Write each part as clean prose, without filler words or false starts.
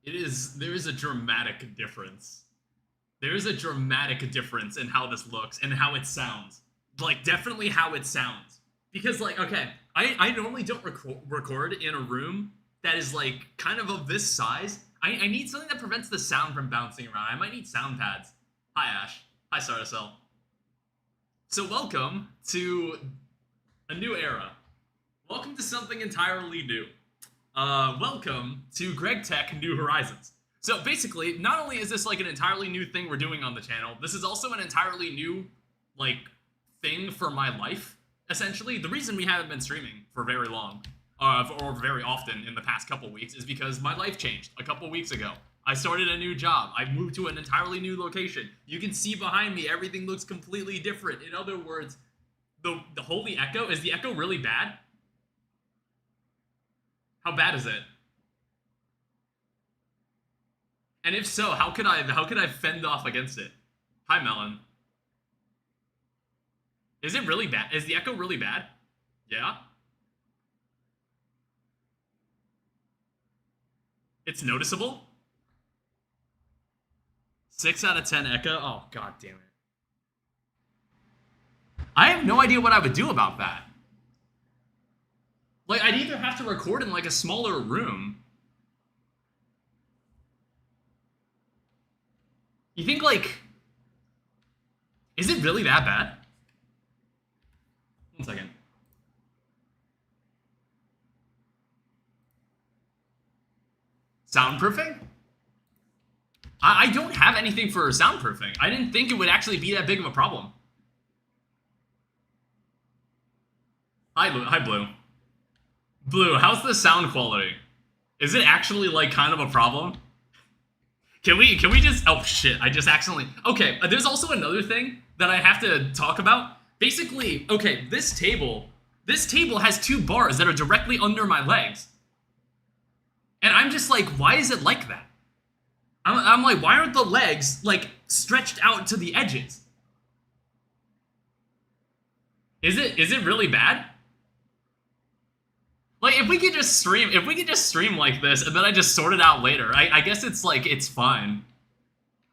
There is a dramatic difference. There is a dramatic difference in how this looks and how it sounds. Like, definitely how it sounds. Because, like, okay, I normally don't record in a room that is, like, kind of this size. I need something that prevents the sound from bouncing around. I might need sound pads. Hi, Ash. Hi, Saracel. So welcome to a new era. Welcome to something entirely new. Welcome to GregTech New Horizons. So basically, not only is this like an entirely new thing we're doing on the channel, this is also an entirely new, like, thing for my life, essentially. The reason we haven't been streaming for very long, or very often in the past couple weeks, is because my life changed a couple weeks ago. I started a new job. I moved to an entirely new location. You can see behind me, everything looks completely different. In other words, the holy echo, is the echo really bad? How bad is it? And if so, how could I fend off against it? Hi, Melon. Is it really bad? Is the echo really bad? Yeah? It's noticeable? 6 out of 10 echo? Oh, god damn it. I have no idea what I would do about that. Like, I'd either have to record in, like, a smaller room. You think, like... Is it really that bad? 1 second. Soundproofing? I don't have anything for soundproofing. I didn't think it would actually be that big of a problem. Hi, Blue. Blue, how's the sound quality? Is it actually, like, kind of a problem? Can we just... Oh, shit, I just accidentally... Okay, there's also another thing that I have to talk about. Basically, okay, this table has 2 bars that are directly under my legs. And I'm just like, why is it like that? I'm like, why aren't the legs, like, stretched out to the edges? Is it really bad? Like, if we could just stream like this, and then I just sort it out later, I guess it's, like, it's fine.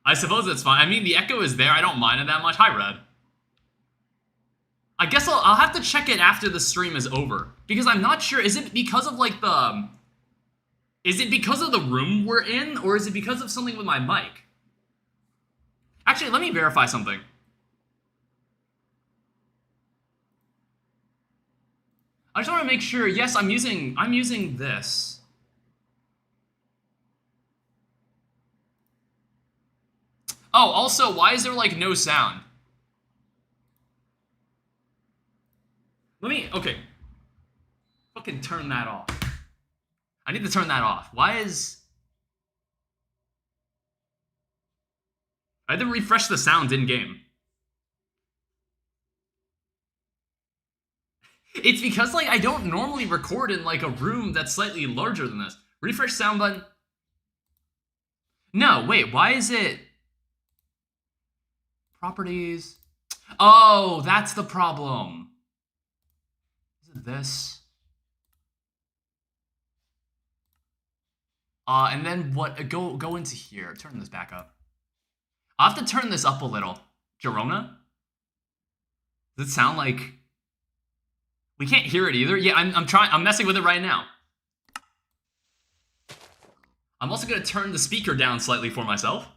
I suppose it's fine. I mean, the echo is there, I don't mind it that much. Hi, Red. I guess I'll have to check it after the stream is over. Because I'm not sure, is it because of, like, the... Is it because of the room we're in, or is it because of something with my mic? Actually, let me verify something. I just want to make sure, yes, I'm using this. Oh, also, why is there, like, no sound? Okay. Fucking turn that off. I need to turn that off. Why is... I had to refresh the sound in-game. It's because, like, I don't normally record in, like, a room that's slightly larger than this. Refresh sound button. No, wait, why is it... Properties. Oh, that's the problem. Is it this? And then what, go into here, turn this back up. I'll have to turn this up a little. Girona? Does it sound like... We can't hear it either. Yeah, I'm messing with it right now. I'm also gonna turn the speaker down slightly for myself.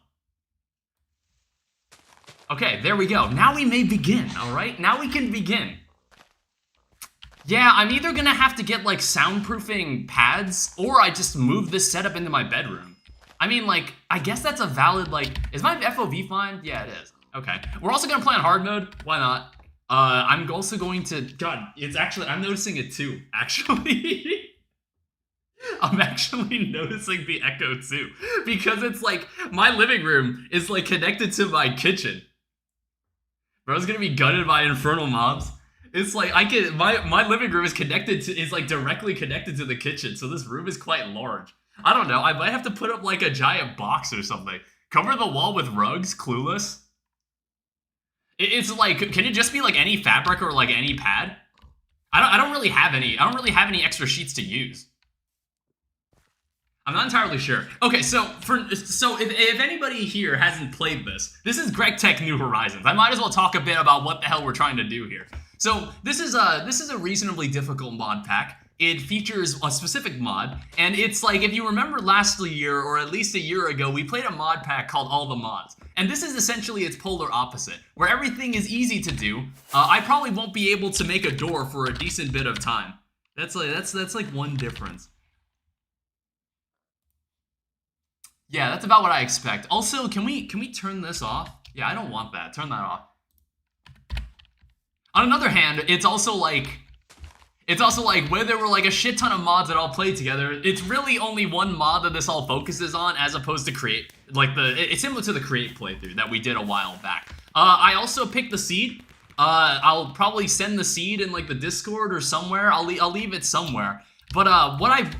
Okay, there we go. Now we may begin, alright? Now we can begin. Yeah, I'm either gonna have to get, like, soundproofing pads, or I just move this setup into my bedroom. I mean, like, I guess that's a valid, like... Is my FOV fine? Yeah, it is. Okay. We're also gonna play on hard mode. Why not? I'm also going to... God, it's actually... I'm noticing it too, actually. I'm actually noticing the echo too. Because it's, like, my living room is, like, connected to my kitchen. Bro's gonna be gutted by infernal mobs. It's like, my living room is like directly connected to the kitchen, so this room is quite large. I don't know, I might have to put up like a giant box or something. Cover the wall with rugs, clueless. It's like, can it just be like any fabric or like any pad? I don't really have any extra sheets to use. I'm not entirely sure. Okay, so if anybody here hasn't played this is GregTech New Horizons. I might as well talk a bit about what the hell we're trying to do here. So this is a reasonably difficult mod pack. It features a specific mod, and it's like, if you remember last year, or at least a year ago, we played a mod pack called All the Mods. And this is essentially its polar opposite, where everything is easy to do. I probably won't be able to make a door for a decent bit of time. That's like one difference. Yeah, that's about what I expect. Also, can we turn this off? Yeah, I don't want that. Turn that off. On another hand, it's also like where there were like a shit ton of mods that all played together, it's really only one mod that this all focuses on, as opposed to create. Like it's similar to the create playthrough that we did a while back. I also picked the seed. I'll probably send the seed in like the Discord or somewhere. I'll leave it somewhere. But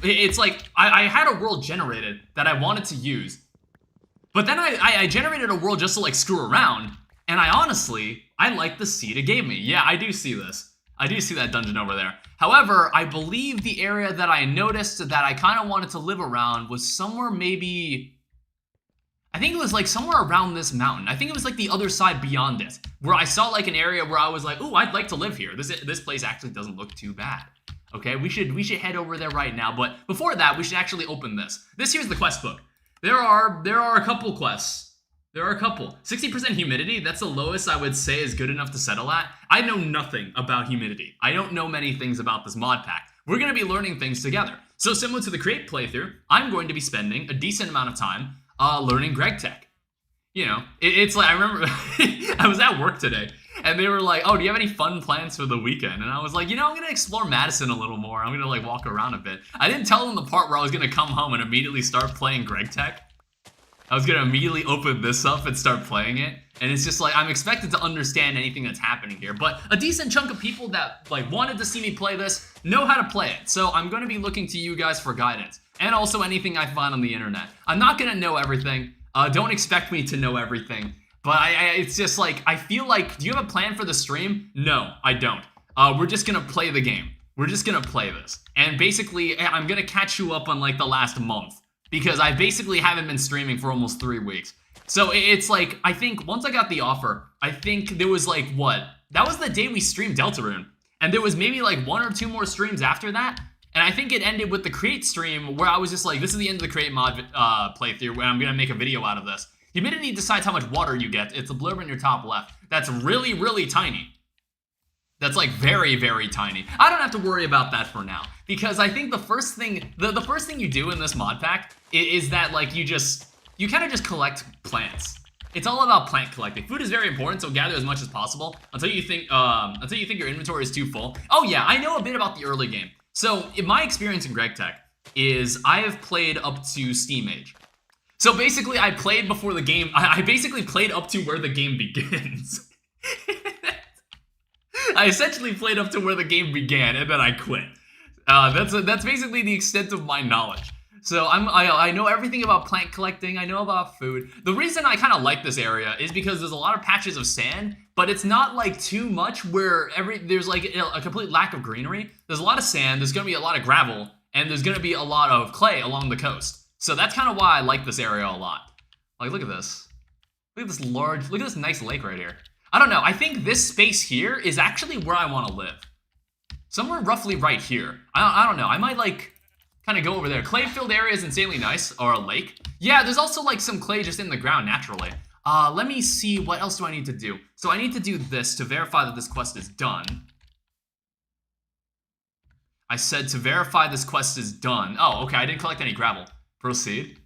it's like I had a world generated that I wanted to use, but then I generated a world just to like screw around, and I like the seed it gave me. Yeah, I do see this. I do see that dungeon over there. However, I believe the area that I noticed that I kind of wanted to live around was somewhere maybe, I think it was like somewhere around this mountain. I think it was like the other side beyond it, where I saw like an area where I was like, ooh, I'd like to live here. This place actually doesn't look too bad. Okay, we should head over there right now, but before that, we should actually open this. This here's the quest book. There are a couple quests. There are a couple. 60% humidity, that's the lowest I would say is good enough to settle at. I know nothing about humidity. I don't know many things about this mod pack. We're going to be learning things together. So similar to the create playthrough, I'm going to be spending a decent amount of time learning GregTech. You know, it's like, I remember I was at work today, and they were like, oh, do you have any fun plans for the weekend? And I was like, you know, I'm going to explore Madison a little more. I'm going to like walk around a bit. I didn't tell them the part where I was going to come home and immediately start playing GregTech. I was going to immediately open this up and start playing it. And it's just like, I'm expected to understand anything that's happening here. But a decent chunk of people that like wanted to see me play this know how to play it. So I'm going to be looking to you guys for guidance. And also anything I find on the internet. I'm not going to know everything. Don't expect me to know everything. But it's just like, I feel like, do you have a plan for the stream? No, I don't. We're just going to play the game. We're just going to play this. And basically, I'm going to catch you up on like the last month, because I basically haven't been streaming for almost 3 weeks. So it's like, I think once I got the offer, I think there was like, what? That was the day we streamed Deltarune. And there was maybe like 1 or 2 more streams after that. And I think it ended with the create stream where I was just like, this is the end of the create mod playthrough, where I'm going to make a video out of this. Humidity decides how much water you get. It's a blurb in your top left. That's really, really tiny. That's like very, very tiny. I don't have to worry about that for now, because I think the first thing you do in this mod pack is that like you kind of just collect plants. It's all about plant collecting. Food is very important, so gather as much as possible until you think your inventory is too full. Oh yeah, I know a bit about the early game. So in my experience in GregTech is I have played up to Steam Age. So basically I played before the game, I basically played up to where the game begins. I essentially played up to where the game began, and then I quit. That's basically the extent of my knowledge. So I know everything about plant collecting. I know about food. The reason I kind of like this area is because there's a lot of patches of sand, but it's not like too much where there's like a complete lack of greenery. There's a lot of sand. There's gonna be a lot of gravel, and there's gonna be a lot of clay along the coast. So that's kind of why I like this area a lot. Like, look at this. Look at this nice lake right here. I don't know, I think this space here is actually where I want to live. Somewhere roughly right here. I don't know, I might like kind of go over there. Clay-filled area is insanely nice, or a lake. Yeah, there's also like some clay just in the ground naturally. Let me see, what else do I need to do? So I need to do this to verify that this quest is done. I said to verify this quest is done. Oh, okay, I didn't collect any gravel. Proceed.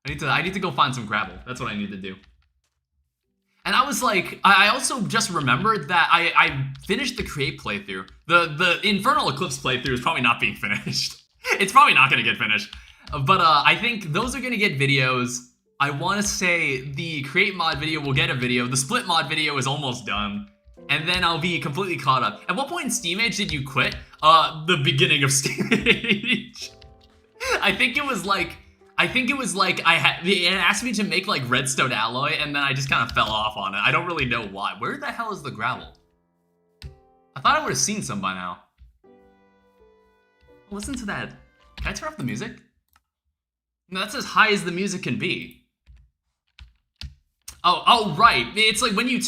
I need to go find some gravel. That's what I need to do. And I was like, I also just remembered that I finished the create playthrough. The Infernal Eclipse playthrough is probably not being finished. It's probably not going to get finished. But I think those are going to get videos. I want to say the create mod video will get a video. The split mod video is almost done. And then I'll be completely caught up. At what point in Steam Age did you quit? The beginning of Steam Age. I think it was like it asked me to make like redstone alloy, and then I just kind of fell off on it. I don't really know why. Where the hell is the gravel? I thought I would have seen some by now. Listen to that. Can I turn off the music? No, that's as high as the music can be. Oh, right. It's like when you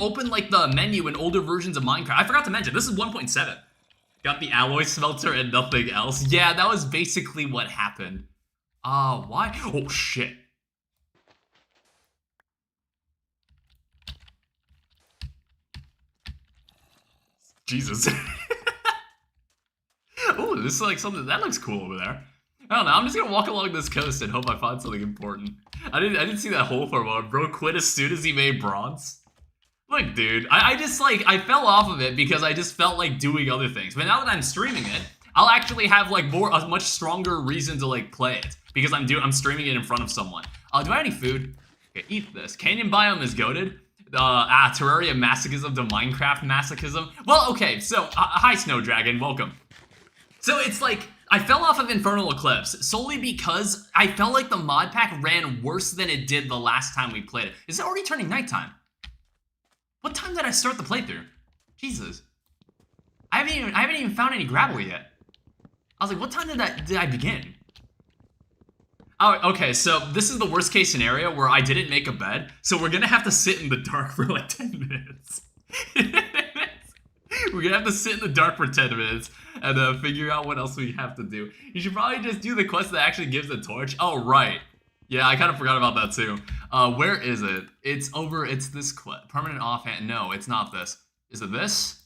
open like the menu in older versions of Minecraft. I forgot to mention, this is 1.7. Got the alloy smelter and nothing else. Yeah, that was basically what happened. Why? Oh, shit. Jesus. Oh, this is like something that looks cool over there. I don't know. I'm just gonna walk along this coast and hope I find something important. I didn't see that hole for a moment. Bro quit as soon as he made bronze. Look, dude, I just like I fell off of it because I just felt like doing other things. But now that I'm streaming it, I'll actually have like a much stronger reason to like play it because I'm streaming it in front of someone. Do I have any food? Okay, eat this. Canyon biome is goated. Terraria masochism to Minecraft masochism. Well, okay, so hi Snow Dragon, welcome. So it's like, I fell off of Infernal Eclipse solely because I felt like the mod pack ran worse than it did the last time we played it. Is it already turning nighttime? What time did I start the playthrough? Jesus. I haven't even found any gravel yet. I was like, what time did I begin? Oh, okay, so this is the worst case scenario where I didn't make a bed, so we're gonna have to sit in the dark for like 10 minutes. We're gonna have to sit in the dark for 10 minutes and figure out what else we have to do. You should probably just do the quest that actually gives the torch. Oh, right. Yeah, I kind of forgot about that too. Where is it? It's this quest. Permanent offhand. No, it's not this. Is it this?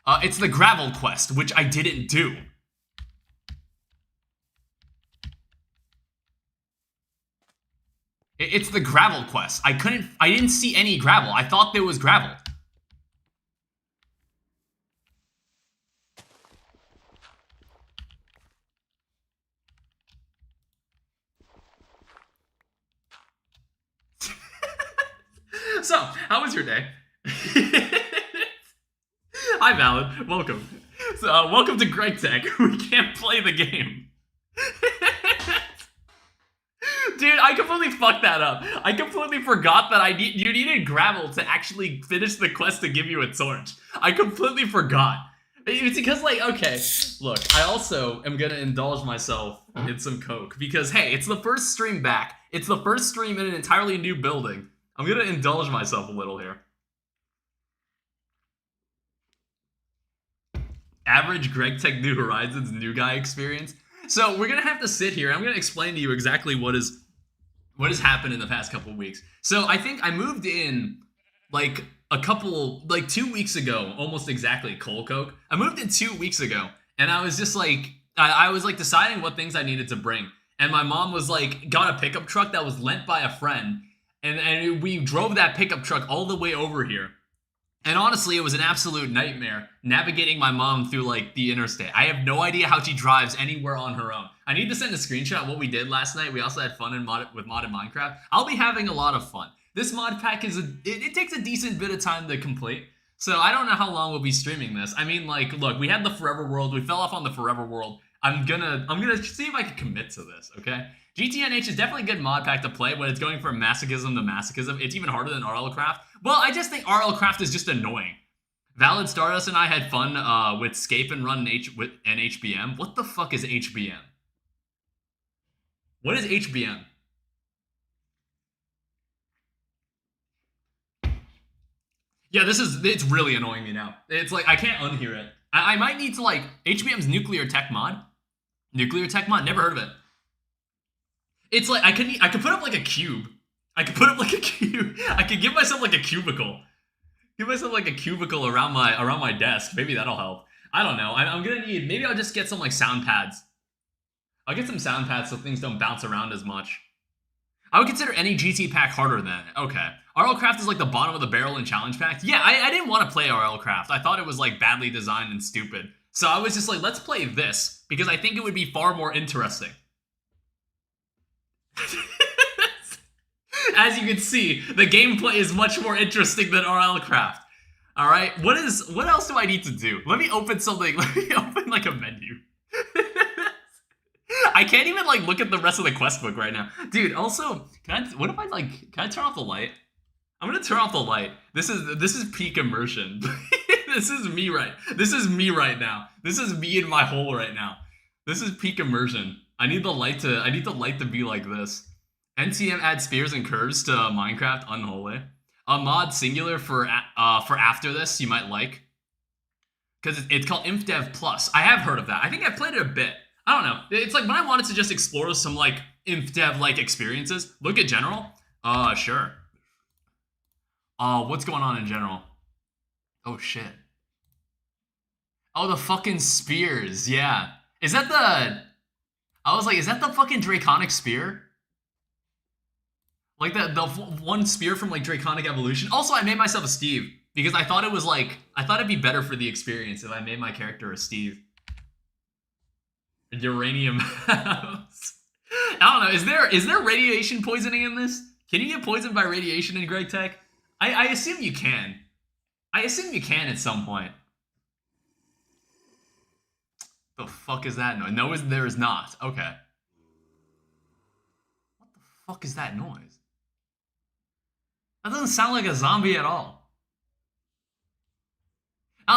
It's the gravel quest, which I didn't do. It's the gravel quest. I didn't see any gravel. I thought there was gravel. So, how was your day? Hi, Valid. Welcome. So, welcome to GregTech. We can't play the game. Dude, I completely fucked that up. I completely forgot that you needed gravel to actually finish the quest to give you a torch. I completely forgot. It's because, like, okay, look, I also am gonna indulge myself in some coke because, hey, it's the first stream back. It's the first stream in an entirely new building. I'm gonna indulge myself a little here. Average GregTech New Horizons new guy experience. So we're gonna have to sit here. I'm gonna explain to you exactly what has happened in the past couple of weeks. So I think I moved in like 2 weeks ago, almost exactly, Cold Coke. I moved in 2 weeks ago, and I was just like, I was like deciding what things I needed to bring. And my mom was like, got a pickup truck that was lent by a friend. And we drove that pickup truck all the way over here. And honestly, it was an absolute nightmare navigating my mom through like the interstate. I have no idea how she drives anywhere on her own. I need to send a screenshot of what we did last night. We also had fun with modded Minecraft. I'll be having a lot of fun. This mod pack it takes a decent bit of time to complete. So I don't know how long we'll be streaming this. I mean, like, look, we had the Forever World. We fell off on the Forever World. I'm gonna see if I can commit to this, okay? gtnh is definitely a good mod pack to play when it's going from masochism to masochism. It's even harder than RLCraft. Well, I just think RLCraft is just annoying. Valid Stardust and I had fun with Scape and Run and HBM. What the fuck is HBM? What is HBM? Yeah, it's really annoying me now. It's like, I can't unhear it. I might need to, like, HBM's Nuclear Tech Mod. Nuclear Tech Mod, never heard of it. It's like, I could put up like a cube. I could put up like a cube. I could give myself like a cubicle. Give myself like a cubicle around my desk. Maybe that'll help. I don't know. I'm gonna need, maybe I'll just get some like sound pads. I'll get some sound pads so things don't bounce around as much. I would consider any GT pack harder than, okay. RLCraft is like the bottom of the barrel in challenge packs. Yeah, I didn't want to play RLCraft. I thought it was like badly designed and stupid. So I was just like, let's play this because I think it would be far more interesting. As you can see, the gameplay is much more interesting than RLCraft. All right, what else do I need to do? Let me open something. Let me open like a menu. I can't even like look at the rest of the quest book right now, dude. Also, can I turn off the light? I'm gonna turn off the light. This is peak immersion. This is me right now. This is me in my hole right now. This is peak immersion. I need the light to be like this. NCM adds spears and curves to Minecraft, unholy. A mod singular for after this you might like. Because it's called InfDev Plus. I have heard of that. I think I've played it a bit. I don't know. It's like when I wanted to just explore some like InfDev like experiences. Look at general. Sure. What's going on in general? Oh shit. Oh, the fucking spears. Yeah. Is that the? I was like, is that the fucking Draconic spear? Like the one spear from like Draconic Evolution. Also, I made myself a Steve because I thought it was like I thought it'd be better for the experience if I made my character a Steve. Uranium house. I don't know. Is there radiation poisoning in this? Can you get poisoned by radiation in GregTech? I assume you can. I assume you can at some point. The fuck is that noise? No, there is not. Okay. What the fuck is that noise? That doesn't sound like a zombie at all.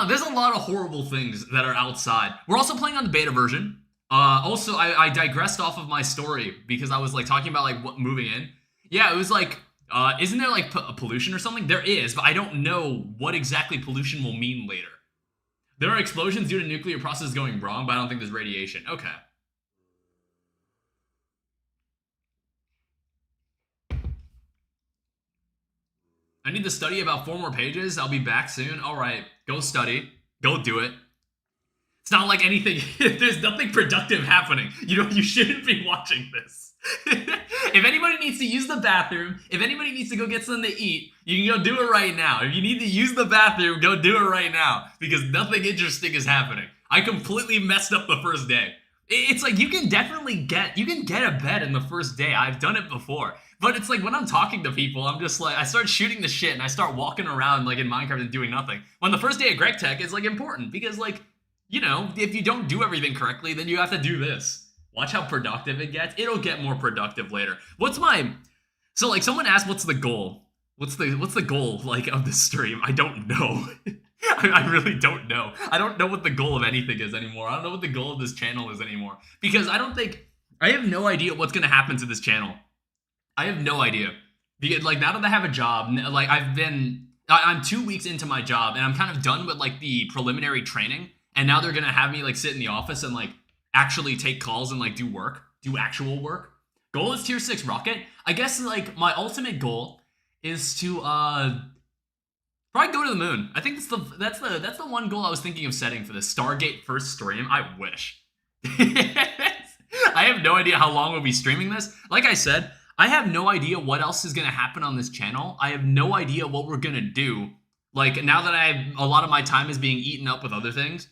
There's a lot of horrible things that are outside. We're also playing on the beta version. Also, I digressed off of my story because I was like talking about like moving in. Yeah, it was like, isn't there like pollution or something? There is, but I don't know what exactly pollution will mean later. There are explosions due to nuclear processes going wrong, but I don't think there's radiation. Okay. I need to study about 4 more pages. I'll be back soon. All right, go study. Go do it. It's not like anything. There's nothing productive happening. You shouldn't be watching this. If anybody needs to use the bathroom, if anybody needs to go get something to eat, you can go do it right now. If you need to use the bathroom, go do it right now because nothing interesting is happening. I completely messed up the first day. It's like you can get a bed in the first day. I've done it before. But it's like when I'm talking to people, I'm just like, I start shooting the shit and I start walking around like in Minecraft and doing nothing. When the first day of GregTech is like important because like, if you don't do everything correctly, then you have to do this. Watch how productive it gets. It'll get more productive later. So like someone asked, what's the goal? What's the goal like of the stream? I don't know. I really don't know. I don't know what the goal of anything is anymore. I don't know what the goal of this channel is anymore. Because I have no idea what's going to happen to this channel. I have no idea. Because like now that I have a job, like I'm 2 weeks into my job and I'm kind of done with like the preliminary training. And now they're going to have me like sit in the office and like actually take calls and like do actual work. Goal is tier 6 rocket. I guess like my ultimate goal is to probably go to the moon. I think that's the one goal I was thinking of setting for the Stargate first stream. I wish. I have no idea how long we'll be streaming this. Like I said, I have no idea what else is going to happen on this channel. I have no idea what we're going to do. Like now that a lot of my time is being eaten up with other things.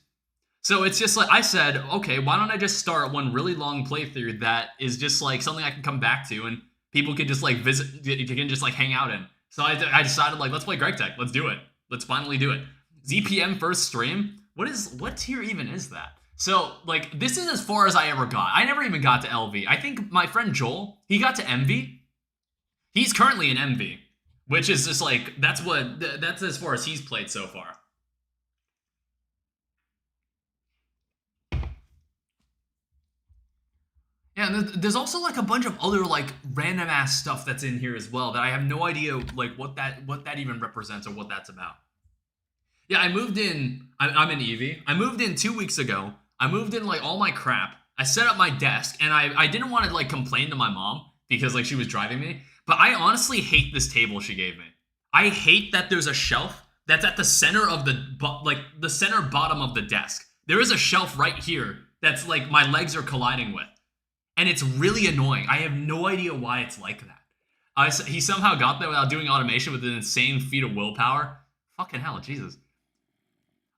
So it's just like, I said, okay, why don't I just start one really long playthrough that is just like something I can come back to and people can just like visit, you can just like hang out in. So I decided like, let's play GregTech. Let's do it. Let's finally do it. ZPM first stream. What tier even is that? So like, this is as far as I ever got. I never even got to LV. I think my friend Joel, he got to MV. He's currently in MV, which is just like, that's as far as he's played so far. Yeah, and there's also like a bunch of other like random ass stuff that's in here as well that I have no idea like what that even represents or what that's about. Yeah, I moved in. I'm in Eevee. I moved in 2 weeks ago. I moved in like all my crap. I set up my desk, and I didn't want to like complain to my mom because like she was driving me. But I honestly hate this table she gave me. I hate that there's a shelf that's at the center of the center bottom of the desk. There is a shelf right here that's like my legs are colliding with. And it's really annoying. I have no idea why it's like that. He somehow got there without doing automation with an insane feat of willpower. Fucking hell, Jesus.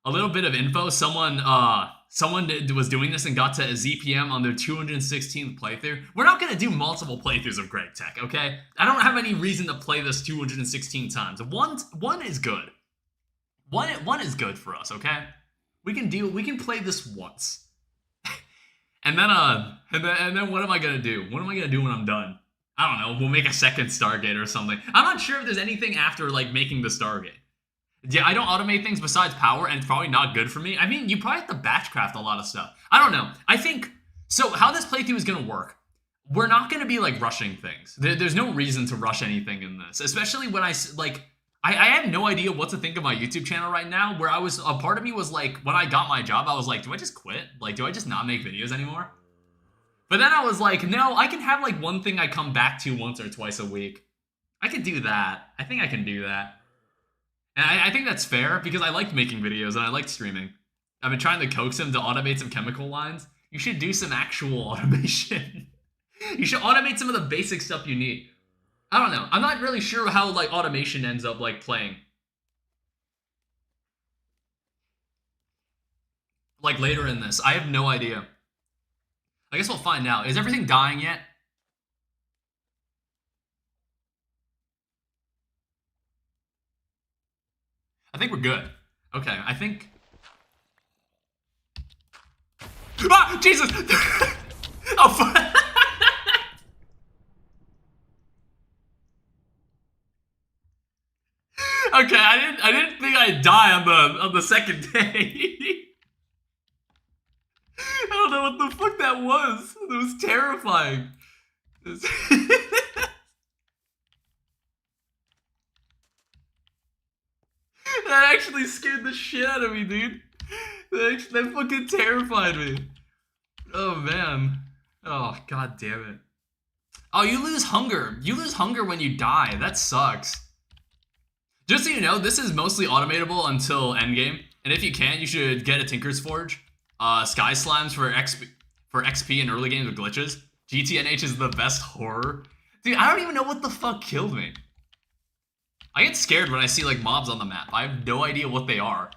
A little bit of info. Someone was doing this and got to a ZPM on their 216th playthrough. We're not going to do multiple playthroughs of GregTech, okay? I don't have any reason to play this 216 times. One is good. One is good for us, okay? We can play this once. And then what am I gonna do? What am I gonna do when I'm done? I don't know. We'll make a second Stargate or something. I'm not sure if there's anything after like making the Stargate. Yeah, I don't automate things besides power, and it's probably not good for me. I mean, you probably have to batchcraft a lot of stuff. I don't know. I think So how this playthrough is gonna work, we're not gonna be like rushing things. There's no reason to rush anything in this, especially when I have no idea what to think of my YouTube channel right now, where a part of me was like, when I got my job, I was like, do I just quit? Like, do I just not make videos anymore? But then I was like, no, I can have like one thing I come back to once or twice a week. I could do that. I think I can do that. And I think that's fair, because I liked making videos and I liked streaming. I've been trying to coax him to automate some chemical lines. You should do some actual automation. You should automate some of the basic stuff you need. I don't know. I'm not really sure how like automation ends up like playing. Like later in this. I have no idea. I guess we'll find out. Is everything dying yet? I think we're good. Okay, I think... Ah! Jesus! Oh, okay, I didn't think I'd die on the second day. I don't know what the fuck that was. It was terrifying. That actually scared the shit out of me, dude. That fucking terrified me. Oh, man. Oh, god damn it. Oh, you lose hunger. You lose hunger when you die. That sucks. Just so you know, this is mostly automatable until endgame. And if you can, you should get a Tinker's Forge. Sky Slimes for XP in early games with glitches. GTNH is the best horror. Dude, I don't even know what the fuck killed me. I get scared when I see like mobs on the map. I have no idea what they are.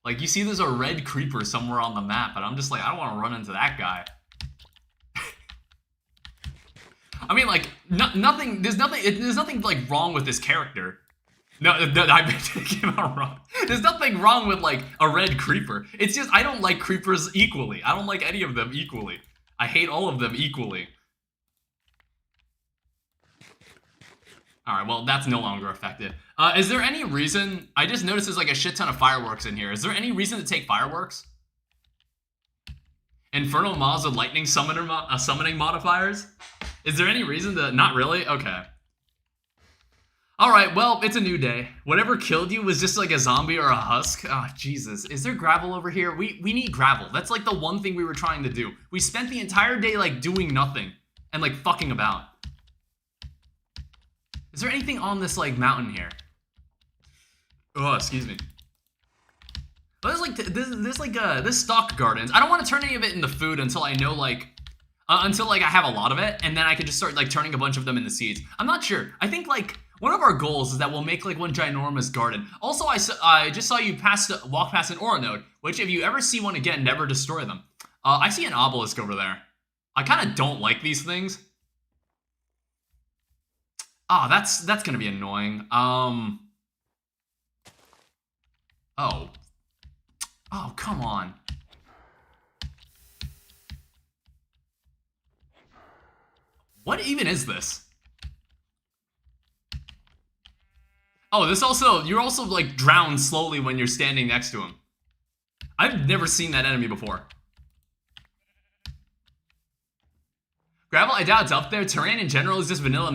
Like, you see there's a red creeper somewhere on the map, and I'm just like, I don't want to run into that guy. I mean, like, there's nothing like wrong with this character. No, I came out wrong. There's nothing wrong with like a red creeper. It's just I don't like creepers equally. I don't like any of them equally. I hate all of them equally. Alright, well, that's no longer effective. Is there any reason... I just noticed there's like a shit ton of fireworks in here. Is there any reason to take fireworks? Infernal mobs with lightning summoning modifiers? Is there any reason to... Not really? Okay. Alright, well, it's a new day. Whatever killed you was just like a zombie or a husk. Oh, Jesus. Is there gravel over here? We need gravel. That's like the one thing we were trying to do. We spent the entire day like doing nothing and like fucking about. Is there anything on this like mountain here? Oh, excuse me. There's like this stock gardens. I don't want to turn any of it into food until I know like until like I have a lot of it, and then I can just start like turning a bunch of them into seeds. I'm not sure. I think like one of our goals is that we'll make like one ginormous garden. Also, I just saw you walk past an ore node, which if you ever see one again, never destroy them. I see an obelisk over there. I kind of don't like these things. Oh, that's gonna be annoying. Oh. Oh, come on. What even is this? Oh, you're also like drowned slowly when you're standing next to him. I've never seen that enemy before. Gravel, I doubt it's up there. Terrain in general is just vanilla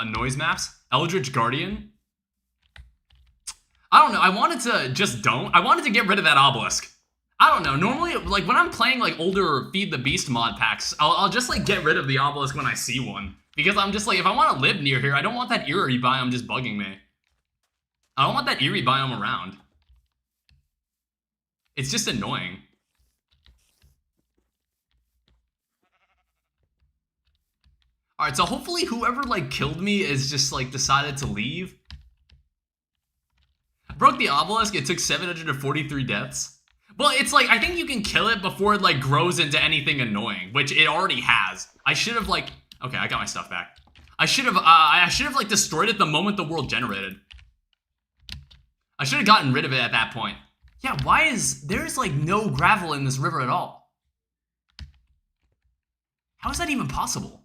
noise maps. Eldritch Guardian. I don't know. I wanted to get rid of that obelisk. I don't know. Normally, like when I'm playing like older Feed the Beast mod packs, I'll just like get rid of the obelisk when I see one. Because I'm just like, if I want to live near here, I don't want that eerie biome just bugging me. I don't want that eerie biome around. It's just annoying. Alright, so hopefully whoever like killed me is just like decided to leave. I broke the obelisk, it took 743 deaths. Well, it's like, I think you can kill it before it like grows into anything annoying, which it already has. I should have like, okay, I got my stuff back. I should have like destroyed it the moment the world generated. I should have gotten rid of it at that point. Yeah, there's like no gravel in this river at all? How is that even possible?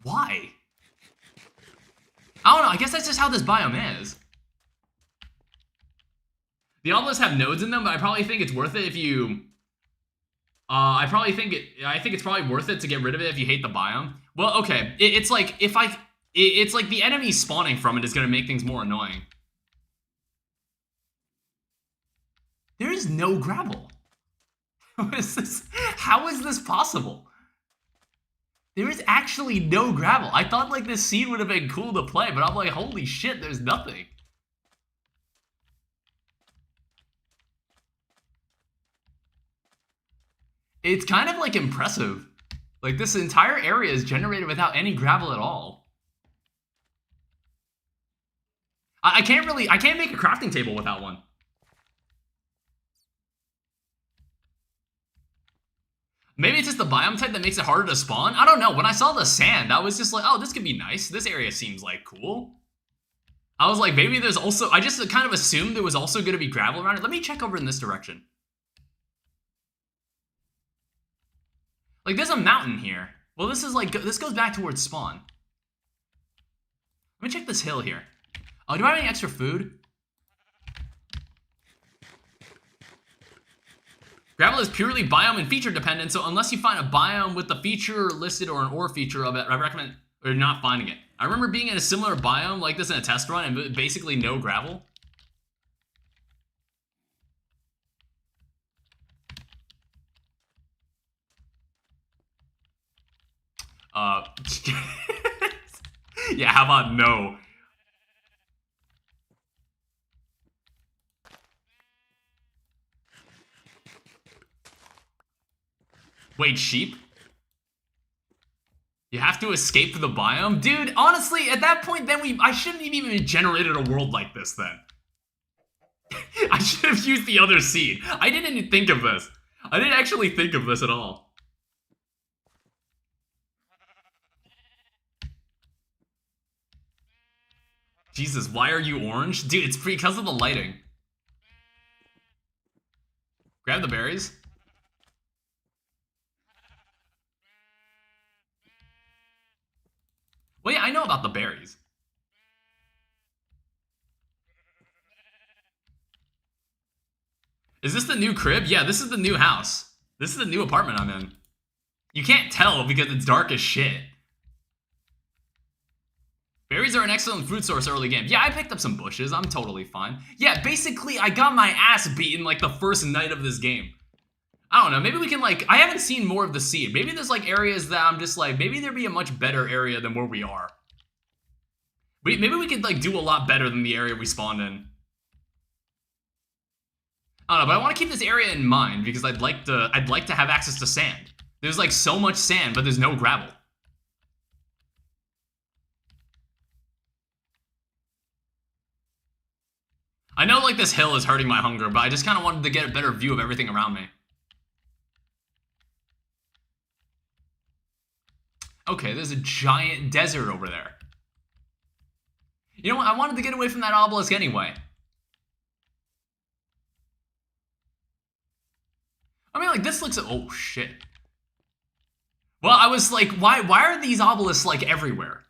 Why? I don't know, I guess that's just how this biome is. The obelisks have nodes in them, but I probably think it's worth it if you I think it's probably worth it to get rid of it if you hate the biome. Well, okay, it's like it's like the enemy spawning from it is gonna make things more annoying. There is no gravel. How is this possible? There is actually no gravel. I thought like this seed would have been cool to play, but I'm like, holy shit, there's nothing. It's kind of like impressive. Like this entire area is generated without any gravel at all. I can't make a crafting table without one. Maybe it's just the biome type that makes it harder to spawn. I don't know. When I saw the sand, I was just like, oh, this could be nice. This area seems like cool. I was like, maybe there's also, I just kind of assumed there was also going to be gravel around it. Let me check over in this direction. Like, there's a mountain here. Well, this is like, this goes back towards spawn. Let me check this hill here. Oh, do I have any extra food? Gravel is purely biome and feature dependent, so unless you find a biome with the feature listed or an ore feature of it, I recommend or not finding it. I remember being in a similar biome like this in a test run and basically no gravel. Yeah, how about no? Wait, sheep? You have to escape the biome? Dude, honestly, at that point, then I shouldn't have even generated a world like this then. I should have used the other seed. I didn't even think of this. I didn't actually think of this at all. Jesus, why are you orange? Dude, it's because of the lighting. Grab the berries. Well, yeah, I know about the berries. Is this the new crib? Yeah, this is the new house. This is the new apartment I'm in. You can't tell because it's dark as shit. Berries are an excellent food source early game. Yeah, I picked up some bushes. I'm totally fine. Yeah, basically, I got my ass beaten like the first night of this game. I don't know, maybe we can like, I haven't seen more of the seed. Maybe there's like areas that I'm just like, maybe there'd be a much better area than where we are. Maybe we could like do a lot better than the area we spawned in. I don't know, but I want to keep this area in mind because I'd like to have access to sand. There's like so much sand, but there's no gravel. I know like this hill is hurting my hunger, but I just kind of wanted to get a better view of everything around me. Okay, there's a giant desert over there. You know what? I wanted to get away from that obelisk anyway. I mean, like, this looks... Oh, shit. Well, I was like, why are these obelisks, like, everywhere?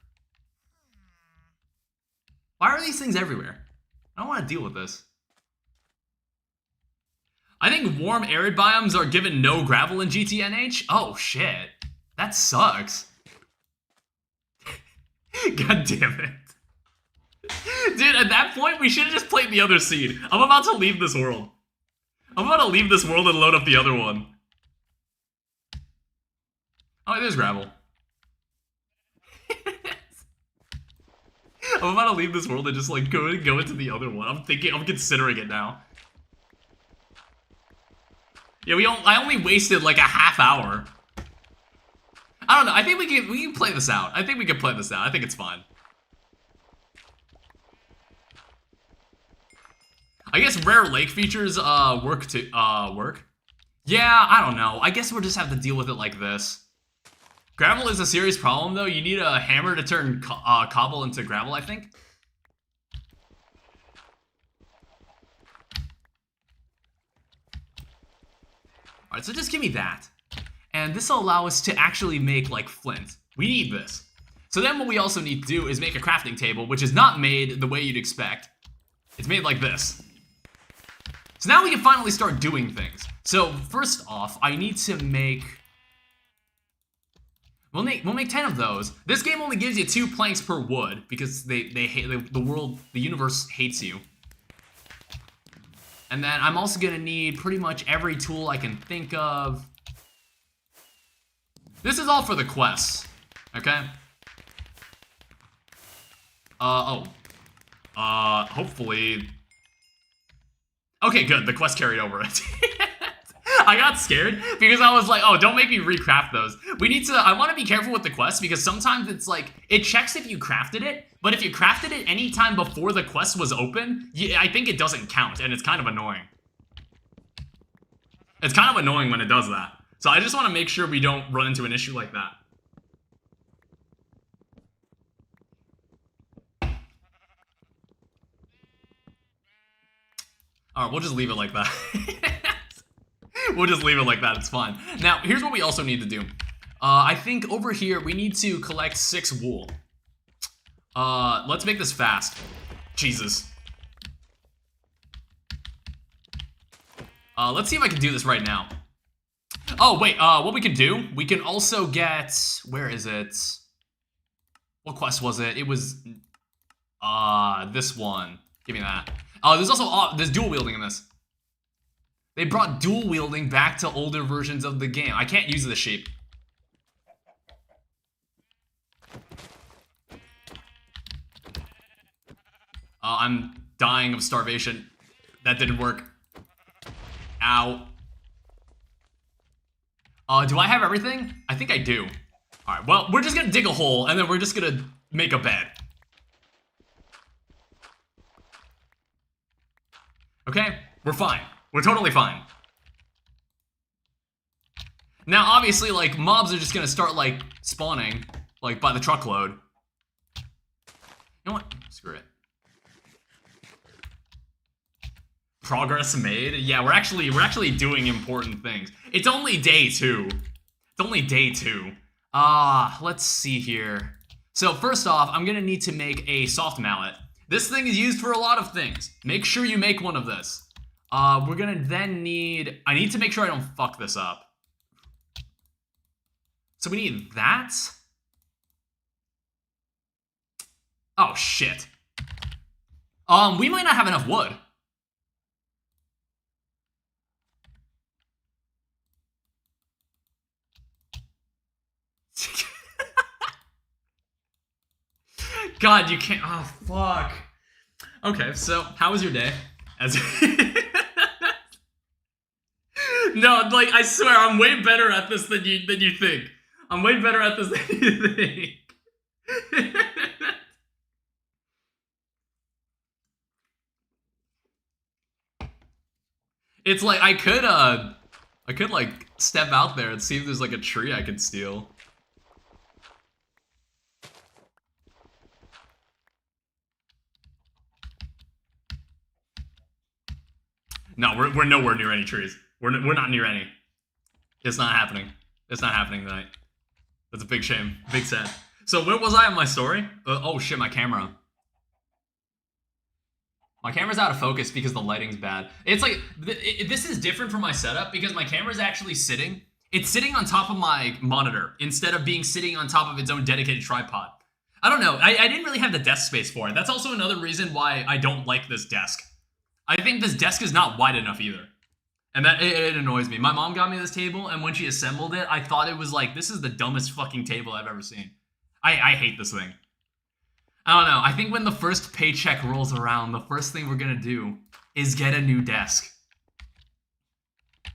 Why are these things everywhere? I don't want to deal with this. I think warm, arid biomes are given no gravel in gtnh. Oh, shit. That sucks. God damn it. Dude, at that point, we should have just played the other seed. I'm about to leave this world. I'm about to leave this world and load up the other one. Oh, there's gravel. I'm about to leave this world and just like go into the other one. I'm considering it now. Yeah, I only wasted like a half hour. I don't know. I think we can play this out. I think we can play this out. I think it's fine. I guess rare lake features work. Yeah, I don't know. I guess we'll just have to deal with it like this. Gravel is a serious problem though. You need a hammer to turn cobble into gravel, I think. Alright, so just give me that. And this will allow us to actually make like flint. We need this. So then what we also need to do is make a crafting table, which is not made the way you'd expect. It's made like this. So now we can finally start doing things. So first off, I need to make... We'll make 10 of those. This game only gives you 2 planks per wood because they hate the universe hates you. And then I'm also gonna need pretty much every tool I can think of. This is all for the quests, okay? Hopefully. Okay, good. The quest carried over it. I got scared because I was like, oh, don't make me recraft those. I want to be careful with the quest because sometimes it's like, it checks if you crafted it, but if you crafted it anytime before the quest was open, I think it doesn't count, and it's kind of annoying. It's kind of annoying when it does that. So I just want to make sure we don't run into an issue like that. Alright, we'll just leave it like that. We'll just leave it like that, it's fine. Now, here's what we also need to do. I think over here, we need to collect 6 wool. Let's make this fast. Jesus. Let's see if I can do this right now. Oh, wait, what we can do, we can also get... Where is it? What quest was it? It was... this one. Give me that. There's also... there's dual wielding in this. They brought dual wielding back to older versions of the game. I can't use the sheep. I'm dying of starvation. That didn't work. Ow. Do I have everything? I think I do. Alright, well, we're just gonna dig a hole, and then we're just gonna make a bed. Okay, we're fine. We're totally fine. Now, obviously, like, mobs are just gonna start, like, spawning, like, by the truckload. You know what? Screw it. Progress made? Yeah, we're actually doing important things. It's only day 2. It's only day 2. Let's see here. So, first off, I'm gonna need to make a soft mallet. This thing is used for a lot of things. Make sure you make one of this. We're gonna then need... I need to make sure I don't fuck this up. So we need that. Oh, shit. We might not have enough wood. God, you can't... Oh, fuck. Okay, so, how was your day? No, like, I swear, I'm way better at this than you think. I'm way better at this than you think. It's like, I could, like, step out there and see if there's, like, a tree I could steal. No, we're nowhere near any trees. We're not near any. It's not happening. It's not happening tonight. That's a big shame. Big sad. So where was I on my story? Oh shit, my camera. My camera's out of focus because the lighting's bad. It's like, this is different from my setup because my camera's actually sitting. It's sitting on top of my monitor instead of being sitting on top of its own dedicated tripod. I don't know. I didn't really have the desk space for it. That's also another reason why I don't like this desk. I think this desk is not wide enough either. And that, it annoys me. My mom got me this table, and when she assembled it, I thought it was like, this is the dumbest fucking table I've ever seen. I hate this thing. I don't know. I think when the first paycheck rolls around, the first thing we're gonna do is get a new desk.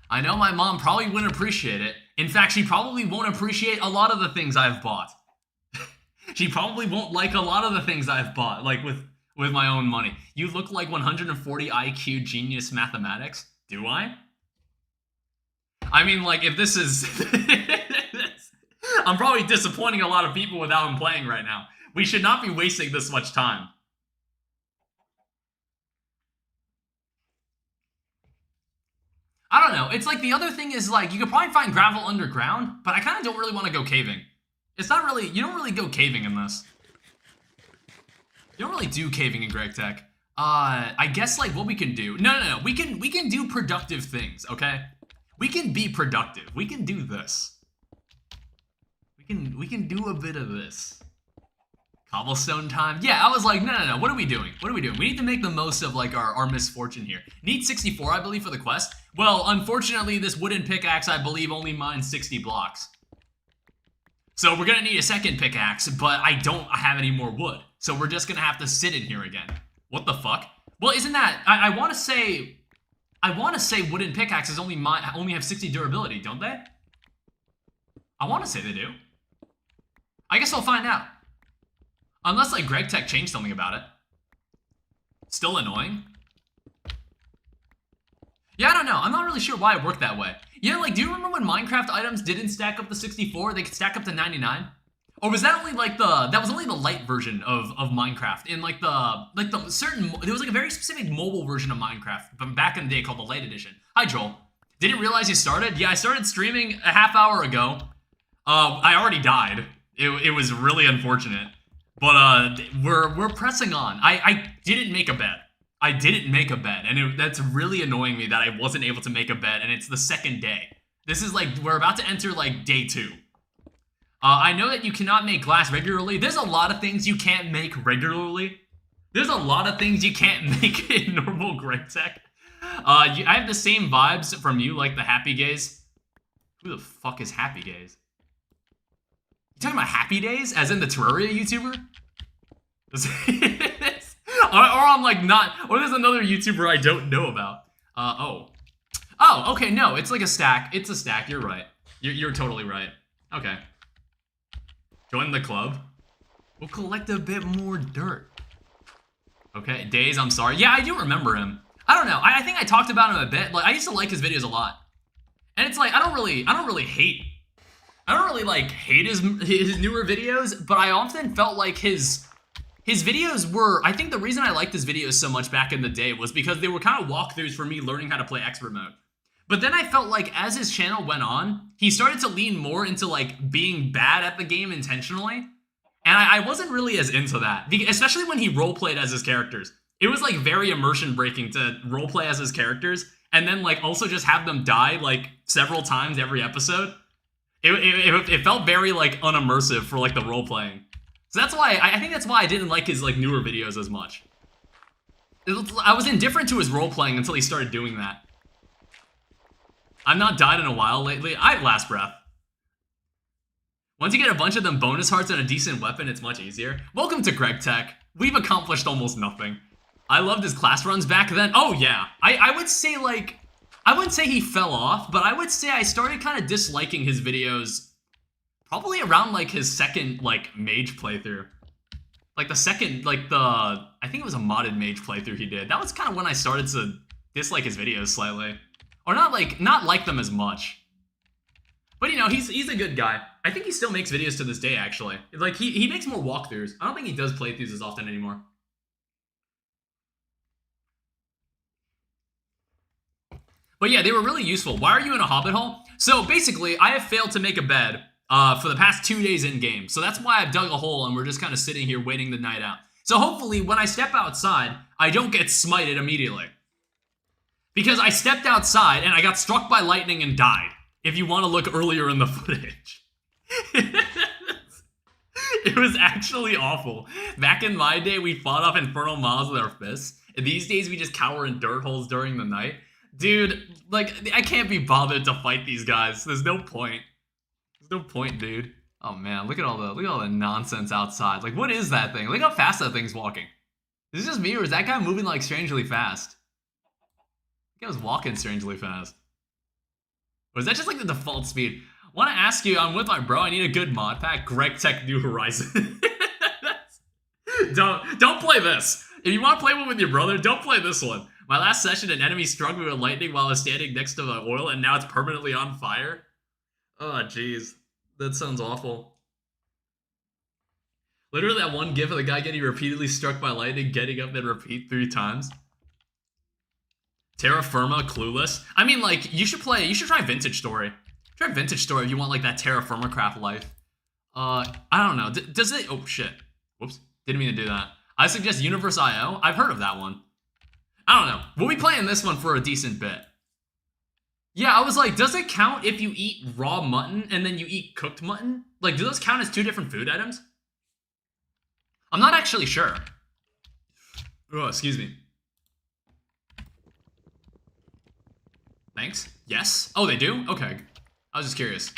I know my mom probably wouldn't appreciate it. In fact, she probably won't appreciate a lot of the things I've bought. She probably won't like a lot of the things I've bought, like with my own money. You look like 140 IQ genius mathematics. Do I? I mean, like, if this is... I'm probably disappointing a lot of people with how I'm playing right now. We should not be wasting this much time. I don't know. It's like the other thing is, like, you could probably find gravel underground, but I kind of don't really want to go caving. It's not really... You don't really go caving in this. You don't really do caving in GregTech. I guess, like, what we can do... No. We can do productive things, okay? We can be productive. We can do this. We can do a bit of this. Cobblestone time. Yeah, I was like, no. What are we doing? What are we doing? We need to make the most of like our misfortune here. Need 64, I believe, for the quest. Well, unfortunately, this wooden pickaxe, I believe, only mines 60 blocks. So we're gonna need a second pickaxe, but I don't have any more wood. So we're just gonna have to sit in here again. What the fuck? Well, isn't that? I want to say wooden pickaxes only have 60 durability, don't they? I want to say they do. I guess I'll find out. Unless, like, GregTech changed something about it. Still annoying. Yeah, I don't know. I'm not really sure why it worked that way. Yeah, like, do you remember when Minecraft items didn't stack up to 64? They could stack up to 99? Or was that only, like, that was only the light version of Minecraft? In, like, the certain, there was, like, a very specific mobile version of Minecraft, but back in the day called the light edition. Hi, Joel. Didn't realize you started? Yeah, I started streaming a half hour ago. I already died. It was really unfortunate. But we're pressing on. I didn't make a bed. I didn't make a bed, and that's really annoying me that I wasn't able to make a bed, and it's the second day. This is like, we're about to enter like day 2. I know that you cannot make glass regularly. There's a lot of things you can't make regularly. There's a lot of things you can't make in normal GregTech. I have the same vibes from you, like the Happy Gaze. Who the fuck is Happy Gaze? You talking about Happy Days, as in the Terraria YouTuber? or I'm like not, or there's another YouTuber I don't know about. Oh, okay, no, it's like a stack. It's a stack. You're right. You're totally right. Okay. Join the club. We'll collect a bit more dirt. Okay, Days. I'm sorry. Yeah, I do remember him. I don't know. I think I talked about him a bit. Like, I used to like his videos a lot, and it's like I don't really hate. I don't really like hate his newer videos, but I often felt like his videos were, I think the reason I liked his videos so much back in the day was because they were kind of walkthroughs for me learning how to play expert mode. But then I felt like as his channel went on, he started to lean more into like being bad at the game intentionally. And I wasn't really as into that, especially when he roleplayed as his characters. It was like very immersion breaking to roleplay as his characters and then like also just have them die like several times every episode. It felt very like unimmersive for like the role playing, so that's why I think that's why I didn't like his like newer videos as much. I was indifferent to his role playing until he started doing that. I've not died in a while lately. I have last breath. Once you get a bunch of them bonus hearts and a decent weapon, it's much easier. Welcome to GregTech. We've accomplished almost nothing. I loved his class runs back then. Oh yeah, I would say like. I wouldn't say he fell off, but I would say I started kind of disliking his videos probably around like his second like mage playthrough. Like the second, like I think it was a modded mage playthrough he did. That was kind of when I started to dislike his videos slightly. Or not like them as much. But you know, he's a good guy. I think he still makes videos to this day actually. Like he makes more walkthroughs. I don't think he does playthroughs as often anymore. But yeah, they were really useful. Why are you in a hobbit hole? So basically, I have failed to make a bed for the past 2 days in game. So that's why I've dug a hole and we're just kind of sitting here waiting the night out. So hopefully when I step outside, I don't get smited immediately. Because I stepped outside and I got struck by lightning and died. If you want to look earlier in the footage. It was actually awful. Back in my day, we fought off infernal mobs with our fists. And these days, we just cower in dirt holes during the night. Dude, like, I can't be bothered to fight these guys. There's no point. There's no point, dude. Oh man, look at all the nonsense outside. Like, what is that thing? Look how fast that thing's walking. Is it just me, or is that guy moving like strangely fast? I think I was walking strangely fast. Or is that just like the default speed? Want to ask you, I'm with my bro. I need a good mod pack. GregTech New Horizons. Don't play this. If you want to play one with your brother, don't play this one. My last session, an enemy struck me with lightning while I was standing next to the oil, and now it's permanently on fire. Oh, jeez. That sounds awful. Literally that one gif of the guy getting repeatedly struck by lightning, getting up and repeat 3 times. Terra Firma, Clueless. I mean, like, you should try Vintage Story. Try Vintage Story if you want, like, that Terra Firma craft life. I don't know. Does it... Oh, shit. Whoops. Didn't mean to do that. I suggest Universe.io. I've heard of that one. I don't know. We'll be playing this one for a decent bit. Yeah, I was like, does it count if you eat raw mutton and then you eat cooked mutton? Like, do those count as 2 different food items? I'm not actually sure. Oh, excuse me. Thanks. Yes. Oh, they do? Okay. I was just curious.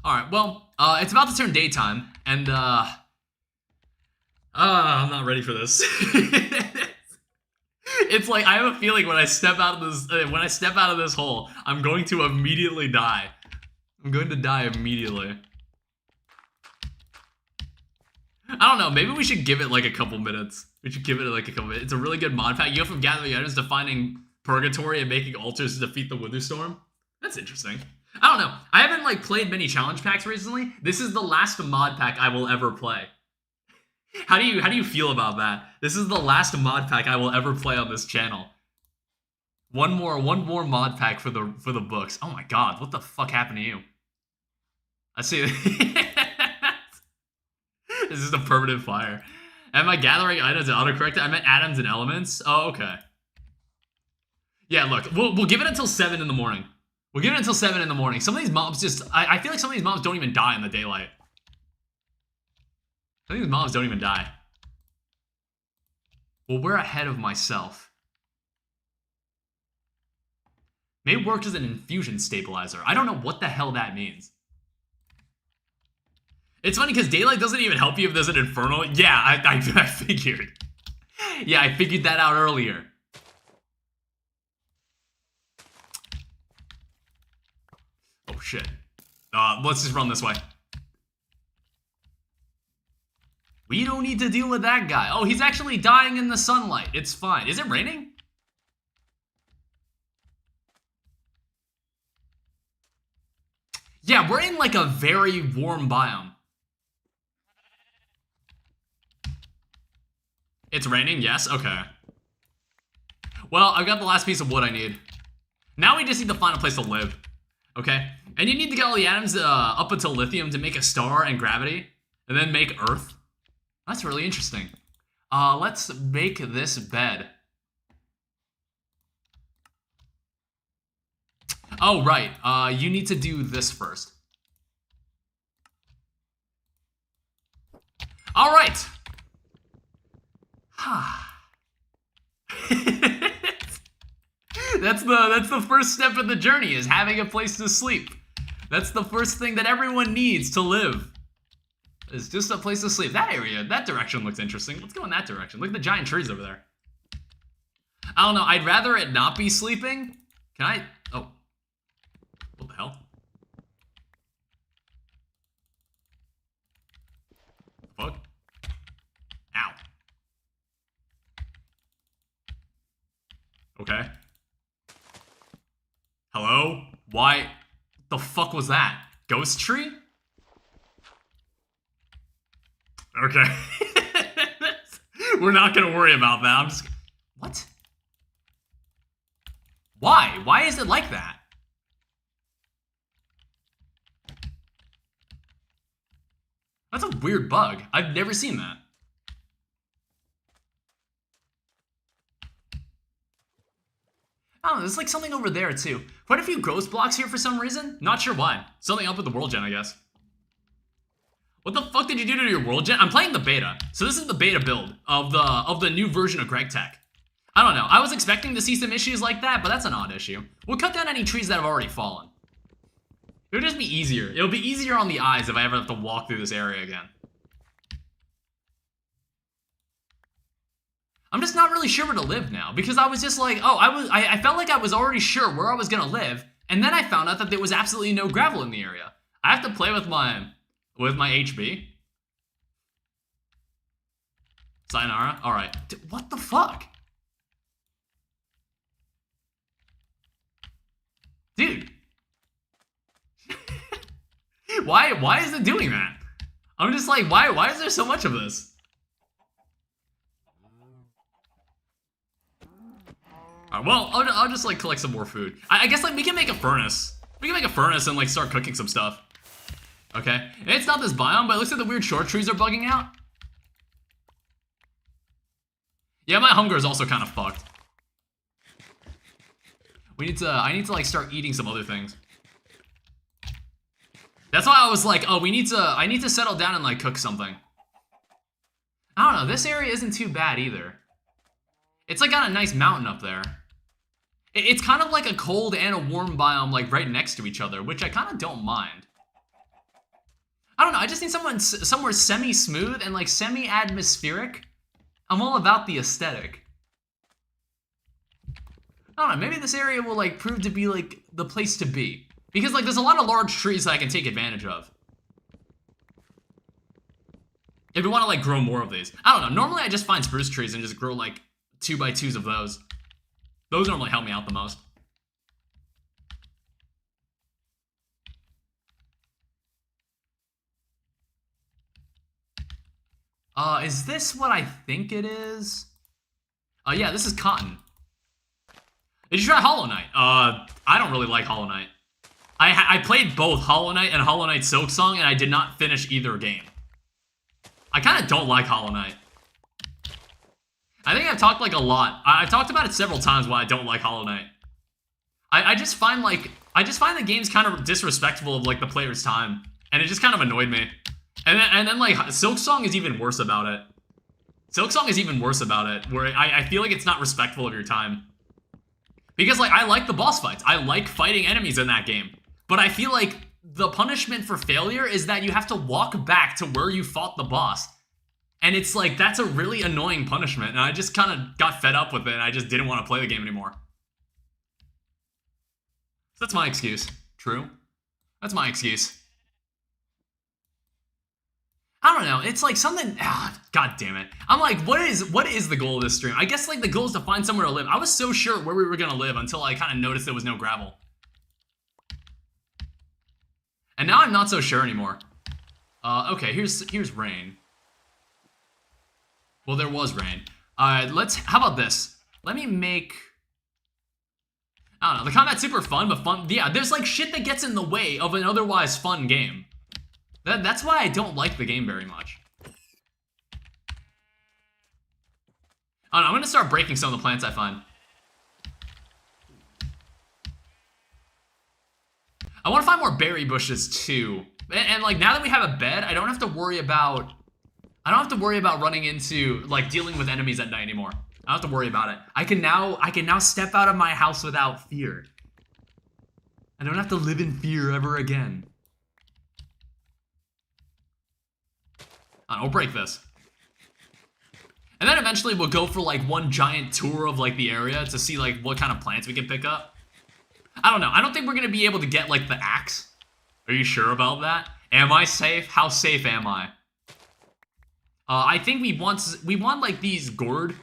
Alright, well, it's about to turn daytime, and, I'm not ready for this. It's like, I have a feeling when I step out of this hole, I'm going to immediately die. I'm going to die immediately. I don't know, maybe we should give it like a couple minutes. We should give it like a couple minutes. It's a really good mod pack. You go from gathering items to finding purgatory and making altars to defeat the Witherstorm. That's interesting. I don't know. I haven't like played many challenge packs recently. This is the last mod pack I will ever play. How do you feel about that? This is the last mod pack I will ever play on this channel. One more mod pack for the books. Oh my god, what the fuck happened to you? I see. This is a permanent fire. Am I gathering items and autocorrect? I meant atoms and elements. Oh, okay. Yeah, look, we'll give it until 7 in the morning. We'll give it until 7 in the morning. Some of these mobs just, I feel like some of these mobs don't even die in the daylight. Some of these mobs don't even die. Well, we're ahead of myself. May work as an infusion stabilizer. I don't know what the hell that means. It's funny because daylight doesn't even help you if there's an infernal. Yeah, I figured. Yeah, I figured that out earlier. Oh shit. Let's just run this way. We don't need to deal with that guy. Oh, he's actually dying in the sunlight. It's fine. Is it raining? Yeah, we're in like a very warm biome. It's raining? Yes? Okay. Well, I've got the last piece of wood I need. Now we just need to find a place to live. Okay? And you need to get all the atoms up until lithium to make a star and gravity. And then make Earth. That's really interesting. Let's make this bed. Oh, right. You need to do this first. All right. That's the first step of the journey, is having a place to sleep. That's the first thing that everyone needs to live. It's just a place to sleep. That area, that direction looks interesting. Let's go in that direction. Look at the giant trees over there. I don't know. I'd rather it not be sleeping. Can I? Oh. What the hell? Fuck. Ow. Okay. Hello? Why? The fuck was that? Ghost tree? Okay. We're not gonna worry about that. I'm just... What? Why? Why is it like that? That's a weird bug. I've never seen that. Oh, there's like something over there too. Quite a few ghost blocks here for some reason. Not sure why. Something up with the world gen, I guess. What the fuck did you do to your world gen? I'm playing the beta. So this is the beta build of the new version of GregTech. I don't know. I was expecting to see some issues like that, but that's an odd issue. We'll cut down any trees that have already fallen. It'll just be easier. It'll be easier on the eyes if I ever have to walk through this area again. I'm just not really sure where to live now, because I was just like, oh, I felt like I was already sure where I was gonna live, and then I found out that there was absolutely no gravel in the area. I have to play with my HB. Sayonara. All right. What the fuck, dude? Why is it doing that? I'm just like, why is there so much of this? Well, I'll just like collect some more food. I guess like we can make a furnace. We can make a furnace and like start cooking some stuff. Okay, and it's not this biome, but it looks like the weird short trees are bugging out. Yeah, my hunger is also kind of fucked. I need to like start eating some other things. That's why I was like, oh, I need to settle down and like cook something. I don't know, this area isn't too bad either. It's like got a nice mountain up there. It's kind of like a cold and a warm biome like right next to each other, which I kind of don't mind. I don't know, I just need somewhere semi-smooth and like semi-atmospheric. I'm all about the aesthetic. I don't know, maybe this area will like prove to be like the place to be. Because like there's a lot of large trees that I can take advantage of. If we want to like grow more of these. I don't know, normally I just find spruce trees and just grow like 2x2s of those. Those normally help me out the most. Is this what I think it is? Yeah, this is cotton. Did you try Hollow Knight? I don't really like Hollow Knight. I played both Hollow Knight and Hollow Knight Silksong, and I did not finish either game. I kind of don't like Hollow Knight. I think I've talked like a lot. I've talked about it several times why I don't like Hollow Knight. I just find the game's kind of disrespectful of like the player's time, and it just kind of annoyed me. And then like Silksong is even worse about it. Silksong is even worse about it, where I feel like it's not respectful of your time. Because like I like the boss fights. I like fighting enemies in that game. But I feel like the punishment for failure is that you have to walk back to where you fought the boss. And it's like, that's a really annoying punishment. And I just kind of got fed up with it and I just didn't want to play the game anymore. So that's my excuse. True. That's my excuse. I don't know, it's like something, god damn it. I'm like, what is the goal of this stream? I guess like the goal is to find somewhere to live. I was so sure where we were gonna live until I kind of noticed there was no gravel. And now I'm not so sure anymore. Okay, here's rain. Well, there was rain. How about this? Let me make, I don't know, the combat's super fun, but fun, yeah, there's like shit that gets in the way of an otherwise fun game. That's why I don't like the game very much. I don't know, I'm gonna start breaking some of the plants I find. I want to find more berry bushes too. And like now that we have a bed, I don't have to worry about running into like dealing with enemies at night anymore. I don't have to worry about it. I can now step out of my house without fear. I don't have to live in fear ever again. We'll break this. And then eventually we'll go for like one giant tour of like the area to see like what kind of plants we can pick up. I don't know. I don't think we're gonna be able to get like the axe. Are you sure about that? Am I safe? How safe am I? I think we want like these gourd.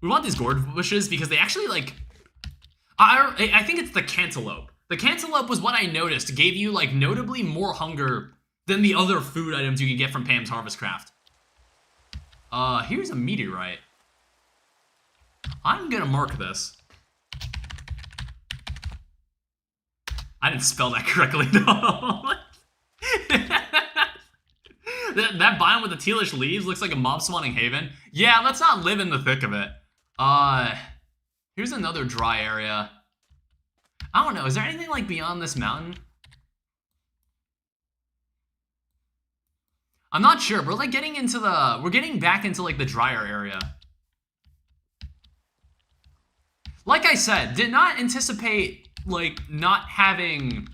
We want these gourd bushes because they actually like. I think it's the cantaloupe. The cantaloupe was what I noticed gave you like notably more hunger than the other food items you can get from Pam's Harvest Craft. Here's a meteorite. I'm gonna mark this. I didn't spell that correctly, though. that biome with the tealish leaves looks like a mob spawning haven. Yeah, let's not live in the thick of it. Here's another dry area. I don't know, is there anything like beyond this mountain? I'm not sure. We're like getting back into like the drier area. Like I said, did not anticipate like not having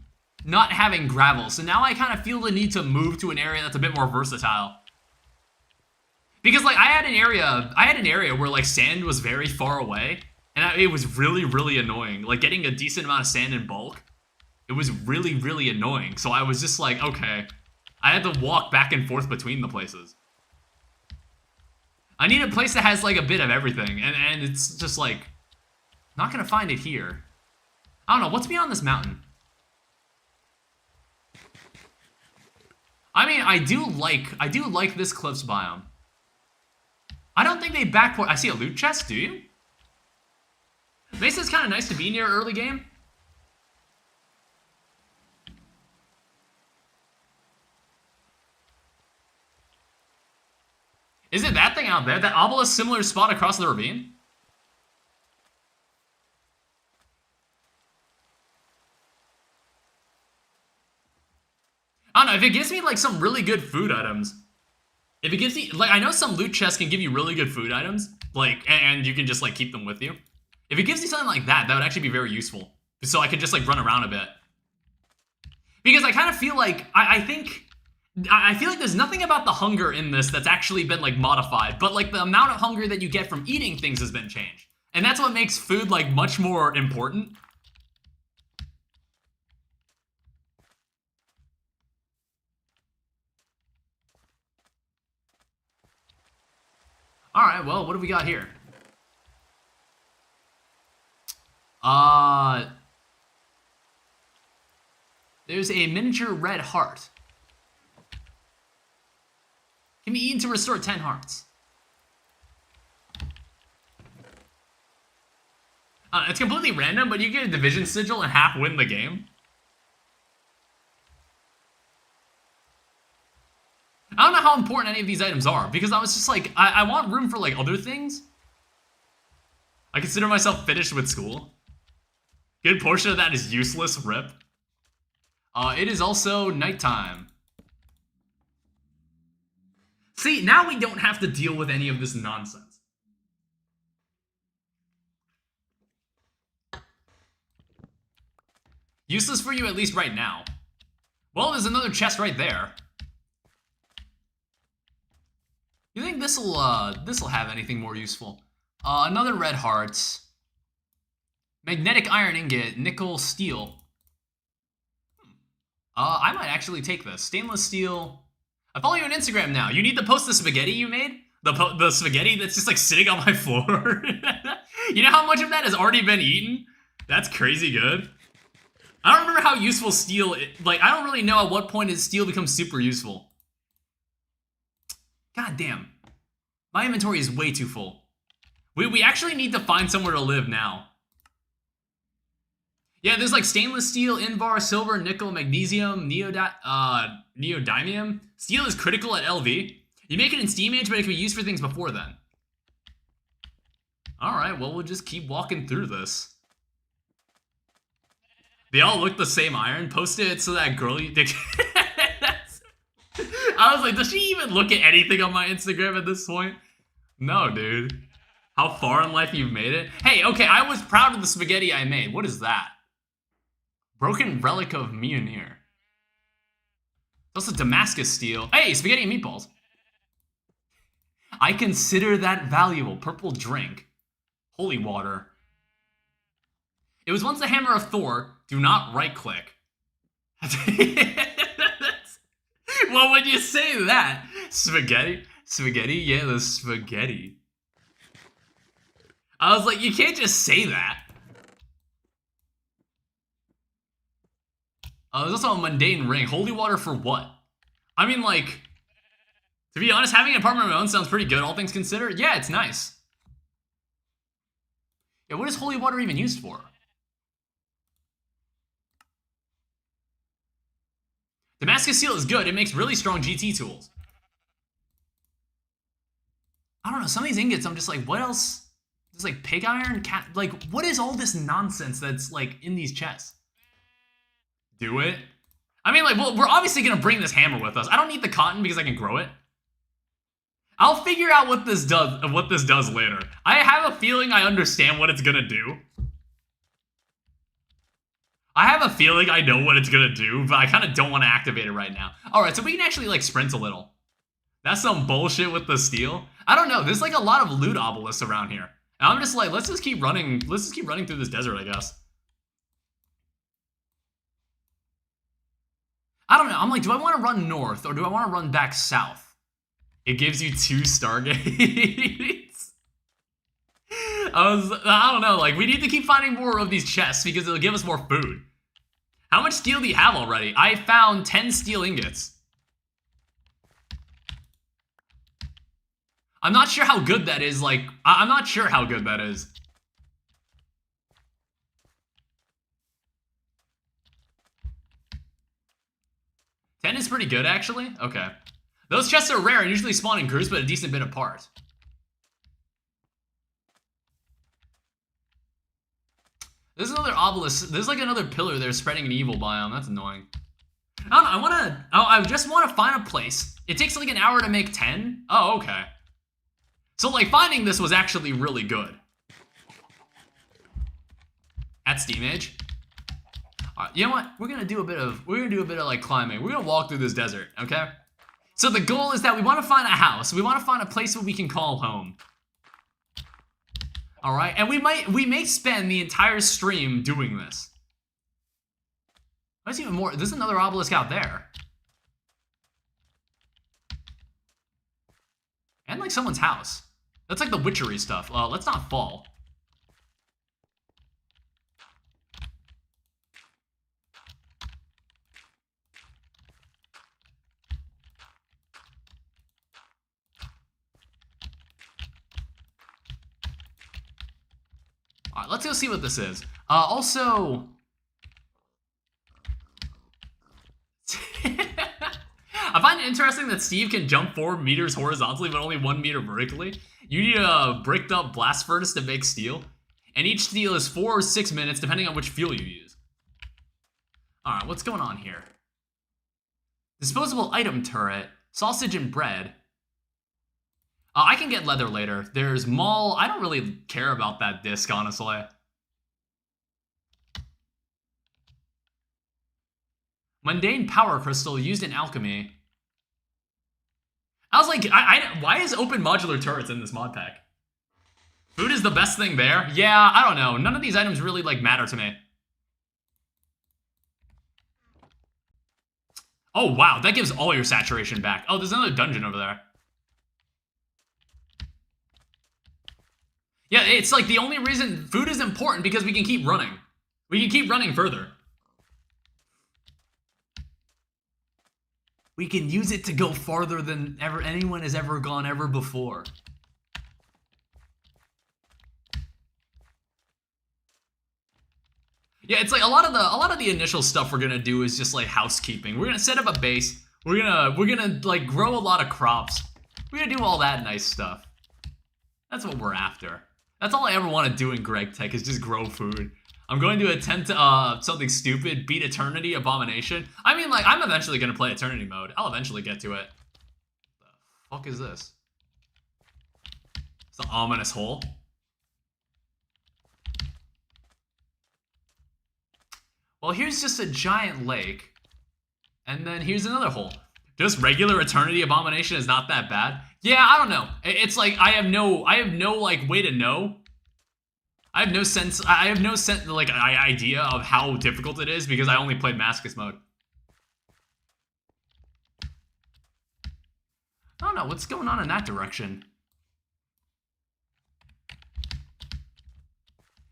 gravel. So now I kind of feel the need to move to an area that's a bit more versatile. Because like I had an area where like sand was very far away and it was really, really annoying. Like getting a decent amount of sand in bulk, it was really, really annoying. So I was just like, okay, I had to walk back and forth between the places. I need a place that has like a bit of everything, and it's just like, not gonna find it here. I don't know, what's beyond this mountain? I mean, I do like this cliffs biome. I don't think they backport. I see a loot chest, do you? Mesa's kind of nice to be near early game. Is it that thing out there? That obelisk similar spot across the ravine? if it gives me like some really good food items, if it gives me, like, I know some loot chests can give you really good food items, like, and you can just like keep them with you. If it gives me something like that, that would actually be very useful. So I could just like run around a bit. Because I kind of feel like, I feel like there's nothing about the hunger in this that's actually been like modified, but like the amount of hunger that you get from eating things has been changed. And that's what makes food like much more important. All right, well, what do we got here? There's a miniature red heart. Can be eaten to restore 10 hearts. It's completely random, but you get a division sigil and half win the game. I don't know how important any of these items are, because I was just like, I want room for like other things. I consider myself finished with school. Good portion of that is useless, rip. It is also nighttime. See, now we don't have to deal with any of this nonsense. Useless for you at least right now. Well, there's another chest right there. You think this'll have anything more useful? Another red heart. Magnetic iron ingot, nickel, steel. I might actually take this. Stainless steel. I follow you on Instagram now. You need to post the spaghetti you made? The spaghetti that's just like sitting on my floor? You know how much of that has already been eaten? That's crazy good. I don't remember how useful steel is. Like, I don't really know at what point steel becomes super useful. God damn. My inventory is way too full. We actually need to find somewhere to live now. Yeah, there's like stainless steel, invar, silver, nickel, magnesium, neodymium. Steel is critical at LV. You make it in Steam Age, but it can be used for things before then. Alright, well, we'll just keep walking through this. They all look the same iron. Post it so that girl you dick. I was like, does she even look at anything on my Instagram at this point? No, dude. How far in life you've made it? Hey, okay, I was proud of the spaghetti I made. What is that? Broken relic of Mjolnir. Also Damascus steel. Hey, spaghetti and meatballs. I consider that valuable. Purple drink. Holy water. It was once the hammer of Thor. Do not right-click. Well, when you say that, spaghetti, yeah, the spaghetti. I was like, you can't just say that. There's also a mundane ring. Holy water for what? I mean, like, to be honest, having an apartment of my own sounds pretty good, all things considered. Yeah, it's nice. Yeah, what is holy water even used for? Damascus steel is good. It makes really strong GT tools. I don't know. Some of these ingots, I'm just like, what else? Just like pig iron? Like, what is all this nonsense that's like in these chests? Do it. I mean, like, well, we're obviously gonna bring this hammer with us. I don't need the cotton because I can grow it. I'll figure out what this does later. I have a feeling I understand what it's gonna do. I have a feeling I know what it's gonna do, but I kind of don't want to activate it right now. Alright, so we can actually, like, sprint a little. That's some bullshit with the steel. I don't know, there's, like, a lot of loot obelisks around here. And I'm just like, let's just keep running through this desert, I guess. I don't know, I'm like, do I want to run north, or do I want to run back south? It gives you 2 Stargates. I don't know, like, we need to keep finding more of these chests, because it'll give us more food. How much steel do you have already? I found 10 steel ingots. I'm not sure how good that is, like, I'm not sure how good that is. Ten is pretty good, actually? Okay. Those chests are rare and usually spawn in groups, but a decent bit apart. There's another obelisk. There's like another pillar there spreading an evil biome. That's annoying. I don't know, I just want to find a place. It takes like an hour to make 10? Oh, okay. So like finding this was actually really good. At Steam Age. You know what? We're gonna do a bit of like climbing. We're gonna walk through this desert, okay? So the goal is that we want to find a house. We want to find a place where we can call home. All right, and we may spend the entire stream doing this. There's even more. There's another obelisk out there. And like someone's house. That's like the witchery stuff. Let's not fall. All right, let's go see what this is. Also, I find it interesting that Steve can jump 4 meters horizontally, but only 1 meter vertically. You need a bricked up blast furnace to make steel, and each steel is 4 or 6 minutes, depending on which fuel you use. All right, what's going on here? Disposable item turret, sausage and bread. I can get leather later. There's mall. I don't really care about that disc, honestly. Mundane power crystal used in alchemy. I was like, why is open modular turrets in this mod pack? Food is the best thing there? Yeah, I don't know. None of these items really, like, matter to me. Oh, wow. That gives all your saturation back. Oh, there's another dungeon over there. Yeah, it's like the only reason food is important because we can keep running. We can keep running further. We can use it to go farther than anyone has ever gone ever before. Yeah, it's like a lot of the initial stuff we're gonna do is just like housekeeping. We're gonna set up a base. We're gonna like grow a lot of crops. We're gonna do all that nice stuff. That's what we're after. That's all I ever want to do in GregTech is just grow food. I'm going to attempt something stupid, beat Eternity Abomination. I mean, like, I'm eventually going to play Eternity mode. I'll eventually get to it. The fuck is this? It's an ominous hole. Well, here's just a giant lake. And then here's another hole. Just regular Eternity Abomination is not that bad. Yeah, I don't know. It's like I have no like way to know. I have no like idea of how difficult it is because I only played Maskus mode. I don't know what's going on in that direction.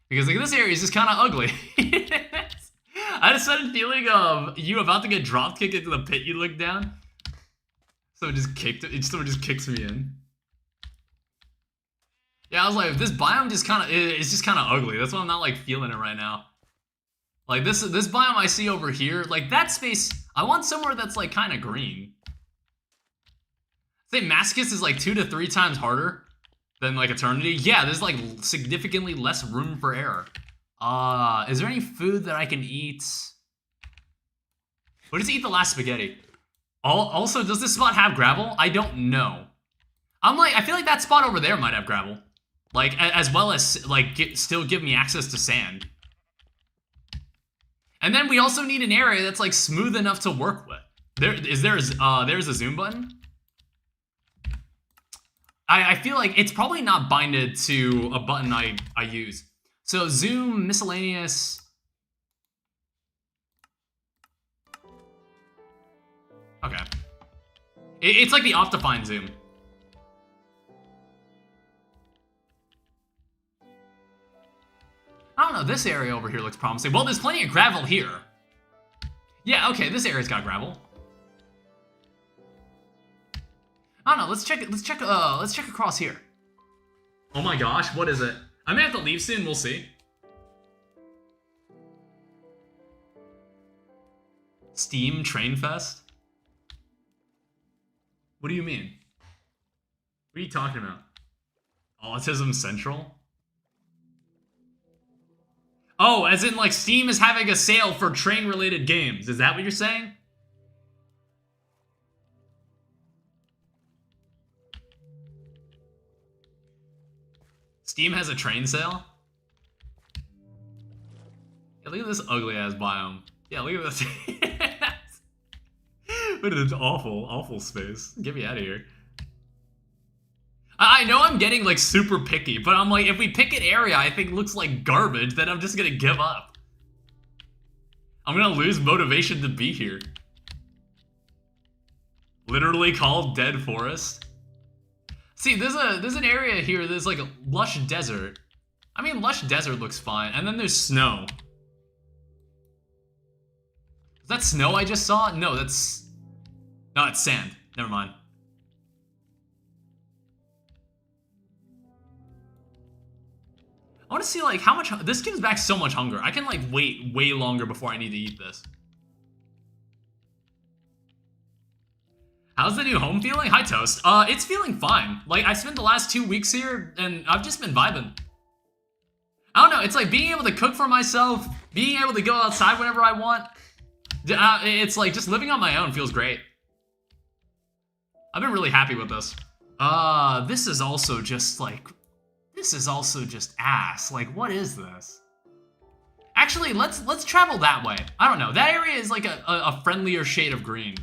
Because like this area is just kind of ugly. I had a sudden feeling of you about to get drop kicked into the pit you look down. Someone just kicks me in. Yeah, I was like, this biome just kind of it's just kind of ugly. That's why I'm not like feeling it right now. Like this biome I see over here, like that space, I want somewhere that's like kind of green. I think Maskus is like 2 to 3 times harder than like Eternity. Yeah, there's like significantly less room for error. Is there any food that I can eat? What does eat the last spaghetti? Also, does this spot have gravel? I don't know. I feel like that spot over there might have gravel. Like, as well as, like, still give me access to sand. And then we also need an area that's, like, smooth enough to work with. There's a zoom button? I feel like it's probably not binded to a button I use. So, zoom, miscellaneous... Okay. It's like the Optifine zoom. I don't know, this area over here looks promising. Well, there's plenty of gravel here. Yeah, okay, this area's got gravel. I don't know, let's check across here. Oh my gosh, what is it? I may have to leave soon, we'll see. Steam Train Fest? What do you mean? What are you talking about? Autism Central? Oh, as in like Steam is having a sale for train-related games. Is that what you're saying? Steam has a train sale. Yeah, look at this ugly ass biome. Yeah, look at this. What is this awful space? Get me out of here. I know I'm getting like super picky, but I'm like, if we pick an area I think looks like garbage, then I'm just gonna give up. I'm gonna lose motivation to be here. Literally called Dead Forest. See, there's an area here that's like a lush desert. I mean, lush desert looks fine, and then there's snow. Is that snow I just saw? No, it's sand. Never mind. I want to see like how much this gives back so much hunger. I can like wait way longer before I need to eat this. How's the new home feeling? Hi, Toast. It's feeling fine. Like, I spent the last 2 weeks here, and I've just been vibing. I don't know, it's like being able to cook for myself, being able to go outside whenever I want. It's like, just living on my own feels great. I've been really happy with this. This is also just, like... This is also just ass. Like, what is this? Actually, let's travel that way. I don't know, that area is like a friendlier shade of green.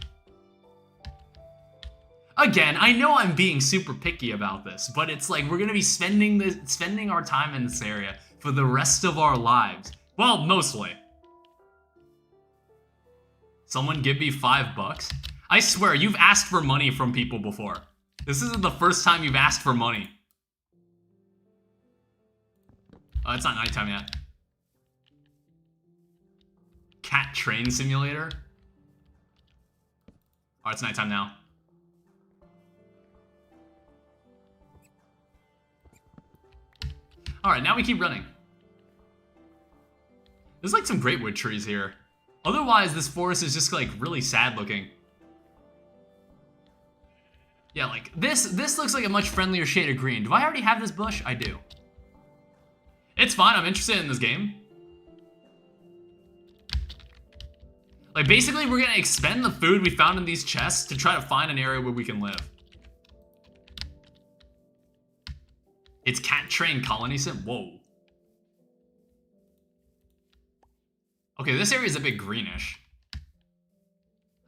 Again, I know I'm being super picky about this, but it's like we're gonna be spending our time in this area for the rest of our lives. Well, mostly. Someone give me $5. I swear, you've asked for money from people before. This isn't the first time you've asked for money. Oh, it's not nighttime yet. Cat train simulator? Oh, it's nighttime now. Alright, now we keep running. There's like some great wood trees here. Otherwise, this forest is just like really sad looking. Yeah, like this looks like a much friendlier shade of green. Do I already have this bush? I do. It's fine, I'm interested in this game. Like basically we're gonna expend the food we found in these chests to try to find an area where we can live. It's cat train colony sim. Whoa. Okay, this area is a bit greenish.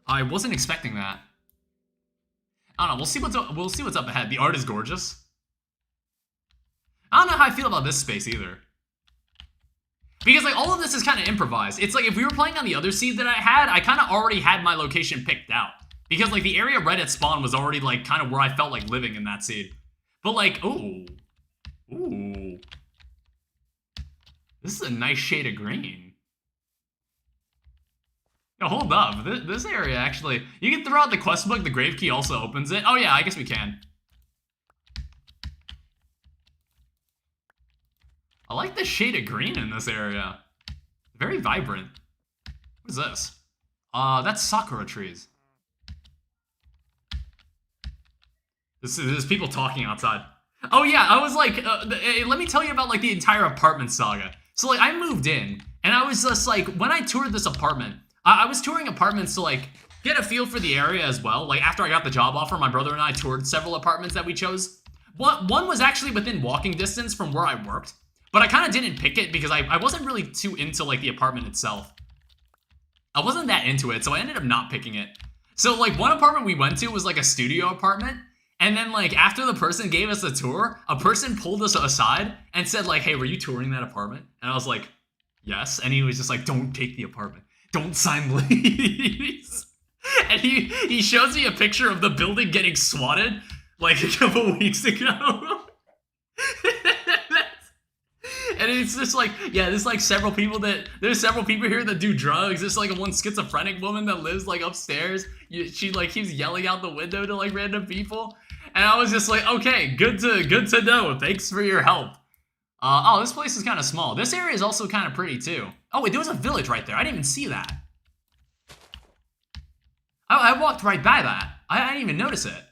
I wasn't expecting that. I don't know. We'll see what's up ahead. The art is gorgeous. I don't know how I feel about this space either. Because like all of this is kind of improvised. It's like if we were playing on the other seed that I had, I kind of already had my location picked out. Because like the area right at spawn was already like kind of where I felt like living in that seed. But like, ooh. Ooh. This is a nice shade of green. Yo, hold up. This area actually... You can throw out the quest book. The grave key also opens it. Oh yeah, I guess we can. I like the shade of green in this area. Very vibrant. What is this? That's sakura trees. There's people talking outside. Oh yeah, I was like, let me tell you about like the entire apartment saga. So like I moved in and I was just like, when I toured this apartment, I was touring apartments to like get a feel for the area as well. Like after I got the job offer, my brother and I toured several apartments that we chose. One was actually within walking distance from where I worked, but I kind of didn't pick it because I wasn't really too into like the apartment itself. I wasn't that into it, so I ended up not picking it. So like one apartment we went to was like a studio apartment. And then like after the person gave us the tour, a person pulled us aside and said like, hey, were you touring that apartment? And I was like, yes. And he was just like, don't take the apartment. Don't sign the lease. And he shows me a picture of the building getting swatted like a couple weeks ago. And it's just like, yeah, there's like several people here that do drugs. There's like one schizophrenic woman that lives like upstairs. She like keeps yelling out the window to like random people. And I was just like, okay, good to know. Thanks for your help. Oh, this place is kind of small. This area is also kind of pretty too. Oh wait, there was a village right there. I didn't even see that. I walked right by that. I didn't even notice it.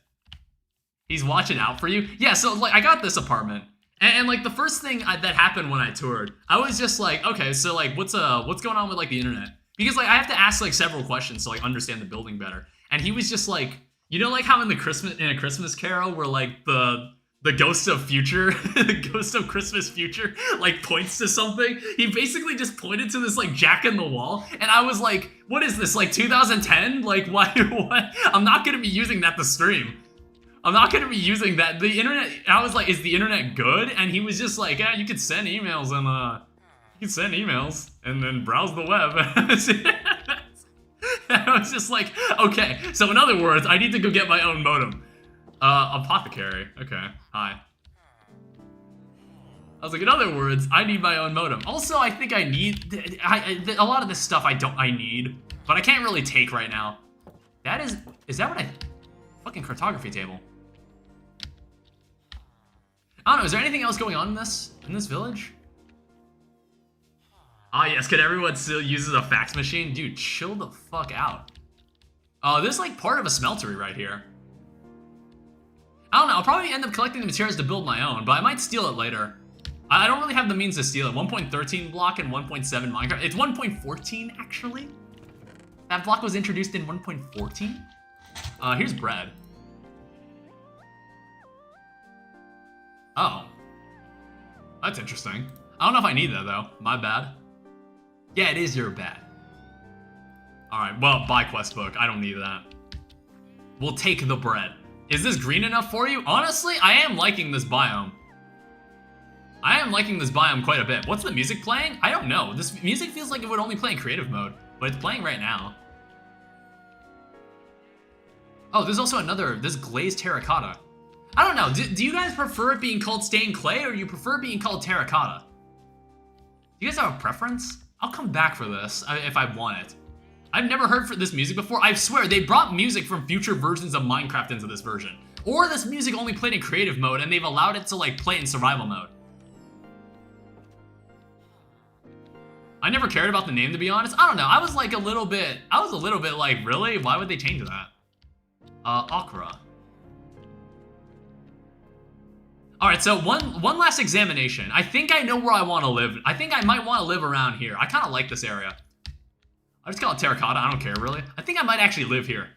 He's watching out for you. Yeah, so like I got this apartment. And like the first thing that happened when I toured, I was just like, okay, so like what's going on with like the internet? Because like I have to ask like several questions to like understand the building better. And he was just like, you know, like how in a Christmas Carol where like the the ghost of future, the ghost of Christmas future, like points to something. He basically just pointed to this like jack in the wall, and I was like, what is this, like 2010? Like why, what? I'm not gonna be using that to stream. I'm not gonna be using that. The internet, I was like, is the internet good? And he was just like, yeah, you could send emails and you can send emails and then browse the web. I was just like, okay, so in other words, I need to go get my own modem. Apothecary. Okay, hi. I was like, in other words, I need my own modem. Also, I think I need, a lot of this stuff I need, but I can't really take right now. That is that what fucking cartography table. I don't know, is there anything else going on in this village? Ah, yes, can everyone still uses a fax machine? Dude, chill the fuck out. Oh, this is like part of a smeltery right here. I don't know, I'll probably end up collecting the materials to build my own, but I might steal it later. I don't really have the means to steal it. 1.13 block and 1.7 Minecraft. It's 1.14, actually. That block was introduced in 1.14. Here's bread. Oh. That's interesting. I don't know if I need that, though. My bad. Yeah, it is your bad. Alright, well, buy quest book. I don't need that. We'll take the bread. Is this green enough for you? Honestly, I am liking this biome. I am liking this biome quite a bit. What's the music playing? I don't know. This music feels like it would only play in creative mode, but it's playing right now. Oh, there's also this glazed terracotta. I don't know. Do you guys prefer it being called stained clay, or do you prefer being called terracotta? Do you guys have a preference? I'll come back for this if I want it. I've never heard this music before. I swear, they brought music from future versions of Minecraft into this version. Or this music only played in creative mode, and they've allowed it to like play in survival mode. I never cared about the name, to be honest. I don't know. I was a little bit like, really? Why would they change that? Okra. Alright, so one last examination. I think I know where I want to live. I think I might want to live around here. I kind of like this area. I just call it terracotta. I don't care, really. I think I might actually live here.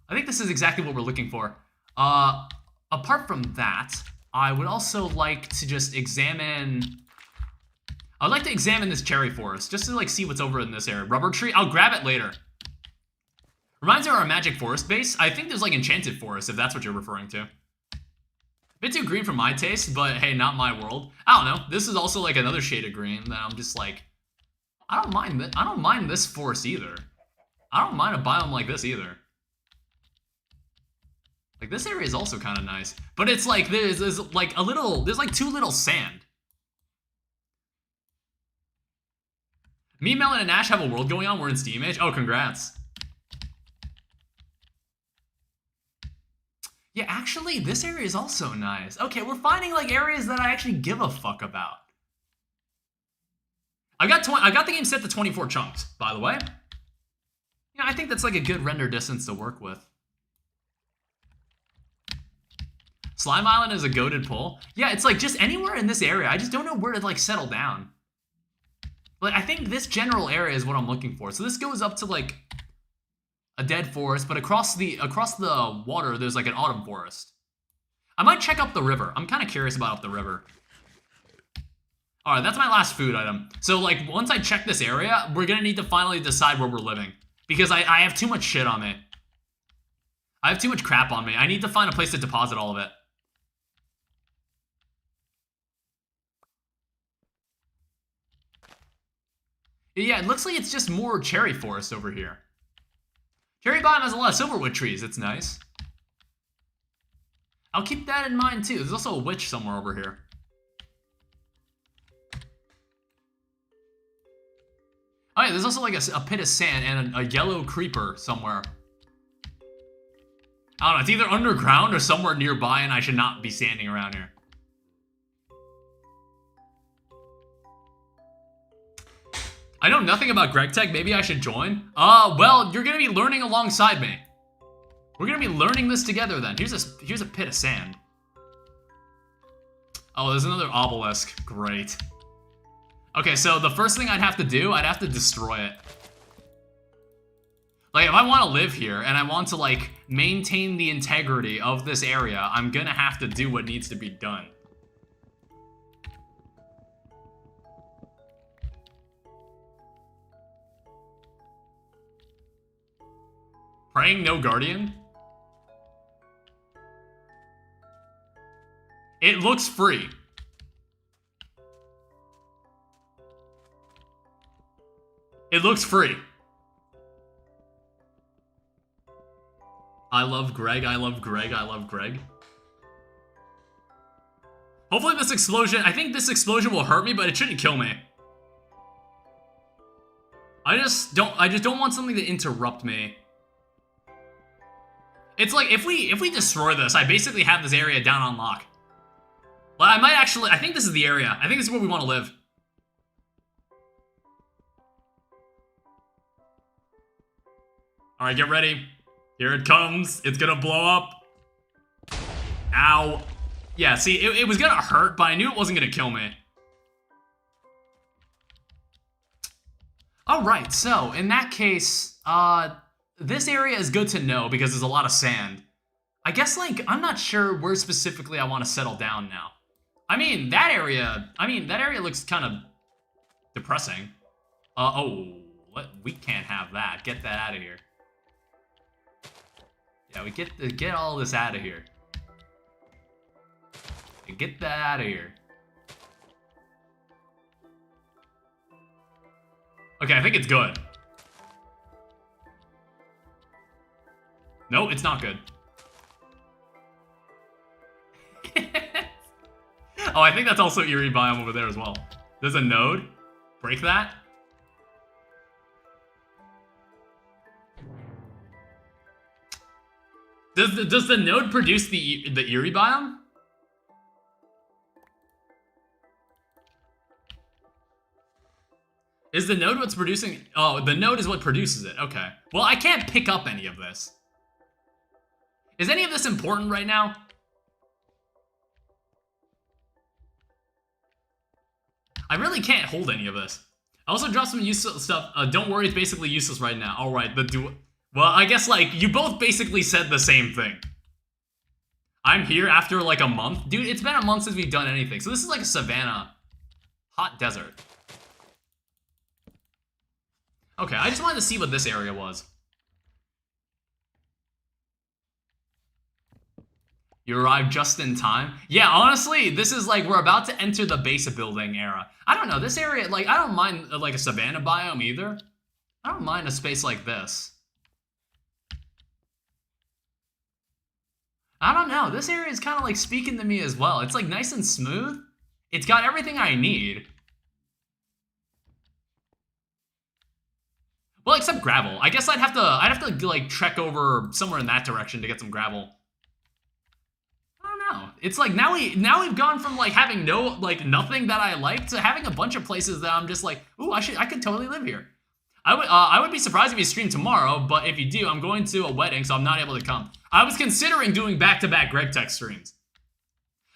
I think this is exactly what we're looking for. Apart from that, I would also like to just examine... I'd like to examine this cherry forest, just to see what's over in this area. Rubber tree? I'll grab it later. Reminds me of our magic forest base. I think there's enchanted forest, if that's what you're referring to. A bit too green for my taste, but hey, not my world. I don't know. This is also another shade of green that I'm just like... I don't mind this forest either. I don't mind a biome like this either. This area is also kind of nice, but it's there's too little sand. Me, Melon, and Ash have a world going on. We're in Steam Age. Oh, congrats. Yeah, actually, this area is also nice. Okay, we're finding areas that I actually give a fuck about. I got the game set to 24 chunks, by the way. Yeah, I think that's a good render distance to work with. Slime Island is a goated pull. Yeah, it's just anywhere in this area. I just don't know where to settle down. I think this general area is what I'm looking for. So this goes up to a dead forest, but across the water there's an autumn forest. I might check up the river. I'm kind of curious about up the river. All right, that's my last food item. So once I check this area, we're gonna need to finally decide where we're living, because I have too much shit on me. I have too much crap on me. I need to find a place to deposit all of it. Yeah, it looks like it's just more cherry forest over here. Cherry biome has a lot of silverwood trees. It's nice. I'll keep that in mind too. There's also a witch somewhere over here. Oh yeah, there's also a pit of sand and a yellow creeper somewhere. I don't know, it's either underground or somewhere nearby, and I should not be standing around here. I know nothing about GregTech. Maybe I should join. Well, you're gonna be learning alongside me. We're gonna be learning this together then. Here's a pit of sand. Oh, there's another obelisk. Great. Okay, so the first thing I'd have to do, I'd have to destroy it. Like, if I want to live here and I want to, like, maintain the integrity of this area, I'm gonna have to do what needs to be done. Praying no guardian? It looks free. It looks free. I love Greg, I love Greg, I love Greg. Hopefully this explosion, I think this explosion will hurt me, but it shouldn't kill me. I just don't want something to interrupt me. It's like, if we destroy this, I basically have this area down on lock. Well, I might actually, I think this is the area. I think this is where we want to live. Alright, get ready. Here it comes. It's gonna blow up. Ow. Yeah, see, it was gonna hurt, but I knew it wasn't gonna kill me. Alright, so, in that case, this area is good to know because there's a lot of sand. I guess, like, I'm not sure where specifically I want to settle down now. I mean, that area looks kind of depressing. We can't have that. Get that out of here. Yeah, we get all this out of here. Get that out of here. Okay, I think it's good. No, it's not good. Oh, I think that's also Eerie Biome over there as well. There's a node. Break that. Does the node produce the Eerie Biome? Is the node what's producing? Oh, the node is what produces it. Okay. Well, I can't pick up any of this. Is any of this important right now? I really can't hold any of this. I also dropped some useless stuff. Don't worry, it's basically useless right now. All right, well, I guess, like, you both basically said the same thing. I'm here after, like, a month. Dude, it's been a month since we've done anything. So this is like a savanna. Hot desert. Okay, I just wanted to see what this area was. You arrived just in time? Yeah, honestly, this is like, we're about to enter the base building era. I don't know, this area, like, I don't mind, like, a savanna biome either. I don't mind a space like this. I don't know, this area is kind of, like, speaking to me as well. It's, like, nice and smooth. It's got everything I need. Well, except gravel. I guess I'd have to, like, trek over somewhere in that direction to get some gravel. It's like now we've gone from like having nothing that I like to having a bunch of places that I'm just like, ooh, I could totally live here. I would be surprised if you stream tomorrow, but if you do, I'm going to a wedding, so I'm not able to come. I was considering doing back-to-back GregTech streams.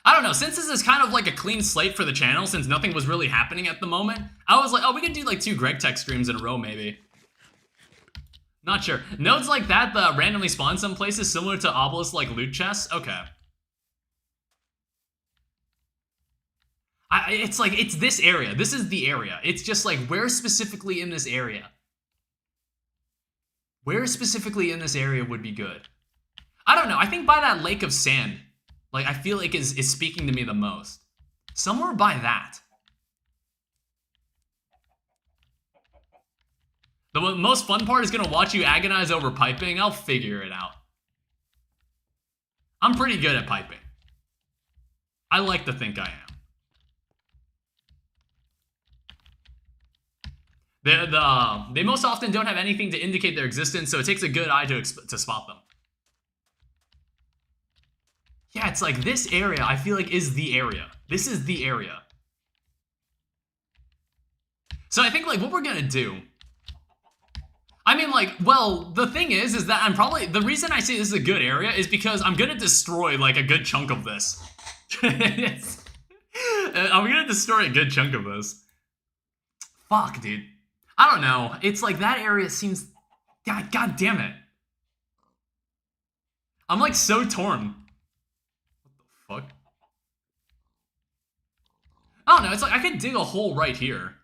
I don't know, since this is kind of like a clean slate for the channel, since nothing was really happening at the moment, I was like, oh, we could do like 2 GregTech streams in a row, maybe. Not sure. Nodes like that randomly spawn some places similar to obelisk like loot chests? Okay. It's like, it's this area. This is the area. It's just like, where specifically in this area? Where specifically in this area would be good? I don't know. I think by that lake of sand, like, I feel like is speaking to me the most. Somewhere by that. The most fun part is gonna watch you agonize over piping. I'll figure it out. I'm pretty good at piping. I like to think I am. They most often don't have anything to indicate their existence, so it takes a good eye to spot them. Yeah, it's like this area, I feel like, is the area. This is the area. So I think, like, what we're gonna do... I mean, like, well, the thing is that I'm probably... The reason I say this is a good area is because I'm gonna destroy, like, a good chunk of this. I'm gonna destroy a good chunk of this. Fuck, dude. I don't know. It's like that area seems God damn it. I'm like so torn. What the fuck? I don't know, it's like I could dig a hole right here.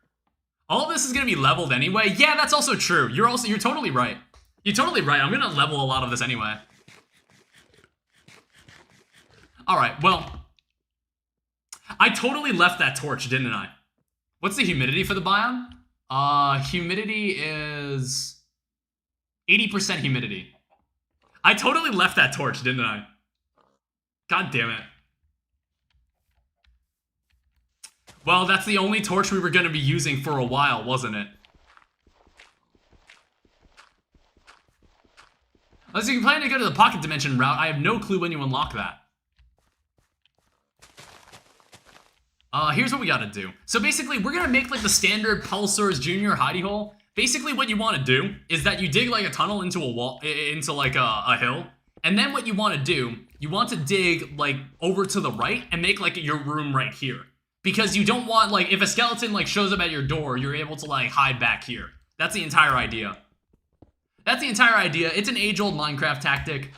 All of this is gonna be leveled anyway. Yeah, that's also true. You're totally right. You're totally right. I'm gonna level a lot of this anyway. Alright, well. I totally left that torch, didn't I? What's the humidity for the biome? Humidity is 80% humidity. I totally left that torch, didn't I? God damn it. Well, that's the only torch we were going to be using for a while, wasn't it? Unless you plan to go to the pocket dimension route, I have no clue when you unlock that. Here's what we gotta do. So basically, we're gonna make like the standard Pulsar's Junior hidey hole. Basically, what you want to do is that you dig like a tunnel into a wall, into like a hill, and then what you want to do, you want to dig like over to the right and make like your room right here, because you don't want like if a skeleton like shows up at your door, you're able to like hide back here. That's the entire idea. That's the entire idea. It's an age-old Minecraft tactic.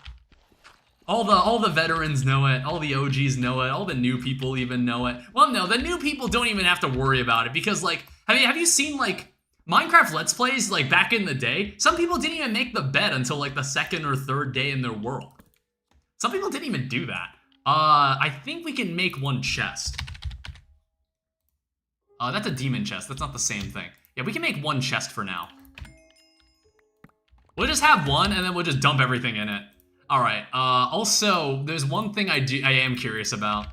All the veterans know it, all the OGs know it, all the new people even know it. Well, no, the new people don't even have to worry about it, because like, have you seen like Minecraft Let's Plays like back in the day? Some people didn't even make the bed until like the second or third day in their world. Some people didn't even do that. I think we can make one chest. That's a demon chest, that's not the same thing. Yeah, we can make one chest for now. We'll just have one, and then we'll just dump everything in it. Alright, also, there's one thing I am curious about.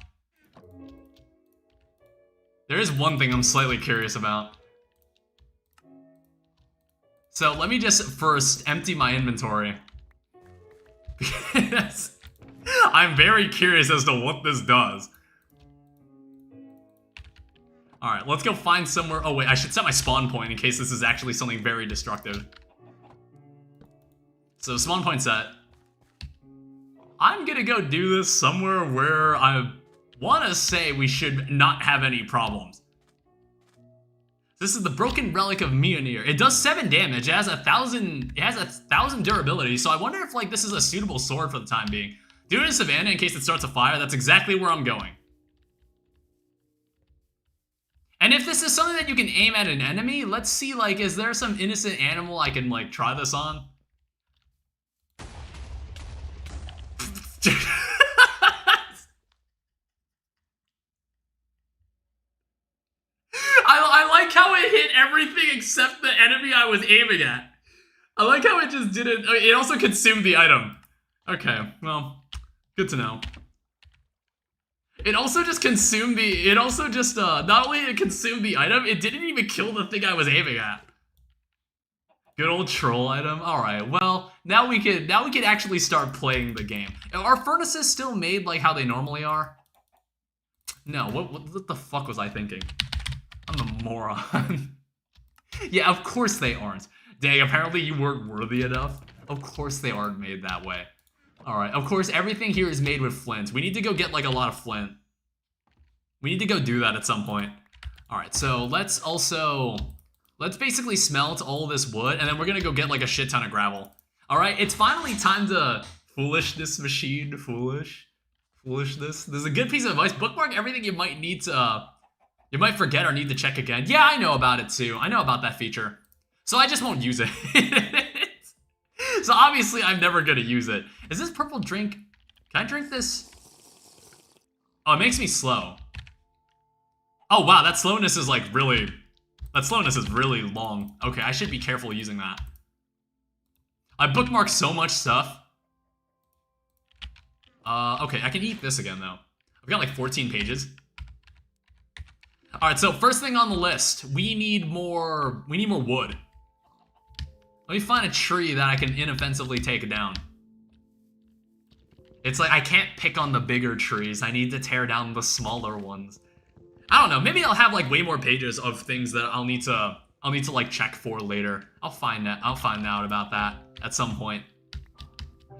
There is one thing I'm slightly curious about. So, let me just first empty my inventory. Because I'm very curious as to what this does. Alright, let's go find somewhere. Oh wait, I should set my spawn point in case this is actually something very destructive. So, spawn point set. I'm gonna go do this somewhere where I want to say we should not have any problems. This is the Broken Relic of Mjolnir. It does 7 damage. It has 1,000 durability. So I wonder if like this is a suitable sword for the time being. Do it in Savannah in case it starts a fire. That's exactly where I'm going. And if this is something that you can aim at an enemy, let's see like is there some innocent animal I can like try this on? I like how it hit everything except the enemy I was aiming at. I like how it just didn't. It also consumed the item. Okay, well, good to know. It also just consumed the. It also just not only it consumed the item, it didn't even kill the thing I was aiming at. Good old troll item. All right. Well, now we could actually start playing the game. Are furnaces still made like how they normally are? No. What the fuck was I thinking? I'm a moron. Yeah, of course they aren't. Dang, apparently you weren't worthy enough. Of course they aren't made that way. All right. Of course, everything here is made with flint. We need to go get like a lot of flint. We need to go do that at some point. All right. So let's basically smelt all this wood, and then we're gonna go get like a shit ton of gravel. All right, it's finally time to foolish this machine. Foolishness. There's a good piece of advice. Bookmark everything you might need to, you might forget or need to check again. Yeah, I know about it too. I know about that feature. So I just won't use it. So obviously I'm never gonna use it. Is this purple drink? Can I drink this? Oh, it makes me slow. Oh wow, that slowness is like really... That slowness is really long. Okay, I should be careful using that. I bookmarked so much stuff. Okay, I can eat this again, though. I've got like 14 pages. Alright, so first thing on the list. We need more wood. Let me find a tree that I can inoffensively take down. It's like, I can't pick on the bigger trees. I need to tear down the smaller ones. I don't know, maybe I'll have like way more pages of things that I'll need to like check for later. I'll find out about that at some point.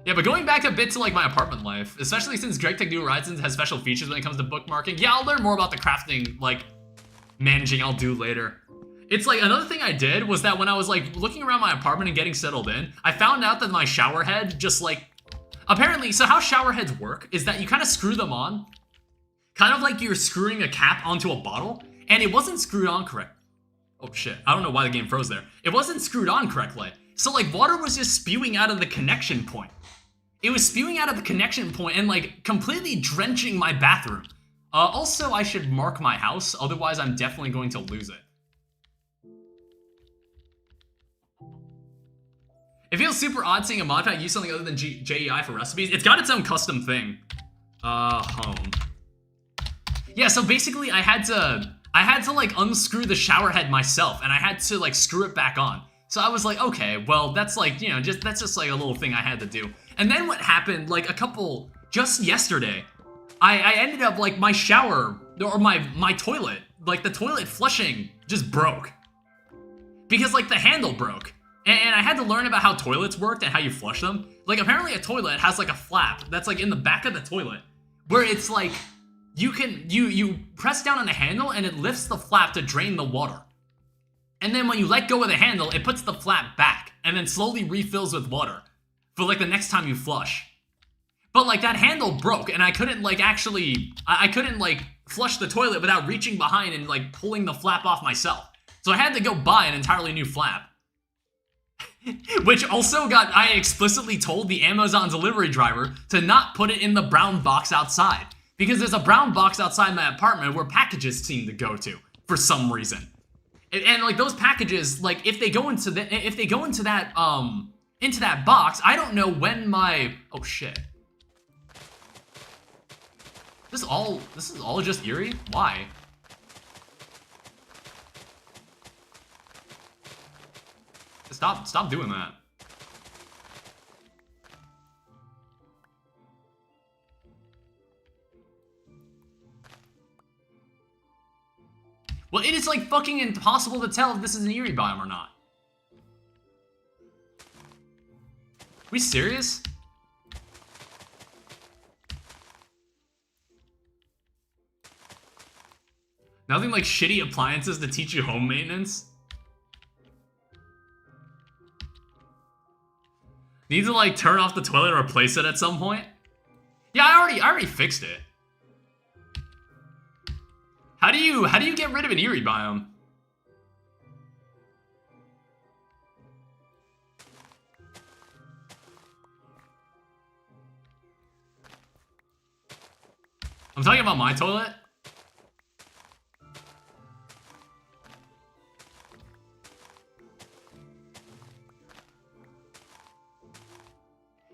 Yeah, but going back a bit to like my apartment life, especially since GregTech New Horizons has special features when it comes to bookmarking, yeah, I'll learn more about the crafting, like, managing I'll do later. It's like another thing I did was that when I was like looking around my apartment and getting settled in, I found out that my shower head just like apparently, so how shower heads work is that you kind of screw them on, kind of like you're screwing a cap onto a bottle, and it wasn't screwed on correct. Oh shit, I don't know why the game froze there. It wasn't screwed on correctly. So like water was just spewing out of the connection point. It was spewing out of the connection point and like completely drenching my bathroom. Also, I should mark my house, otherwise I'm definitely going to lose it. It feels super odd seeing a mod pack use something other than JEI for recipes. It's got its own custom thing. Home. Yeah, so basically I had to like unscrew the shower head myself, and I had to like screw it back on. So I was like, okay, well that's like, you know, that's just like a little thing I had to do. And then what happened, like just yesterday, I ended up like my shower, or my toilet, like the toilet flushing just broke. Because like the handle broke. And I had to learn about how toilets worked and how you flush them. Like apparently a toilet has like a flap that's like in the back of the toilet, where it's like, you press down on the handle and it lifts the flap to drain the water. And then when you let go of the handle, it puts the flap back and then slowly refills with water for like the next time you flush. But like that handle broke and I couldn't like I couldn't like flush the toilet without reaching behind and like pulling the flap off myself. So I had to go buy an entirely new flap. Which also I explicitly told the Amazon delivery driver to not put it in the brown box outside. Because there's a brown box outside my apartment where packages seem to go to for some reason. And like those packages, like if they go into that box, I don't know when my, oh shit. This is all just eerie? Why? Stop doing that. Well, it is like fucking impossible to tell if this is an eerie biome or not. We serious? Nothing like shitty appliances to teach you home maintenance? Need to like turn off the toilet and replace it at some point? Yeah, I already fixed it. How do you get rid of an eerie biome? I'm talking about my toilet.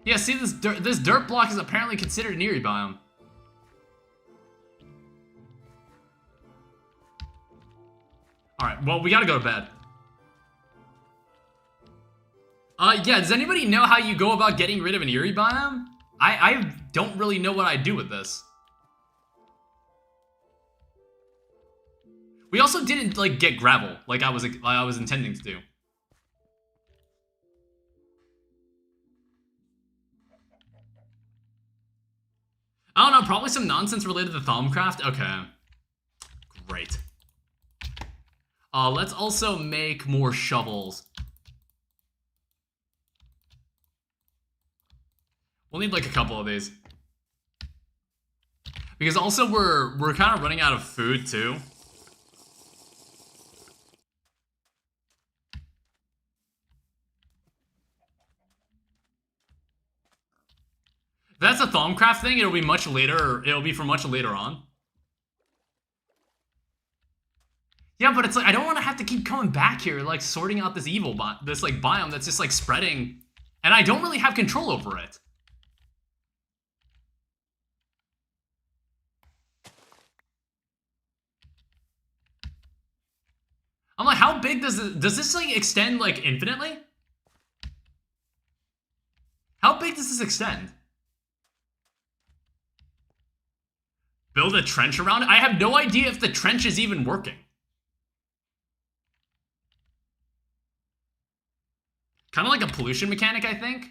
Yeah, see, this dirt block is apparently considered an eerie biome. Alright, well, we gotta go to bed. Yeah, does anybody know how you go about getting rid of an eerie biome? I don't really know what I'd do with this. We also didn't, like, get gravel, like I was intending to do. I don't know, probably some nonsense related to Thaumcraft? Okay. Great. Let's also make more shovels. We'll need like a couple of these. Because also we're kind of running out of food too. If that's a Thaumcraft thing, it'll be much later, it'll be for much later on. Yeah, but it's like, I don't want to have to keep coming back here, like, sorting out this this, like, biome that's just, like, spreading, and I don't really have control over it. I'm like, how big does this, like, extend, like, infinitely? How big does this extend? Build a trench around it? I have no idea if the trench is even working. Kind of like a pollution mechanic, I think.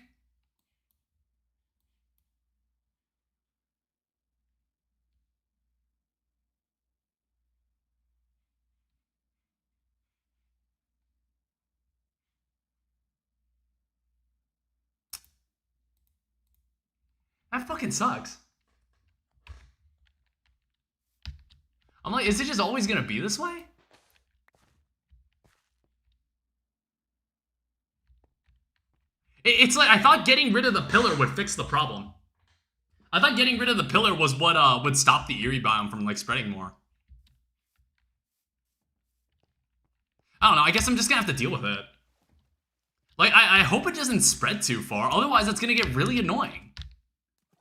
That fucking sucks. I'm like, is it just always gonna be this way? It's like, I thought getting rid of the pillar would fix the problem. I thought getting rid of the pillar was what would stop the Eerie biome from like spreading more. I don't know, I guess I'm just gonna have to deal with it. Like, I hope it doesn't spread too far, otherwise it's gonna get really annoying.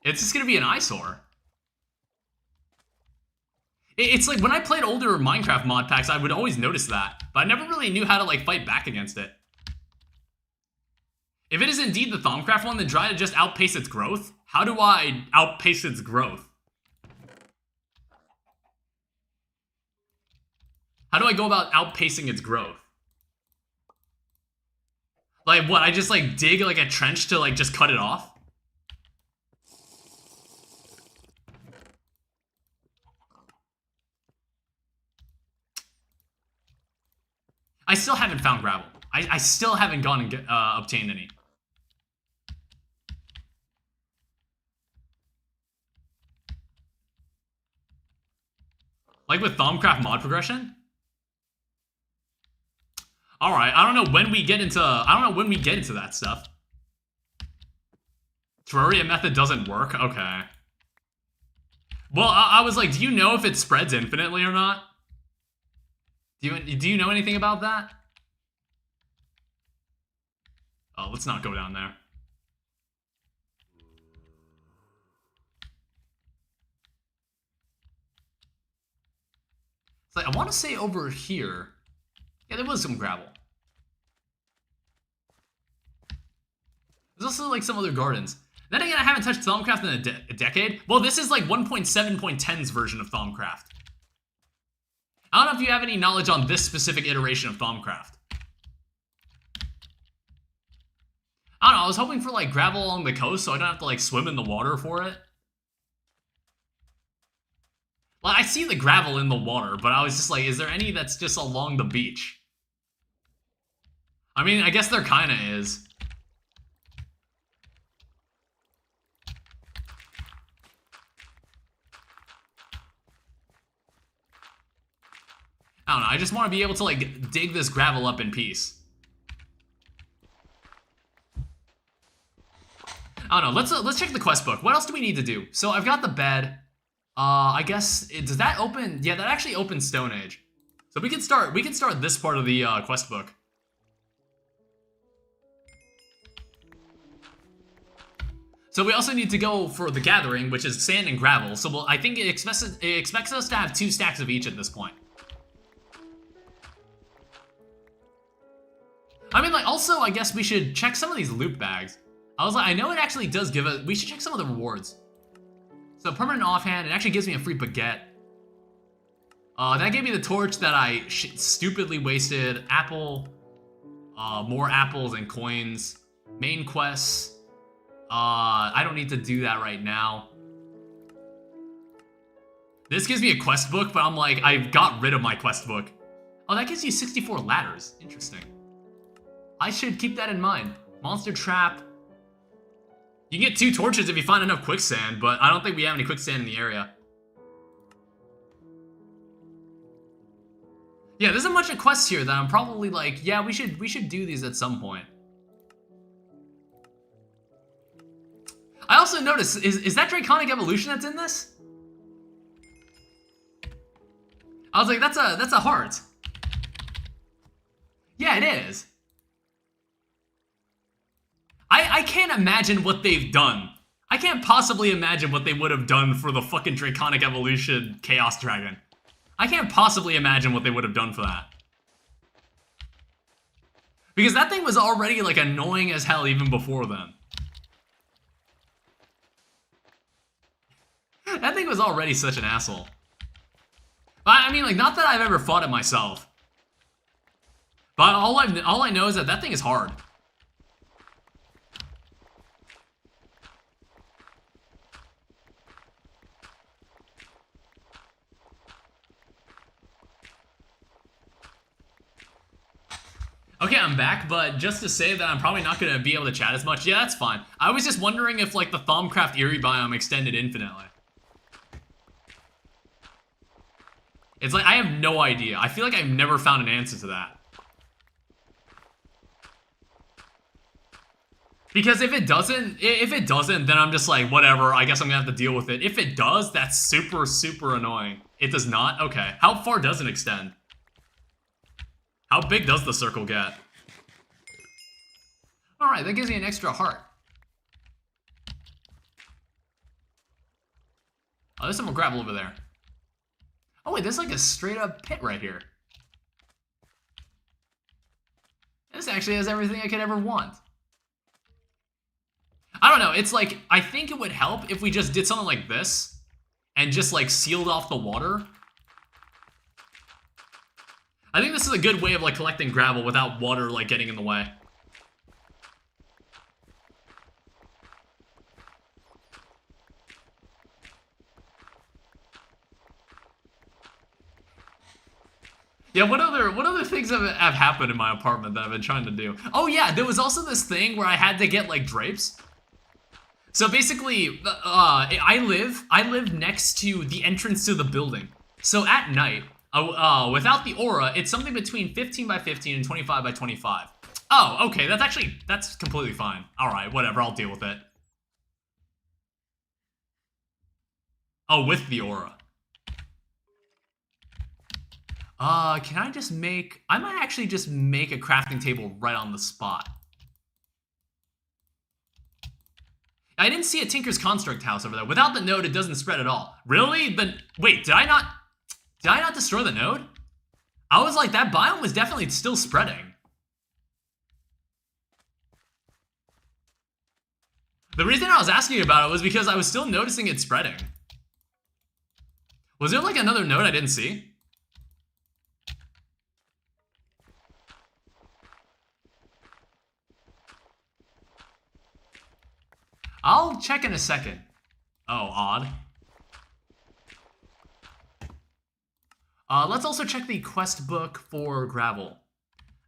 It's just gonna be an eyesore. It's like, when I played older Minecraft mod packs, I would always notice that, but I never really knew how to, like, fight back against it. If it is indeed the Thaumcraft one, then try to just outpace its growth. How do I outpace its growth? How do I go about outpacing its growth? Like, what, I just, like, dig, like, a trench to, like, just cut it off? I still haven't found gravel. I still haven't gone and obtained any. Like with Thaumcraft mod progression? Alright, I don't know when we get into that stuff. Terraria method doesn't work? Okay. Well, I was like, do you know if it spreads infinitely or not? Do you know anything about that? Oh, let's not go down there. It's like, I want to say over here. Yeah, there was some gravel. There's also like some other gardens. Then again, I haven't touched Thaumcraft in a decade. Well, this is like 1.7.10's version of Thaumcraft. I don't know if you have any knowledge on this specific iteration of Thaumcraft. I don't know, I was hoping for like gravel along the coast so I don't have to like swim in the water for it. Like, I see the gravel in the water, but I was just like, is there any that's just along the beach? I mean, I guess there kinda is. I don't know, I just want to be able to like dig this gravel up in peace. I don't know, let's check the quest book. What else do we need to do? So I've got the bed. I guess, does that open? Yeah, that actually opens Stone Age. So we can start this part of the quest book. So we also need to go for the gathering, which is sand and gravel. So I think it expects us to have 2 stacks of each at this point. I mean, like, also, I guess we should check some of these loot bags. I was like, I know it actually does give us, we should check some of the rewards. So permanent offhand, it actually gives me a free baguette. That gave me the torch that I stupidly wasted. Apple, more apples and coins. Main quests. I don't need to do that right now. This gives me a quest book, but I'm like, I got rid of my quest book. Oh, that gives you 64 ladders. Interesting. I should keep that in mind. Monster trap. You can get 2 torches if you find enough quicksand, but I don't think we have any quicksand in the area. Yeah, there's a bunch of quests here that I'm probably like, yeah, we should do these at some point. I also noticed, is that Draconic Evolution that's in this? I was like, that's a heart. Yeah, it is. I can't imagine what they've done. I can't possibly imagine what they would have done for the fucking Draconic Evolution Chaos Dragon. I can't possibly imagine what they would have done for that. Because that thing was already, like, annoying as hell even before then. That thing was already such an asshole. I mean, like, not that I've ever fought it myself. But all I know is that thing is hard. Okay, I'm back, but just to say that I'm probably not gonna be able to chat as much. Yeah, that's fine. I was just wondering if like the Thaumcraft Eerie biome extended infinitely. It's like, I have no idea. I feel like I've never found an answer to that. Because if it doesn't, then I'm just like, whatever, I guess I'm gonna have to deal with it. If it does, that's super, super annoying. It does not? Okay. How far does it extend? How big does the circle get? Alright, that gives me an extra heart. Oh, there's some more gravel over there. Oh wait, there's like a straight up pit right here. This actually has everything I could ever want. I don't know, it's like, I think it would help if we just did something like this and just like sealed off the water. I think this is a good way of like collecting gravel without water like getting in the way. Yeah, what other things have happened in my apartment that I've been trying to do? Oh yeah, there was also this thing where I had to get like drapes. So basically, I live next to the entrance to the building. So at night, without the aura, it's something between 15 by 15 and 25 by 25. Oh, okay, that's completely fine. All right, whatever, I'll deal with it. Oh, with the aura. Can I just make... I might actually just make a crafting table right on the spot. I didn't see a Tinker's Construct house over there. Without the node, it doesn't spread at all. Really? Wait, did I not destroy the node? I was like, that biome was definitely still spreading. The reason I was asking about it was because I was still noticing it spreading. Was there like another node I didn't see? I'll check in a second. Oh, odd. Let's also check the quest book for gravel.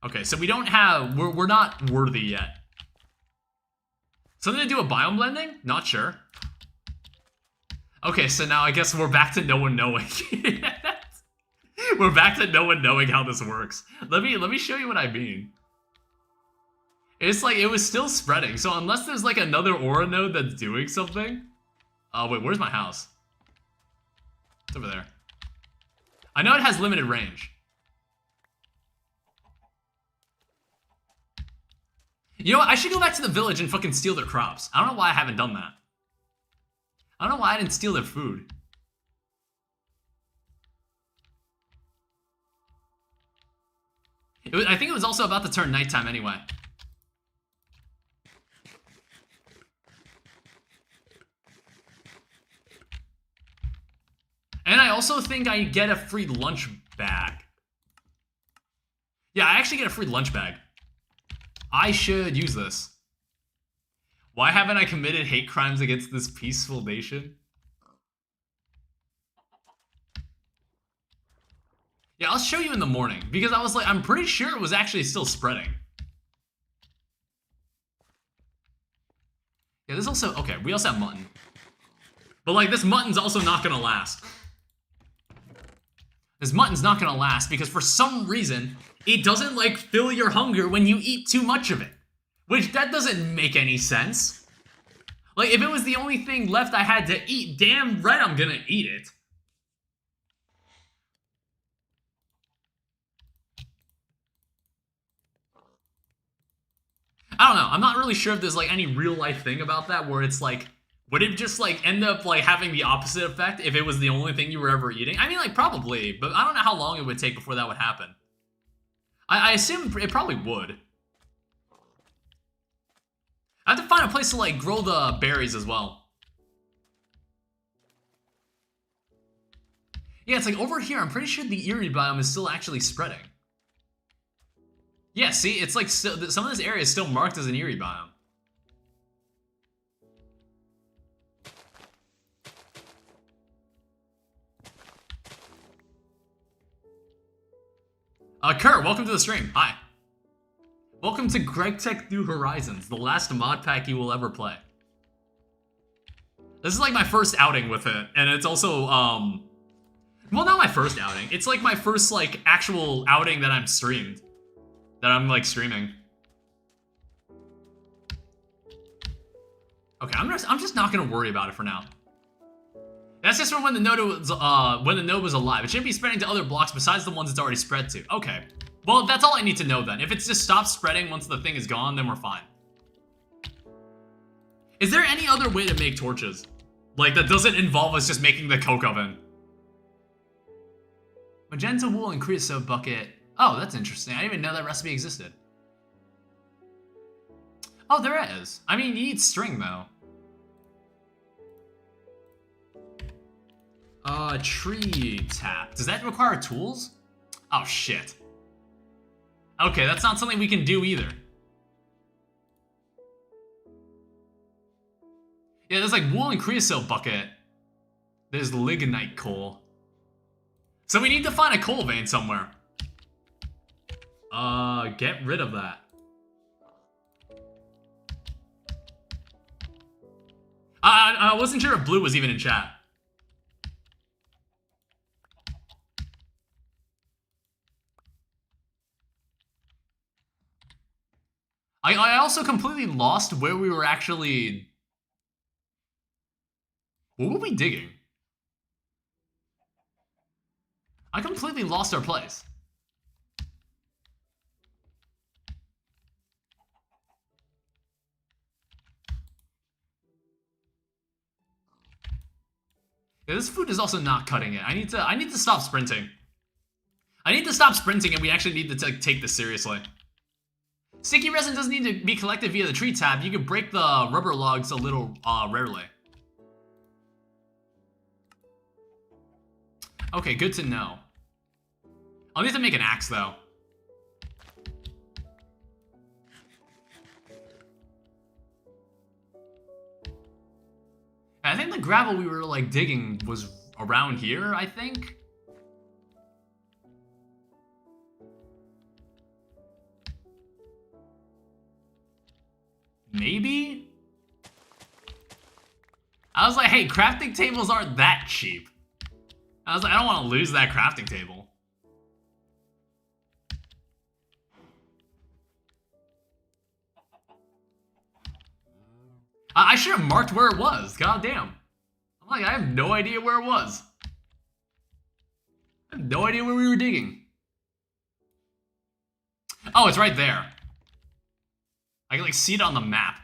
Okay, so we don't have... We're not worthy yet. Something to do with biome blending? Not sure. Okay, so now I guess we're back to no one knowing. We're back to no one knowing how this works. Let me show you what I mean. It's like, it was still spreading, so unless there's like another aura node that's doing something... wait, where's my house? It's over there. I know it has limited range. You know what, I should go back to the village and fucking steal their crops. I don't know why I haven't done that. I don't know why I didn't steal their food. I think it was also about to turn nighttime anyway. And I also think I get a free lunch bag. Yeah, I actually get a free lunch bag. I should use this. Why haven't I committed hate crimes against this peaceful nation? Yeah, I'll show you in the morning, because I was like, I'm pretty sure it was actually still spreading. Yeah, there's also, okay, we also have mutton. But like, this mutton's also not gonna last. This mutton's not gonna last because for some reason, it doesn't like fill your hunger when you eat too much of it. Which, that doesn't make any sense. Like, if it was the only thing left I had to eat, damn right I'm gonna eat it. I don't know, I'm not really sure if there's like any real life thing about that where it's like, would it just like end up like having the opposite effect if it was the only thing you were ever eating? I mean, like, probably, but I don't know how long it would take before that would happen. I assume it probably would. I have to find a place to like grow the berries as well. Yeah, it's like over here, I'm pretty sure the Eerie biome is still actually spreading. Yeah, see, it's like some of this area is still marked as an Eerie biome. Kurt, welcome to the stream. Hi. Welcome to GregTech New Horizons, the last mod pack you will ever play. This is like my first outing with it, and it's also, well, not my first outing. It's like my first, like, actual outing that I'm streamed. That I'm, like, streaming. Okay, I'm just not gonna worry about it for now. That's just from when the node was alive. It shouldn't be spreading to other blocks besides the ones it's already spread to. Okay. Well, that's all I need to know then. If it's just stopped spreading once the thing is gone, then we're fine. Is there any other way to make torches? Like, that doesn't involve us just making the coke oven? Magenta wool and creosote bucket. Oh, that's interesting. I didn't even know that recipe existed. Oh, there is. I mean, you need string, though. Tree tap. Does that require tools? Oh, shit. Okay, that's not something we can do either. Yeah, there's like wool and creosote bucket. There's lignite coal. So we need to find a coal vein somewhere. Get rid of that. I wasn't sure if Blue was even in chat. I also completely lost where we were actually... What were we digging? I completely lost our place. Yeah, this food is also not cutting it. I need to stop sprinting. I need to stop sprinting, and we actually need to take this seriously. Sticky resin doesn't need to be collected via the tree tab. You can break the rubber logs a little rarely. Okay, good to know. I'll need to make an axe, though. I think the gravel we were, like, digging was around here, I think. Maybe? I was like, hey, crafting tables aren't that cheap. I was like, I don't want to lose that crafting table. I should have marked where it was. God damn. I'm like, I have no idea where it was. I have no idea where we were digging. Oh, it's right there. I can, like, see it on the map.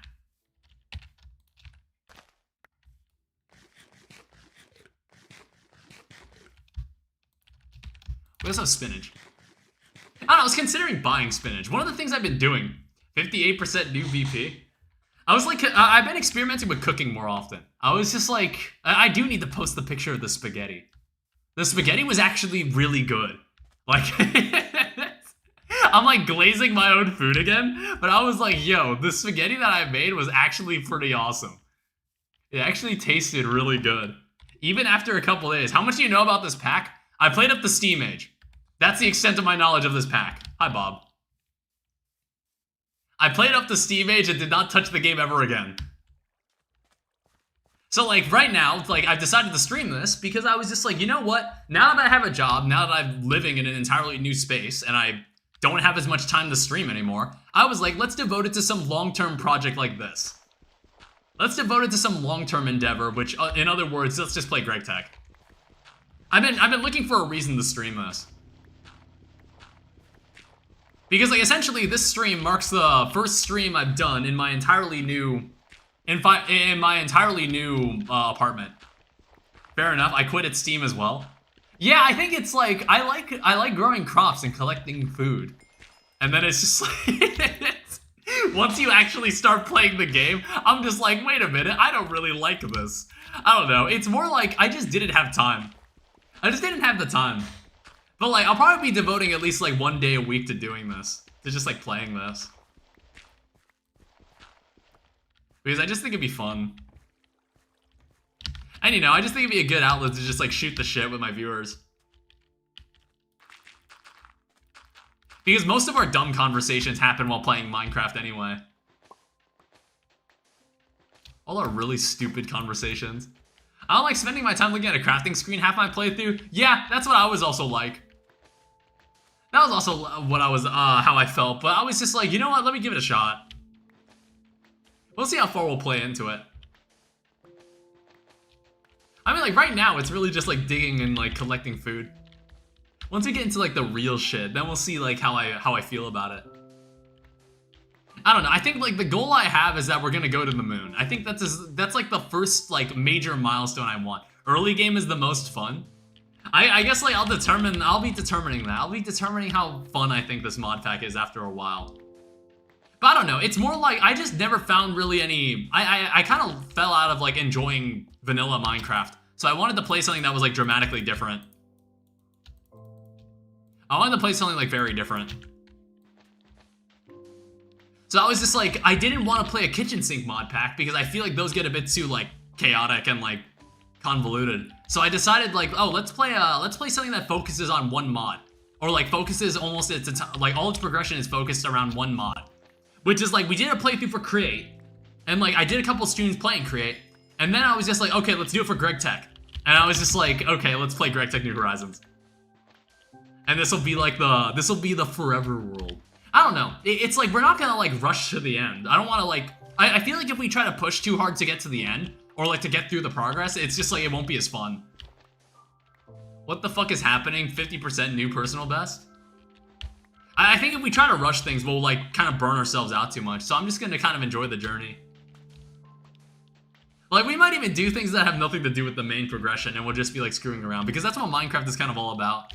We also have spinach. I don't know, I was considering buying spinach. One of the things I've been doing, 58% new VP. I was like, I've been experimenting with cooking more often. I was just like, I do need to post the picture of the spaghetti. The spaghetti was actually really good. Like, I'm like glazing my own food again, but I was like, yo, the spaghetti that I made was actually pretty awesome. It actually tasted really good. Even after a couple days. How much do you know about this pack? I played up the Steam Age. That's the extent of my knowledge of this pack. Hi, Bob. I played up the Steam Age and did not touch the game ever again. So, like, right now, like, I've decided to stream this because I was just like, you know what? Now that I have a job, now that I'm living in an entirely new space, and I don't have as much time to stream anymore, I was like, let's devote it to some long-term project like this. Let's devote it to some long-term endeavor, which, in other words, let's just play GregTech. I've been looking for a reason to stream this. Because, like, essentially, this stream marks the first stream I've done in my entirely new, apartment. Fair enough. I quit at Steam as well. Yeah, I think it's like I like growing crops and collecting food, and then it's just like once you actually start playing the game, I'm just like, wait a minute, I don't really like this. I don't know. It's more like I just didn't have time. I just didn't have the time. But, like, I'll probably be devoting at least, like, 1 day a week to doing this. To just, like, playing this. Because I just think it'd be fun. And, you know, I just think it'd be a good outlet to just, like, shoot the shit with my viewers. Because most of our dumb conversations happen while playing Minecraft anyway. All our really stupid conversations. I don't like spending my time looking at a crafting screen half my playthrough. Yeah, that's what I was also like. That was also what I was, how I felt. But I was just like, you know what? Let me give it a shot. We'll see how far we'll play into it. I mean, like, right now, it's really just, like, digging and, like, collecting food. Once we get into, like, the real shit, then we'll see, like, how I feel about it. I don't know. I think, like, the goal I have is that we're gonna go to the moon. I think that's like, the first, like, major milestone I want. Early game is the most fun. I guess, like, I'll be determining that. I'll be determining how fun I think this mod pack is after a while. But I don't know. It's more like, I just never found really any... I kind of fell out of, like, enjoying vanilla Minecraft. So I wanted to play something that was, like, dramatically different. I wanted to play something, like, very different. So I was just like, I didn't want to play a kitchen sink mod pack because I feel like those get a bit too, like, chaotic and, like, convoluted. So I decided, like, oh, let's play something that focuses on one mod. Or, like, focuses almost, like, all its progression is focused around one mod. Which is, like, we did a playthrough for Create. And, like, I did a couple streams playing Create. And then I was just like, okay, let's do it for GregTech. And I was just like, okay, let's play GregTech New Horizons. And this will be like the forever world. I don't know. It's like, we're not gonna, like, rush to the end. I don't want to, like, I feel like if we try to push too hard to get to the end, or, like, to get through the progress, it's just, like, it won't be as fun. What the fuck is happening? 50% new personal best? I think if we try to rush things, we'll, like, kind of burn ourselves out too much. So I'm just gonna kind of enjoy the journey. Like, we might even do things that have nothing to do with the main progression, and we'll just be, like, screwing around. Because that's what Minecraft is kind of all about.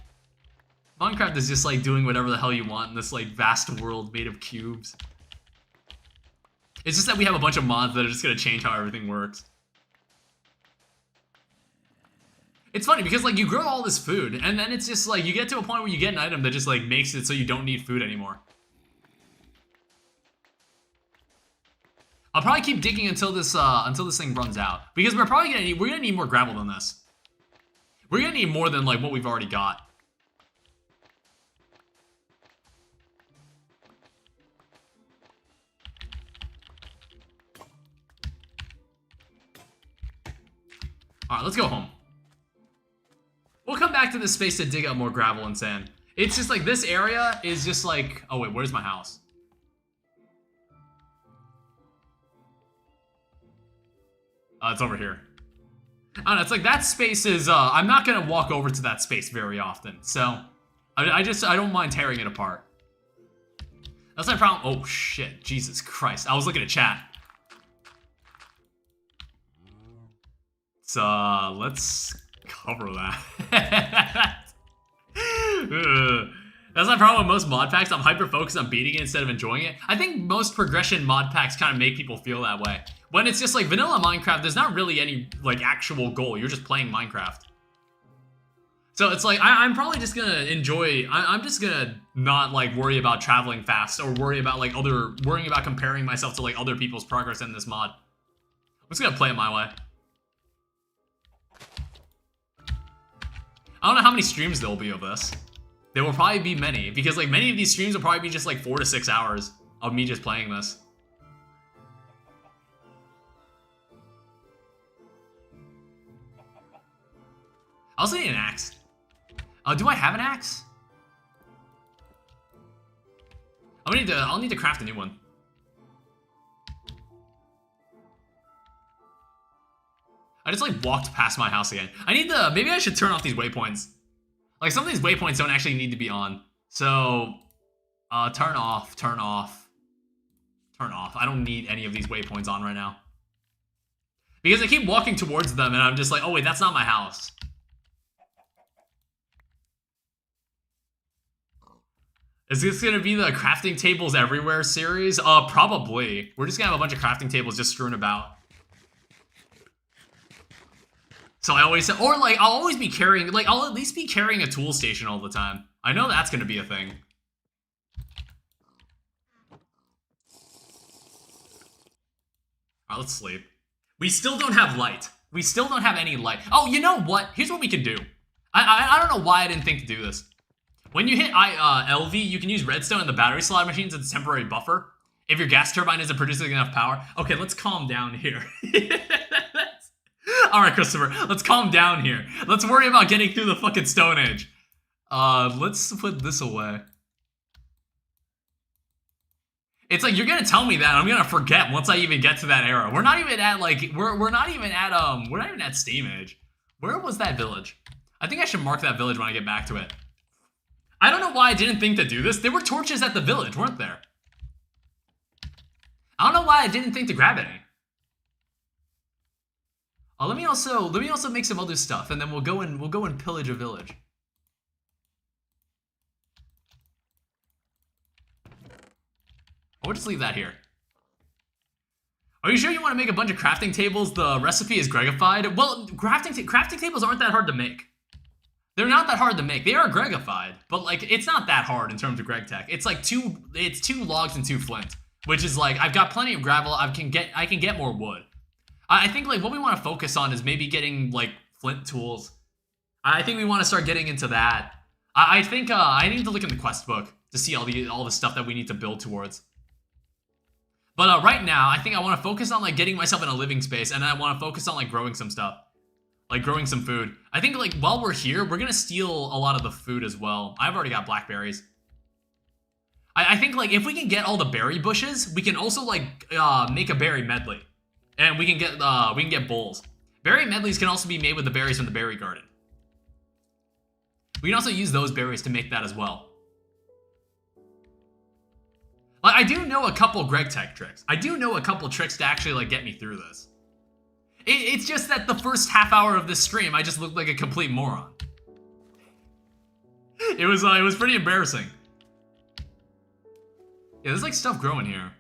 Minecraft is just, like, doing whatever the hell you want in this, like, vast world made of cubes. It's just that we have a bunch of mods that are just gonna change how everything works. It's funny because, like, you grow all this food, and then it's just, like, you get to a point where you get an item that just, like, makes it so you don't need food anymore. I'll probably keep digging until this thing runs out. Because we're gonna need more gravel than this. We're gonna need more than, like, what we've already got. Alright, let's go home. We'll come back to this space to dig up more gravel and sand. It's just like, this area is just like... Oh wait, where's my house? It's over here. I don't know, it's like that space is... I'm not gonna walk over to that space very often. So, I don't mind tearing it apart. That's my problem. Oh shit, Jesus Christ. I was looking at chat. So, let's cover that. That's my problem with most mod packs. I'm hyper-focused on beating it instead of enjoying it. I think most progression mod packs kind of make people feel that way. When it's just like vanilla Minecraft, there's not really any, like, actual goal. You're just playing Minecraft. So it's like, I'm probably just gonna enjoy... I'm just gonna not, like, worry about traveling fast or worry about, like, worrying about comparing myself to, like, other people's progress in this mod. I'm just gonna play it my way. I don't know how many streams there will be of this. There will probably be many, because, like, many of these streams will probably be just, like, 4 to 6 hours of me just playing this. I also need an axe. Do I have an axe? I'll need to craft a new one. I just, like, walked past my house again. Maybe I should turn off these waypoints. Like, some of these waypoints don't actually need to be on. So, turn off. I don't need any of these waypoints on right now. Because I keep walking towards them, and I'm just like, oh wait, that's not my house. Is this gonna be the crafting tables everywhere series? Probably. We're just gonna have a bunch of crafting tables just strewn about. So I always say, or, like, I'll always be carrying, like, I'll at least be carrying a tool station all the time. I know that's gonna be a thing. Alright, let's sleep. We still don't have light. We still don't have any light. Oh, you know what? Here's what we can do. I don't know why I didn't think to do this. When you hit LV, you can use redstone in the battery slot machines as a temporary buffer if your gas turbine isn't producing enough power. Okay, let's calm down here. All right, Christopher, let's calm down here. Let's worry about getting through the fucking Stone Age. Let's put this away. It's like, you're gonna tell me that, I'm gonna forget once I even get to that era. We're not even at, like, we're not even at Steam Age. Where was that village? I think I should mark that village when I get back to it. I don't know why I didn't think to do this. There were torches at the village, weren't there? I don't know why I didn't think to grab any. Let me also make some other stuff, and then we'll go and pillage a village. We'll just leave that here. Are you sure you want to make a bunch of crafting tables? The recipe is Gregified. Well, crafting tables aren't that hard to make. They're not that hard to make. They are Gregified, but like it's not that hard in terms of GregTech. It's like two logs and 2 flint, which is like I've got plenty of gravel. I can get more wood. I think like what we want to focus on is maybe getting like flint tools. I think we want to start getting into that. I think I need to look in the quest book to see all the stuff that we need to build towards. But right now, I think I want to focus on like getting myself in a living space, and then I want to focus on like growing some stuff. Like growing some food. I think like while we're here, we're gonna steal a lot of the food as well. I've already got blackberries. I think like if we can get all the berry bushes, we can also like make a berry medley, and we can get bowls. Berry medleys can also be made with the berries from the berry garden. We can also use those berries to make that as well. Like I do know a couple GregTech tricks. I do know a couple tricks to actually like get me through this. It's just that the first half hour of this stream, I just looked like a complete moron. It was pretty embarrassing. Yeah, there's like stuff growing here.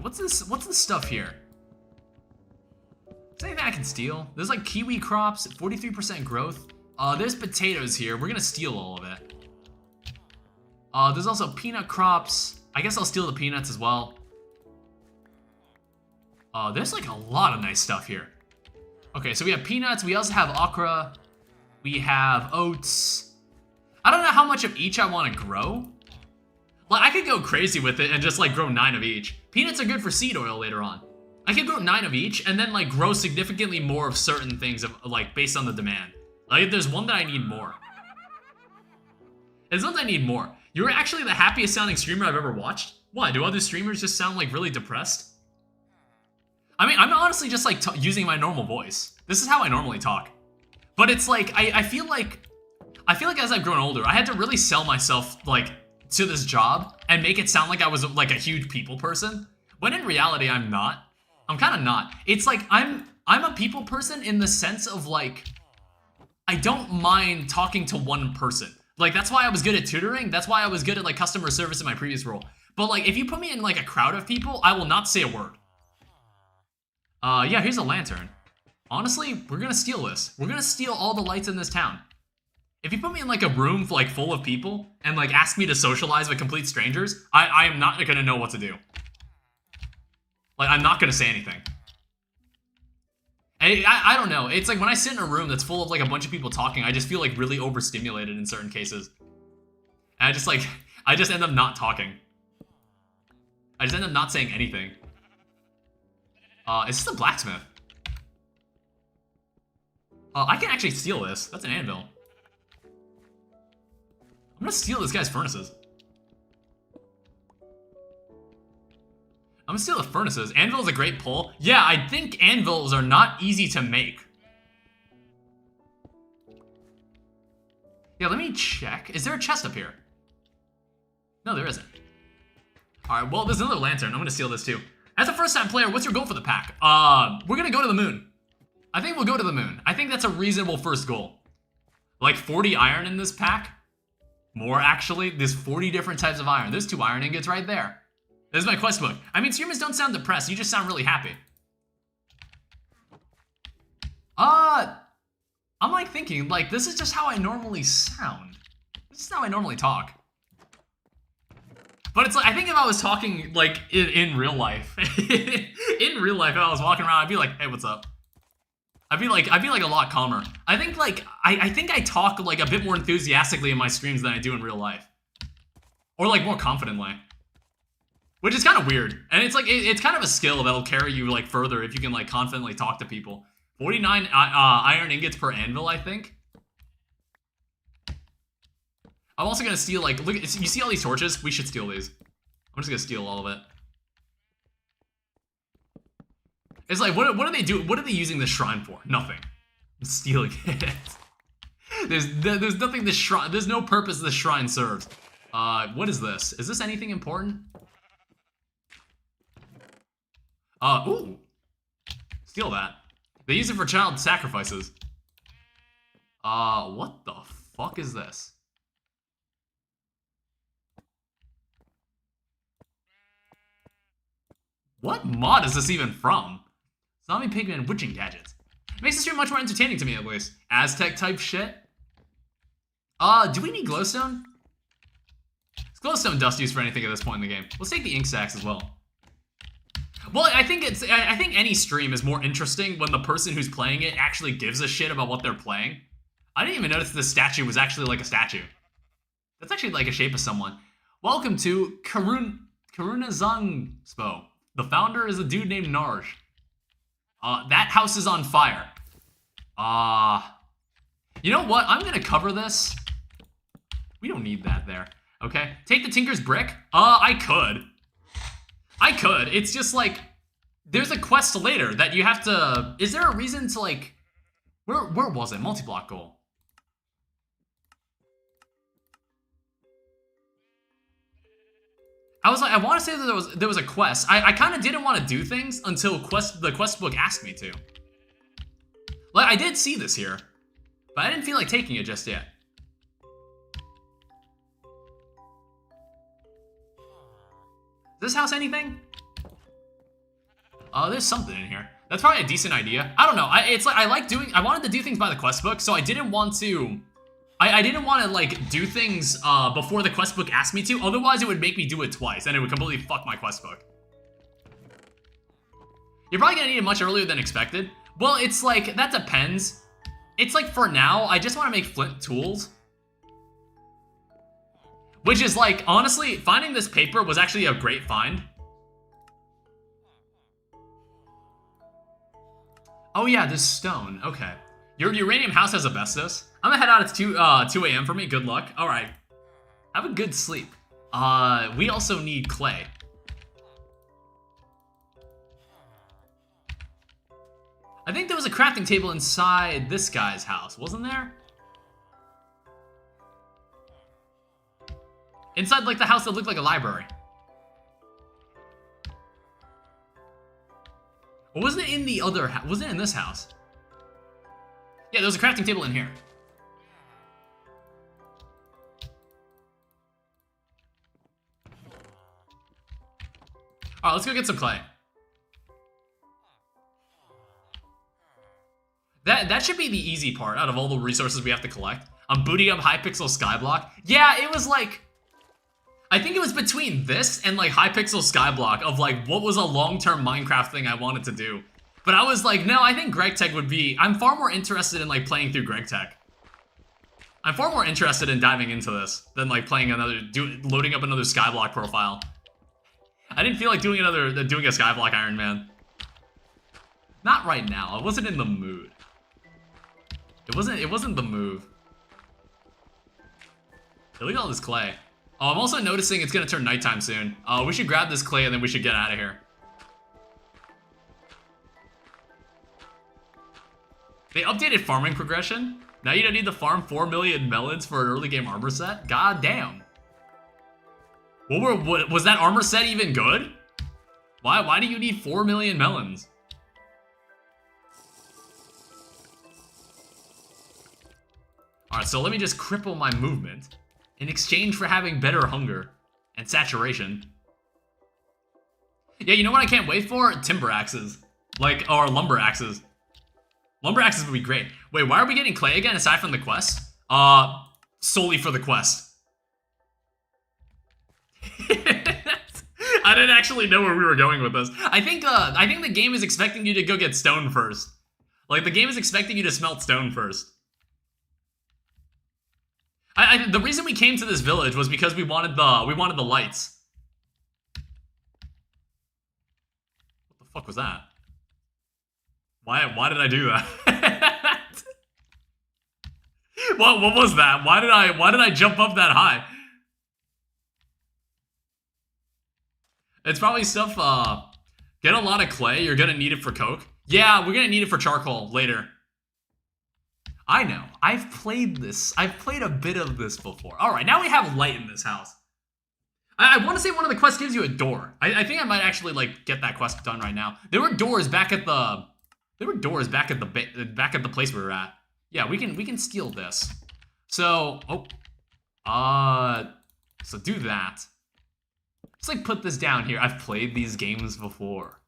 What's this stuff here? Is anything I can steal? There's like kiwi crops, 43% growth. There's potatoes here. We're gonna steal all of it. There's also peanut crops. I guess I'll steal the peanuts as well. There's like a lot of nice stuff here. Okay, so we have peanuts. We also have okra. We have oats. I don't know how much of each I want to grow. Like, I could go crazy with it and just like grow 9 of each. Peanuts are good for seed oil later on. I could grow 9 of each and then like grow significantly more of certain things of like based on the demand. Like if there's one that I need more. There's one that I need more. You're actually the happiest sounding streamer I've ever watched. Why? Do other streamers just sound like really depressed? I mean, I'm honestly just like using my normal voice. This is how I normally talk. But it's like, I feel like as I've grown older, I had to really sell myself like to this job and make it sound like I was like a huge people person. When in reality, I'm not. I'm kind of not. It's like, I'm a people person in the sense of like, I don't mind talking to one person. Like, that's why I was good at tutoring. That's why I was good at, like, customer service in my previous role. But, like, if you put me in, like, a crowd of people, I will not say a word. Yeah, here's a lantern. Honestly, we're gonna steal this. We're gonna steal all the lights in this town. If you put me in, like, a room, like, full of people and, like, ask me to socialize with complete strangers, I am not gonna know what to do. Like, I'm not gonna say anything. I don't know. It's like when I sit in a room that's full of like a bunch of people talking, I just feel like really overstimulated in certain cases. And I just end up not talking. I just end up not saying anything. Is this a blacksmith? I can actually steal this. That's an anvil. I'm gonna steal this guy's furnaces. I'm gonna steal the furnaces. Anvil is a great pull. Yeah, I think anvils are not easy to make. Yeah, let me check. Is there a chest up here? No, there isn't. All right, well, there's another lantern. I'm gonna steal this too. As a first-time player, what's your goal for the pack? We're gonna go to the moon. I think we'll go to the moon. I think that's a reasonable first goal. Like 40 iron in this pack? More, actually. There's 40 different types of iron. There's 2 iron ingots right there. This is my quest book. I mean, streamers don't sound depressed. You just sound really happy. I'm like thinking, like, this is just how I normally sound. This is how I normally talk. But it's like, I think if I was talking, like, in real life, in real life, if I was walking around, I'd be like, hey, what's up? I'd be like a lot calmer. I think like I think I talk like a bit more enthusiastically in my streams than I do in real life, or like more confidently, which is kind of weird. And it's like it's kind of a skill that'll carry you like further if you can like confidently talk to people. 49 iron ingots per anvil, I think. I'm also gonna steal like look. You see all these torches? We should steal these. I'm just gonna steal all of it. It's like, what are they doing? What are they using this shrine for? Nothing. I'm stealing it. There's nothing this shrine. There's no purpose this shrine serves. What is this? Is this anything important? Ooh. Steal that. They use it for child sacrifices. What the fuck is this? What mod is this even from? Zombie pigman witching gadgets. It makes the stream much more entertaining to me, at least. Aztec type shit. Do we need glowstone? Is glowstone dust used for anything at this point in the game? Let's take the ink sacks as well. Well, I think any stream is more interesting when the person who's playing it actually gives a shit about what they're playing. I didn't even notice this statue was actually like a statue. That's actually like a shape of someone. Welcome to Karunazungspo. The founder is a dude named Narj. That house is on fire. You know what? I'm gonna cover this. We don't need that there. Okay. Take the Tinker's Brick. I could. It's just like, there's a quest later that you have to, is there a reason to like, where was it? Multi-block goal. I was like, I want to say that there was a quest. I kind of didn't want to do things until the quest book asked me to. Like, I did see this here, but I didn't feel like taking it just yet. Is this house anything? There's something in here. That's probably a decent idea. I don't know. It's like I wanted to do things by the quest book, so I didn't want to. I didn't want to like do things before the quest book asked me to. Otherwise, it would make me do it twice, and it would completely fuck my quest book. You're probably gonna need it much earlier than expected. Well, it's like that depends. It's like for now, I just want to make flint tools. Which is like, honestly, finding this paper was actually a great find. Oh yeah, this stone. Okay. Your uranium house has asbestos. I'm gonna head out. It's 2 a.m. for me. Good luck. All right. Have a good sleep. We also need clay. I think there was a crafting table inside this guy's house, wasn't there? Inside, like, the house that looked like a library. Or wasn't it in the other house? Was it in this house? Yeah, there was a crafting table in here. Alright, let's go get some clay. That should be the easy part out of all the resources we have to collect. I'm booting up Hypixel Skyblock. Yeah, it was like, I think it was between this and like Hypixel Skyblock of like what was a long-term Minecraft thing I wanted to do. But I was like, no, I think GregTech would be, I'm far more interested in like playing through GregTech. I'm far more interested in diving into this than like playing loading up another Skyblock profile. I didn't feel like doing a Skyblock Iron Man. Not right now. I wasn't in the mood. It wasn't the move. Hey, look at all this clay. Oh, I'm also noticing it's gonna turn nighttime soon. We should grab this clay and then we should get out of here. They updated farming progression. Now you don't need to farm 4 million melons for an early game armor set? God damn. What was that armor set even good? Why do you need 4 million melons? Alright, so let me just cripple my movement in exchange for having better hunger and saturation. Yeah, you know what I can't wait for? Timber axes. Like, or lumber axes. Lumber axes would be great. Wait, why are we getting clay again aside from the quest? Solely for the quest. I didn't actually know where we were going with this. I think the game is expecting you to go get stone first. Like, the game is expecting you to smelt stone first. The reason we came to this village was because we wanted the lights. What the fuck was that? Why did I do that? What was that? Why did I jump up that high? It's probably stuff, get a lot of clay, you're gonna need it for coke. Yeah, we're gonna need it for charcoal later. I know, I've played this. I've played a bit of this before. All right, now we have light in this house. I want to say one of the quests gives you a door. I think I might actually, like, get that quest done right now. There were doors back at the, back at the place we were at. Yeah, we can steal this. So, so do that. Let's, like, put this down here. I've played these games before.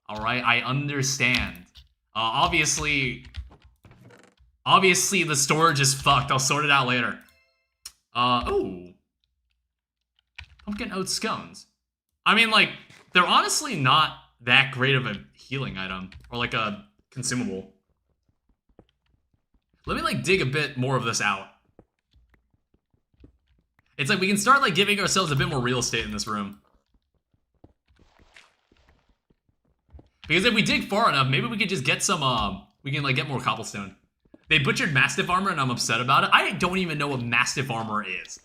All right, I understand. Obviously the storage is fucked. I'll sort it out later. Oh. Pumpkin oat scones. I mean, like, they're honestly not that great of a healing item. Or, like, a consumable. Let me, like, dig a bit more of this out. It's like we can start, like, giving ourselves a bit more real estate in this room. Because if we dig far enough, maybe we could just get some, we can, like, get more cobblestone. They butchered Mastiff armor and I'm upset about it. I don't even know what Mastiff armor is.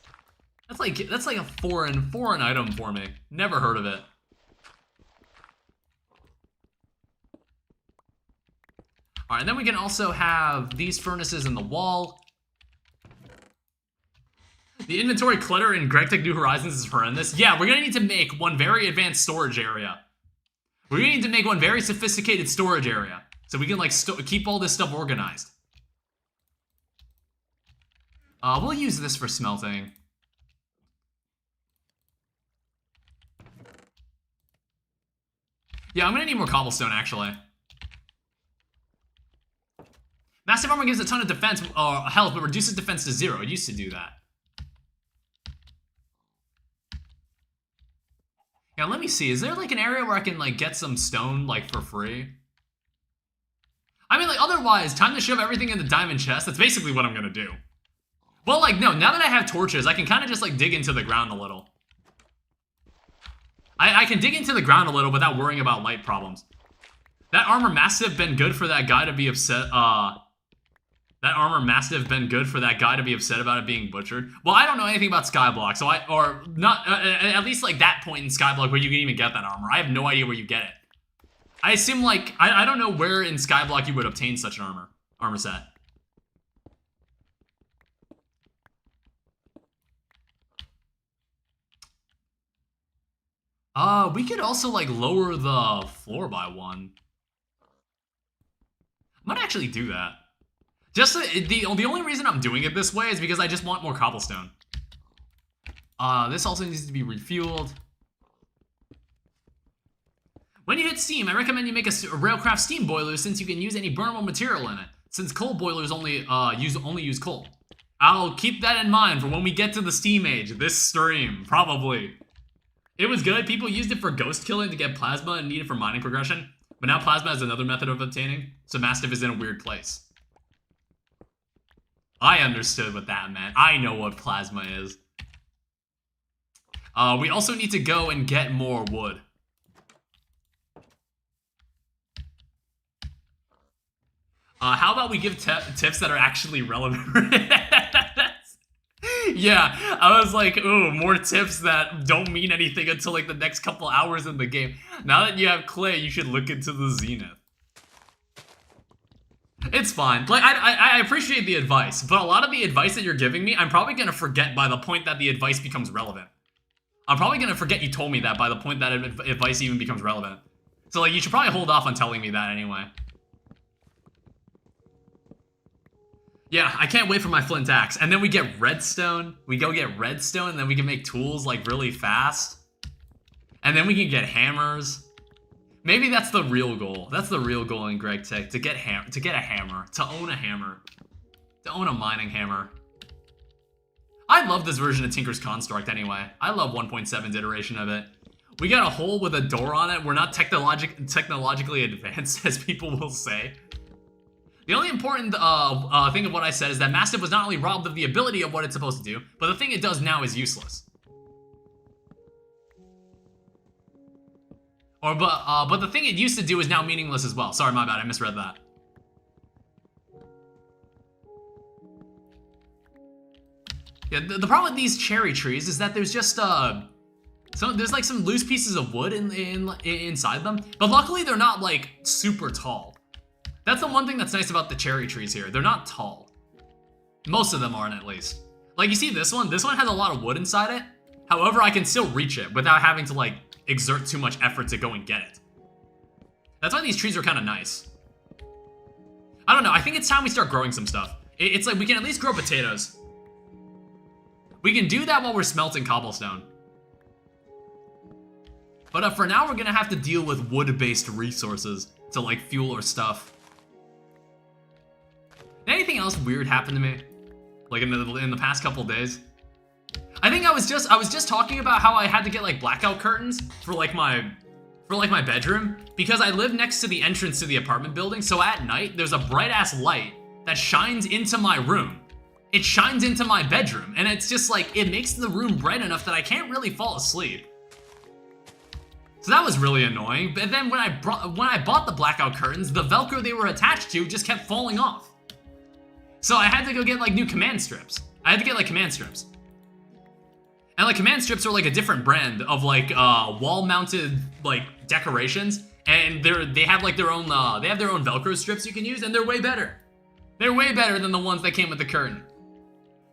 That's like a foreign item for me. Never heard of it. Alright, and then we can also have these furnaces in the wall. The inventory clutter in GregTech New Horizons is horrendous. Yeah, we're gonna need to make one very advanced storage area. We're gonna need to make one very sophisticated storage area. So we can, like, keep all this stuff organized. We'll use this for smelting. Yeah, I'm gonna need more cobblestone, actually. Massive armor gives a ton of defense, health, but reduces defense to 0. It used to do that. Yeah, let me see. Is there, like, an area where I can, like, get some stone, like, for free? I mean, like, otherwise, time to shove everything in the diamond chest. That's basically what I'm gonna do. Well, like, no, now that I have torches, I can kind of just, like, dig into the ground a little. I can dig into the ground a little without worrying about light problems. That armor massive been good for that guy to be upset, that armor massive been good for that guy to be upset about it being butchered. Well, I don't know anything about Skyblock, so or not, at least, like, that point in Skyblock where you can even get that armor. I have no idea where you get it. I assume, like, I don't know where in Skyblock you would obtain such an armor set. We could also, like, lower the floor by 1. I might actually do that. Just the only reason I'm doing it this way is because I just want more cobblestone. This also needs to be refueled. When you hit steam, I recommend you make a railcraft steam boiler since you can use any burnable material in it. Since coal boilers only use coal. I'll keep that in mind for when we get to the steam age this stream, probably. It was good. People used it for ghost killing to get plasma and need it for mining progression. But now plasma is another method of obtaining, so Mastiff is in a weird place. I understood what that meant. I know what plasma is. We also need to go and get more wood. How about we give tips that are actually relevant? Yeah, I was like, ooh, more tips that don't mean anything until, like, the next couple hours in the game. Now that you have clay, you should look into the zenith. It's fine. Like, I appreciate the advice, but a lot of the advice that you're giving me, I'm probably gonna forget by the point that the advice becomes relevant. I'm probably gonna forget you told me that by the point that advice even becomes relevant. So, like, you should probably hold off on telling me that anyway. Yeah, I can't wait for my flint axe. And then we get redstone. We go get redstone, and then we can make tools, like, really fast. And then we can get hammers. Maybe that's the real goal. That's the real goal in GregTech, to get a hammer, to own a hammer, to own a mining hammer. I love this version of Tinker's Construct anyway. I love 1.7's iteration of it. We got a hole with a door on it. We're not technologically advanced, as people will say. The only important thing of what I said is that Mastiff was not only robbed of the ability of what it's supposed to do, but the thing it does now is useless. But the thing it used to do is now meaningless as well. Sorry, my bad, I misread that. Yeah, the problem with these cherry trees is that there's just there's like some loose pieces of wood inside them, but luckily they're not like super tall. That's the one thing that's nice about the cherry trees here. They're not tall. Most of them aren't, at least. Like, you see this one? This one has a lot of wood inside it. However, I can still reach it without having to, like, exert too much effort to go and get it. That's why these trees are kind of nice. I don't know. I think it's time we start growing some stuff. It's like we can at least grow potatoes. We can do that while we're smelting cobblestone. But for now, we're going to have to deal with wood-based resources to, like, fuel our stuff. Anything else weird happened to me, like in the past couple days? I think I was just talking about how I had to get like blackout curtains for my bedroom because I live next to the entrance to the apartment building. So at night there's a bright ass light that shines into my room. It shines into my bedroom, and it's just like it makes the room bright enough that I can't really fall asleep. So that was really annoying. But then when I bought the blackout curtains, the Velcro they were attached to just kept falling off. So I had to go get like new command strips. I had to get like command strips. And like command strips are like a different brand of like wall-mounted like decorations, and they have like their own Velcro strips you can use, and they're way better. They're way better than the ones that came with the curtain.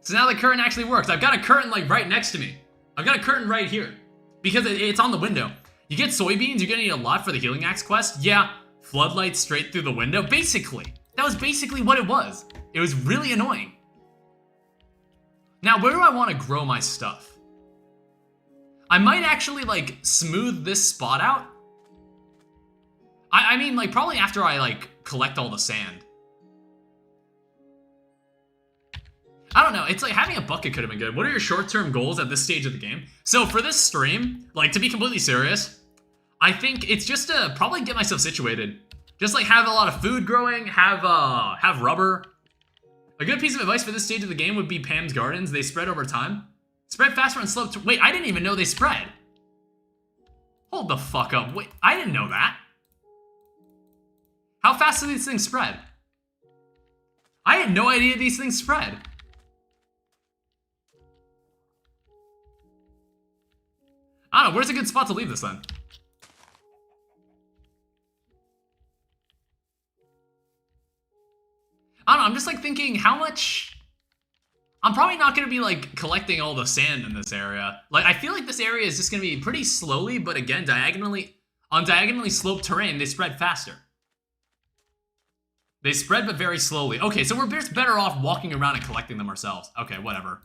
So now the curtain actually works. I've got a curtain like right next to me. I've got a curtain right here because it's on the window. You get soybeans, you're gonna need a lot for the Healing Axe quest. Yeah, floodlights straight through the window. Basically, that was basically what it was. It was really annoying. Now, where do I want to grow my stuff? I might actually, like, smooth this spot out. I mean, like, probably after I, like, collect all the sand. I don't know. It's like having a bucket could have been good. What are your short-term goals at this stage of the game? So for this stream, like, to be completely serious, I think it's just to probably get myself situated. Just, like, have a lot of food growing, have rubber. A good piece of advice for this stage of the game would be Pam's Gardens. They spread over time. Spread faster on slope. Wait, I didn't even know they spread. Hold the fuck up. Wait, I didn't know that. How fast do these things spread? I had no idea these things spread. I don't know, where's a good spot to leave this then? I don't know, I'm just like thinking how much... I'm probably not going to be like collecting all the sand in this area. Like, I feel like this area is just going to be pretty slowly, but again, on diagonally sloped terrain, they spread faster. They spread, but very slowly. Okay, so we're just better off walking around and collecting them ourselves. Okay, whatever.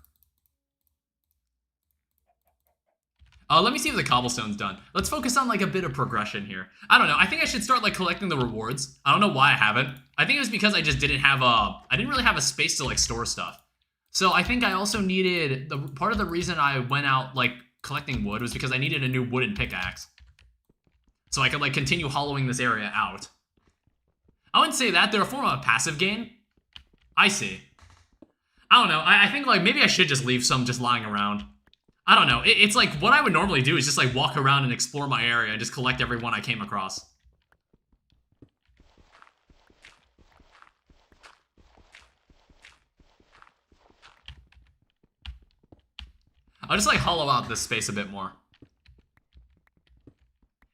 Let me see if the cobblestone's done. Let's focus on like a bit of progression here. I don't know. I think I should start like collecting the rewards. I don't know why I haven't. I think it was because I just didn't have I didn't really have a space to like store stuff. So I think I also needed part of the reason I went out like collecting wood was because I needed a new wooden pickaxe. So I could like continue hollowing this area out. I wouldn't say that. They're a form of a passive gain. I see. I don't know. I think like maybe I should just leave some just lying around. I don't know. It's like what I would normally do is just like walk around and explore my area and just collect every one I came across. I'll just like hollow out this space a bit more.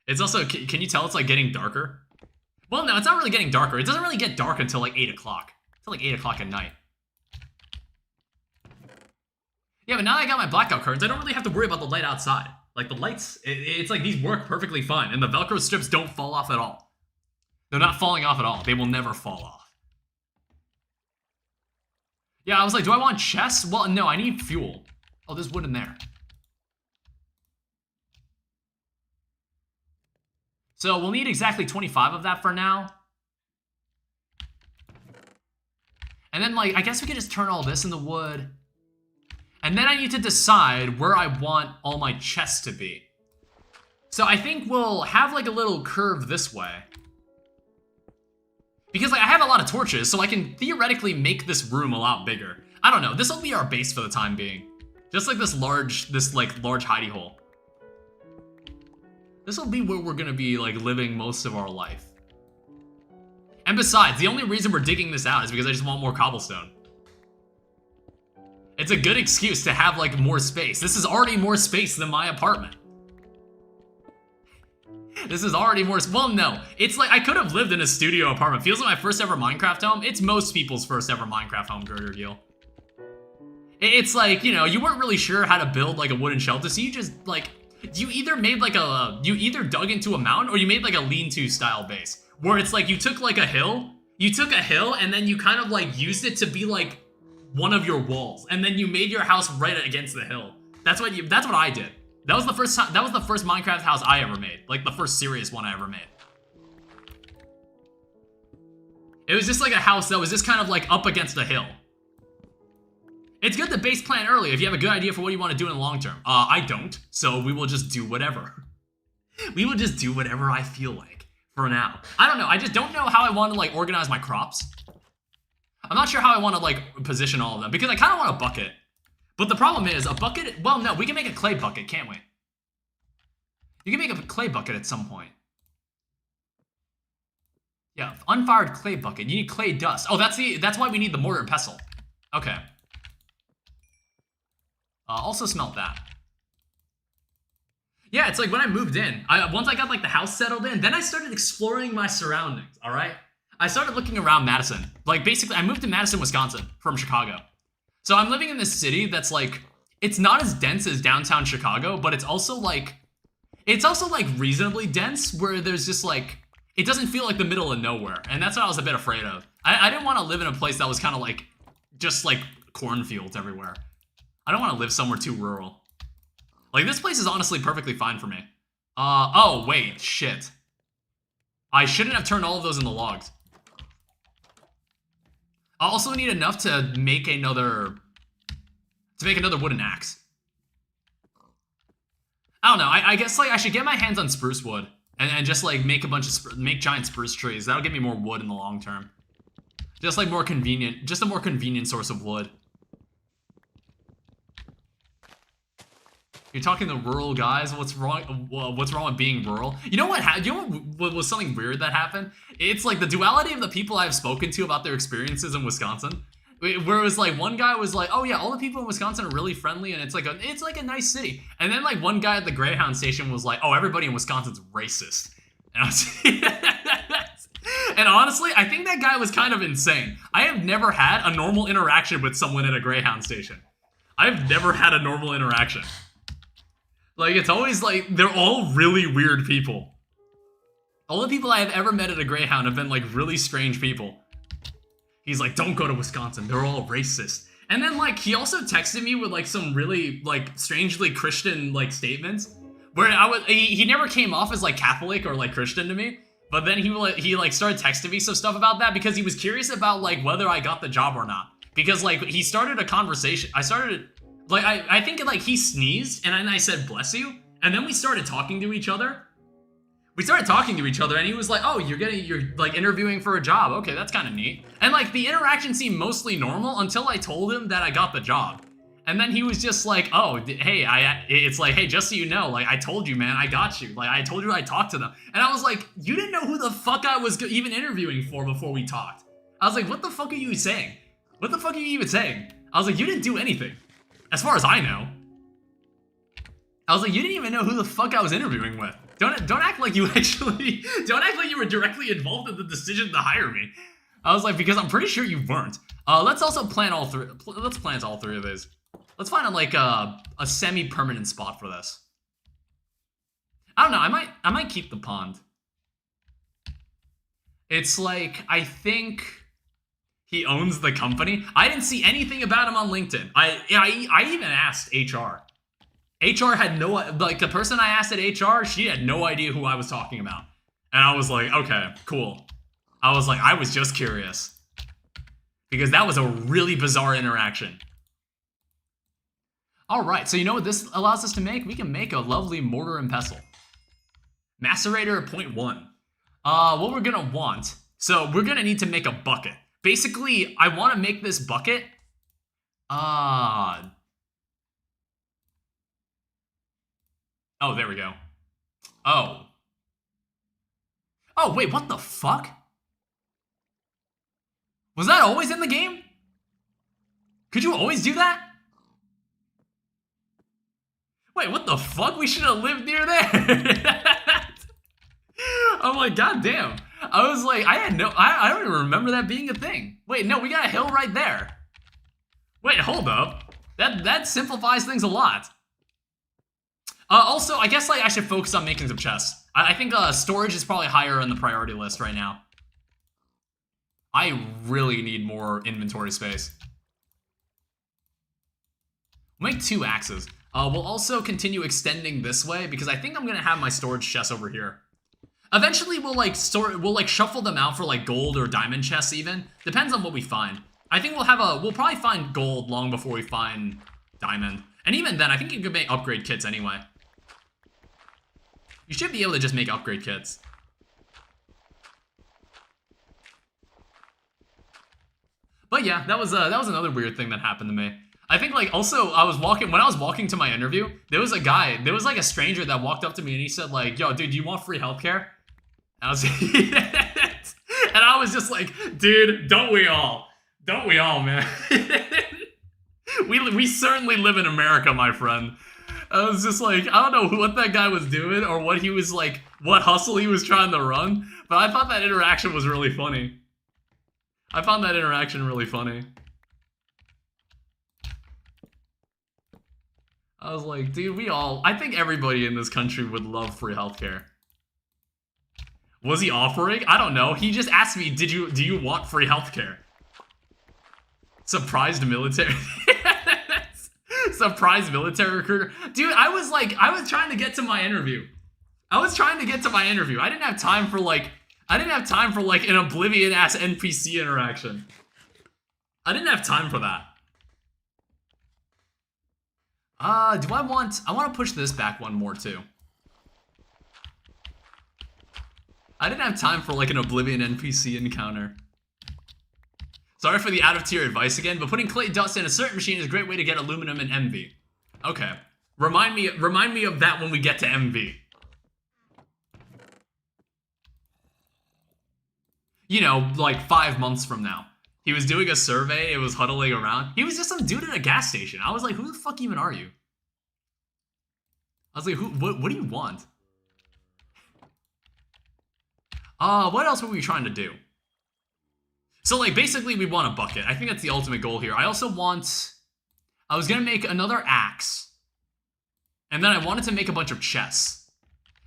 It's also, can you tell it's like getting darker? Well, no, it's not really getting darker. It doesn't really get dark until like 8 o'clock. Until like 8 o'clock at night. Yeah, but now that I got my blackout curtains, I don't really have to worry about the light outside. Like the lights, it's like these work perfectly fine, and the Velcro strips don't fall off at all. They're not falling off at all. They will never fall off. Yeah, I was like, do I want chests? Well, no, I need fuel. Oh, there's wood in there. So we'll need exactly 25 of that for now. And then, like, I guess we could just turn all this into wood. And then I need to decide where I want all my chests to be. So I think we'll have, like, a little curve this way. Because like I have a lot of torches, so I can theoretically make this room a lot bigger. I don't know. This will be our base for the time being. Just like this large hidey hole. This will be where we're gonna be like living most of our life. And besides, the only reason we're digging this out is because I just want more cobblestone. It's a good excuse to have like more space. This is already more space than my apartment. This is already more, well, no. It's like, I could have lived in a studio apartment. Feels like my first ever Minecraft home. It's most people's first ever Minecraft home, Gregor. It's like, you know, you weren't really sure how to build like a wooden shelter, so you just like, you either dug into a mountain or you made like a lean-to style base. Where it's like, you took a hill and then you kind of like used it to be like one of your walls. And then you made your house right against the hill. That's what I did. That was the first Minecraft house I ever made. Like the first serious one I ever made. It was just like a house that was just kind of like up against a hill. It's good to base plan early if you have a good idea for what you want to do in the long term. I don't, so we will just do whatever. We will just do whatever I feel like for now. I don't know, I just don't know how I want to like organize my crops. I'm not sure how I want to like position all of them because I kind of want a bucket. But the problem is a bucket, well no, we can make a clay bucket, can't we? You can make a clay bucket at some point. Yeah, unfired clay bucket. You need clay dust. Oh, that's why we need the mortar and pestle. Okay. Also smelt that. Yeah, it's like when I moved in, once I got like the house settled in, then I started exploring my surroundings, all right? I started looking around Madison. Like basically, I moved to Madison, Wisconsin from Chicago. So I'm living in this city that's like, it's not as dense as downtown Chicago, but it's also like reasonably dense where there's just like, it doesn't feel like the middle of nowhere. And that's what I was a bit afraid of. I didn't want to live in a place that was kind of like, just like cornfields everywhere. I don't want to live somewhere too rural. Like this place is honestly perfectly fine for me. Oh wait, shit. I shouldn't have turned all of those into logs. I also need enough to make another wooden axe. I don't know. I guess like I should get my hands on spruce wood and just like make giant spruce trees. That'll give me more wood in the long term. Just like more convenient, just a more convenient source of wood. You're talking to rural guys. What's wrong? What's wrong with being rural? You know what? You know what was something weird that happened? It's like the duality of the people I've spoken to about their experiences in Wisconsin. Where it was like one guy was like, "Oh yeah, all the people in Wisconsin are really friendly, and it's like a nice city." And then like one guy at the Greyhound station was like, "Oh, everybody in Wisconsin's racist." And I was and honestly, I think that guy was kind of insane. I have never had a normal interaction with someone at a Greyhound station. I've never had a normal interaction. Like, it's always like, they're all really weird people. All the people I have ever met at a Greyhound have been, like, really strange people. He's like, don't go to Wisconsin, they're all racist. And then, like, he also texted me with, like, some really, like, strangely Christian, like, statements. Where he never came off as, like, Catholic or, like, Christian to me. But then he started texting me some stuff about that because he was curious about, like, whether I got the job or not. Because, like, he started a conversation. Like, I think, like, he sneezed, and then I said, bless you, and then we started talking to each other. And he was like, oh, you're, like, interviewing for a job. Okay, that's kind of neat. And, like, the interaction seemed mostly normal until I told him that I got the job. And then he was just like, oh, hey, it's like, hey, just so you know, like, I told you, man, I got you. Like, I told you I talked to them. And I was like, you didn't know who the fuck I was even interviewing for before we talked. I was like, what the fuck are you saying? What the fuck are you even saying? I was like, you didn't do anything. As far as I know. I was like, you didn't even know who the fuck I was interviewing with. Don't act like you actually, don't act like you were directly involved in the decision to hire me. I was like, because I'm pretty sure you weren't. Let's also plan all three, let's plant all three of these. Let's find like a semi-permanent spot for this. I don't know, I might keep the pond. It's like, I think he owns the company. I didn't see anything about him on LinkedIn. I even asked HR. HR had no, like the person I asked at HR, she had no idea who I was talking about. And I was like, okay, cool. I was like, I was just curious. Because that was a really bizarre interaction. All right, so you know what this allows us to make? We can make a lovely mortar and pestle. Macerator 0.1. What we're gonna want So we're gonna need to make a bucket. Basically, I want to make this bucket. Oh, there we go. Oh. Oh, wait, what the fuck? Was that always in the game? Could you always do that? Wait, what the fuck? We should have lived near there. I'm like, god damn. I was like, I don't even remember that being a thing. Wait, no, we got a hill right there. Wait, hold up. That simplifies things a lot. Also, I guess like I should focus on making some chests. I think storage is probably higher on the priority list right now. I really need more inventory space. We'll make 2 axes. We'll also continue extending this way because I think I'm gonna have my storage chests over here. Eventually, we'll like shuffle them out for like gold or diamond chests even. Depends on what we find. I think we'll probably find gold long before we find diamond. And even then, I think you could make upgrade kits anyway. You should be able to just make upgrade kits. But yeah, that was another weird thing that happened to me. I think like also when I was walking to my interview, there was like a stranger that walked up to me and he said like, "Yo, dude, do you want free healthcare?" And I was yes. And I was just like, "Dude, don't we all? Don't we all, man?" we certainly live in America, my friend. I was just like, I don't know what that guy was doing or what he was like, what hustle he was trying to run, but I thought that interaction was really funny. I found that interaction really funny. I was like, dude, I think everybody in this country would love free healthcare. Was he offering? I don't know. He just asked me, do you want free healthcare? Surprised military. Surprised military recruiter. Dude, I was trying to get to my interview. I didn't have time for like an oblivion ass NPC interaction. I didn't have time for that. I want to push this back one more too. I didn't have time for like an Oblivion NPC encounter. Sorry for the out of tier advice again, but putting clay dust in a certain machine is a great way to get aluminum and MV. Okay. Remind me of that when we get to MV. You know, like 5 months from now. He was doing a survey, it was huddling around. He was just some dude at a gas station. I was like, who the fuck even are you? I was like, what do you want? What else were we trying to do? So, like, basically, we want a bucket. I think that's the ultimate goal here. I was gonna make another axe. And then I wanted to make a bunch of chests.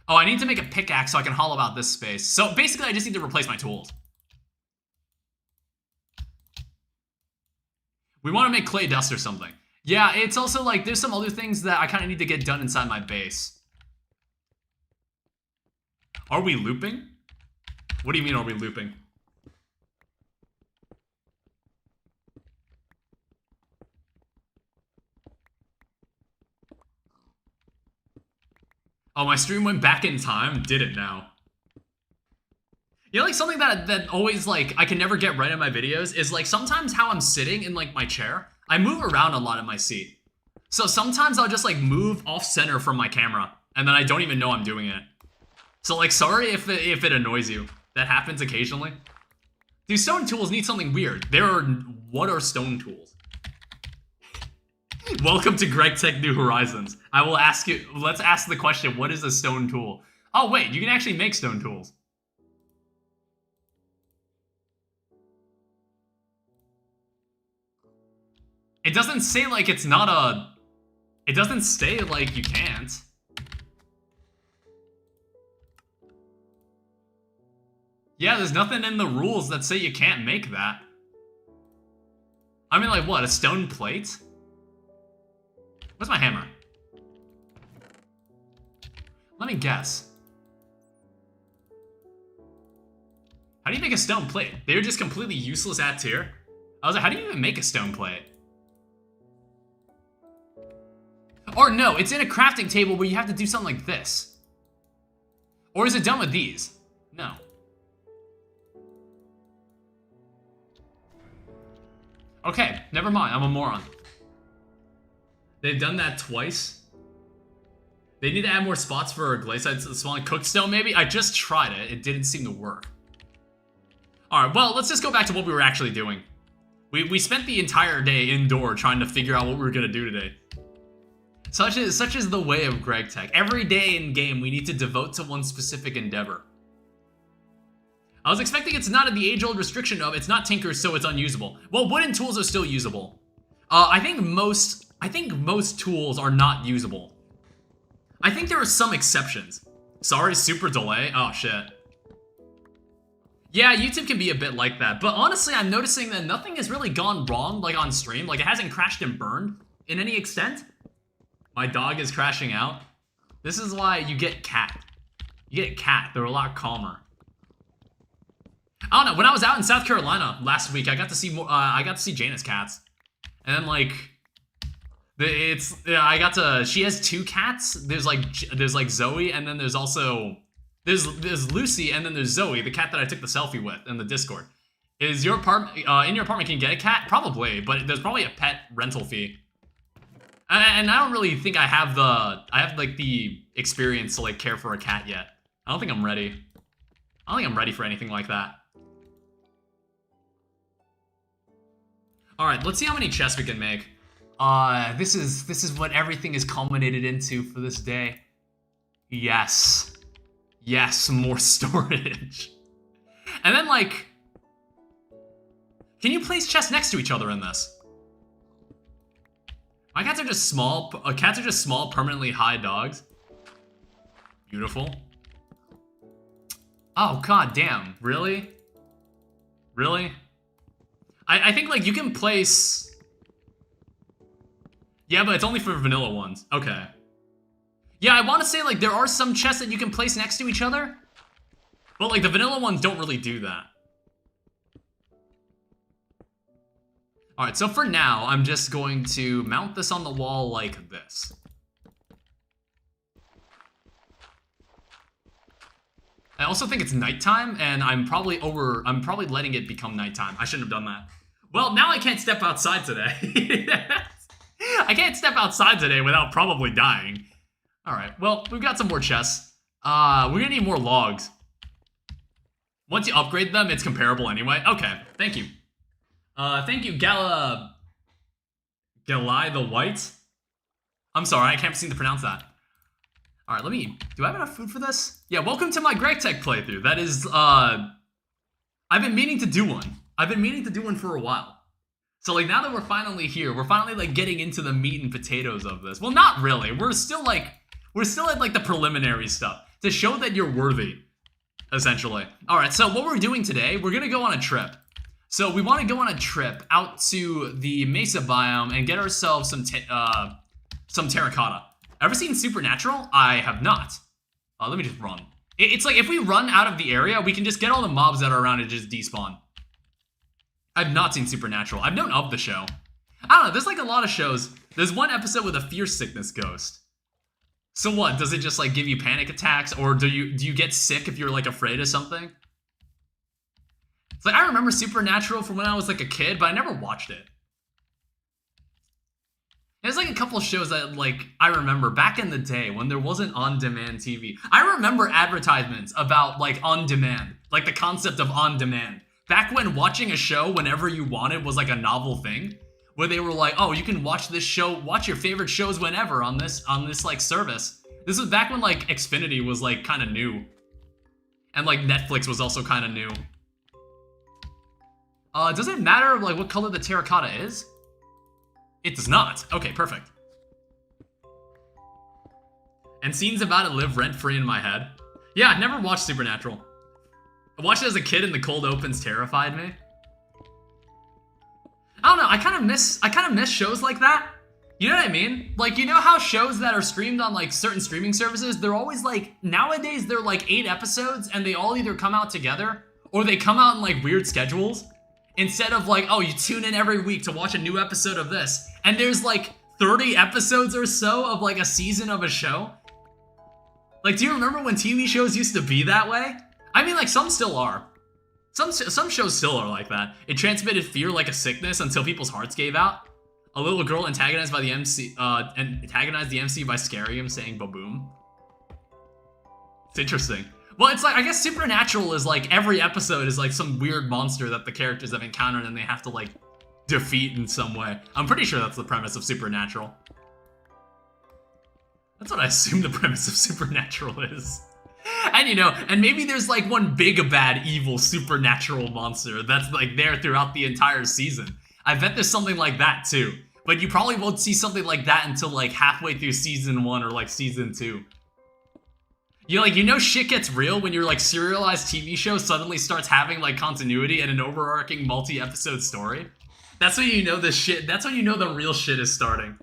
Oh, I need to make a pickaxe so I can hollow out this space. So, basically, I just need to replace my tools. We want to make clay dust or something. Yeah, it's also, like, there's some other things that I kind of need to get done inside my base. Are we looping? What do you mean, are we looping? Oh, my stream went back in time? Did it now? You know, like, something that always, like, I can never get right in my videos is, like, sometimes how I'm sitting in, like, my chair, I move around a lot in my seat. So sometimes I'll just, like, move off-center from my camera, and then I don't even know I'm doing it. So, like, sorry if it annoys you. That happens occasionally. Dude, stone tools need something weird. What are stone tools? Welcome to GregTech New Horizons. I will ask you, let's ask the question, what is a stone tool? Oh wait, you can actually make stone tools. It doesn't say like it's not a... It doesn't say like you can't. Yeah, there's nothing in the rules that say you can't make that. I mean, like what, a stone plate? Where's my hammer? Let me guess. How do you make a stone plate? They were just completely useless at tier. I was like, how do you even make a stone plate? Or no, it's in a crafting table where you have to do something like this. Or is it done with these? No. Okay, never mind. I'm a moron. They've done that twice. They need to add more spots for glazed spawn cooked stone, maybe? I just tried it. It didn't seem to work. Alright, well, let's just go back to what we were actually doing. We spent the entire day indoor trying to figure out what we were going to do today. Such is the way of GregTech. Every day in game, we need to devote to one specific endeavor. I was expecting it's not the age-old restriction of it's not tinker, so it's unusable. Well, wooden tools are still usable. I think most tools are not usable. I think there are some exceptions. Sorry, super delay. Oh shit. Yeah, YouTube can be a bit like that, but honestly, I'm noticing that nothing has really gone wrong, like on stream. Like, it hasn't crashed and burned in any extent. My dog is crashing out. This is why you get cat. You get cat. They're a lot calmer. I don't know. When I was out in South Carolina last week, I got to see more. I got to see Jana's cats, and then like, she has 2 cats. There's like Zoe, and then there's also there's Lucy, and then there's Zoe, the cat that I took the selfie with in the Discord. Is your apartment in your apartment can you get a cat? Probably, but there's probably a pet rental fee. And I don't really think I have like the experience to like care for a cat yet. I don't think I'm ready. I don't think I'm ready for anything like that. All right, let's see how many chests we can make. This is what everything is culminated into for this day. Yes, more storage. And then like, can you place chests next to each other in this? My cats are just small. Cats are just small, permanently high dogs. Beautiful. Oh god damn! Really? Really? I think like you can place. Yeah, but it's only for vanilla ones. Okay. Yeah, I want to say like there are some chests that you can place next to each other, but like the vanilla ones don't really do that. Alright, so for now, I'm just going to mount this on the wall like this. I also think it's nighttime, and I'm probably letting it become nighttime. I shouldn't have done that. Well, now I can't step outside today. I can't step outside today without probably dying. Alright, well, we've got some more chests. We're gonna need more logs. Once you upgrade them, it's comparable anyway. Okay, thank you. Thank you, Galai the White. I'm sorry, I can't seem to pronounce that. Alright, do I have enough food for this? Yeah, welcome to my GregTech playthrough. That is, I've been meaning to do one. I've been meaning to do one for a while. So, like, now that we're finally here, we're finally, like, getting into the meat and potatoes of this. Well, not really. We're still at, like, the preliminary stuff to show that you're worthy, essentially. Alright, so what we're doing today, we're gonna go on a trip. So we want to go on a trip out to the Mesa biome and get ourselves some terracotta. Ever seen Supernatural? I have not. Let me just run. It's like if we run out of the area, we can just get all the mobs that are around and just despawn. I've not seen Supernatural. I've known of the show. I don't know, there's like a lot of shows. There's one episode with a fear sickness ghost. So what, does it just like give you panic attacks, or do you get sick if you're like afraid of something? It's like, I remember Supernatural from when I was like a kid, but I never watched it. There's like a couple of shows that like I remember back in the day when there wasn't on-demand TV. I remember advertisements about like on-demand, like the concept of on-demand. Back when watching a show whenever you wanted was like a novel thing, where they were like, oh, you can watch this show, watch your favorite shows whenever on this like service. This was back when like Xfinity was like kind of new. And like Netflix was also kind of new. Does it matter like what color the terracotta is? It does not. Okay, perfect. And scenes about it live rent-free in my head. Yeah, I've never watched Supernatural. I watched it as a kid and the cold opens terrified me. I don't know, I kind of miss shows like that. You know what I mean? Like, you know how shows that are streamed on like certain streaming services, they're always like, nowadays they're like 8 episodes and they all either come out together or they come out in like weird schedules. Instead of like, oh, you tune in every week to watch a new episode of this, and there's like 30 episodes or so of like a season of a show. Like, do you remember when TV shows used to be that way? I mean, like, some still are. Some shows still are like that. It transmitted fear like a sickness until people's hearts gave out. A little girl antagonized by the MC, antagonized the MC by scaring him, saying "ba-boom." It's interesting. Well, it's like, I guess Supernatural is like, every episode is like some weird monster that the characters have encountered and they have to like defeat in some way. I'm pretty sure that's the premise of Supernatural. That's what I assume the premise of Supernatural is. And you know, and maybe there's like one big bad evil supernatural monster that's like there throughout the entire season. I bet there's something like that too. But you probably won't see something like that until like halfway through season 1 or like season 2. You know shit gets real when your like serialized TV show suddenly starts having like continuity and an overarching multi-episode story. That's when you know the shit, that's when you know the real shit is starting.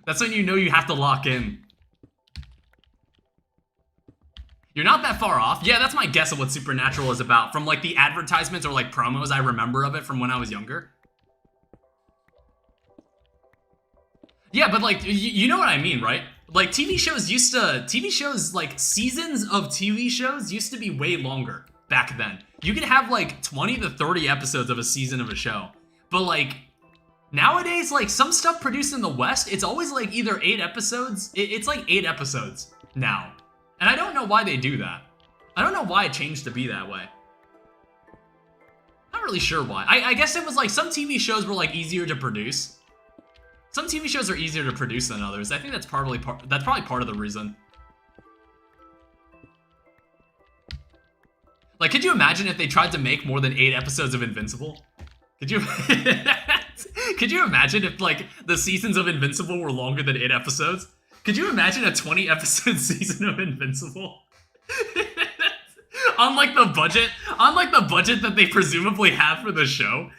That's when you know you have to lock in. You're not that far off. Yeah, that's my guess of what Supernatural is about. From like the advertisements or like promos I remember of it from when I was younger. Yeah, but like, you know what I mean, right? Like TV shows, like seasons of TV shows used to be way longer back then. You could have like 20 to 30 episodes of a season of a show. But like, nowadays, like some stuff produced in the West, it's always like either 8 episodes. It's like 8 episodes now. And I don't know why they do that. I don't know why it changed to be that way. Not really sure why. I guess it was like some TV shows were like easier to produce. Some TV shows are easier to produce than others. I think that's probably part of the reason. Like, could you imagine if they tried to make more than 8 episodes of Invincible? Could you could you imagine if like the seasons of Invincible were longer than 8 episodes? Could you imagine a 20-episode season of Invincible? on like the budget that they presumably have for the show.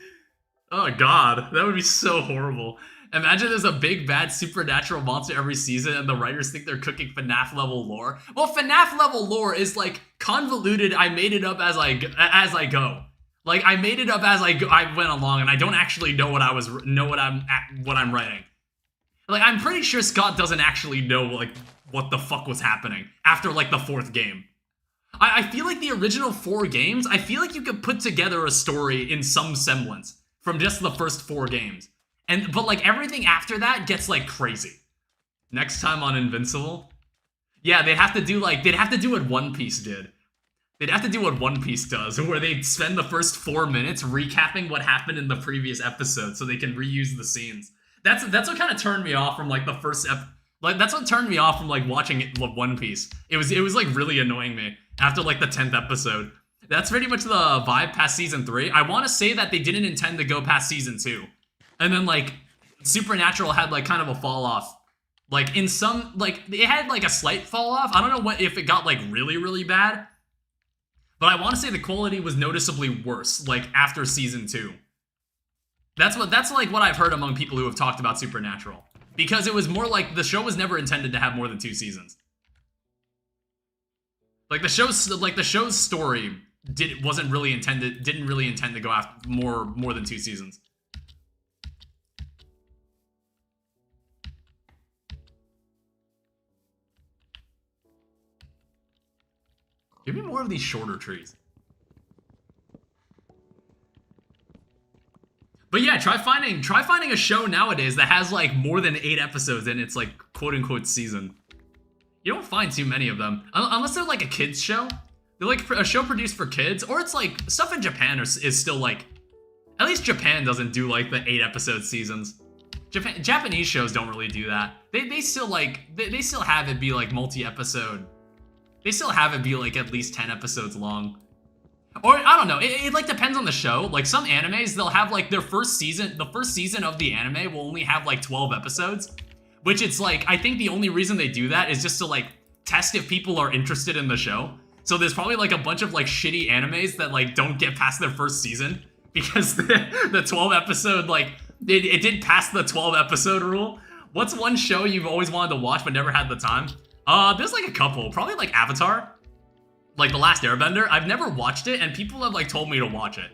Oh god, that would be so horrible. Imagine there's a big bad supernatural monster every season and the writers think they're cooking FNAF level lore. Well, FNAF level lore is like convoluted. I made it up as I go. Like I made it up as I went along and I don't actually know what I'm writing. Like I'm pretty sure Scott doesn't actually know like what the fuck was happening after like the 4th game. I feel like the original 4 games, I feel like you could put together a story in some semblance from just the first 4 games. But like everything after that gets like crazy. Next time on Invincible? Yeah, they'd have to do what One Piece did. They'd have to do what One Piece does, where they spend the first 4 minutes recapping what happened in the previous episode so they can reuse the scenes. That's what kind of turned me off from like the first that's what turned me off from like watching One Piece. It was like really annoying me after like the 10th episode. That's pretty much the vibe past season 3. I want to say that they didn't intend to go past season 2. And then like Supernatural had like kind of a fall off. Like in some, like it had like a slight fall off. I don't know if it got like really, really bad. But I want to say the quality was noticeably worse like after season 2. That's like what I've heard among people who have talked about Supernatural. Because it was more like the show was never intended to have more than 2 seasons. Like the show's story didn't really intend to go after more than 2 seasons. Give me more of these shorter trees. But yeah, try finding a show nowadays that has like more than 8 episodes in its like quote unquote season. You don't find too many of them unless they're like a kids show. They're like a show produced for kids, or it's like stuff in Japan is still like, at least Japan doesn't do like the 8 episode seasons. Japanese shows don't really do that. They still have it be like multi-episode. They still have it be like at least 10 episodes long. Or, I don't know, it like depends on the show. Like some animes, they'll have like the first season of the anime will only have like 12 episodes. Which it's like, I think the only reason they do that is just to like test if people are interested in the show. So there's probably like a bunch of like shitty animes that like don't get past their first season. Because the 12 episode, like, it didn't pass the 12 episode rule. What's one show you've always wanted to watch but never had the time? There's like a couple, probably like Avatar. Like The Last Airbender. I've never watched it and people have like told me to watch it.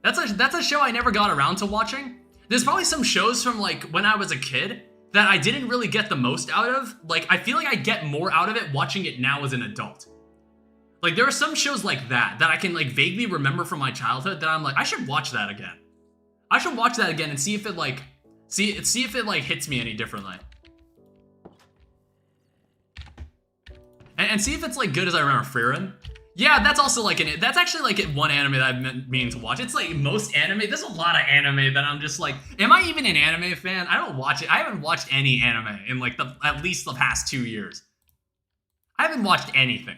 That's a show I never got around to watching. There's probably some shows from like when I was a kid that I didn't really get the most out of. Like I feel like I get more out of it watching it now as an adult. Like, there are some shows like that I can, like, vaguely remember from my childhood that I'm like, I should watch that again. I should watch that again and see if it, like, see if it, like, hits me any differently. And see if it's, like, good as I remember Frieren. Yeah, that's also, like, that's actually, like, one anime that I've been meaning to watch. It's, like, most anime, there's a lot of anime that I'm just, like, am I even an anime fan? I don't watch it. I haven't watched any anime in, like, at least the past 2 years. I haven't watched anything.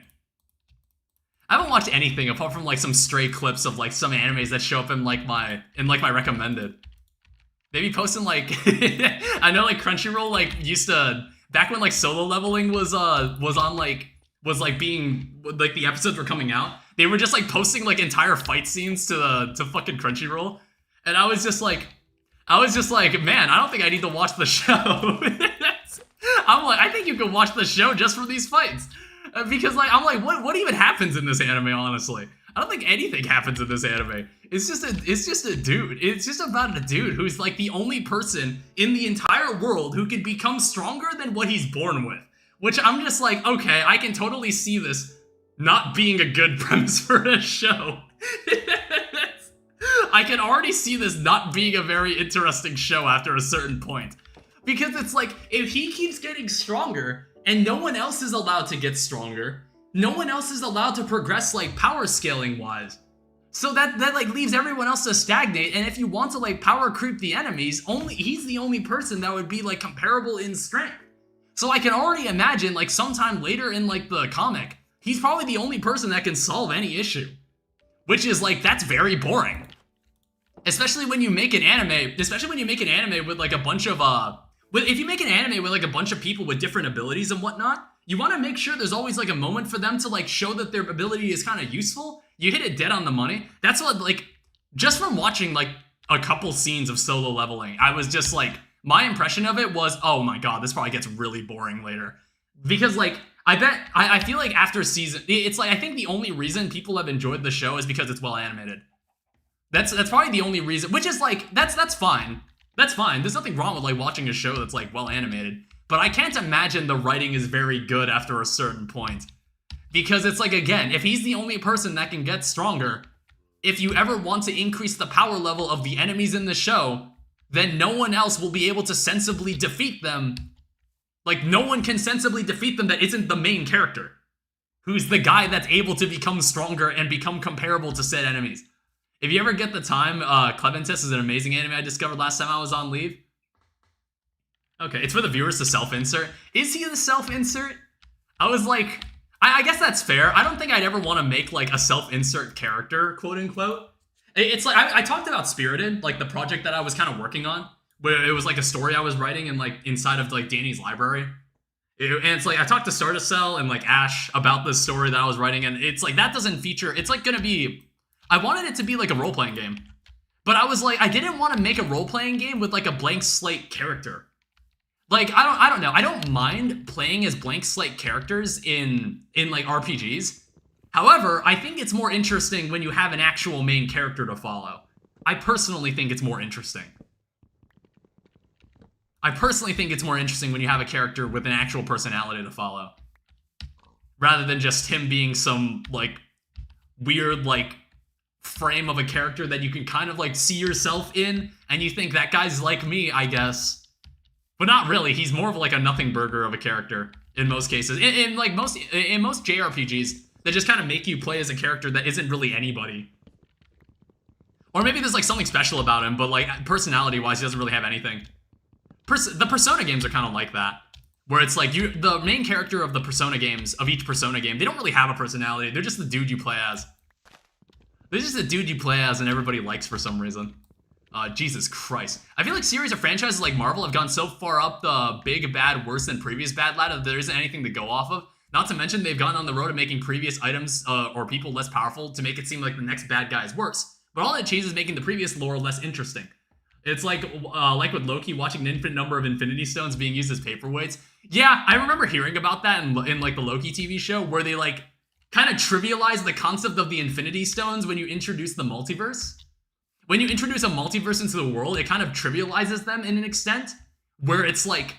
I haven't watched anything apart from, like, some stray clips of, like, some animes that show up in, like, my recommended. They be posting, like, I know, like, Crunchyroll, like, used to, back when, like, Solo Leveling was on, like, being, like, the episodes were coming out, they were just, like, posting, like, entire fight scenes to fucking Crunchyroll, and I was just like, man, I don't think I need to watch the show. I'm like, I think you can watch the show just for these fights, because, like, I'm like, what even happens in this anime, honestly? I don't think anything happens in this anime. It's just a dude. It's just about a dude who's, like, the only person in the entire world who can become stronger than what he's born with. Which I'm just like, okay, I can totally see this not being a good premise for a show. I can already see this not being a very interesting show after a certain point. Because it's like, if he keeps getting stronger, and no one else is allowed to get stronger, no one else is allowed to progress, like, power scaling wise. So that like leaves everyone else to stagnate, and if you want to, like, power creep the enemies, he's the only person that would be, like, comparable in strength. So I can already imagine, like, sometime later in, like, the comic, he's probably the only person that can solve any issue. Which is, like, that's very boring. Especially when you make an anime with, like, a bunch of, if you make an anime with, like, a bunch of people with different abilities and whatnot, you want to make sure there's always, like, a moment for them to, like, show that their ability is kind of useful. You hit it dead on the money. That's what, like, just from watching, like, a couple scenes of Solo Leveling, I was just, like, my impression of it was, oh my god, this probably gets really boring later. Because, like, I feel like after season, it's like, I think the only reason people have enjoyed the show is because it's well animated. That's probably the only reason, which is, like, that's fine. That's fine. There's nothing wrong with, like, watching a show that's, like, well animated. But I can't imagine the writing is very good after a certain point. Because it's like, again, if he's the only person that can get stronger, if you ever want to increase the power level of the enemies in the show, then no one else will be able to sensibly defeat them. Like, no one can sensibly defeat them that isn't the main character, who's the guy that's able to become stronger and become comparable to said enemies. If you ever get the time, Cleventis is an amazing anime I discovered last time I was on leave. Okay, it's for the viewers to self-insert. Is he the self-insert? I was like, I guess that's fair. I don't think I'd ever want to make, like, a self-insert character, quote-unquote. It's like, I talked about Spirited, like, the project that I was kind of working on, where it was, like, a story I was writing and, like, inside of, like, Danny's library. And it's like, I talked to Stardust and, like, Ash about this story that I was writing, and it's like, that doesn't feature, it's, like, gonna be, I wanted it to be, like, a role-playing game. But I was like, I didn't want to make a role-playing game with, like, a blank slate character. Like, I don't know. I don't mind playing as blank slate characters in like, RPGs. However, I think it's more interesting when you have an actual main character to follow. I personally think it's more interesting. I personally think it's more interesting when you have a character with an actual personality to follow. Rather than just him being some, like, weird, like, frame of a character that you can kind of, like, see yourself in, and you think that guy's like me, I guess. But not really. He's more of, like, a nothing burger of a character in most cases. In most JRPGs, that just kind of make you play as a character that isn't really anybody. Or maybe there's, like, something special about him, but, like, personality-wise, he doesn't really have anything. The Persona games are kind of like that, where it's like, the main character of the Persona games, of each Persona game, they don't really have a personality. They're just the dude you play as. They're just the dude you play as and everybody likes for some reason. Jesus Christ. I feel like series or franchises like Marvel have gone so far up the big, bad, worse than previous bad ladder that there isn't anything to go off of. Not to mention they've gone on the road to making previous items or people less powerful to make it seem like the next bad guy is worse. But all that changes is making the previous lore less interesting. It's like with Loki watching an infinite number of Infinity Stones being used as paperweights. Yeah, I remember hearing about that in like the Loki TV show where they like kind of trivialize the concept of the Infinity Stones when you introduce the multiverse. When you introduce a multiverse into the world, it kind of trivializes them in an extent where it's like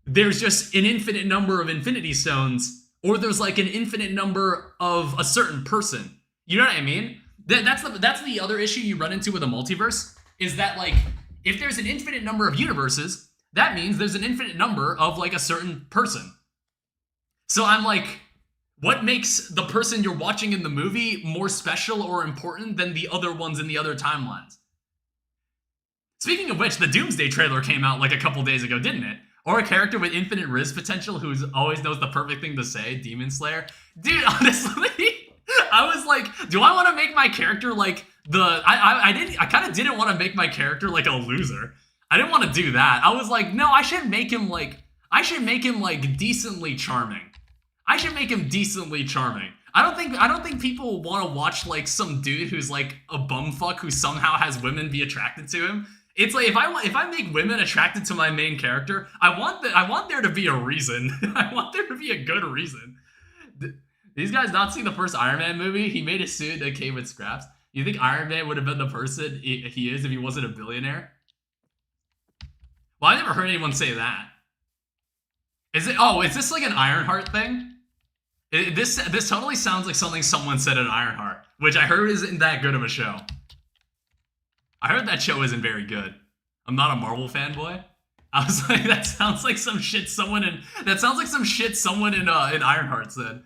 there's just an infinite number of Infinity Stones or there's like an infinite number of a certain person. You know what I mean? That's the other issue you run into with a multiverse, is that like if there's an infinite number of universes, that means there's an infinite number of like a certain person. So I'm like, what makes the person you're watching in the movie more special or important than the other ones in the other timelines? Speaking of which, the Doomsday trailer came out like a couple days ago, didn't it? Or a character with infinite Riz potential who always knows the perfect thing to say, Demon Slayer. Dude, honestly, I was like, do I want to make my character like I kind of didn't want to make my character like a loser. I didn't want to do that. I was like, no, I should make him like decently charming. I should make him decently charming. I don't think people want to watch like some dude who's like a bumfuck who somehow has women be attracted to him. It's like if I make women attracted to my main character, I want there to be a reason. I want there to be a good reason. These guys not seen the first Iron Man movie? He made a suit that came with scraps. You think Iron Man would have been the person he is if he wasn't a billionaire? Well, I never heard anyone say that. Is this like an Ironheart thing? This totally sounds like something someone said at Ironheart, which I heard isn't that good of a show. I heard that show isn't very good. I'm not a Marvel fanboy. I was like, that sounds like some shit someone in Ironheart said.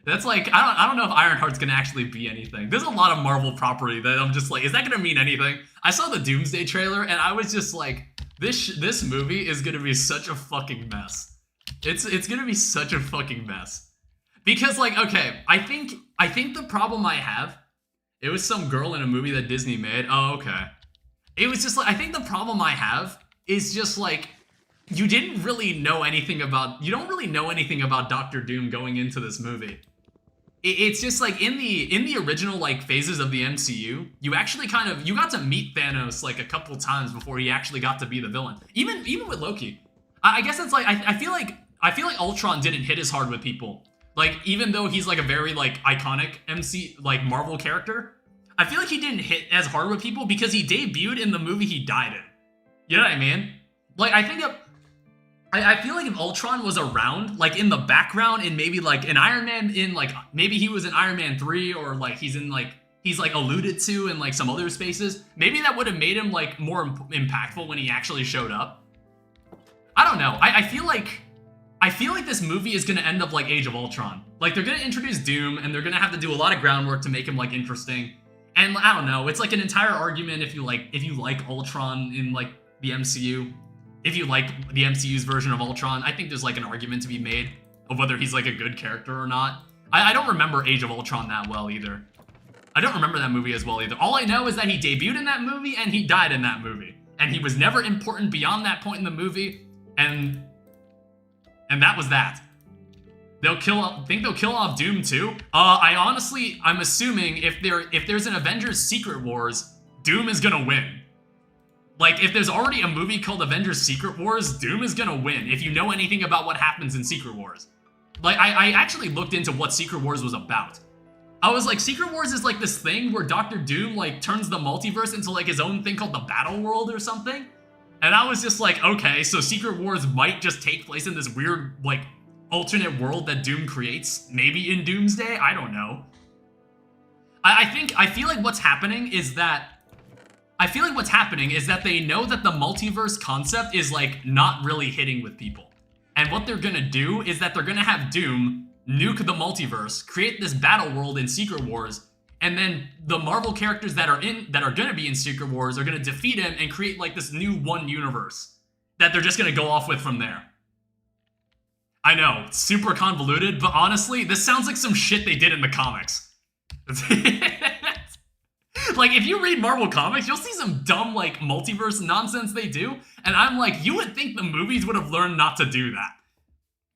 That's like, I don't know if Ironheart's gonna actually be anything. There's a lot of Marvel property that I'm just like, is that gonna mean anything? I saw the Doomsday trailer and I was just like, this movie is gonna be such a fucking mess. It's gonna be such a fucking mess. Because like, okay, I think the problem I have, it was some girl in a movie that Disney made. Oh, okay. It was just like, I think the problem I have is just like, you don't really know anything about Doctor Doom going into this movie. It's just like in the original like phases of the MCU, you actually you got to meet Thanos like a couple times before he actually got to be the villain. Even with Loki. I guess it's like I feel like Ultron didn't hit as hard with people. Like, even though he's like a very like iconic Marvel character, I feel like he didn't hit as hard with people because he debuted in the movie he died in. You know what I mean? Like, I feel like if Ultron was around, like in the background in maybe like an Iron Man in like, maybe he was in Iron Man 3 or like he's like alluded to in like some other spaces, maybe that would have made him like more impactful when he actually showed up. I don't know. I feel like this movie is gonna end up like Age of Ultron. Like, they're gonna introduce Doom, and they're gonna have to do a lot of groundwork to make him like interesting. And I don't know, it's like an entire argument if you like Ultron in like the MCU. If you like the MCU's version of Ultron, I think there's like an argument to be made of whether he's like a good character or not. I don't remember Age of Ultron that well either. I don't remember that movie as well either. All I know is that he debuted in that movie and he died in that movie. And he was never important beyond that point in the movie. And that was that. Think they'll kill off Doom too? I'm assuming if there's an Avengers Secret Wars, Doom is gonna win. Like, if there's already a movie called Avengers Secret Wars, Doom is gonna win, if you know anything about what happens in Secret Wars. Like, I actually looked into what Secret Wars was about. I was like, Secret Wars is like this thing where Doctor Doom like turns the multiverse into like his own thing called the Battle World or something. And I was just like, okay, so Secret Wars might just take place in this weird, like, alternate world that Doom creates, maybe in Doomsday. I don't know. I feel like what's happening is that they know that the multiverse concept is like not really hitting with people. And what they're gonna do is that they're gonna have Doom nuke the multiverse, create this battle world in Secret Wars, and then the Marvel characters that are gonna be in Secret Wars are gonna defeat him and create like this new one universe that they're just gonna go off with from there. I know, it's super convoluted, but honestly, this sounds like some shit they did in the comics. Like, if you read Marvel comics, you'll see some dumb, like, multiverse nonsense they do, and I'm like, you would think the movies would have learned not to do that.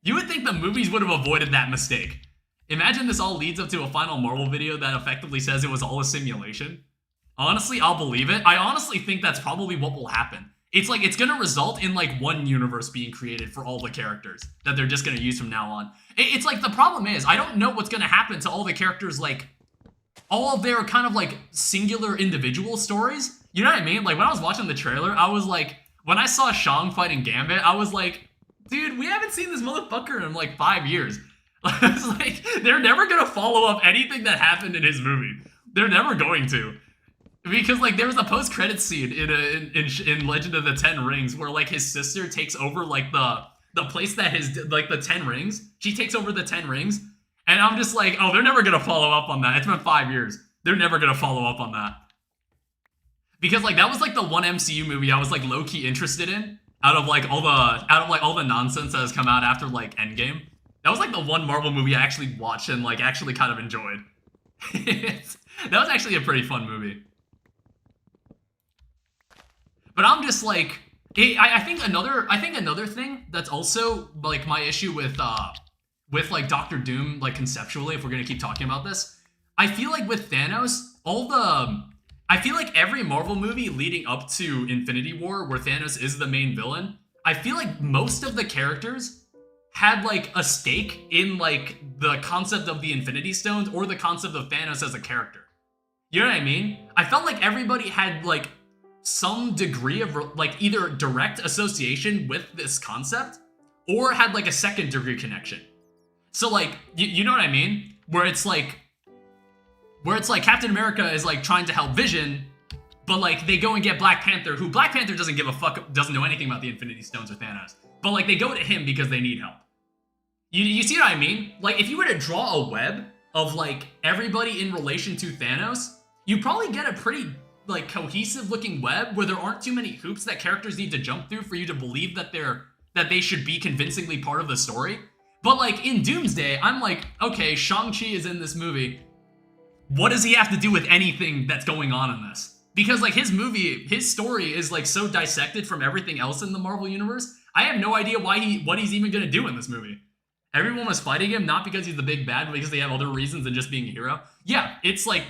You would think the movies would have avoided that mistake. Imagine this all leads up to a final Marvel video that effectively says it was all a simulation. Honestly, I'll believe it. I honestly think that's probably what will happen. It's like, it's gonna result in like one universe being created for all the characters that they're just gonna use from now on. It's like, the problem is, I don't know what's gonna happen to all the characters, like, all of their kind of like singular individual stories. You know what I mean? Like, when I was watching the trailer, I was like, when I saw Shang fighting Gambit, I was like, Dude, we haven't seen this motherfucker in like 5 years. It's like, they're never gonna follow up anything that happened in his movie. They're never going to. Because like there was a post-credit scene in Legend of the Ten Rings where like his sister takes over like the place that his like the 10 rings. She takes over the 10 rings, and I'm just like, oh, they're never gonna follow up on that. It's been 5 years. They're never gonna follow up on that. Because like that was like the one MCU movie I was like low-key interested in out of all the nonsense that has come out after like Endgame. That was like the one Marvel movie I actually watched and like actually kind of enjoyed. That was actually a pretty fun movie. But I'm just like, I think another thing that's also like my issue with like Doctor Doom, like conceptually, if we're gonna keep talking about this, I feel like with Thanos, I feel like every Marvel movie leading up to Infinity War, where Thanos is the main villain, I feel like most of the characters had like a stake in like the concept of the Infinity Stones or the concept of Thanos as a character. You know what I mean? I felt like everybody had like some degree of like either direct association with this concept or had like a second degree connection. So like, you know what I mean? Where it's like Captain America is like trying to help Vision, but like they go and get Black Panther, who Black Panther doesn't give a fuck, doesn't know anything about the Infinity Stones or Thanos, but like they go to him because they need help. You see what I mean? Like if you were to draw a web of like everybody in relation to Thanos, you probably get a pretty like cohesive looking web where there aren't too many hoops that characters need to jump through for you to believe that they should be convincingly part of the story. But like in Doomsday, I'm like, okay, Shang-Chi is in this movie. What does he have to do with anything that's going on in this? Because like his story is like so dissected from everything else in the Marvel universe. I have no idea what he's even gonna do in this movie. Everyone was fighting him not because he's the big bad, but because they have other reasons than just being a hero. Yeah, it's like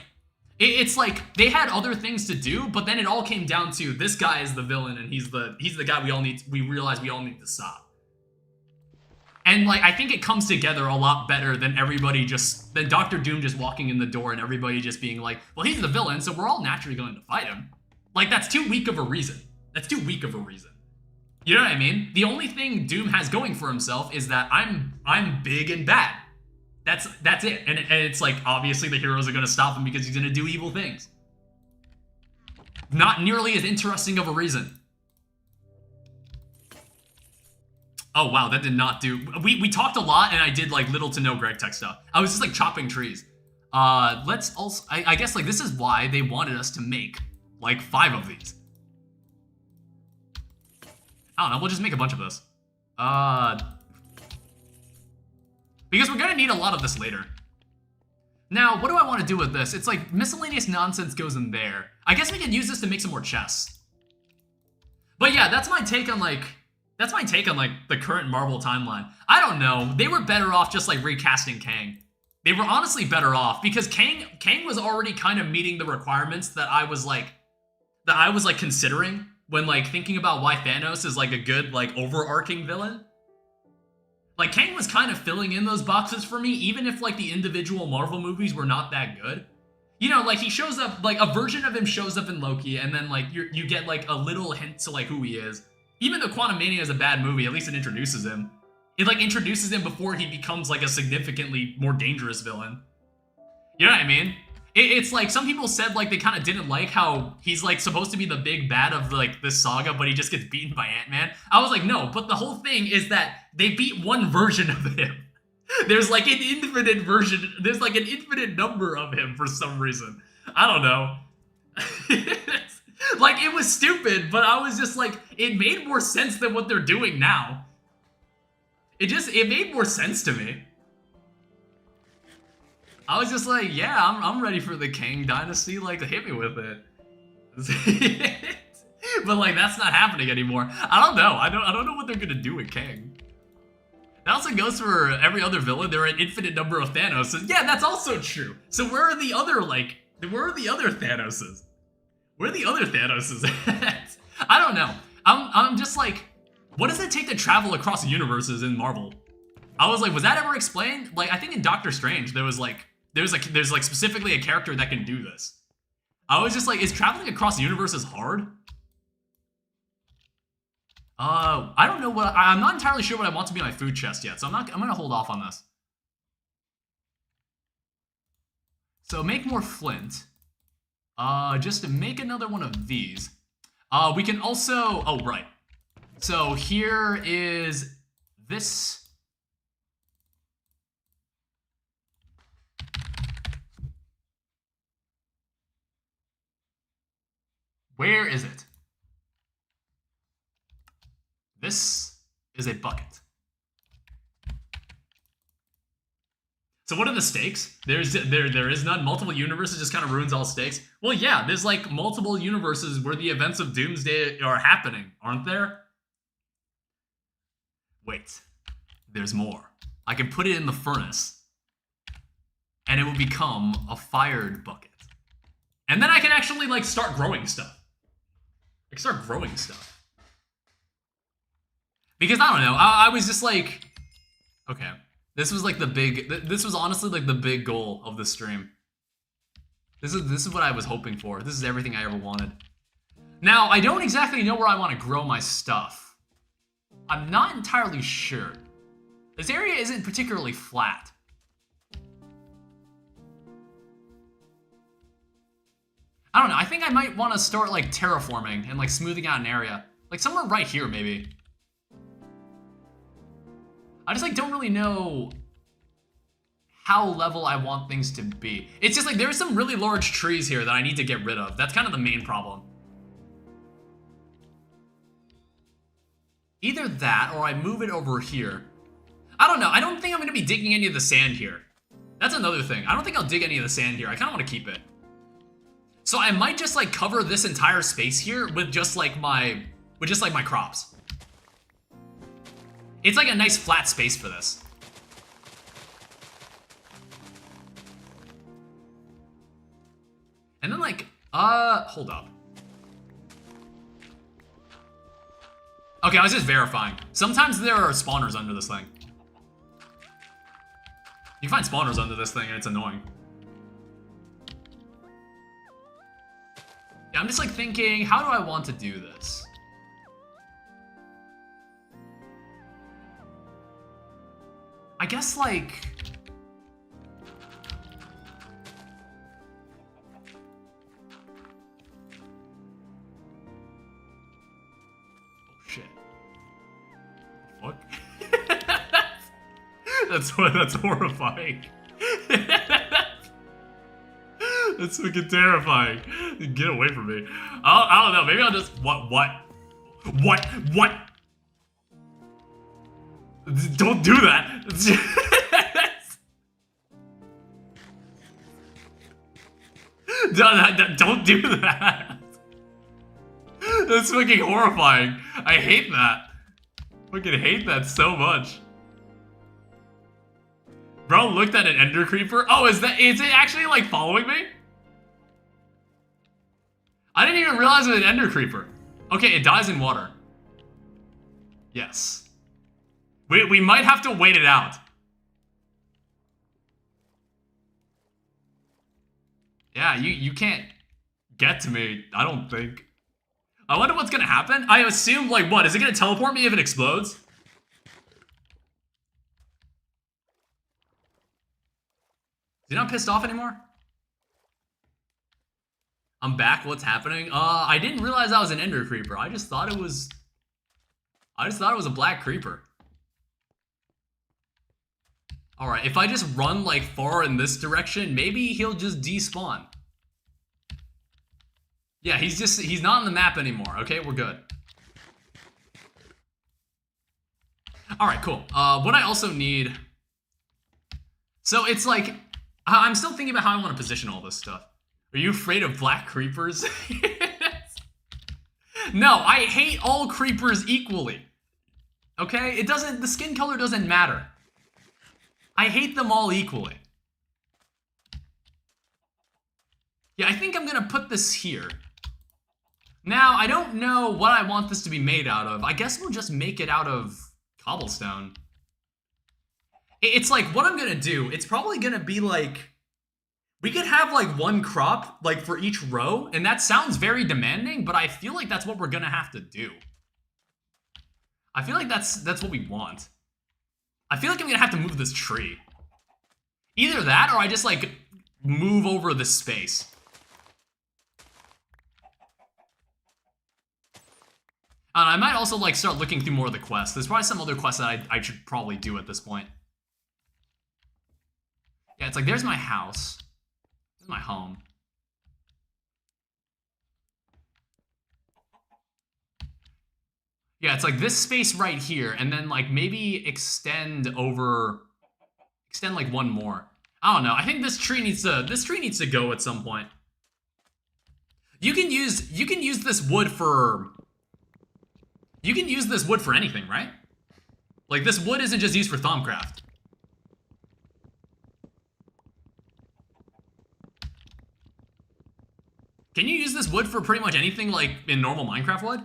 they had other things to do, but then it all came down to this guy is the villain and he's the guy we realize we all need to stop. And like I think it comes together a lot better than than Doctor Doom just walking in the door and everybody just being like, well, he's the villain, so we're all naturally going to fight him. Like that's too weak of a reason. You know what I mean? The only thing Doom has going for himself is that I'm big and bad. That's it. And it's like, obviously the heroes are going to stop him because he's going to do evil things. Not nearly as interesting of a reason. Oh, wow, that did not do... We talked a lot, and I did, like, little to no GregTech stuff. I was just, like, chopping trees. Let's also... I guess, like, this is why they wanted us to make, like, 5 of these. I don't know, we'll just make a bunch of this. Because we're gonna need a lot of this later. Now, what do I want to do with this? It's like miscellaneous nonsense goes in there. I guess we could use this to make some more chests. But yeah, that's my take on like the current Marvel timeline. I don't know. They were better off just like recasting Kang. They were honestly better off because Kang was already kind of meeting the requirements that I was like considering when like thinking about why Thanos is like a good like overarching villain. Like, Kang was kind of filling in those boxes for me, even if, like, the individual Marvel movies were not that good. You know, like, he shows up, like, a version of him shows up in Loki, and then, like, you get, like, a little hint to, like, who he is. Even though Quantumania is a bad movie, at least it introduces him. It, like, introduces him before he becomes, like, a significantly more dangerous villain. You know what I mean? It's like, some people said, like, they kind of didn't like how he's, like, supposed to be the big bad of, like, this saga, but he just gets beaten by Ant-Man. I was like, no, but the whole thing is that they beat one version of him. There's, like, an infinite version. There's, like, an infinite number of him for some reason. I don't know. Like, it was stupid, but I was just like, it made more sense than what they're doing now. It made more sense to me. I was just like, yeah, I'm ready for the Kang dynasty, like, hit me with it. But, like, that's not happening anymore. I don't know. I don't know what they're gonna do with Kang. That also goes for every other villain. There are an infinite number of Thanoses. Yeah, that's also true. So where are the other, like, where are the other Thanoses? Where are the other Thanoses at? I don't know. I'm just like, what does it take to travel across universes in Marvel? I was like, was that ever explained? Like, I think in Doctor Strange, there's specifically a character that can do this. I was just like, is traveling across universes hard? I don't know what I'm not entirely sure what I want to be my food chest yet, so I'm gonna hold off on this. So make more flint. Just to make another one of these. We can also, oh right. So here is this. Where is it? This is a bucket. So what are the stakes? There is none. Multiple universes just kind of ruins all stakes. Well, yeah, there's like multiple universes where the events of Doomsday are happening, aren't there? Wait, there's more. I can put it in the furnace, and it will become a fired bucket. And then I can actually like start growing stuff. I can start growing stuff. Because I don't know, I was just like, okay. This was like the big, this was honestly like the big goal of the stream. This is what I was hoping for. This is everything I ever wanted. Now, I don't exactly know where I want to grow my stuff. I'm not entirely sure. This area isn't particularly flat. I don't know, I think I might want to start like terraforming and like smoothing out an area. Like somewhere right here, maybe. I just like don't really know how level I want things to be. It's just like there's some really large trees here that I need to get rid of. That's kind of the main problem. Either that or I move it over here. I don't know. I don't think I'm going to be digging any of the sand here. That's another thing. I don't think I'll dig any of the sand here. I kind of want to keep it. So I might just like cover this entire space here with just like my crops. It's like a nice flat space for this. And then like, hold up. Okay, I was just verifying. Sometimes there are spawners under this thing. You find spawners under this thing and it's annoying. Yeah, I'm just like thinking, how do I want to do this? I guess like... Oh shit. What? That's horrifying. That's fucking terrifying. Get away from me. I don't know, maybe I'll just... What? Don't do that. Don't do that. That's fucking horrifying. I hate that. Fucking hate that so much. Bro looked at an ender creeper. Oh, is it actually like following me? I didn't even realize it was an ender creeper. Okay, it dies in water. Yes. We might have to wait it out. Yeah, you can't get to me, I don't think. I wonder what's gonna happen. I assume, like, what? Is it gonna teleport me if it explodes? Is he not pissed off anymore? I'm back, what's happening? I didn't realize that was an ender creeper. I just thought it was a black creeper. Alright, if I just run like far in this direction, maybe he'll just despawn. Yeah, he's not on the map anymore. Okay, we're good. Alright, cool. What I also need... So it's like, I'm still thinking about how I want to position all this stuff. Are you afraid of black creepers? No, I hate all creepers equally. Okay? The skin color doesn't matter. I hate them all equally. Yeah, I think I'm gonna put this here. Now, I don't know what I want this to be made out of. I guess we'll just make it out of cobblestone. It's like, what I'm gonna do, it's probably gonna be like... We could have like one crop, like for each row, and that sounds very demanding, but I feel like that's what we're gonna have to do. I feel like that's what we want. I feel like I'm gonna have to move this tree. Either that, or I just like move over the space. And I might also like start looking through more of the quests. There's probably some other quests that I should probably do at this point. Yeah, it's like there's my house. There's my home. Yeah, it's like this space right here, and then like maybe extend like one more. I don't know. I think this tree needs to go at some point. You can use this wood for anything, right? Like this wood isn't just used for Thaumcraft. Can you use this wood for pretty much anything like in normal Minecraft wood?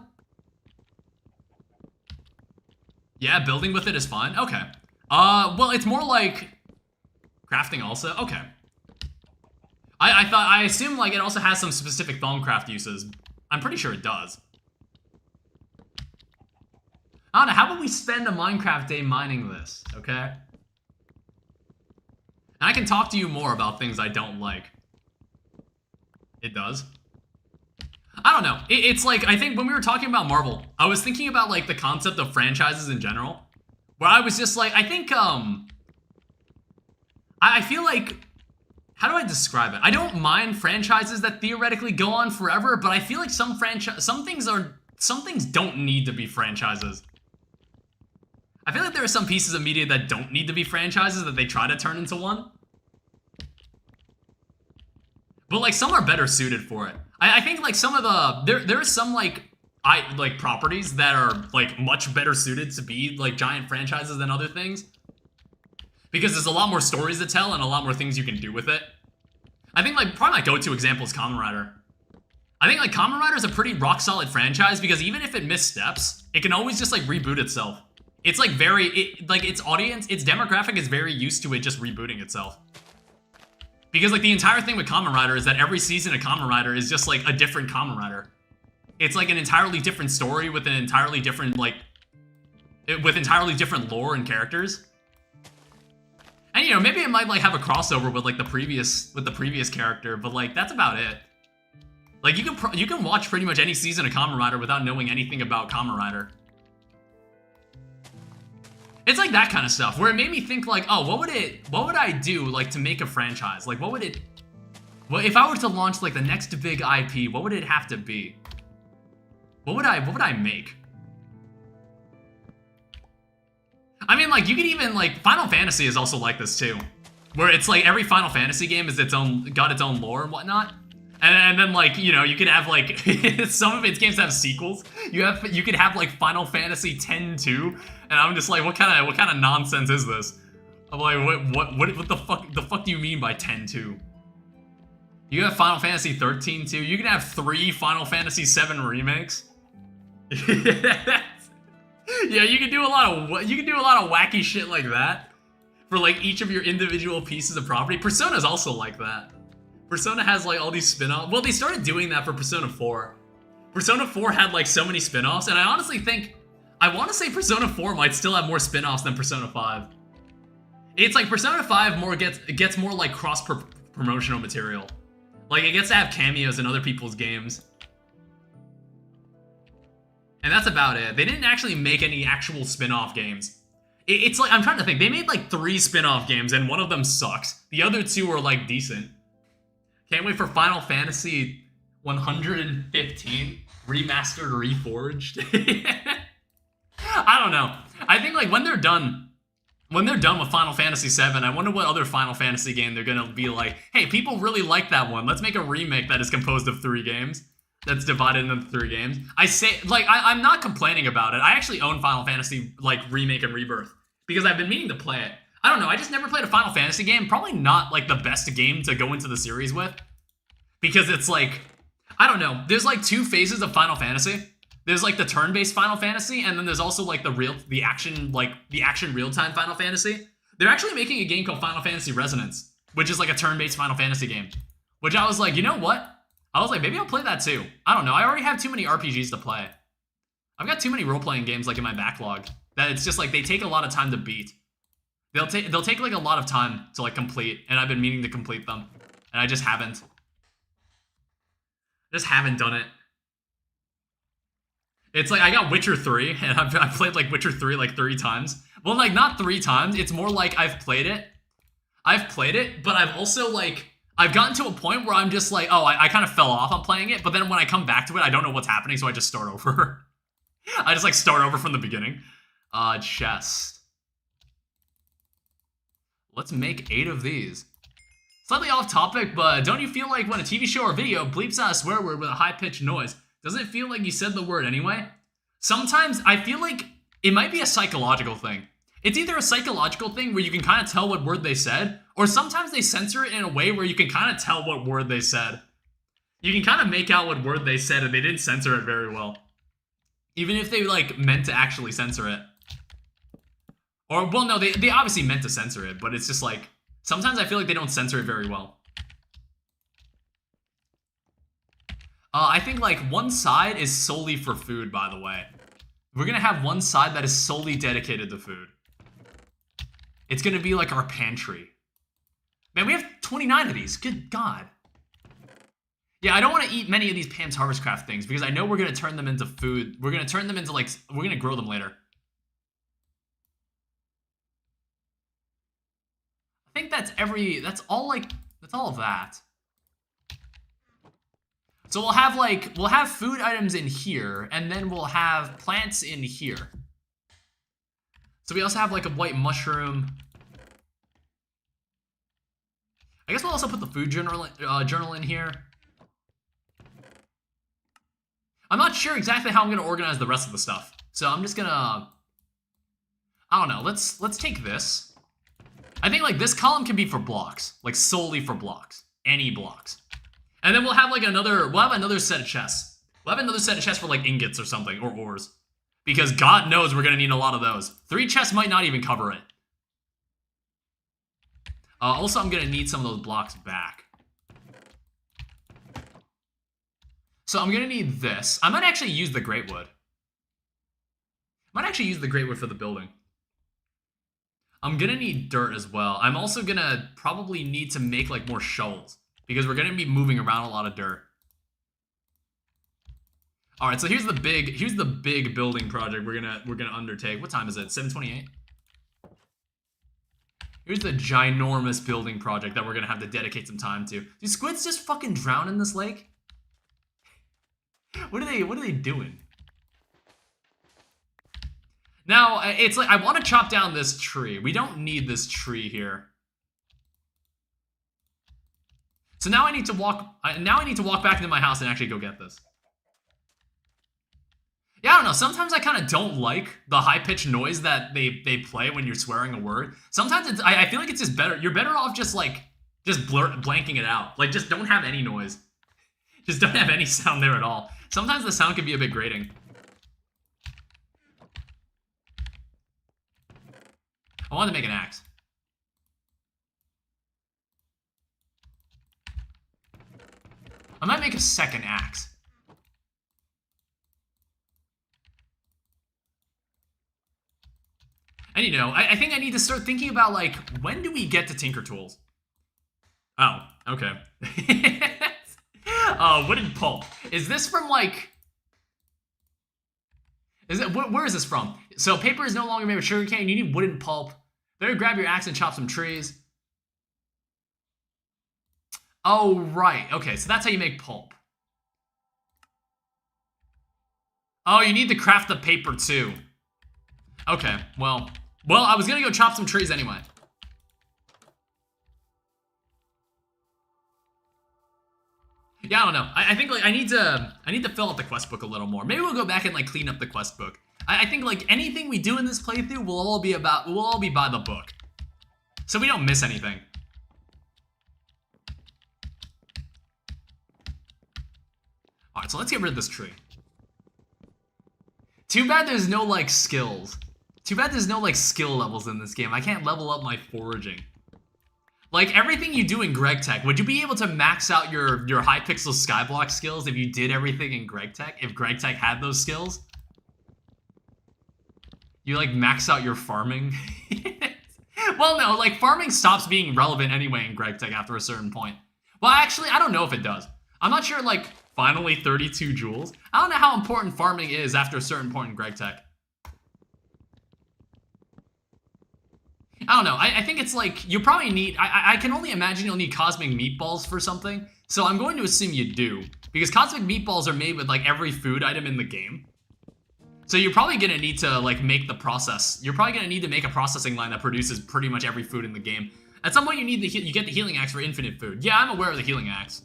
Yeah, building with it is fine. Okay. Well, it's more like crafting also. Okay. I assume like it also has some specific Thaumcraft uses. I'm pretty sure it does. I don't know, how about we spend a Minecraft day mining this, okay? And I can talk to you more about things I don't like. It does? I don't know. It's like, I think when we were talking about Marvel, I was thinking about like the concept of franchises in general. Where I was just like, I think, I feel like, how do I describe it? I don't mind franchises that theoretically go on forever, but I feel like some things don't need to be franchises. I feel like there are some pieces of media that don't need to be franchises that they try to turn into one. But like some are better suited for it. I think like some of the there are some like properties that are like much better suited to be like giant franchises than other things. Because there's a lot more stories to tell and a lot more things you can do with it. I think like probably my go-to example is Kamen Rider. I think like Kamen Rider is a pretty rock solid franchise because even if it missteps, it can always just like reboot itself. It's like its audience, its demographic is very used to it just rebooting itself. Because like the entire thing with Kamen Rider is that every season of Kamen Rider is just like a different Kamen Rider. It's like an entirely different story with an entirely different with entirely different lore and characters. And you know, maybe it might like have a crossover with like the previous character, but like that's about it. Like you can watch pretty much any season of Kamen Rider without knowing anything about Kamen Rider. It's like that kind of stuff where it made me think like, oh, what would I do like to make a franchise? Like well, if I were to launch like the next big IP, what would it have to be? What would I make? I mean, like, you could even, like, Final Fantasy is also like this, too. Where it's, like, every Final Fantasy game is got its own lore and whatnot. And then, like, you know, you could have, like, some of its games have sequels. You could have, like, Final Fantasy X-2, and I'm just like, what kind of nonsense is this? I'm like, what the fuck do you mean by X-2? You have Final Fantasy 13 too. You can have 3 Final Fantasy 7 remakes. Yeah, you can do a lot of wacky shit like that for like each of your individual pieces of property. Persona's also like that. Persona has like all these spin-offs. Well, they started doing that for Persona 4. Persona 4 had like so many spin-offs, and I honestly think I want to say Persona 4 might still have more spin-offs than Persona 5. It's like Persona 5 gets more like cross-promotional material. Like it gets to have cameos in other people's games. And that's about it. They didn't actually make any actual spin-off games. It's like, I'm trying to think. They made like 3 spin-off games, and one of them sucks. The other 2 are like decent. Can't wait for Final Fantasy 115 Remastered Reforged. I don't know. I think like when they're done with Final Fantasy 7, I wonder what other Final Fantasy game they're gonna be like, hey, people really like that one. Let's make a remake that is composed of 3 games. That's divided into 3 games. I say, like, I'm not complaining about it. I actually own Final Fantasy, like, Remake and Rebirth. Because I've been meaning to play it. I don't know, I just never played a Final Fantasy game. Probably not, like, the best game to go into the series with. Because it's, like, I don't know. There's, like, 2 phases of Final Fantasy. There's, like, the turn-based Final Fantasy, and then there's also, like, the action real-time Final Fantasy. They're actually making a game called Final Fantasy Resonance, which is, like, a turn-based Final Fantasy game. Which I was like, you know what? I was like, maybe I'll play that too. I don't know. I already have too many RPGs to play. I've got too many role-playing games like in my backlog that it's just like they take a lot of time to beat. They'll take like a lot of time to like complete, and I've been meaning to complete them, and I just haven't. Just haven't done it. It's like I got Witcher 3, and I've played like Witcher 3 like 3 times. Well, like not 3 times. It's more like I've played it, but I've also like I've gotten to a point where I'm just like, oh, I kind of fell off on playing it, but then when I come back to it, I don't know what's happening, so I just start over. I just like start over from the beginning. Chest. Let's make 8 of these. Slightly off topic, but don't you feel like when a TV show or video bleeps out a swear word with a high-pitched noise, doesn't it feel like you said the word anyway? Sometimes I feel like it might be a psychological thing. It's either a psychological thing where you can kind of tell what word they said, or sometimes they censor it in a way where you can kind of tell what word they said. You can kind of make out what word they said, and they didn't censor it very well. Even if they, like, meant to actually censor it. Or, well, no, they obviously meant to censor it, but it's just, like, sometimes I feel like they don't censor it very well. I think, like, one side is solely for food, by the way. We're gonna have one side that is solely dedicated to food. It's gonna be, like, our pantry. Man, we have 29 of these. Good God. Yeah, I don't want to eat many of these Pam's Harvest Craft things because I know we're going to turn them into food. We're going to turn them into, like, we're going to grow them later. I think that's all of that. So we'll have food items in here, and then we'll have plants in here. So we also have, like, a white mushroom. I guess we'll also put the food journal in here. I'm not sure exactly how I'm going to organize the rest of the stuff. So I'm just going to... I don't know. Let's take this. I think, like, this column can be for blocks. Like, solely for blocks. Any blocks. And then we'll have, like, another set of chests. We'll have another set of chests for, like, ingots or something. Or ores. Because God knows we're going to need a lot of those. 3 chests might not even cover it. Also, I'm going to need some of those blocks back. So I'm going to need this. I might actually use the great wood. For the building. I'm going to need dirt as well. I'm also going to probably need to make, like, more shovels. Because we're going to be moving around a lot of dirt. Alright, so here's the big building project we're gonna undertake. What time is it? 7:28? Here's the ginormous building project that we're gonna have to dedicate some time to. Do squids just fucking drown in this lake? What are they doing? Now, it's like, I want to chop down this tree. We don't need this tree here. So now I need to walk back into my house and actually go get this. Yeah, I don't know. Sometimes I kind of don't like the high-pitched noise that they play when you're swearing a word. Sometimes I feel like it's just better. You're better off just blanking it out. Like, just don't have any noise. Just don't have any sound there at all. Sometimes the sound can be a bit grating. I wanted to make an axe. I might make a second axe. And, you know, I think I need to start thinking about, like, when do we get to Tinker Tools? Oh, okay. Wooden pulp. Is this from, like... Where is this from? So, paper is no longer made with sugarcane. You need wooden pulp. Better grab your axe and chop some trees. Oh, right. Okay, so that's how you make pulp. Oh, you need to craft the paper, too. Okay, well, I was gonna go chop some trees anyway. Yeah, I don't know. I think, like, I need to fill out the quest book a little more. Maybe we'll go back and, like, clean up the quest book. I think, like, anything we do in this playthrough will all be by the book. So we don't miss anything. Alright, so let's get rid of this tree. Too bad there's no, like, skills. Too bad there's no, like, skill levels in this game. I can't level up my foraging. Like, everything you do in GregTech, would you be able to max out your high pixel skyblock skills if you did everything in GregTech? If GregTech had those skills? You like max out your farming. Well, no, like farming stops being relevant anyway in GregTech after a certain point. Well, actually, I don't know if it does. I'm not sure, like, finally 32 joules. I don't know how important farming is after a certain point in GregTech. I don't know. I think it's like, you probably need, I can only imagine you'll need cosmic meatballs for something. So I'm going to assume you do. Because cosmic meatballs are made with like every food item in the game. So you're probably going to need to like make the process. You're probably going to need to make a processing line that produces pretty much every food in the game. At some point you need you get the healing axe for infinite food. Yeah, I'm aware of the healing axe.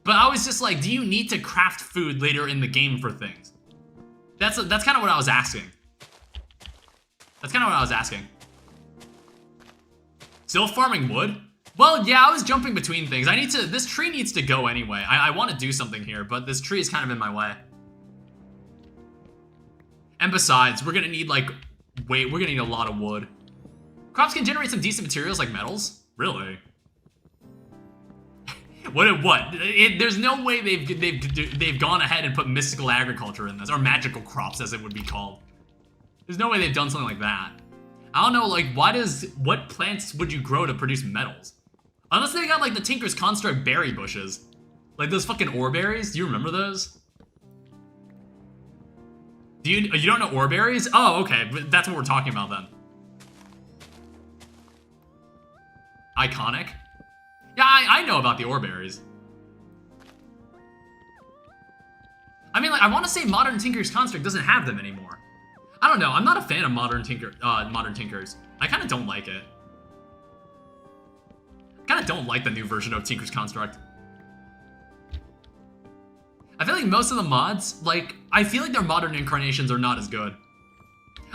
But I was just like, do you need to craft food later in the game for things? That's kind of what I was asking. That's kind of what I was asking. Still farming wood? Well, yeah, I was jumping between things. This tree needs to go anyway. I want to do something here, but this tree is kind of in my way. And besides, we're gonna need like, we're gonna need a lot of wood. Crops can generate some decent materials like metals. Really? What? There's no way they've gone ahead and put mystical agriculture in this, or magical crops as it would be called. There's no way they've done something like that. I don't know, like, what plants would you grow to produce metals? Unless they got, like, the Tinker's Construct berry bushes. Like, those fucking ore berries? Do you remember those? You don't know ore berries? Oh, okay, but that's what we're talking about then. Iconic? Yeah, I know about the ore berries. I mean, like, I want to say Modern Tinker's Construct doesn't have them anymore. I don't know. I'm not a fan of Modern Tinkers. I kind of don't like it. I kind of don't like the new version of Tinker's Construct. I feel like most of the mods, like, I feel like their modern incarnations are not as good.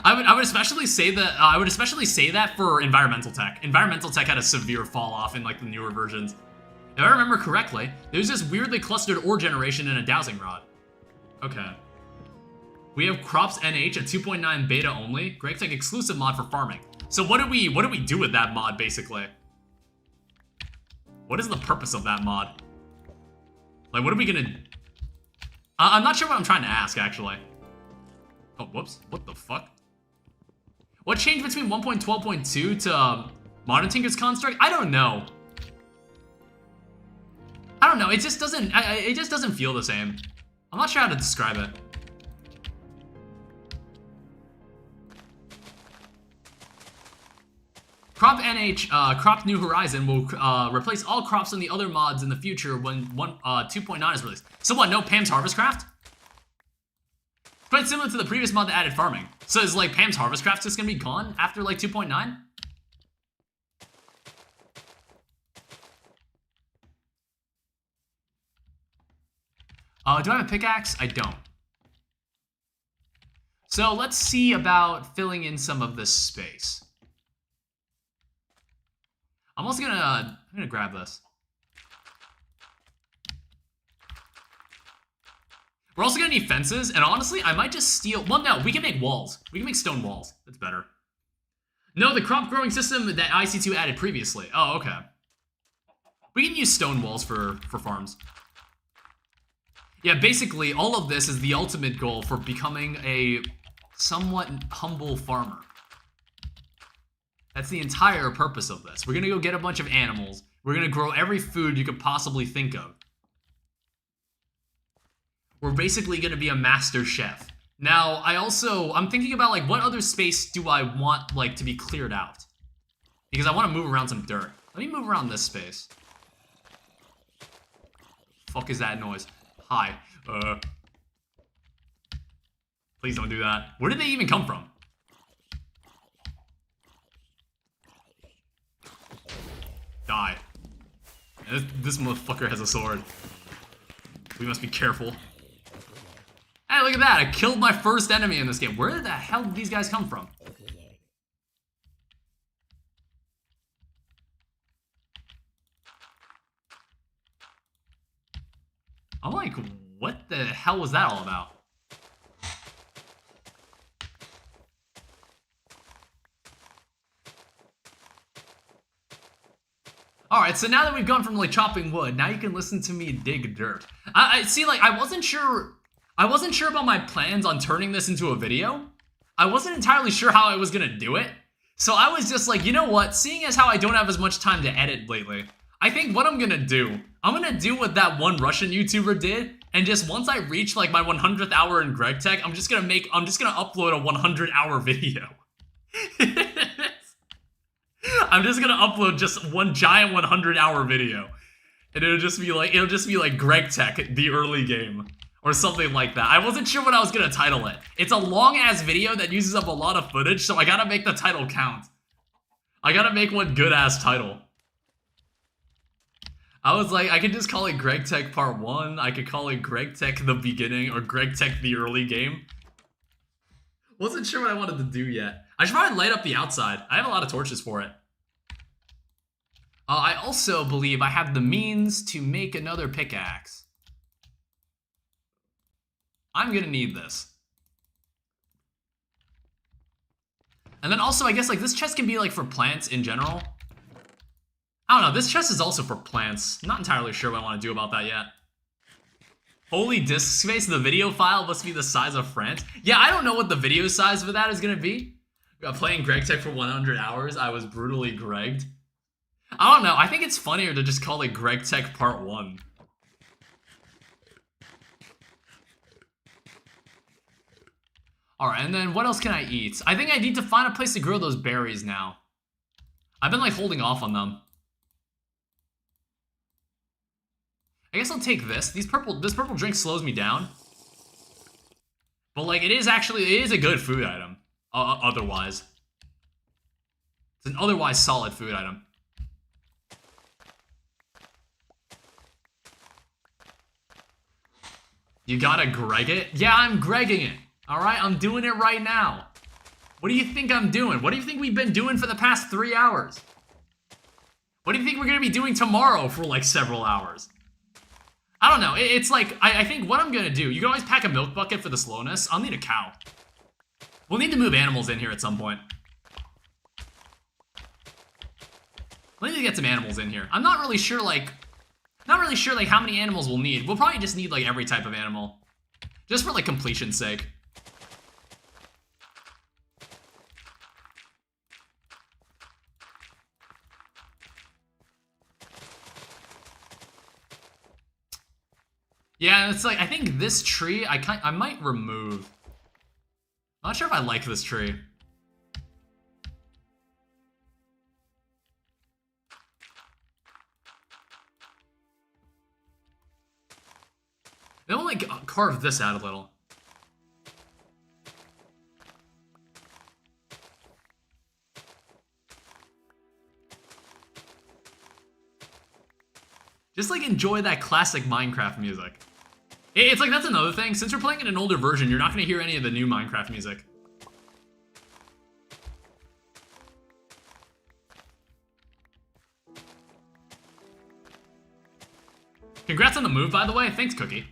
I would especially say that for Environmental Tech. Environmental Tech had a severe fall off in like the newer versions. If I remember correctly, there's this weirdly clustered ore generation in a dowsing rod. Okay. We have Crops NH, a 2.9 beta only, GregTech exclusive mod for farming. So what do we do with that mod, basically? What is the purpose of that mod? Like, what are we gonna... I'm not sure what I'm trying to ask, actually. Oh, whoops. What the fuck? What changed between 1.12.2 to Modern Tinker's Construct? I don't know. I don't know. It just doesn't feel the same. I'm not sure how to describe it. Crop NH, Crop New Horizon will replace all crops in the other mods in the future when 2.9 is released. So what, no Pam's Harvest Craft? Quite similar to the previous mod that added farming. So is like Pam's Harvest Craft just gonna be gone after like 2.9? Do I have a pickaxe? I don't. So let's see about filling in some of this space. I'm gonna grab this. We're also gonna need fences, and honestly, I might just steal. Well, no, we can make walls. We can make stone walls. That's better. No, the crop growing system that IC2 added previously. Oh, okay. We can use stone walls for farms. Yeah, basically, all of this is the ultimate goal for becoming a somewhat humble farmer. That's the entire purpose of this. We're gonna go get a bunch of animals. We're gonna grow every food you could possibly think of. We're basically gonna be a master chef. Now, I'm thinking about like what other space do I want like to be cleared out? Because I want to move around some dirt. Let me move around this space. Fuck is that noise? Hi. Please don't do that. Where did they even come from? Die. This motherfucker has a sword. We must be careful. Hey, look at that. I killed my first enemy in this game. Where the hell did these guys come from? I'm like, what the hell was that all about? Alright, so now that we've gone from like chopping wood, now you can listen to me dig dirt. I see, like, I wasn't sure about my plans on turning this into a video. I wasn't entirely sure how I was gonna do it. So I was just like, you know what? Seeing as how I don't have as much time to edit lately, I think what I'm gonna do what that one Russian YouTuber did, and just once I reach like my 100th hour in GregTech, I'm just gonna upload a 100-hour video. I'm just gonna upload just one giant 100-hour video. And it'll just be like GregTech, the early game. Or something like that. I wasn't sure what I was gonna title it. It's a long-ass video that uses up a lot of footage, so I gotta make the title count. I gotta make one good-ass title. I was like, I could just call it GregTech Part 1, I could call it GregTech the Beginning, or GregTech the Early Game. Wasn't sure what I wanted to do yet. I should probably light up the outside. I have a lot of torches for it. I also believe I have the means to make another pickaxe. I'm gonna need this. And then also, I guess, like, this chest can be, like, for plants in general. I don't know, this chest is also for plants. Not entirely sure what I want to do about that yet. Holy disk space, the video file must be the size of France. Yeah, I don't know what the video size for that is gonna be. Playing GregTech for 100 hours, I was brutally Gregged. I don't know, I think it's funnier to just call it GregTech Part 1. Alright, and then what else can I eat? I think I need to find a place to grow those berries now. I've been, like, holding off on them. I guess I'll take this. This purple drink slows me down. But, like, it is a good food item. Otherwise. It's an otherwise solid food item. You gotta Greg it? Yeah, I'm Gregging it. Alright, I'm doing it right now. What do you think I'm doing? What do you think we've been doing for the past 3 hours? What do you think we're gonna be doing tomorrow for like several hours? I don't know, it's like, I think what I'm gonna do, you can always pack a milk bucket for the slowness. I'll need a cow. We'll need to move animals in here at some point. We'll need to get some animals in here. I'm not really sure like how many animals we'll need. We'll probably just need like every type of animal. Just for like completion's sake. Yeah, it's like, I think this tree, I might remove. I'm not sure if I like this tree. Then we'll like carve this out a little. Just like enjoy that classic Minecraft music. It's like, that's another thing. Since we're playing in an older version, you're not going to hear any of the new Minecraft music. Congrats on the move, by the way. Thanks, Cookie.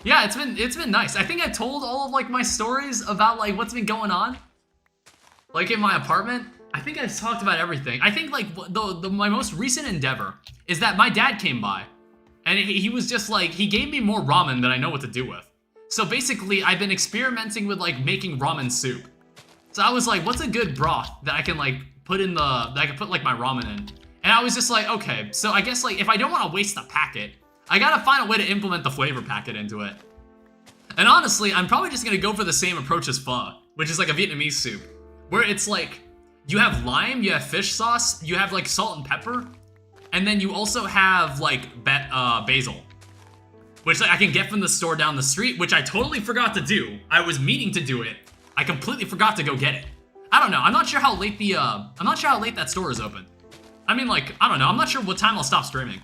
Yeah, it's been nice. I think I told all of like my stories about like what's been going on, like in my apartment. I think I've talked about everything. I think like my most recent endeavor is that my dad came by. And he was just like, he gave me more ramen than I know what to do with. So basically, I've been experimenting with like making ramen soup. So I was like, what's a good broth that I can like put like my ramen in? And I was just like, okay, so I guess like if I don't want to waste the packet, I gotta find a way to implement the flavor packet into it. And honestly, I'm probably just gonna go for the same approach as pho, which is like a Vietnamese soup, where it's like, you have lime, you have fish sauce, you have like salt and pepper, and then you also have, like, basil. Which I can get from the store down the street, which I totally forgot to do. I was meaning to do it. I completely forgot to go get it. I don't know. I'm not sure how late that store is open. I mean, like, I don't know. I'm not sure what time I'll stop streaming.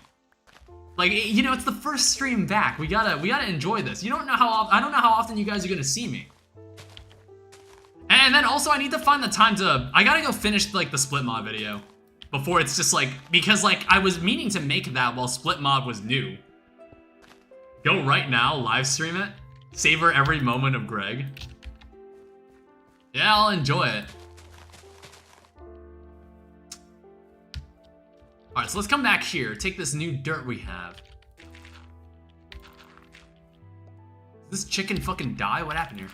Like, you know, it's the first stream back. We gotta enjoy this. I don't know how often you guys are gonna see me. And then also I need to find the time to, I gotta go finish, like, the split mod video. Before it's just like, because like, I was meaning to make that while split mod was new. Go right now, live stream it. Savor every moment of Greg. Yeah, I'll enjoy it. Alright, so let's come back here, take this new dirt we have. Did this chicken fucking die? What happened here?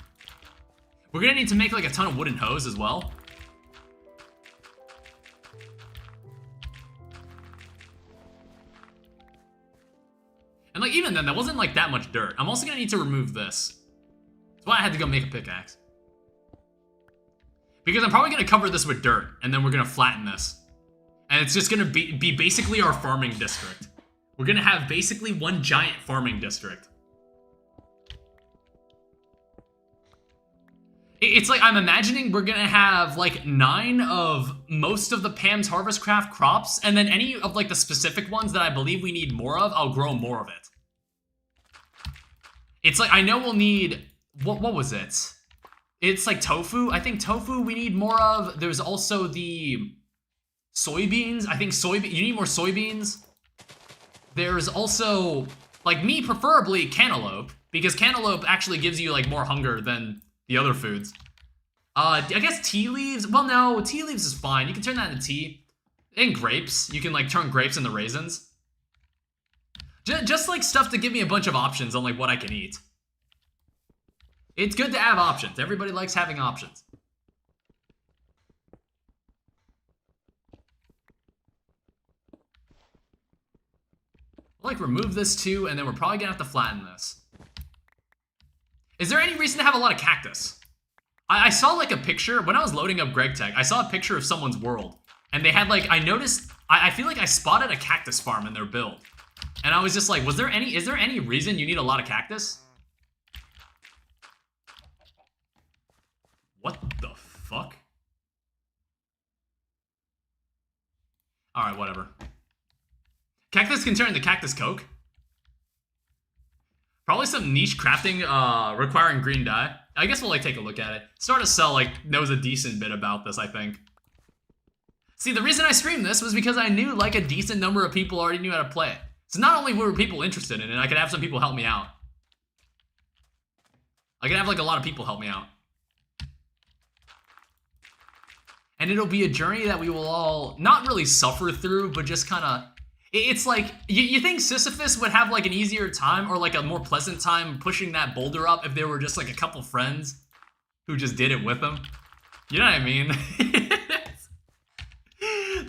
We're gonna need to make like a ton of wooden hose as well. And like even then, that wasn't like that much dirt. I'm also gonna need to remove this. That's why I had to go make a pickaxe. Because I'm probably gonna cover this with dirt, and then we're gonna flatten this. And it's just gonna be basically our farming district. We're gonna have basically one giant farming district. It's like, I'm imagining we're gonna have like 9 of most of the Pam's Harvest Craft crops, and then any of like the specific ones that I believe we need more of, I'll grow more of it. It's like, I know we'll need, what was it? It's like tofu. I think tofu we need more of. There's also the soybeans. I think you need more soybeans. There's also, like me preferably, cantaloupe, because cantaloupe actually gives you like more hunger than the other foods. I guess tea leaves. Well, no, tea leaves is fine. You can turn that into tea. And grapes. You can like turn grapes into raisins. Just like stuff to give me a bunch of options on like what I can eat. It's good to have options. Everybody likes having options. We'll like remove this too, and then we're probably gonna have to flatten this. Is there any reason to have a lot of cactus? I saw like a picture, when I was loading up GregTech, I saw a picture of someone's world. And they had like, I noticed, I feel like I spotted a cactus farm in their build. And I was just like, is there any reason you need a lot of cactus? What the fuck? Alright, whatever. Cactus can turn into cactus coke. Probably some niche crafting requiring green dye. I guess we'll like take a look at it. Start to Sell like knows a decent bit about this, I think. See, the reason I streamed this was because I knew like a decent number of people already knew how to play it. So not only were people interested in it, I could have some people help me out. I could have like a lot of people help me out. And it'll be a journey that we will all not really suffer through, but just kind of... It's like, you think Sisyphus would have like an easier time or like a more pleasant time pushing that boulder up if there were just like a couple friends who just did it with him? You know what I mean?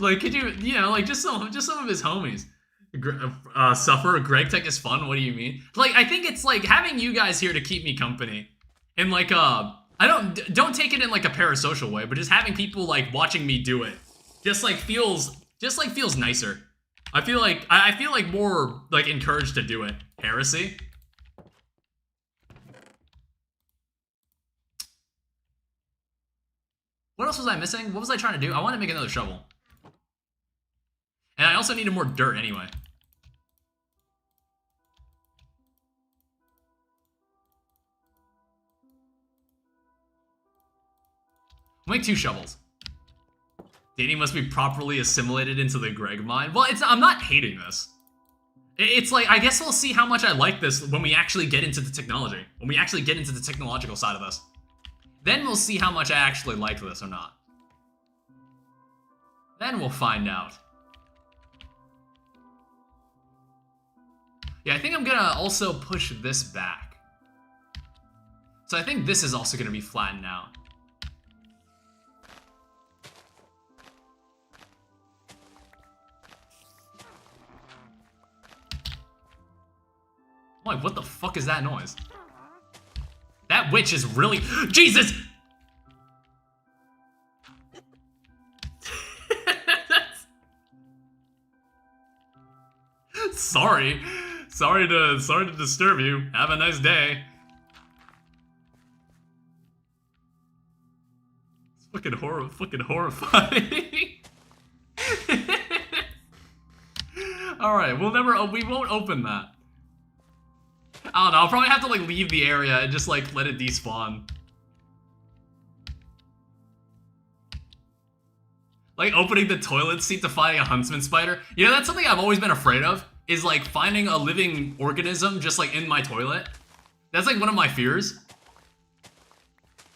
Like, could you know, like just some of his homies suffer. GregTech is fun. What do you mean? Like, I think it's like having you guys here to keep me company, and like don't take it in like a parasocial way, but just having people like watching me do it just feels nicer. I feel like more like encouraged to do it. Heresy. What else was I missing? What was I trying to do? I want to make another shovel. And I also needed more dirt anyway. I'll make 2 shovels. Dating must be properly assimilated into the Greg mind. Well, I'm not hating this. It's like, I guess we'll see how much I like this when we actually get into the technology. When we actually get into the technological side of this. Then we'll see how much I actually like this or not. Then we'll find out. Yeah, I think I'm gonna also push this back. So I think this is also gonna be flattened out. Like, what the fuck is that noise? That witch is really... Jesus! Sorry. Sorry to disturb you. Have a nice day. It's fucking horrifying. Alright, we won't open that. I don't know, I'll probably have to like leave the area and just like let it despawn. Like opening the toilet seat to finding a huntsman spider. You know, that's something I've always been afraid of, is like finding a living organism just like in my toilet. That's like one of my fears.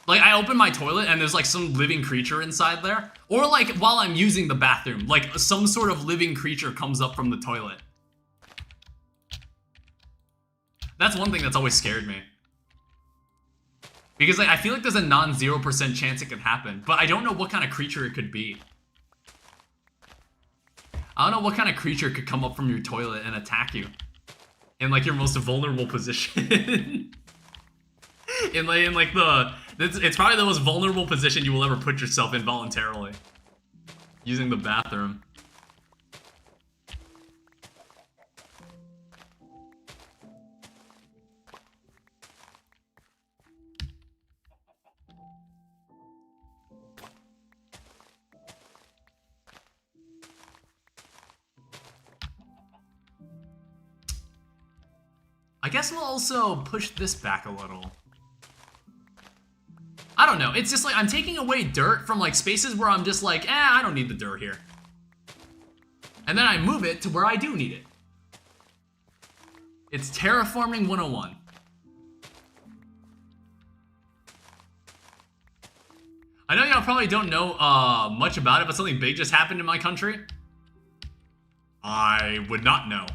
Like I open my toilet and there's like some living creature inside there. Or like while I'm using the bathroom, like some sort of living creature comes up from the toilet. That's one thing that's always scared me. Because like I feel like there's a non-0% chance it could happen, but I don't know what kind of creature it could be. I don't know what kind of creature could come up from your toilet and attack you in like your most vulnerable position. It's probably the most vulnerable position you will ever put yourself in voluntarily. Using the bathroom. I guess we'll also push this back a little. I don't know. It's just like I'm taking away dirt from like spaces where I'm just like, I don't need the dirt here. And then I move it to where I do need it. It's terraforming 101. I know y'all probably don't know much about it, but something big just happened in my country. I would not know.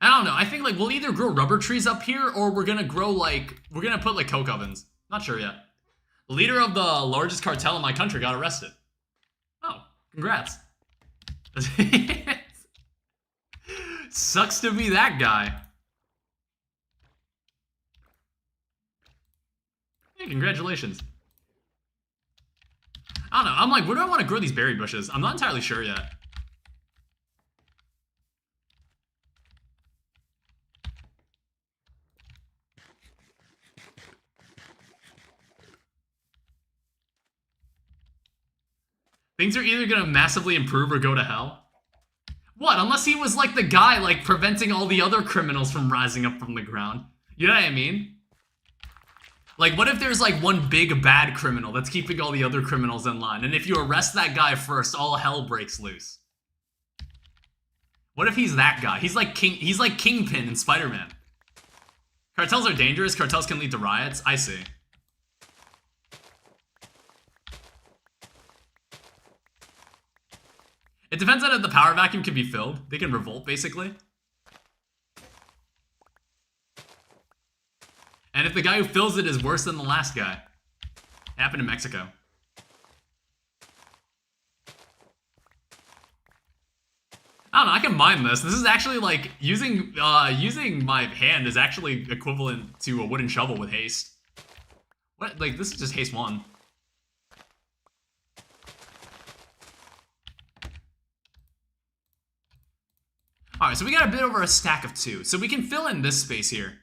I don't know. I think like we'll either grow rubber trees up here or we're gonna grow like we're gonna put like coke ovens. Not sure yet. The leader of the largest cartel in my country got arrested. Oh, congrats. Sucks to be that guy. Hey, congratulations. I don't know. I'm like, where do I want to grow these berry bushes? I'm not entirely sure yet. Things are either gonna massively improve or go to hell. What? Unless he was like the guy like preventing all the other criminals from rising up from the ground. You know what I mean? Like, what if there's like one big bad criminal that's keeping all the other criminals in line, and if you arrest that guy first, all hell breaks loose? What if he's that guy? He's like Kingpin in Spider-Man. Cartels are dangerous. Cartels can lead to riots. I see. It depends on if the power vacuum can be filled. They can revolt, basically. And if the guy who fills it is worse than the last guy. It happened in Mexico. I don't know, I can mine this. This is actually like, using my hand is actually equivalent to a wooden shovel with haste. What, like, this is just haste 1. Alright, so we got a bit over a stack of 2. So we can fill in this space here.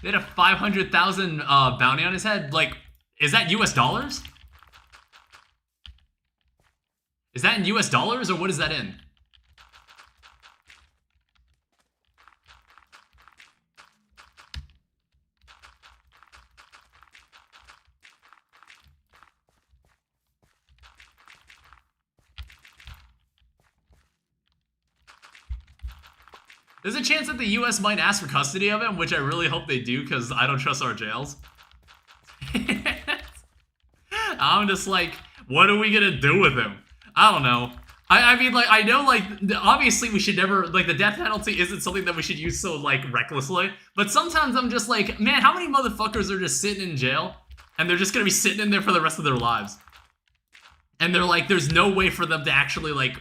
They had a 500,000 bounty on his head. Like, is that US dollars? Is that in US dollars, or what is that in? There's a chance that the US might ask for custody of him, which I really hope they do, because I don't trust our jails. I'm just like, what are we gonna do with him? I don't know. I mean, like, I know, like, obviously we should never, like, the death penalty isn't something that we should use so, like, recklessly. But sometimes I'm just like, man, how many motherfuckers are just sitting in jail, and they're just gonna be sitting in there for the rest of their lives? And they're like, there's no way for them to actually, like,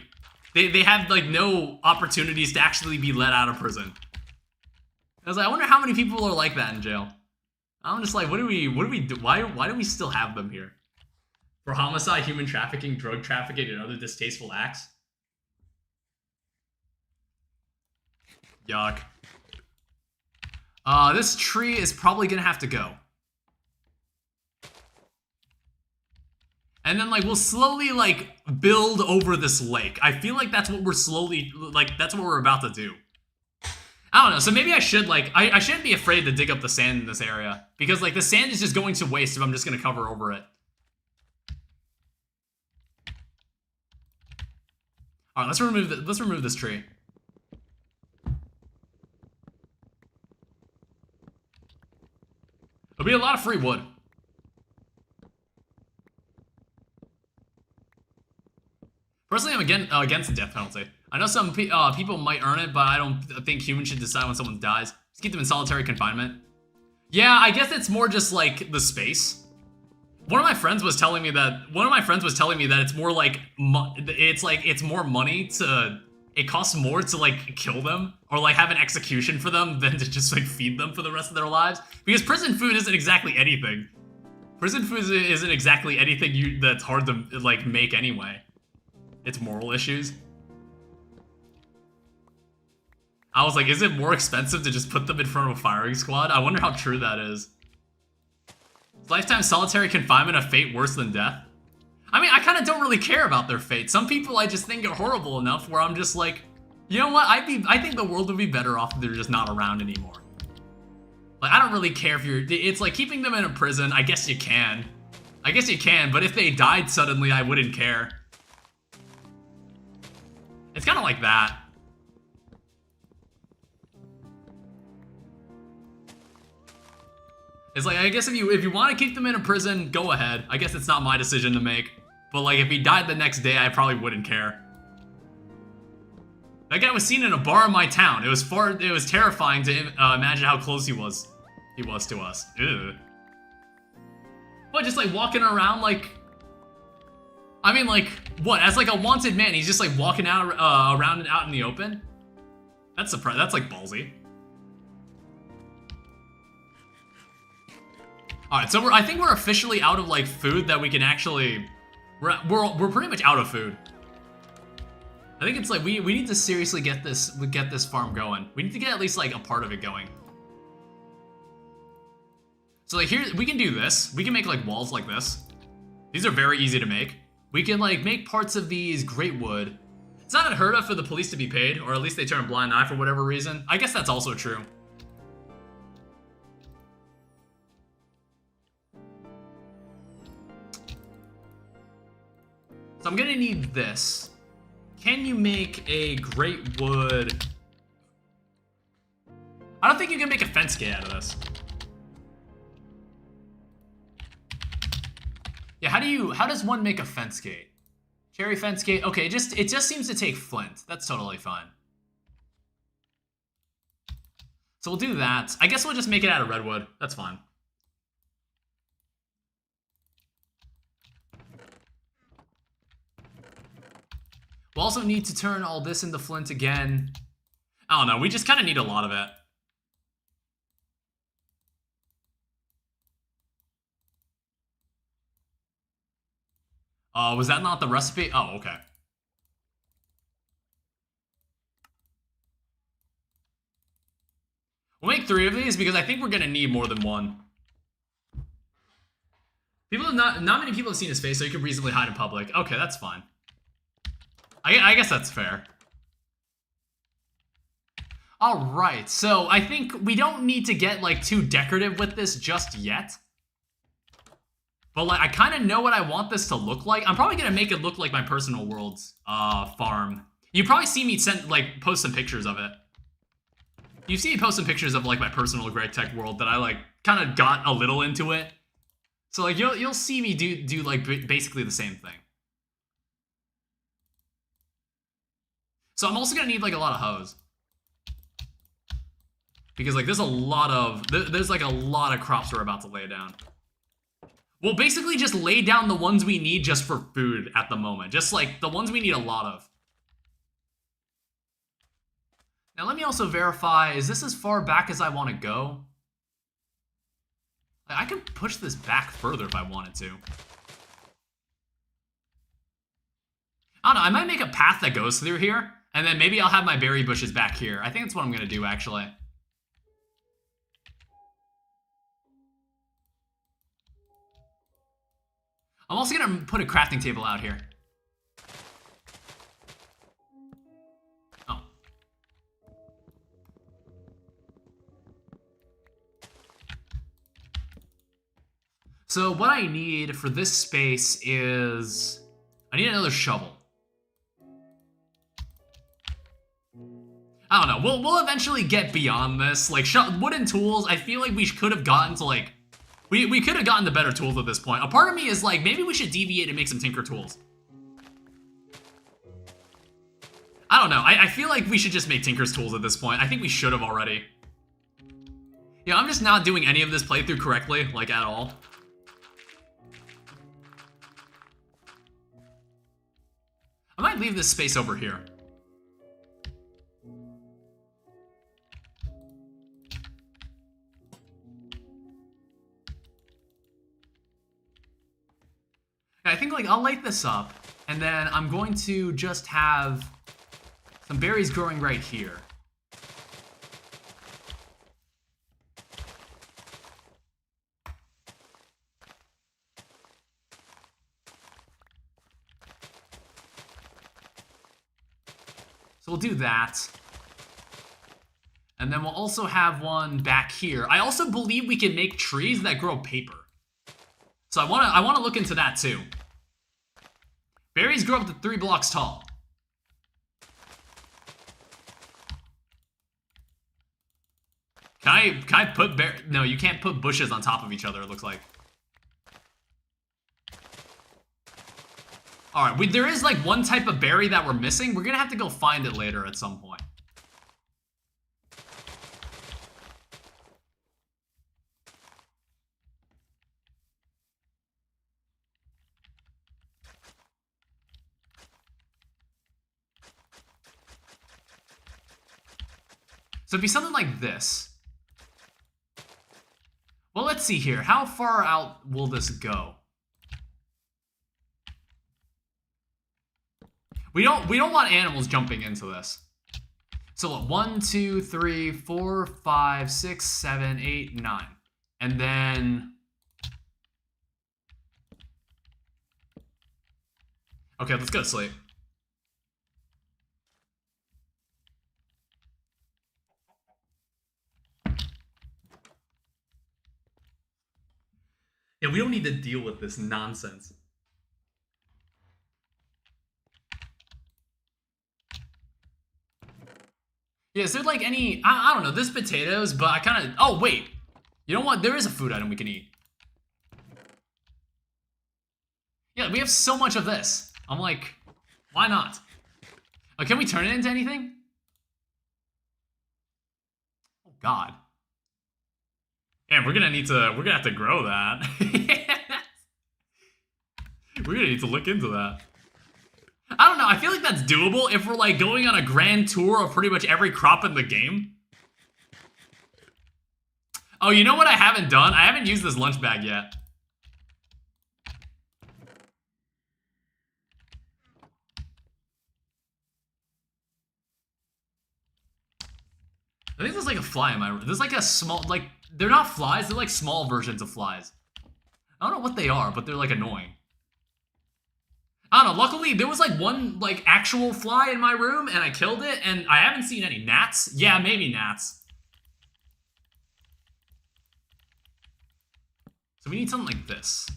they have, like, no opportunities to actually be let out of prison. I was like, I wonder how many people are like that in jail. I'm just like, what do we do? Why do we still have them here? For homicide, human trafficking, drug trafficking, and other distasteful acts? Yuck. This tree is probably gonna have to go. And then, like, we'll slowly, like, build over this lake. I feel like that's what we're slowly, like, that's what we're about to do. I don't know, so maybe I should, like, I shouldn't be afraid to dig up the sand in this area. Because, like, the sand is just going to waste if I'm just gonna cover over it. Alright, let's remove this tree. be a lot of free wood. Personally, I'm against the death penalty. I know some people might earn it, but I don't think humans should decide when someone dies. Just keep them in solitary confinement. Yeah, I guess it's more just like the space. One of my friends was telling me that it's more like it's more money to. It costs more to like kill them or like have an execution for them than to just like feed them for the rest of their lives. Because prison food isn't exactly anything. Prison food isn't exactly anything that's hard to like make anyway. It's moral issues. I was like, is it more expensive to just put them in front of a firing squad? I wonder how true that is. Is lifetime solitary confinement a fate worse than death? I mean, I kind of don't really care about their fate. Some people I just think are horrible enough where I'm just like, you know what? I think the world would be better off if they're just not around anymore. Like, I don't really care if you're... It's like keeping them in a prison. I guess you can. But if they died suddenly, I wouldn't care. It's kind of like that. It's like, I guess if you want to keep them in a prison, go ahead. I guess it's not my decision to make. But like, if he died the next day, I probably wouldn't care. That guy was seen in a bar in my town. It was terrifying to imagine how close he was to us. Ew. What, just like walking around like... I mean, like, what? As like a wanted man, he's just like walking out around and out in the open? That's like ballsy. Alright, so I think we're officially out of like food that we can actually... We're pretty much out of food. I think it's like we need to seriously get this farm going. We need to get at least like a part of it going. So like here we can do this. We can make like walls like this. These are very easy to make. We can like make parts of these great wood. It's not unheard of for the police to be paid, or at least they turn a blind eye for whatever reason. I guess that's also true. So I'm gonna need this. Can you make a great wood? I don't think you can make a fence gate out of this. Yeah, how does one make a fence gate? Cherry fence gate. Okay, it just seems to take flint. That's totally fine. So we'll do that. I guess we'll just make it out of redwood. That's fine. We'll also need to turn all this into flint again. I don't know, we just kind of need a lot of it. Was that not the recipe? Oh, okay. We'll make 3 of these because I think we're gonna need more than one. Not many people have seen his face, so you can reasonably hide in public. Okay, that's fine. I guess that's fair. Alright, so I think we don't need to get like too decorative with this just yet. But like, I kind of know what I want this to look like. I'm probably gonna make it look like my personal world's farm. You probably see me post some pictures of it. You see me post some pictures of like my personal GregTech world that I like kind of got a little into it. So like you'll see me do like basically the same thing. So I'm also gonna need like a lot of hose. Because like there's like a lot of crops we're about to lay down. We'll basically just lay down the ones we need just for food at the moment. Just like the ones we need a lot of. Now let me also verify, is this as far back as I want to go? Like, I could push this back further if I wanted to. I don't know, I might make a path that goes through here. And then maybe I'll have my berry bushes back here. I think that's what I'm going to do, actually. I'm also going to put a crafting table out here. Oh. So what I need for this space is... I need another shovel. I don't know. We'll eventually get beyond this. Like, wooden tools, I feel like we could have gotten to, like, We could have gotten the better tools at this point. A part of me is like, maybe we should deviate and make some Tinker tools. I don't know. I feel like we should just make Tinker's tools at this point. I think we should have already. Yeah, I'm just not doing any of this playthrough correctly, like at all. I might leave this space over here. I think like I'll light this up, and then I'm going to just have some berries growing right here. So we'll do that. And then we'll also have one back here. I also believe we can make trees that grow paper. So I wanna look into that too. Berries grow up to 3 blocks tall. Can I put no, you can't put bushes on top of each other, it looks like. Alright, there is like one type of berry that we're missing. We're gonna have to go find it later at some point. So it'd be something like this. Well, let's see here. How far out will this go? We don't want animals jumping into this. So look, 1, 2, 3, 4, 5, 6, 7, 8, 9. And then... Okay, let's go to sleep. Yeah, we don't need to deal with this nonsense. Yeah, is there like any... I don't know, there's potatoes, but I kind of... Oh, wait. You know what? There is a food item we can eat. Yeah, we have so much of this. I'm like, why not? Oh, can we turn it into anything? Oh, God. Man, we're gonna have to grow that. We're gonna need to look into that. I don't know, I feel like that's doable if we're like going on a grand tour of pretty much every crop in the game. Oh, you know what I haven't done? I haven't used this lunch bag yet. I think there's like a fly in my room. There's like a small, like, they're not flies, they're like small versions of flies. I don't know what they are, but they're like annoying. I don't know, luckily there was like one like actual fly in my room and I killed it and I haven't seen any gnats. Yeah, maybe gnats. So we need something like this.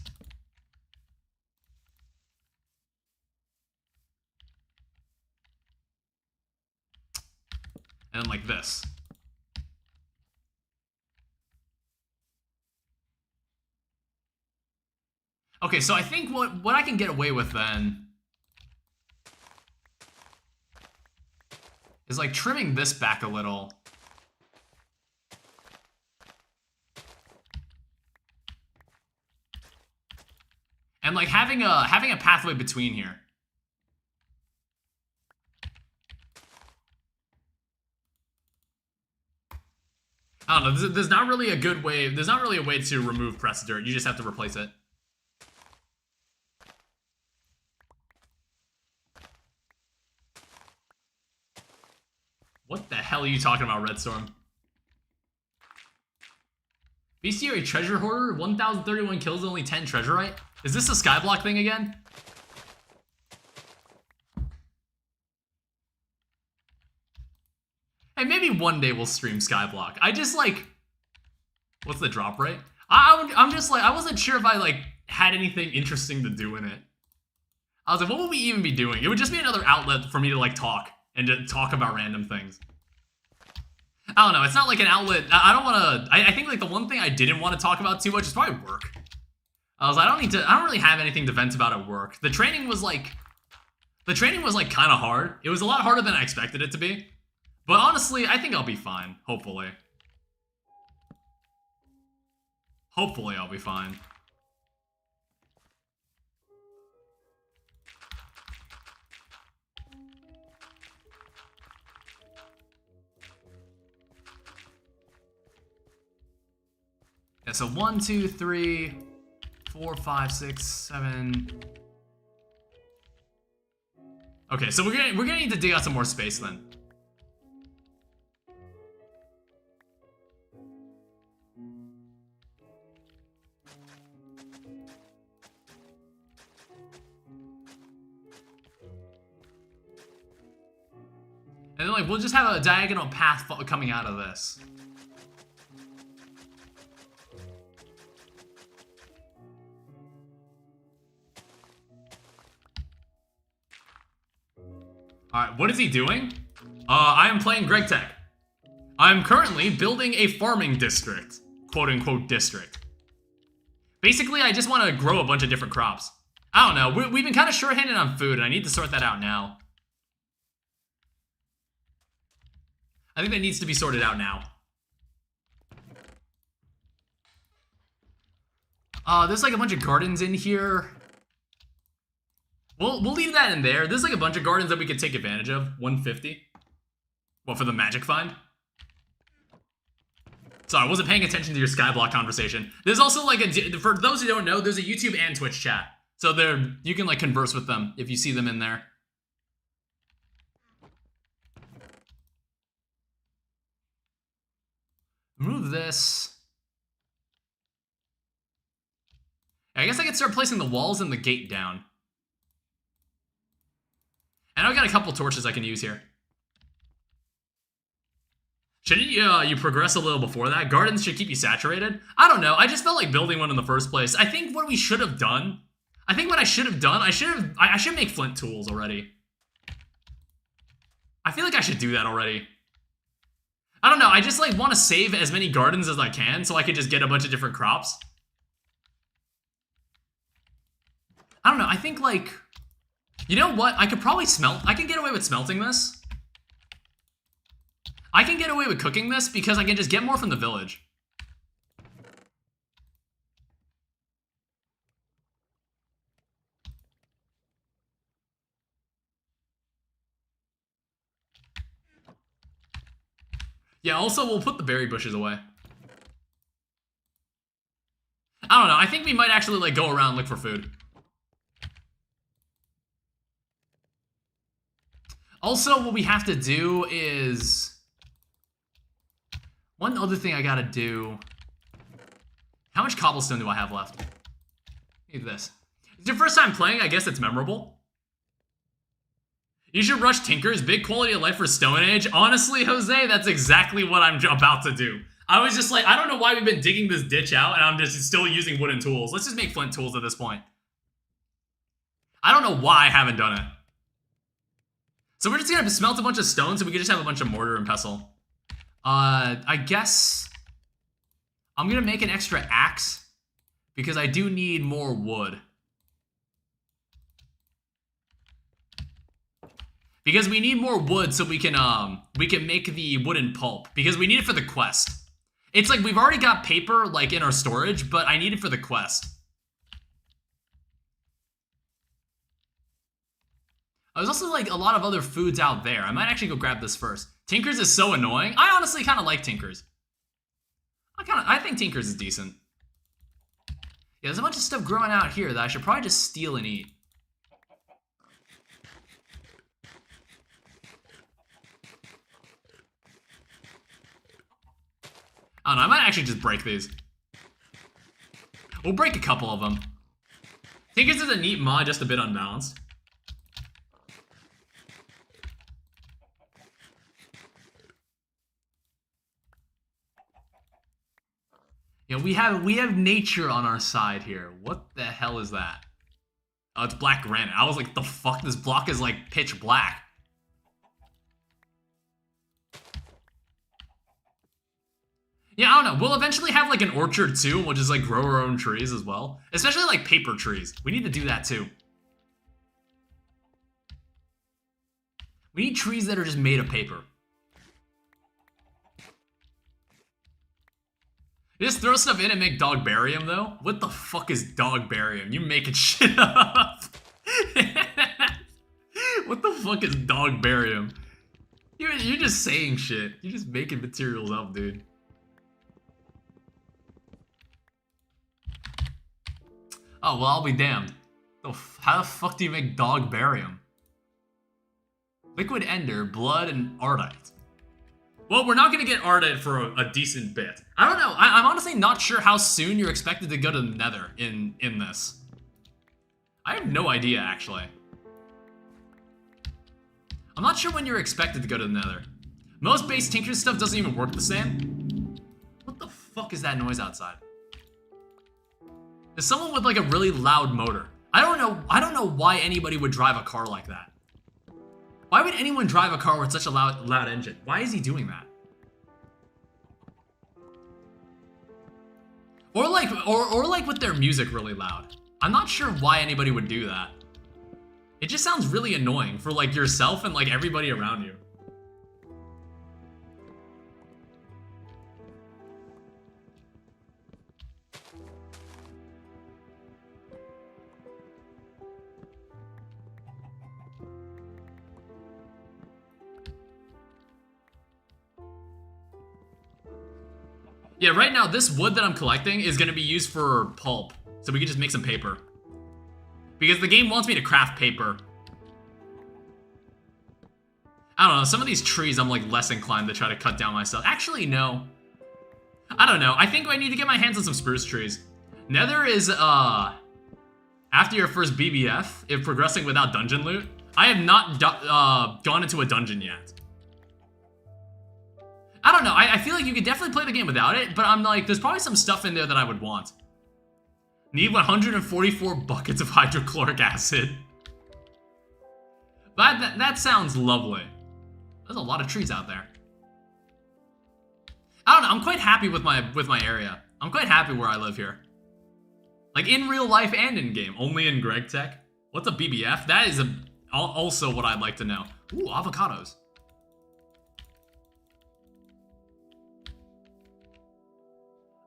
And then like this. Okay, so I think what I can get away with then is like trimming this back a little. And like having a pathway between here. I don't know, there's not really a good way, there's not really a way to remove pressed dirt, you just have to replace it. What the hell are you talking about, Redstorm? Bestiary treasure hoarder, 1,031 kills, only 10 treasurite? Is this a skyblock thing again? Hey, maybe one day we'll stream skyblock. I just like, what's the drop rate? I'm just like, I wasn't sure if I like had anything interesting to do in it. I was like, what would we even be doing? It would just be another outlet for me to like talk and to talk about random things. I don't know. It's not like an outlet. I don't want to. I think like the one thing I didn't want to talk about too much is probably work. I don't really have anything to vent about at work. The training was like kind of hard. It was a lot harder than I expected it to be. But honestly, I think I'll be fine. Hopefully. Hopefully I'll be fine. Yeah, so 1, 2, 3, 4, 5, 6, 7. Okay, so we're gonna need to dig out some more space then. And then like we'll just have a diagonal path coming out of this. Alright, what is he doing? I am playing GregTech. I'm currently building a farming district. Quote-unquote district. Basically, I just want to grow a bunch of different crops. I don't know, we've been kind of short-handed on food, and I need to sort that out now. I think that needs to be sorted out now. There's like a bunch of gardens in here. We'll leave that in there. There's like a bunch of gardens that we could take advantage of. 150. What, for the magic find? Sorry, I wasn't paying attention to your Skyblock conversation. There's also like for those who don't know, there's a YouTube and Twitch chat. So there, you can like converse with them if you see them in there. Move this. I guess I could start placing the walls and the gate down. And I've got a couple torches I can use here. Shouldn't you progress a little before that? Gardens should keep you saturated. I don't know. I just felt like building one in the first place. I think what we should have done. I think what I should have done. I should make flint tools already. I feel like I should do that already. I don't know. I just like want to save as many gardens as I can so I could just get a bunch of different crops. I don't know. I think like, you know what? I could probably I can get away with smelting this. I can get away with cooking this because I can just get more from the village. Yeah, also we'll put the berry bushes away. I don't know. I think we might actually like go around and look for food. Also, what we have to do is... One other thing I gotta do... How much cobblestone do I have left? Need this. It's your first time playing, I guess it's memorable. You should rush Tinkers, big quality of life for Stone Age. Honestly, Jose, that's exactly what I'm about to do. I was just like, I don't know why we've been digging this ditch out and I'm just still using wooden tools. Let's just make flint tools at this point. I don't know why I haven't done it. So we're just gonna smelt a bunch of stone so we can just have a bunch of mortar and pestle. I guess I'm gonna make an extra axe because I do need more wood. Because we need more wood so we can make the wooden pulp because we need it for the quest. It's like we've already got paper like in our storage, but I need it for the quest. There's also like a lot of other foods out there. I might actually go grab this first. Tinkers is so annoying. I honestly kind of like Tinkers. I think Tinkers is decent. Yeah, there's a bunch of stuff growing out here that I should probably just steal and eat. I don't know, I might actually just break these. We'll break a couple of them. Tinkers is a neat mod, just a bit unbalanced. Yeah, we have nature on our side here. What the hell is that? Oh, it's black granite. I was like, the fuck? This block is like pitch black. Yeah, I don't know. We'll eventually have like an orchard too, and we'll just like grow our own trees as well. Especially like paper trees. We need to do that too. We need trees that are just made of paper. You just throw stuff in and make dog barium though? What the fuck is dog barium? You making shit up. What the fuck is dog barium? You're just saying shit. You're just making materials up, dude. Oh, well, I'll be damned. How the fuck do you make dog barium? Liquid ender, blood, and ardite. Well, we're not gonna get ardite for a decent bit. I don't know. I'm honestly not sure how soon you're expected to go to the nether in this. I have no idea, actually. I'm not sure when you're expected to go to the nether. Most base tincture stuff doesn't even work the same. What the fuck is that noise outside? There's someone with like a really loud motor. I don't know why anybody would drive a car like that. Why would anyone drive a car with such a loud engine? Why is he doing that? Or like with their music really loud. I'm not sure why anybody would do that. It just sounds really annoying for like yourself and like everybody around you. Yeah, right now, this wood that I'm collecting is going to be used for pulp. So we can just make some paper. Because the game wants me to craft paper. I don't know, some of these trees I'm like less inclined to try to cut down myself. Actually, no. I don't know, I think I need to get my hands on some spruce trees. Nether is, after your first BBF, if progressing without dungeon loot. I have not gone into a dungeon yet. I don't know, I feel like you could definitely play the game without it, but I'm like, there's probably some stuff in there that I would want. Need 144 buckets of hydrochloric acid. But that sounds lovely. There's a lot of trees out there. I don't know, I'm quite happy with my area. I'm quite happy where I live here. Like in real life and in game, only in GregTech. What's a BBF? That is also what I'd like to know. Ooh, avocados.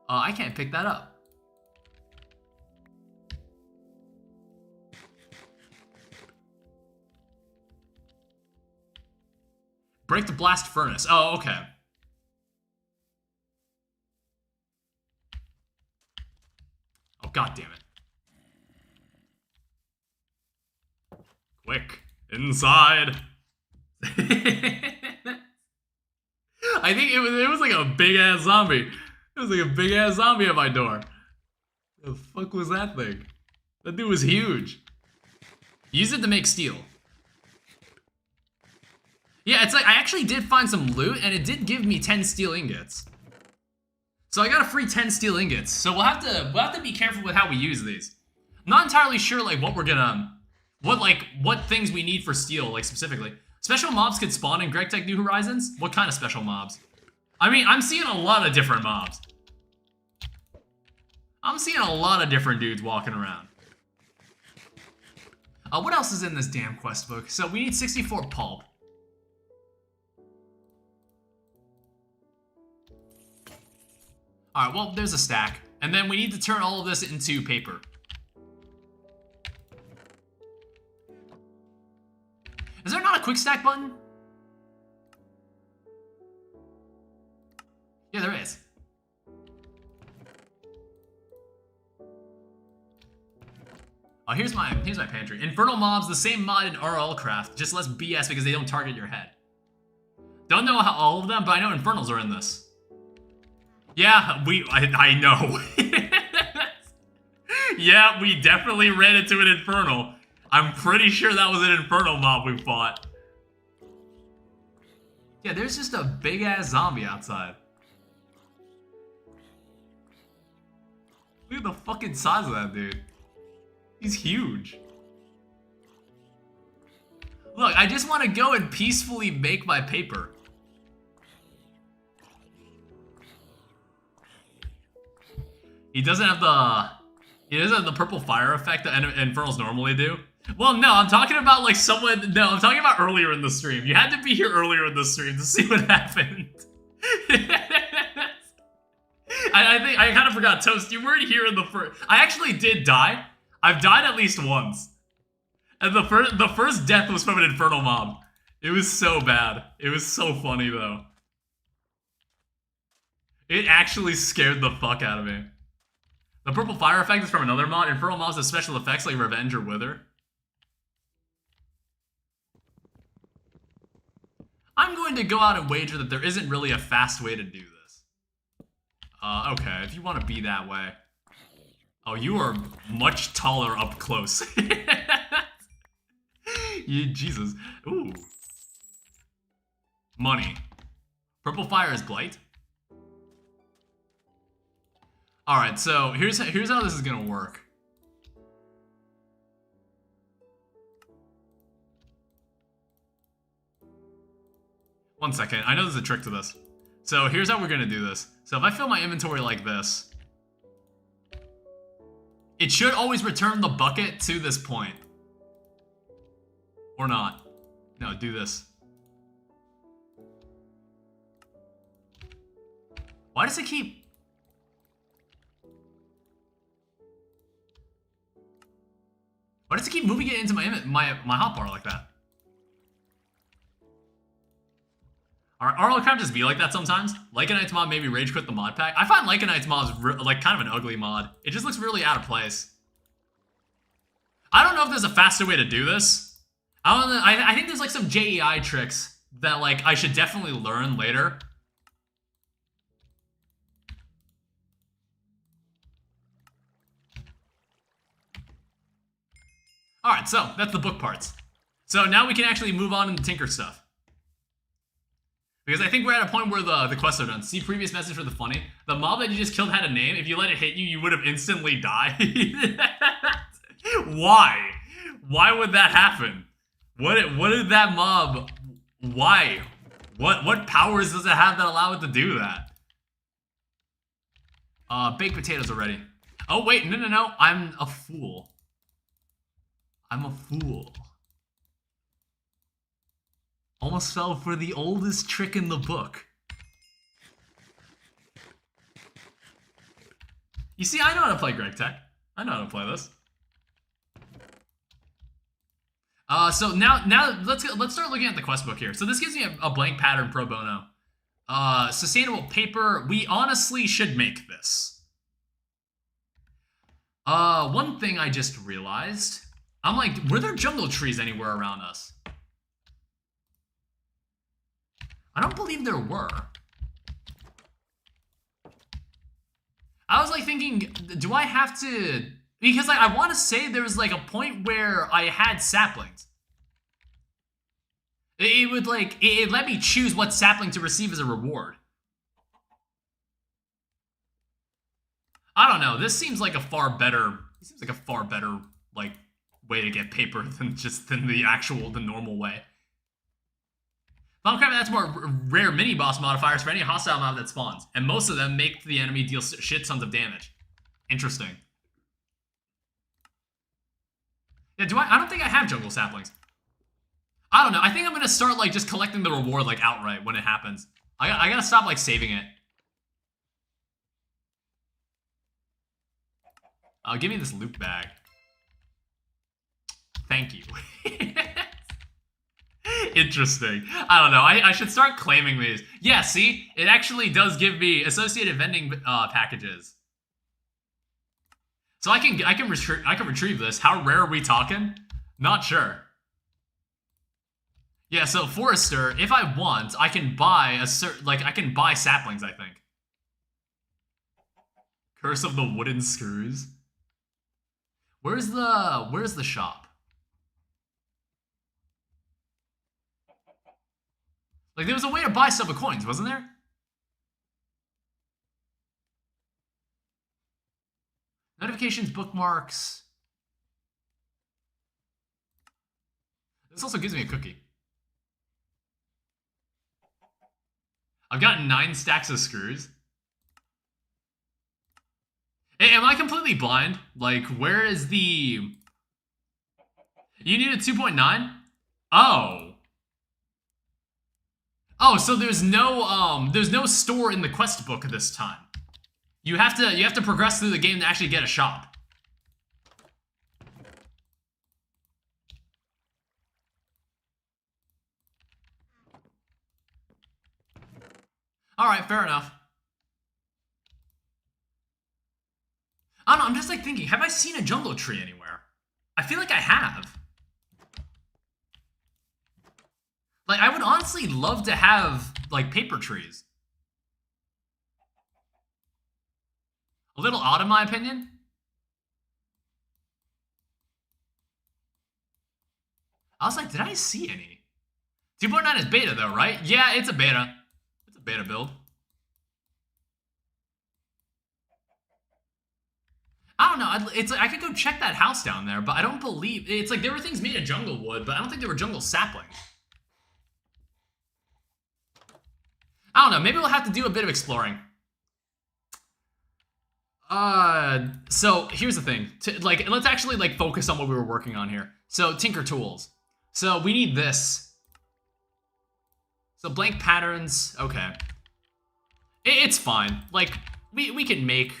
I can't pick that up. Break the blast furnace. Oh, okay. Oh, god damn it. Quick. Inside. I think it was like a big ass zombie. It was like a big ass zombie at my door. The fuck was that thing? That dude was huge. Use it to make steel. Yeah, it's like I actually did find some loot and it did give me 10 steel ingots. So I got a free 10 steel ingots. So we'll have to be careful with how we use these. I'm not entirely sure like what we're gonna what things we need for steel, like specifically. Special mobs could spawn in GregTech New Horizons? What kind of special mobs? I mean, I'm seeing a lot of different mobs. I'm seeing a lot of different dudes walking around. What else is in this damn quest book? So we need 64 pulp. Alright, well, there's a stack. And then we need to turn all of this into paper. Is there not a quick stack button? Yeah, there is. Oh, here's my pantry. Infernal mobs, the same mod in RL Craft, just less BS because they don't target your head. Don't know how all of them, but I know Infernals are in this. Yeah, I know. Yeah, we definitely ran into an Infernal. I'm pretty sure that was an Infernal mob we fought. Yeah, there's just a big-ass zombie outside. Look at the fucking size of that dude. He's huge. Look, I just want to go and peacefully make my paper. He doesn't have the purple fire effect that Infernals normally do. Well, no, I'm talking about like someone. No, I'm talking about earlier in the stream. You had to be here earlier in the stream to see what happened. I think I kind of forgot. Toast, you weren't here in the first. I actually did die. I've died at least once, and the first death was from an infernal mob. It was so bad. It was so funny though. It actually scared the fuck out of me. The purple fire effect is from another mod. Infernal mobs have special effects like Revenge or Wither. I'm going to go out and wager that there isn't really a fast way to do this. Okay, if you want to be that way. Oh, you are much taller up close. Jesus. Ooh. Money. Purple fire is blight. Alright, so here's how this is gonna work. One second, I know there's a trick to this. So here's how we're gonna do this. So if I fill my inventory like this, it should always return the bucket to this point. Or not. No, do this. Why does it keep... Why does it keep moving it into my hotbar like that? Or it'll kind of just be like that sometimes. Lycanite's mod maybe rage quit the mod pack. I find Lycanite's mod is like kind of an ugly mod. It just looks really out of place. I don't know if there's a faster way to do this. I think there's like some JEI tricks that like I should definitely learn later. Alright, so that's the book parts. So now we can actually move on and tinker stuff. Because I think we're at a point where the quests are done. See previous message for the funny. The mob that you just killed had a name. If you let it hit you, you would have instantly died. Why? Why would that happen? What did that mob... Why? What powers does it have that allow it to do that? Baked potatoes are ready. Oh, wait, no. I'm a fool. I'm a fool. Almost fell for the oldest trick in the book. You see, I know how to play GregTech. I know how to play this. So now let's start looking at the quest book here. So this gives me a blank pattern pro bono. Sustainable paper. We honestly should make this. One thing I just realized. I'm like, were there jungle trees anywhere around us? I don't believe there were. I was like thinking, do I have to... Because like, I want to say there was like a point where I had saplings. It would like, it let me choose what sapling to receive as a reward. I don't know, this seems like a far better, like, way to get paper than the normal way. Bombcraft adds more rare mini-boss modifiers for any hostile mob that spawns, and most of them make the enemy deal shit tons of damage. Interesting. Yeah, I don't think I have jungle saplings. I don't know, I think I'm gonna start, like, just collecting the reward, like, outright when it happens. I gotta stop, like, saving it. Give me this loot bag. Thank you. Interesting. I don't know. I should start claiming these. Yeah, see? It actually does give me associated vending packages. So I can retrieve this. How rare are we talking? Not sure. Yeah, so Forester, if I want, I can buy I can buy saplings, I think. Curse of the Wooden Screws. Where's the shop? Like, there was a way to buy stuff with coins, wasn't there? Notifications, bookmarks. This also gives me a cookie. I've got 9 stacks of screws. Am I completely blind? Like, where is the... You need a 2.9? Oh. Oh, so there's no store in the quest book this time. You have to progress through the game to actually get a shop. All right, fair enough. I don't know, I'm just like thinking, have I seen a jungle tree anywhere? I feel like I have. Like, I would honestly love to have, like, paper trees. A little odd in my opinion. I was like, did I see any? 2.9 is beta though, right? Yeah, it's a beta. It's a beta build. I don't know. It's like I could go check that house down there, but I don't believe it's like there were things made of jungle wood, but I don't think there were jungle saplings. I don't know. Maybe we'll have to do a bit of exploring. So here's the thing. Let's actually like focus on what we were working on here. So Tinker Tools. So we need this. So blank patterns. Okay. It's fine. Like we can make.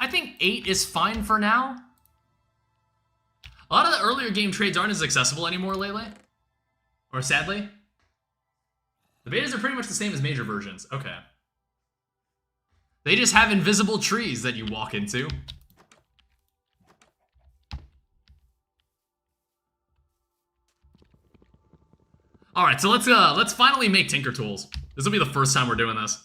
I think 8 is fine for now. A lot of the earlier game trades aren't as accessible anymore lately. Or sadly. The betas are pretty much the same as major versions. Okay. They just have invisible trees that you walk into. All right, so let's finally make Tinker Tools. This will be the first time we're doing this.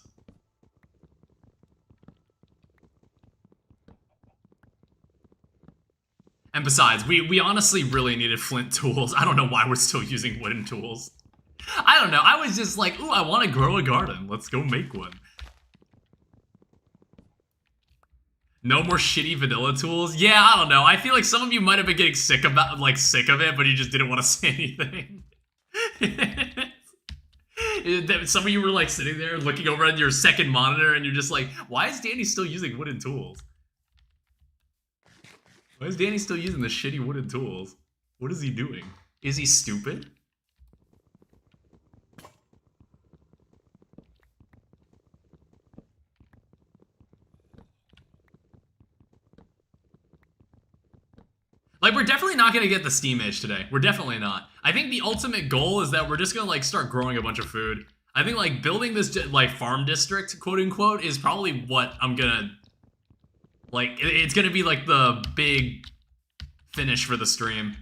And besides, we honestly really needed flint tools. I don't know why we're still using wooden tools. I don't know. I was just like, ooh, I want to grow a garden. Let's go make one. No more shitty vanilla tools? Yeah, I don't know. I feel like some of you might have been getting sick of it, but you just didn't want to say anything. Some of you were like sitting there looking over at your second monitor and you're just like, why is Danny still using wooden tools? Why is Danny still using the shitty wooden tools? What is he doing? Is he stupid? Like, we're definitely not going to get the Steam Age today. We're definitely not. I think the ultimate goal is that we're just going to, like, start growing a bunch of food. I think, like, building this, like, farm district, quote-unquote, is probably what I'm going to... Like, it's going to be, like, the big finish for the stream.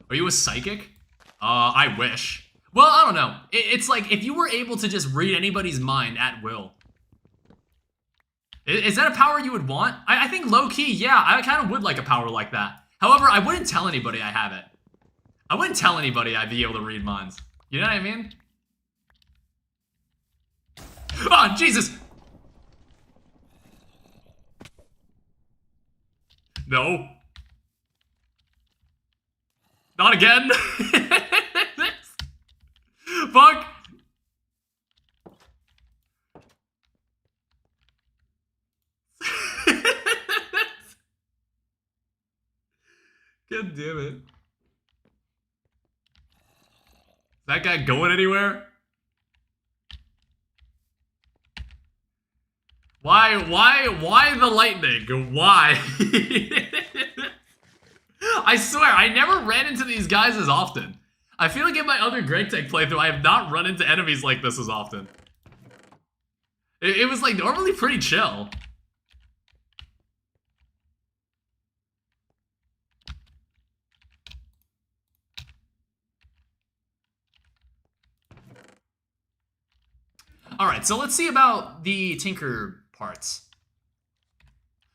Are you a psychic? I wish. Well, I don't know. It's like, if you were able to just read anybody's mind at will. Is that a power you would want? I think low-key, yeah, I kind of would like a power like that. However, I wouldn't tell anybody I have it. I wouldn't tell anybody I'd be able to read minds. You know what I mean? Oh, Jesus! No. Not again. Fuck. God damn it. Is that guy going anywhere? Why the lightning? Why? I swear, I never ran into these guys as often. I feel like in my other GregTech playthrough, I have not run into enemies like this as often. It was like normally pretty chill. Alright, so let's see about the Tinker parts.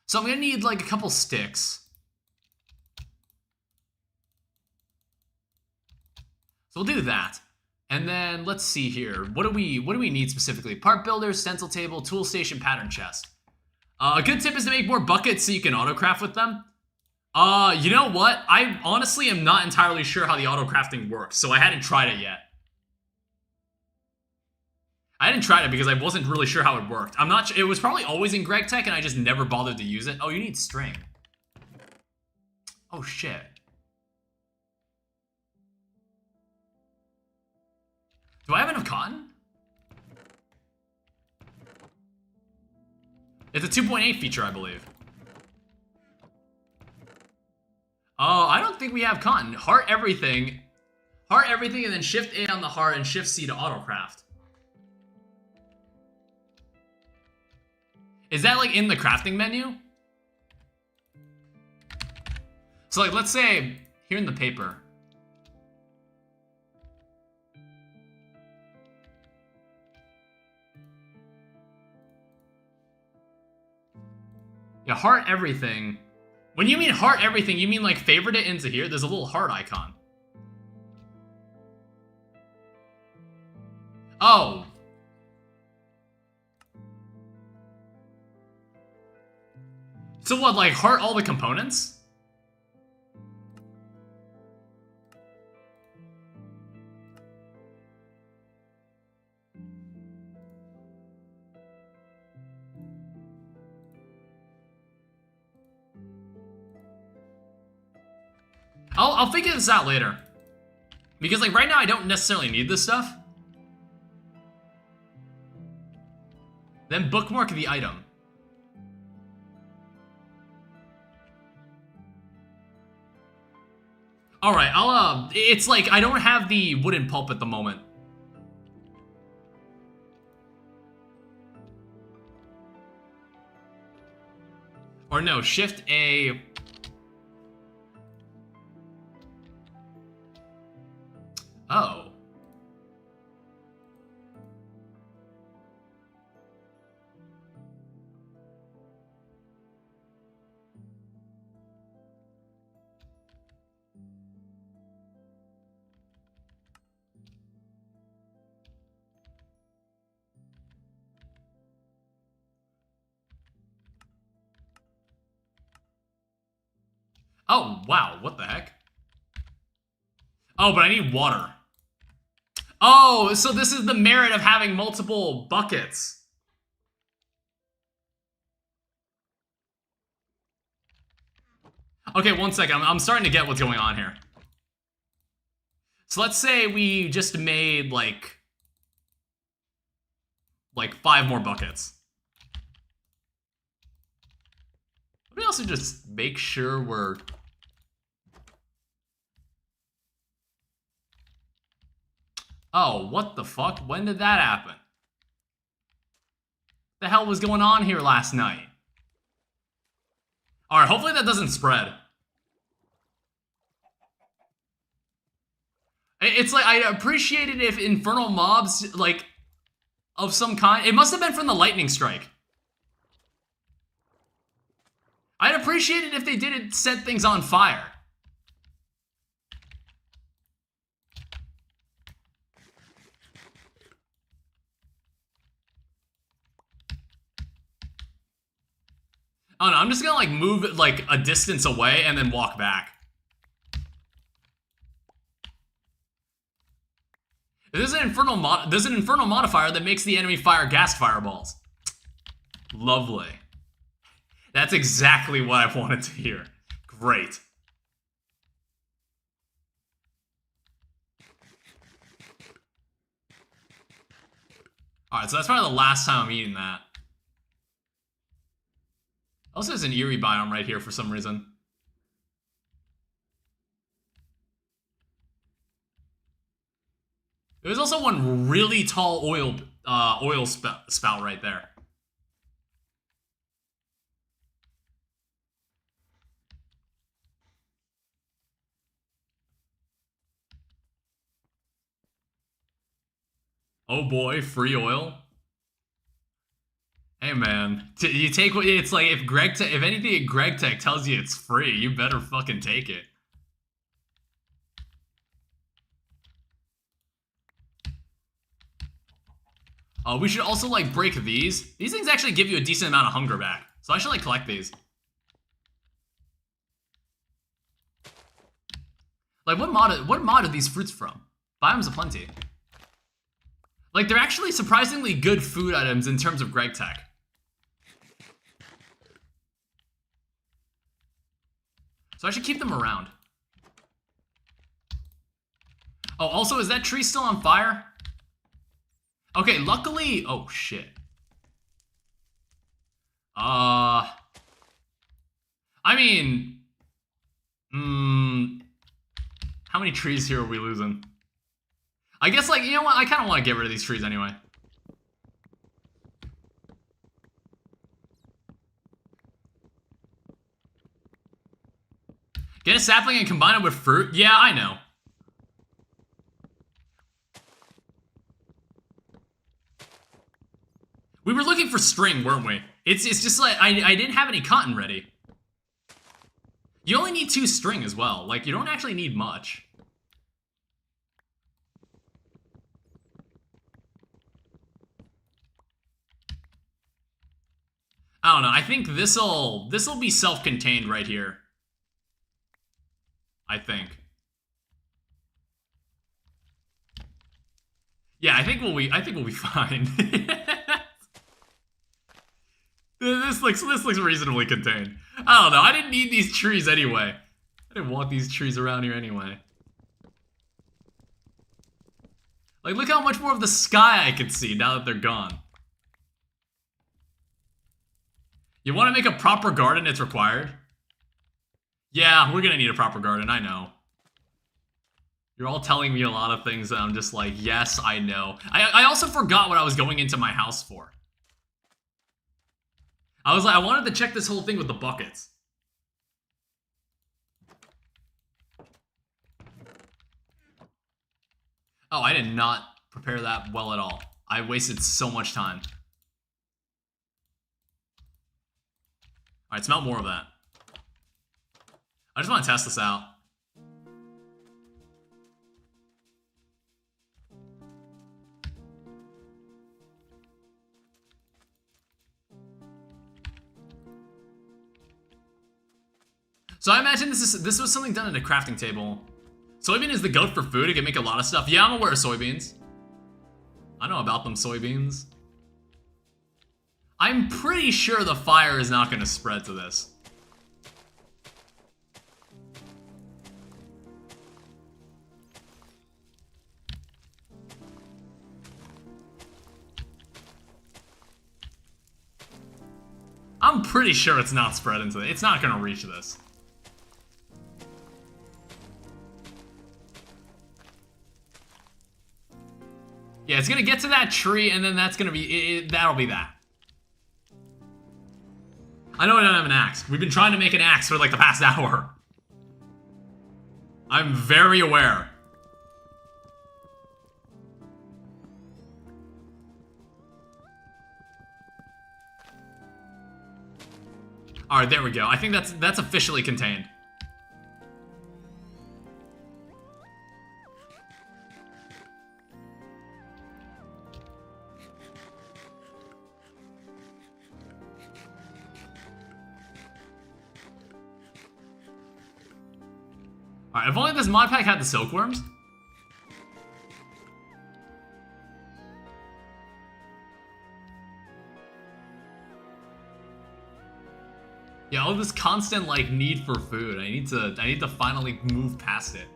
So I'm gonna need like a couple sticks. So we'll do that. And then let's see here. What do we need specifically? Part builder, stencil table, tool station, pattern chest. A good tip is to make more buckets so you can autocraft with them. You know what? I honestly am not entirely sure how the autocrafting works, so I hadn't tried it yet. I hadn't tried it because I wasn't really sure how it worked. I'm not sure. It was probably always in GregTech and I just never bothered to use it. Oh, you need string. Oh, shit. Do I have enough cotton? It's a 2.8 feature, I believe. Oh, I don't think we have cotton. Heart everything. Heart everything and then shift A on the heart and shift C to autocraft. Is that like in the crafting menu? So like, let's say here in the paper. Yeah, heart everything. When you mean heart everything, you mean like favorite it into here? There's a little heart icon. Oh. So what, like heart all the components? I'll figure this out later. Because like right now I don't necessarily need this stuff. Then bookmark the item. Alright, it's like I don't have the wooden pulp at the moment. Or no, shift A. Oh. Oh, wow, what the heck? Oh, but I need water. Oh, so this is the merit of having multiple buckets. Okay, one second. I'm starting to get what's going on here. So let's say we just made like 5 more buckets. Let me also just make sure we're... Oh, what the fuck? When did that happen? The hell was going on here last night? Alright, hopefully that doesn't spread. It's like, I appreciate it if infernal mobs, like, of some kind... It must have been from the lightning strike. I'd appreciate it if they didn't set things on fire. Oh no, I'm just gonna like move it like a distance away and then walk back. There's an infernal modifier that makes the enemy fire gas fireballs. Lovely. That's exactly what I wanted to hear. Great. Alright, so that's probably the last time I'm eating that. Also, there's an eerie biome right here for some reason. There's also one really tall oil spout right there. Oh boy, free oil. Hey man, you take what it's like. If anything at GregTech tells you it's free, you better fucking take it. We should also like break these. These things actually give you a decent amount of hunger back. So I should like collect these. Like what mod are these fruits from? Biomes Aplenty. Like they're actually surprisingly good food items in terms of GregTech. So I should keep them around. Oh, also, is that tree still on fire? Okay, luckily... Oh, shit. I mean... how many trees here are we losing? I guess, like, you know what? I kind of want to get rid of these trees anyway. Get a sapling and combine it with fruit? Yeah, I know. We were looking for string, weren't we? It's just like, I didn't have any cotton ready. You only need 2 string as well. Like, you don't actually need much. I don't know. I think this'll be self-contained right here. I think. Yeah, I think we'll be fine. This looks reasonably contained. I don't know. I didn't need these trees anyway. I didn't want these trees around here anyway. Like, look how much more of the sky I can see now that they're gone. You want to make a proper garden? It's required. Yeah, we're gonna need a proper garden. I know. You're all telling me a lot of things that I'm just like, yes, I know. I also forgot what I was going into my house for. I was like, I wanted to check this whole thing with the buckets. Oh, I did not prepare that well at all. I wasted so much time. Alright, smell more of that. I just want to test this out. So I imagine this was something done at a crafting table. Soybean is the goat for food. It can make a lot of stuff. Yeah, I'm aware of soybeans. I know about them soybeans. I'm pretty sure the fire is not going to spread to this. I'm pretty sure it's not spread into it. It's not going to reach this. Yeah, it's gonna get to that tree, and then that's gonna be that'll be that. I know I don't have an axe. We've been trying to make an axe for like the past hour. I'm very aware. All right, there we go. I think that's officially contained. Alright, if only this mod pack had the silkworms. Yeah, all this constant like need for food. I need to finally move past it.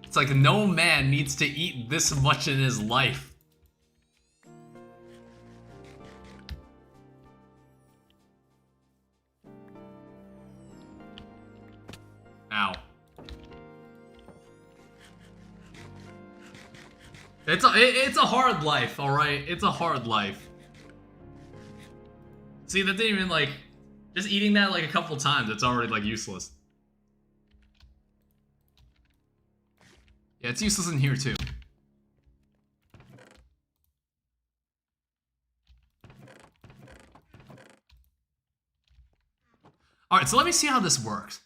It's like no man needs to eat this much in his life. Ow. It's a hard life, alright? It's a hard life. See, that didn't even like... Just eating that like a couple times, it's already like useless. Yeah, it's useless in here too. Alright, so let me see how this works.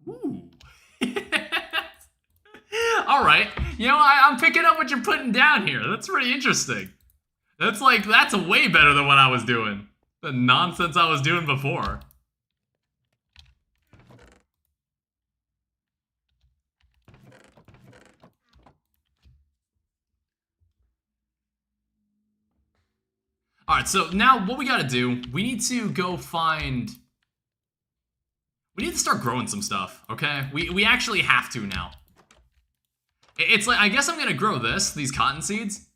Ooh. All right. You know, I'm picking up what you're putting down here. That's pretty interesting. That's way better than what I was doing. The nonsense I was doing before. Alright, so now what we gotta do, we need to go find... We need to start growing some stuff, okay? We actually have to now. It's like, I guess I'm gonna grow these cotton seeds.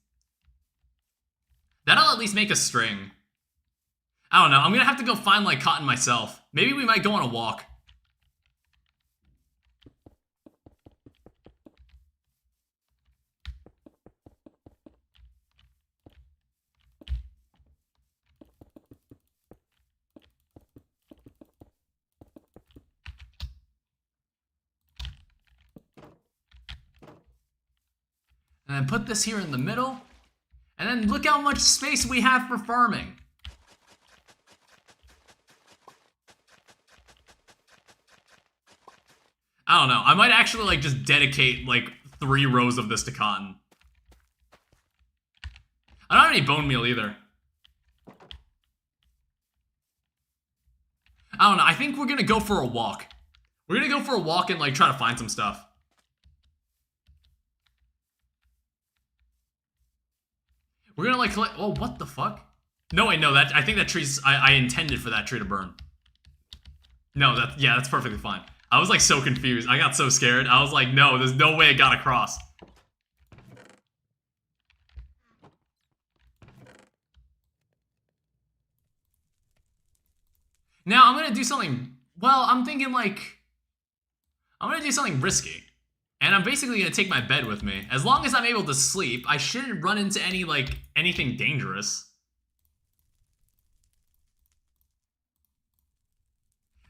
That'll at least make a string. I don't know, I'm gonna have to go find, like, cotton myself. Maybe we might go on a walk. And then put this here in the middle. And then look how much space we have for farming. I don't know. I might actually like just dedicate like 3 rows of this to cotton. I don't have any bone meal either. I don't know. I think we're gonna go for a walk. We're gonna go for a walk and like try to find some stuff. We're gonna like collect. Oh, what the fuck? No, wait, no. I think that tree's. I intended for that tree to burn. No, that's perfectly fine. I was like so confused. I got so scared. I was like, no, there's no way it got across. Now I'm gonna do something. Well, I'm thinking like I'm gonna do something risky. And I'm basically gonna take my bed with me. As long as I'm able to sleep, I shouldn't run into anything dangerous.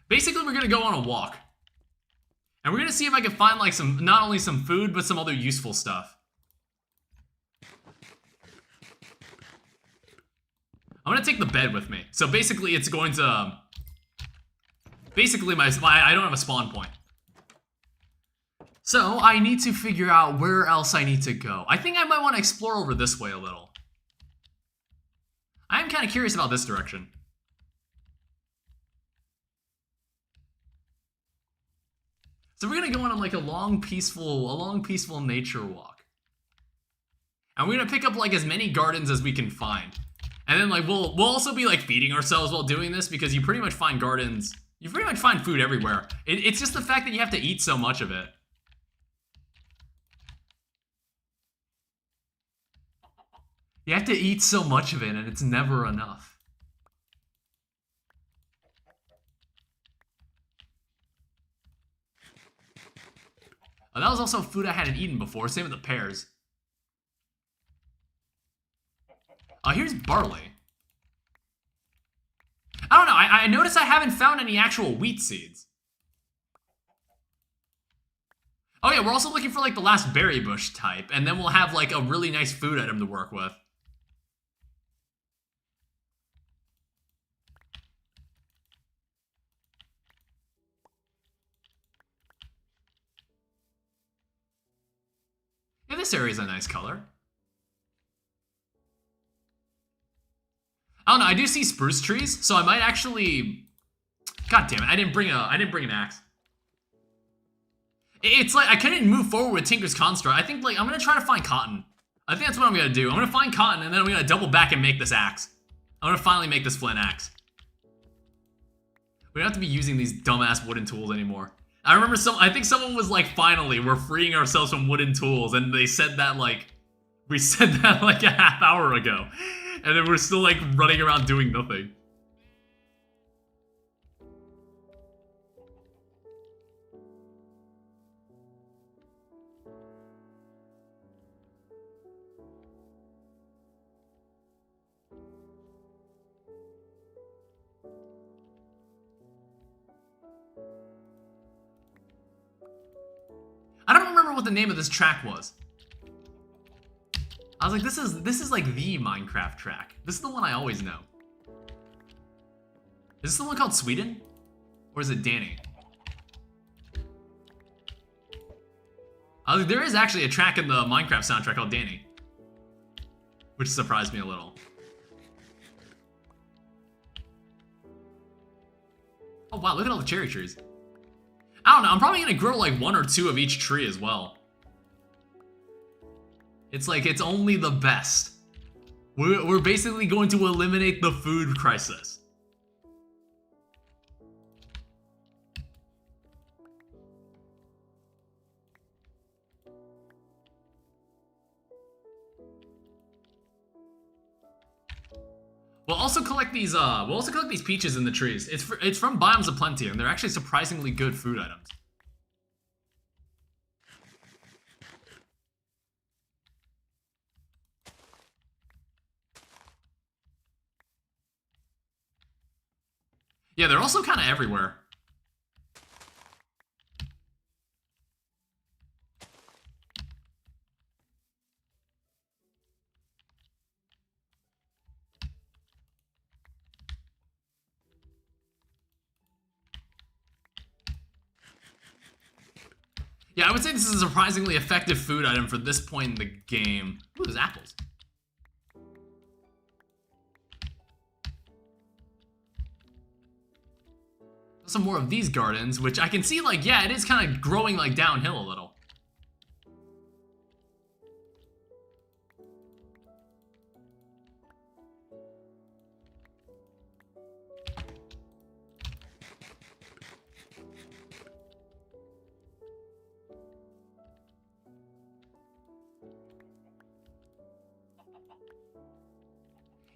Basically, we're gonna go on a walk. And we're gonna see if I can find like not only some food, but some other useful stuff. I'm gonna take the bed with me. So basically it's going to... Basically I don't have a spawn point. So, I need to figure out where else I need to go. I think I might want to explore over this way a little. I am kind of curious about this direction. So we're gonna go on like a long peaceful nature walk. And we're gonna pick up like as many gardens as we can find. And then like we'll also be like feeding ourselves while doing this because you pretty much find gardens. You pretty much find food everywhere. It's just the fact that you have to eat so much of it. You have to eat so much of it, and it's never enough. Oh, that was also food I hadn't eaten before. Same with the pears. Oh, here's barley. I don't know. I noticed I haven't found any actual wheat seeds. Oh yeah, we're also looking for like the last berry bush type, and then we'll have like a really nice food item to work with. Yeah, this area is a nice color. I don't know, I do see spruce trees, so I might actually... God damn it, I didn't bring an axe. It's like, I couldn't move forward with Tinker's Construct. I think, like, I'm gonna try to find cotton. I think that's what I'm gonna do. I'm gonna find cotton, and then I'm gonna double back and make this axe. I'm gonna finally make this flint axe. We don't have to be using these dumbass wooden tools anymore. I remember I think someone was like, finally, we're freeing ourselves from wooden tools, and they said that, like, we said that, like, a half hour ago. And then we're still, like, running around doing nothing. I don't remember what the name of this track was. I was like, this is like the Minecraft track. This is the one I always know. Is this the one called Sweden? Or is it Danny? There is actually a track in the Minecraft soundtrack called Danny, which surprised me a little. Oh wow, look at all the cherry trees. I don't know, I'm probably gonna grow like 1 or 2 of each tree as well. It's like, it's only the best. We're basically going to eliminate the food crisis. We'll also collect these peaches in the trees. It's from Biomes of Plenty, and they're actually surprisingly good food items. Yeah, they're also kind of everywhere. Yeah, I would say this is a surprisingly effective food item for this point in the game. Ooh, there's apples. Some more of these gardens, which I can see, like, yeah, it is kind of growing, like, downhill a little.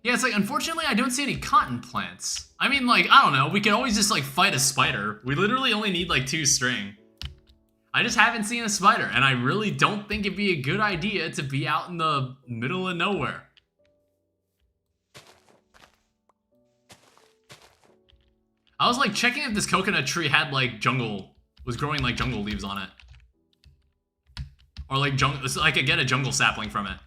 Yeah, it's like, unfortunately, I don't see any cotton plants. I mean, like, I don't know, we could always just, like, fight a spider. We literally only need, like, 2 string. I just haven't seen a spider, and I really don't think it'd be a good idea to be out in the middle of nowhere. I was, like, checking if this coconut tree had, like, was growing, like, jungle leaves on it. Or, like, so I could get a jungle sapling from it.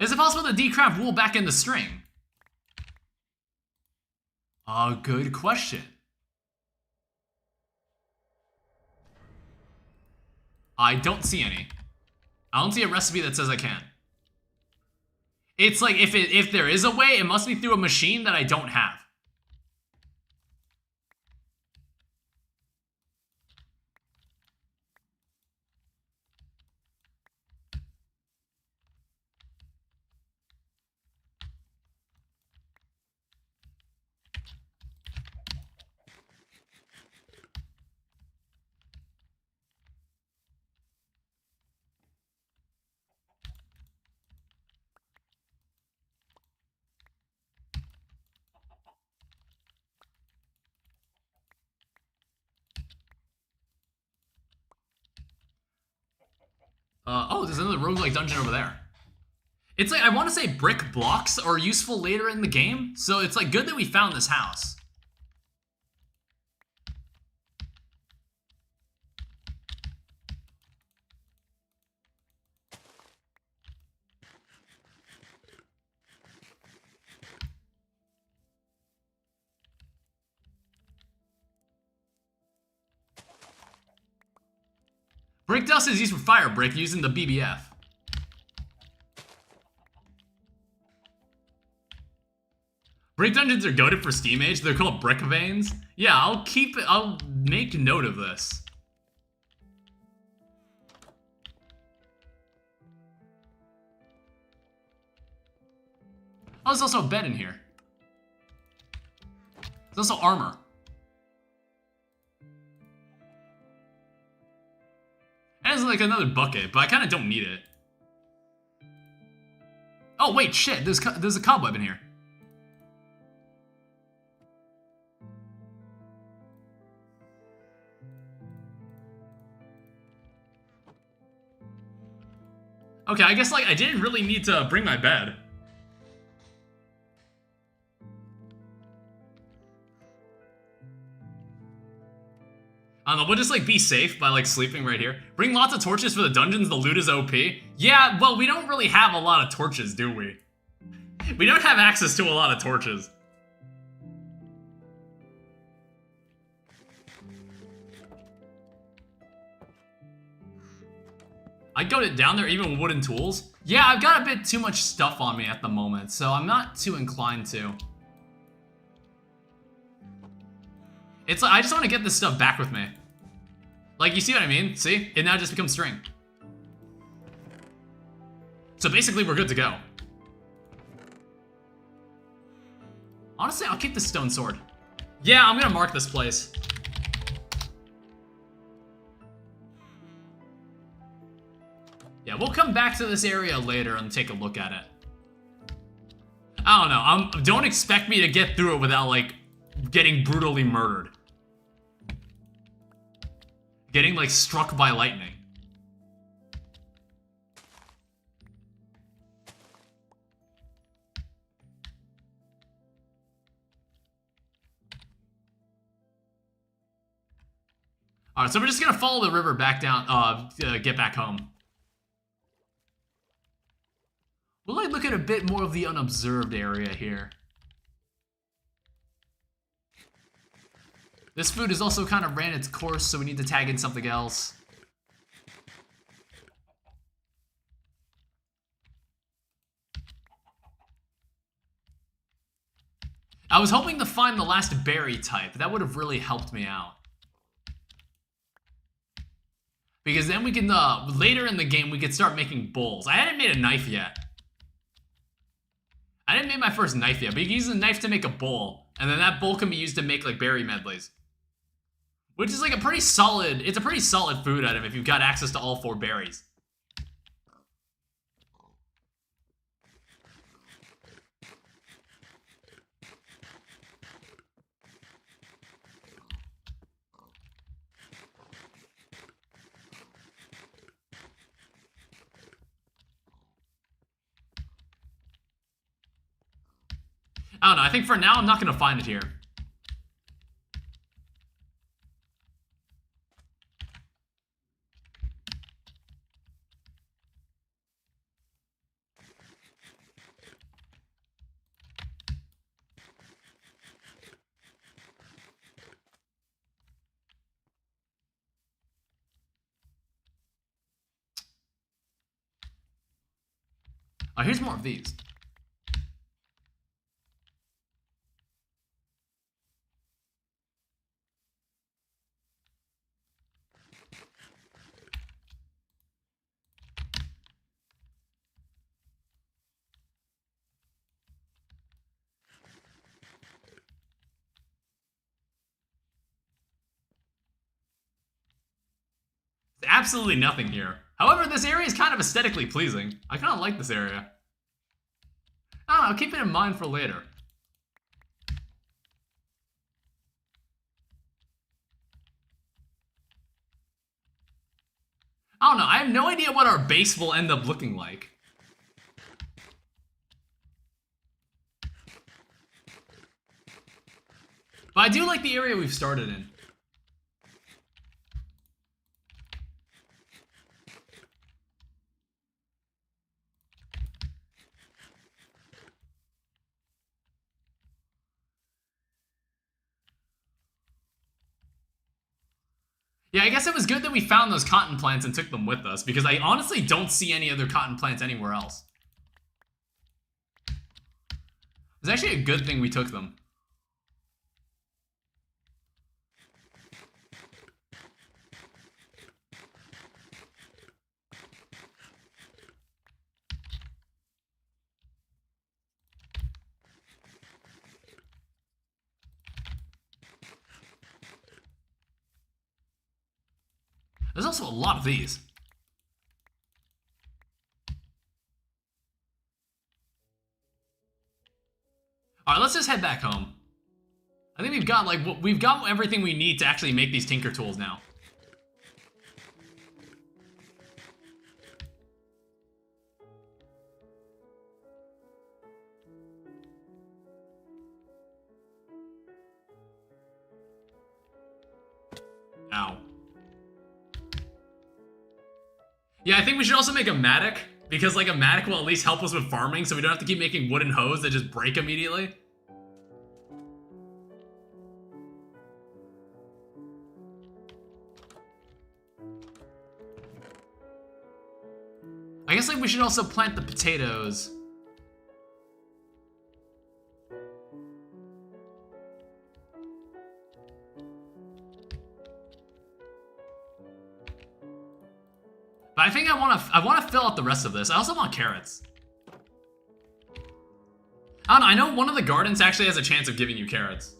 Is it possible to decraft wool back into string? Good question. I don't see any. I don't see a recipe that says I can. It's like, if there is a way, it must be through a machine that I don't have. Oh, there's another roguelike dungeon over there. It's like, I want to say brick blocks are useful later in the game, so it's like good that we found this house. Brick dust is used for fire brick using the BBF. Brick dungeons are goated for Steam Age. They're called brick veins. Yeah, I'll make note of this. Oh, there's also a bed in here. There's also armor. And there's like another bucket, but I kind of don't need it. Oh wait, shit, there's a cobweb in here. Okay, I guess like I didn't really need to bring my bed. I don't know, we'll just like be safe by like sleeping right here. Bring lots of torches for the dungeons, the loot is OP. Yeah, well, we don't really have a lot of torches, do we? We don't have access to a lot of torches. I'd go down there even with wooden tools. Yeah, I've got a bit too much stuff on me at the moment, so I'm not too inclined to. It's like, I just want to get this stuff back with me. Like, you see what I mean? See? It now just becomes string. So basically, we're good to go. Honestly, I'll keep the stone sword. Yeah, I'm gonna mark this place. Yeah, we'll come back to this area later and take a look at it. I don't know. Don't expect me to get through it without, like, getting brutally murdered. Getting, like, struck by lightning. Alright, so we're just gonna follow the river back down, get back home. We'll, like, look at a bit more of the unobserved area here. This food has also kind of ran its course, so we need to tag in something else. I was hoping to find the last berry type. That would have really helped me out. Because then we can, later in the game, we could start making bowls. I hadn't made a knife yet. I didn't make my first knife yet, but you can use a knife to make a bowl. And then that bowl can be used to make, like, berry medleys. Which is, like, a pretty solid, it's a pretty solid food item if you've got access to all 4 berries. I don't know, I think for now I'm not gonna find it here. Oh, here's more of these. There's absolutely nothing here. However, this area is kind of aesthetically pleasing. I kind of like this area. I don't know, I'll keep it in mind for later. I don't know, I have no idea what our base will end up looking like. But I do like the area we've started in. Yeah, I guess it was good that we found those cotton plants and took them with us, because I honestly don't see any other cotton plants anywhere else. It's actually a good thing we took them. There's also a lot of these. Alright, let's just head back home. I think we've got everything we need to actually make these tinker tools now. Ow. Yeah, I think we should also make a mattock, because like a mattock will at least help us with farming, so we don't have to keep making wooden hoes that just break immediately. I guess like we should also plant the potatoes. But I think I want to fill out the rest of this. I also want carrots. I don't know, I know one of the gardens actually has a chance of giving you carrots.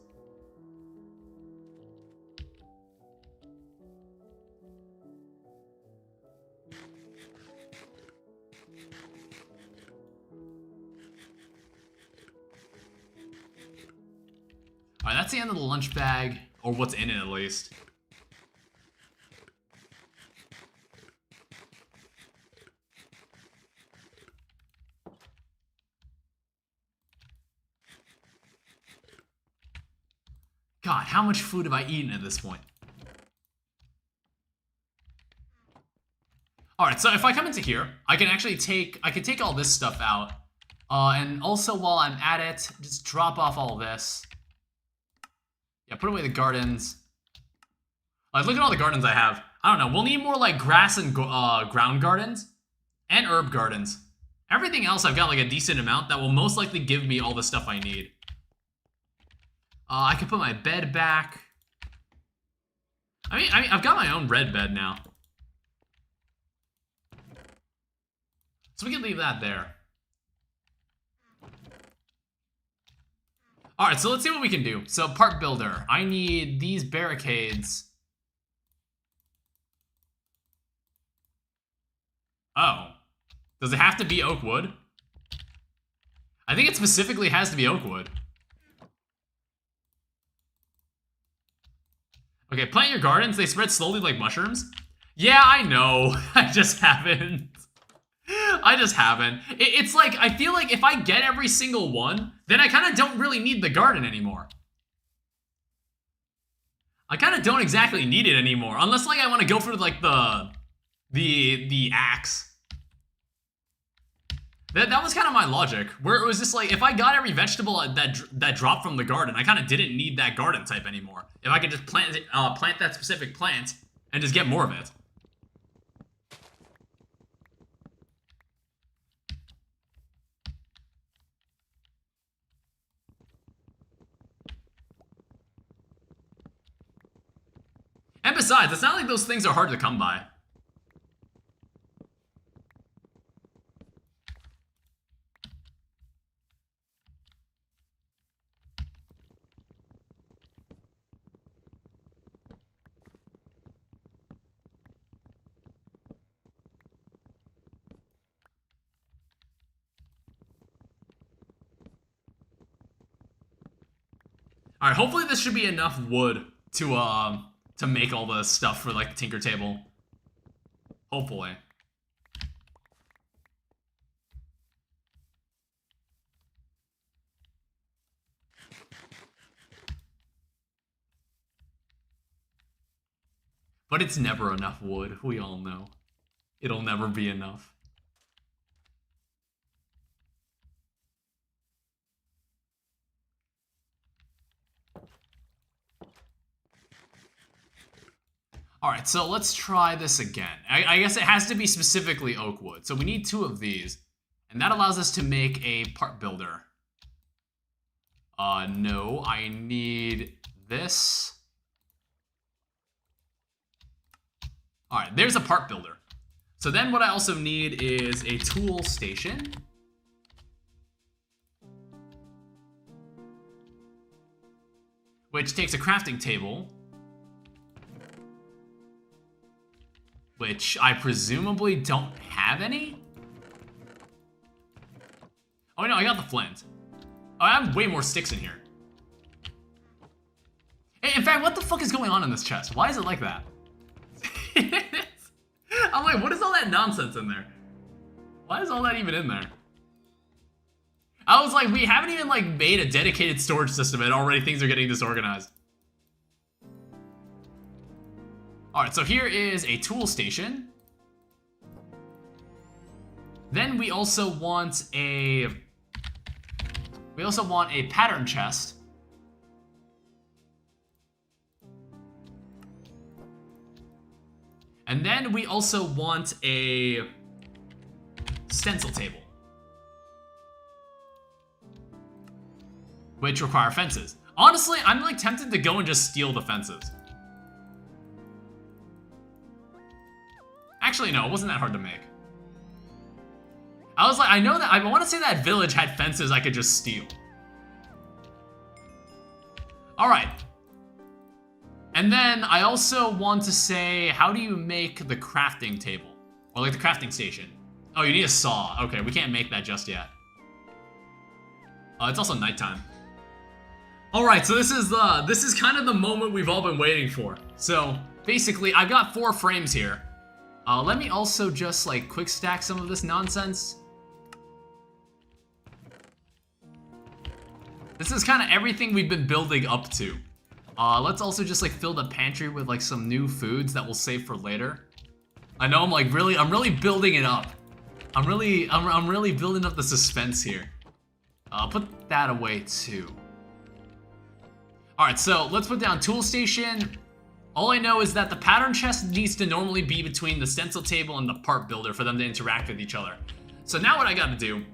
Alright, that's the end of the lunch bag, or what's in it at least. God, how much food have I eaten at this point? Alright, so if I come into here, I can actually take all this stuff out. And also while I'm at it, just drop off all this. Yeah, put away the gardens. Like, look at all the gardens I have. I don't know, we'll need more like grass and ground gardens. And herb gardens. Everything else I've got like a decent amount that will most likely give me all the stuff I need. I can put my bed back. I mean, I've got my own red bed now. So we can leave that there. Alright, so let's see what we can do. So, part builder. I need these barricades. Oh. Does it have to be oak wood? I think it specifically has to be oak wood. Okay, plant your gardens. They spread slowly like mushrooms. Yeah, I know. I just haven't. It's like, I feel like if I get every single one, then I kind of don't really need the garden anymore. I kind of don't exactly need it anymore. Unless, like, I want to go for, like, the axe. That was kind of my logic. Where it was just like, if I got every vegetable that dropped from the garden, I kind of didn't need that garden type anymore. If I could just plant that specific plant and just get more of it. And besides, it's not like those things are hard to come by. Alright, hopefully this should be enough wood to make all the stuff for, like, the tinker table. Hopefully. But it's never enough wood, we all know. It'll never be enough. Alright, so let's try this again. I guess it has to be specifically oak wood. So we need 2 of these. And that allows us to make a part builder. No, I need this. Alright, there's a part builder. So then what I also need is a tool station. Which takes a crafting table. Which I presumably don't have any? Oh no, I got the flint. Oh, I have way more sticks in here. In fact, what the fuck is going on in this chest? Why is it like that? I'm like, what is all that nonsense in there? Why is all that even in there? I was like, we haven't even like made a dedicated storage system and already things are getting disorganized. All right, so here is a tool station. Then we also want a pattern chest. And then we also want a stencil table, which require fences. Honestly, I'm like tempted to go and just steal the fences. Actually, no, it wasn't that hard to make. I was like, I want to say that village had fences I could just steal. All right. And then I also want to say, how do you make the crafting table? Or like the crafting station? Oh, you need a saw. Okay, we can't make that just yet. It's also nighttime. All right, so this is kind of the moment we've all been waiting for. So basically, I've got 4 frames here. Let me also just like quick stack some of this nonsense. This is kind of everything we've been building up to. Let's also just like fill the pantry with like some new foods that we'll save for later. I know I'm really building it up. I'm really building up the suspense here. Put that away too. All right, so let's put down tool station. All I know is that the pattern chest needs to normally be between the stencil table and the part builder for them to interact with each other. So now what I gotta do,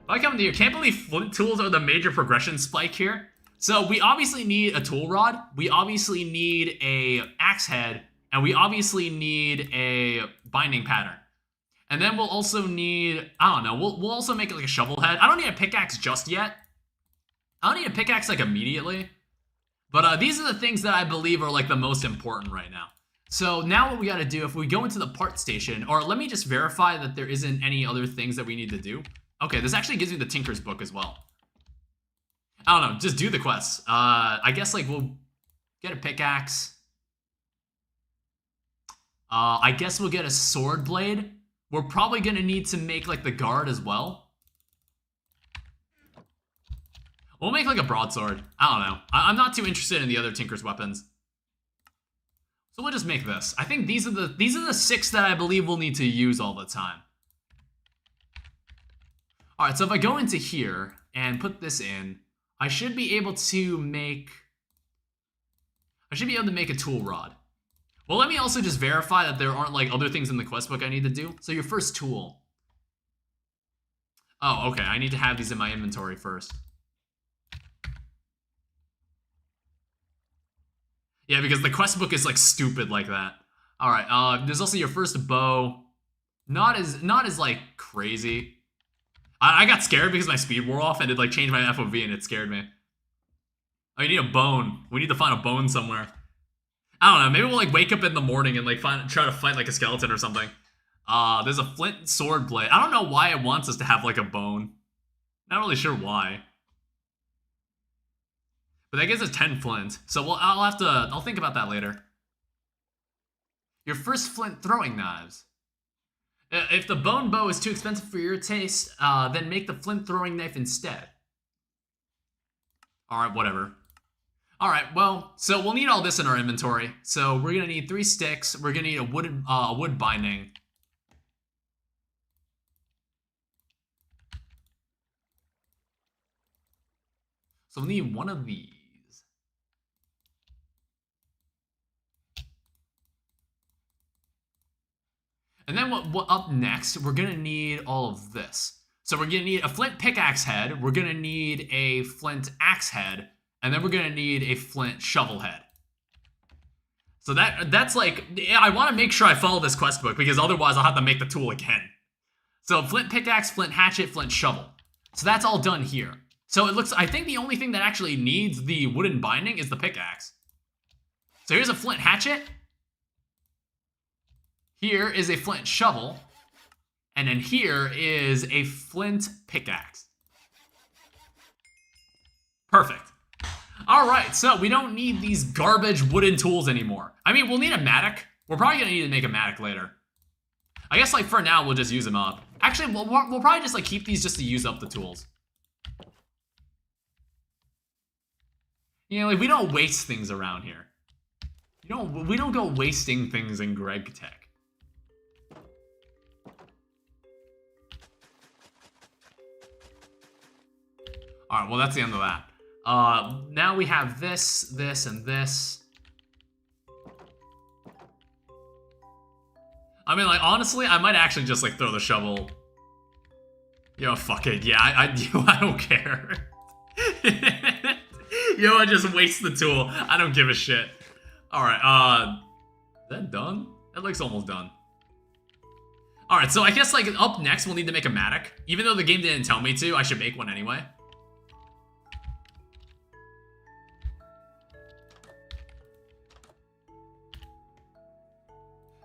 I come to here, can't believe flint tools are the major progression spike here. So we obviously need a tool rod, we obviously need a axe head, and we obviously need a binding pattern. And then we'll also need, I don't know, we'll also make it like a shovel head. I don't need a pickaxe just yet. I don't need a pickaxe like immediately. But these are the things that I believe are like the most important right now. So now what we gotta do, if we go into the part station, or let me just verify that there isn't any other things that we need to do. Okay, this actually gives me the Tinker's Book as well. I don't know, just do the quests. I guess like we'll get a pickaxe. I guess we'll get a sword blade. We're probably gonna need to make like the guard as well. We'll make like a broadsword. I don't know. I'm not too interested in the other Tinker's weapons. So we'll just make this. I think these are the 6 that I believe we'll need to use all the time. All right, so if I go into here and put this in, I should be able to make a tool rod. Well, let me also just verify that there aren't like other things in the quest book I need to do. So your first tool. Oh, okay. I need to have these in my inventory first. Yeah, because the quest book is like stupid like that. All right, there's also your first bow. Not as like crazy. I got scared because my speed wore off and it like changed my FOV and it scared me. Oh, you need a bone. We need to find a bone somewhere. I don't know, maybe we'll like wake up in the morning and like try to fight like a skeleton or something. There's a flint sword blade. I don't know why it wants us to have like a bone. Not really sure why. But that gives us 10 flint, so I'll think about that later. Your first flint throwing knives. If the bone bow is too expensive for your taste, then make the flint throwing knife instead. Alright, whatever. Alright, well, so we'll need all this in our inventory. So we're gonna need 3 sticks, we're gonna need a wood binding. So we'll need one of these. And then what up next, we're gonna need all of this. So we're gonna need a flint pickaxe head, we're gonna need a flint axe head, and then we're gonna need a flint shovel head. So that's like, I wanna make sure I follow this quest book because otherwise I'll have to make the tool again. So flint pickaxe, flint hatchet, flint shovel. So that's all done here. So it looks, I think the only thing that actually needs the wooden binding is the pickaxe. So here's a flint hatchet. Here is a flint shovel. And then here is a flint pickaxe. Perfect. All right, so we don't need these garbage wooden tools anymore. I mean, we'll need a mattock. We're probably gonna need to make a mattock later. I guess like for now, we'll just use them up. Actually, we'll probably just like keep these just to use up the tools. You know, like we don't waste things around here. You We don't go wasting things in GregTech. Alright, well that's the end of that. Now we have this, this, and this. I mean, like, honestly, I might actually just, like, throw the shovel. Yo, fuck it. Yeah, I don't care. Yo, I just waste the tool. I don't give a shit. Alright, is that done? That looks almost done. Alright, so I guess, like, up next we'll need to make a mattock. Even though the game didn't tell me to, I should make one anyway.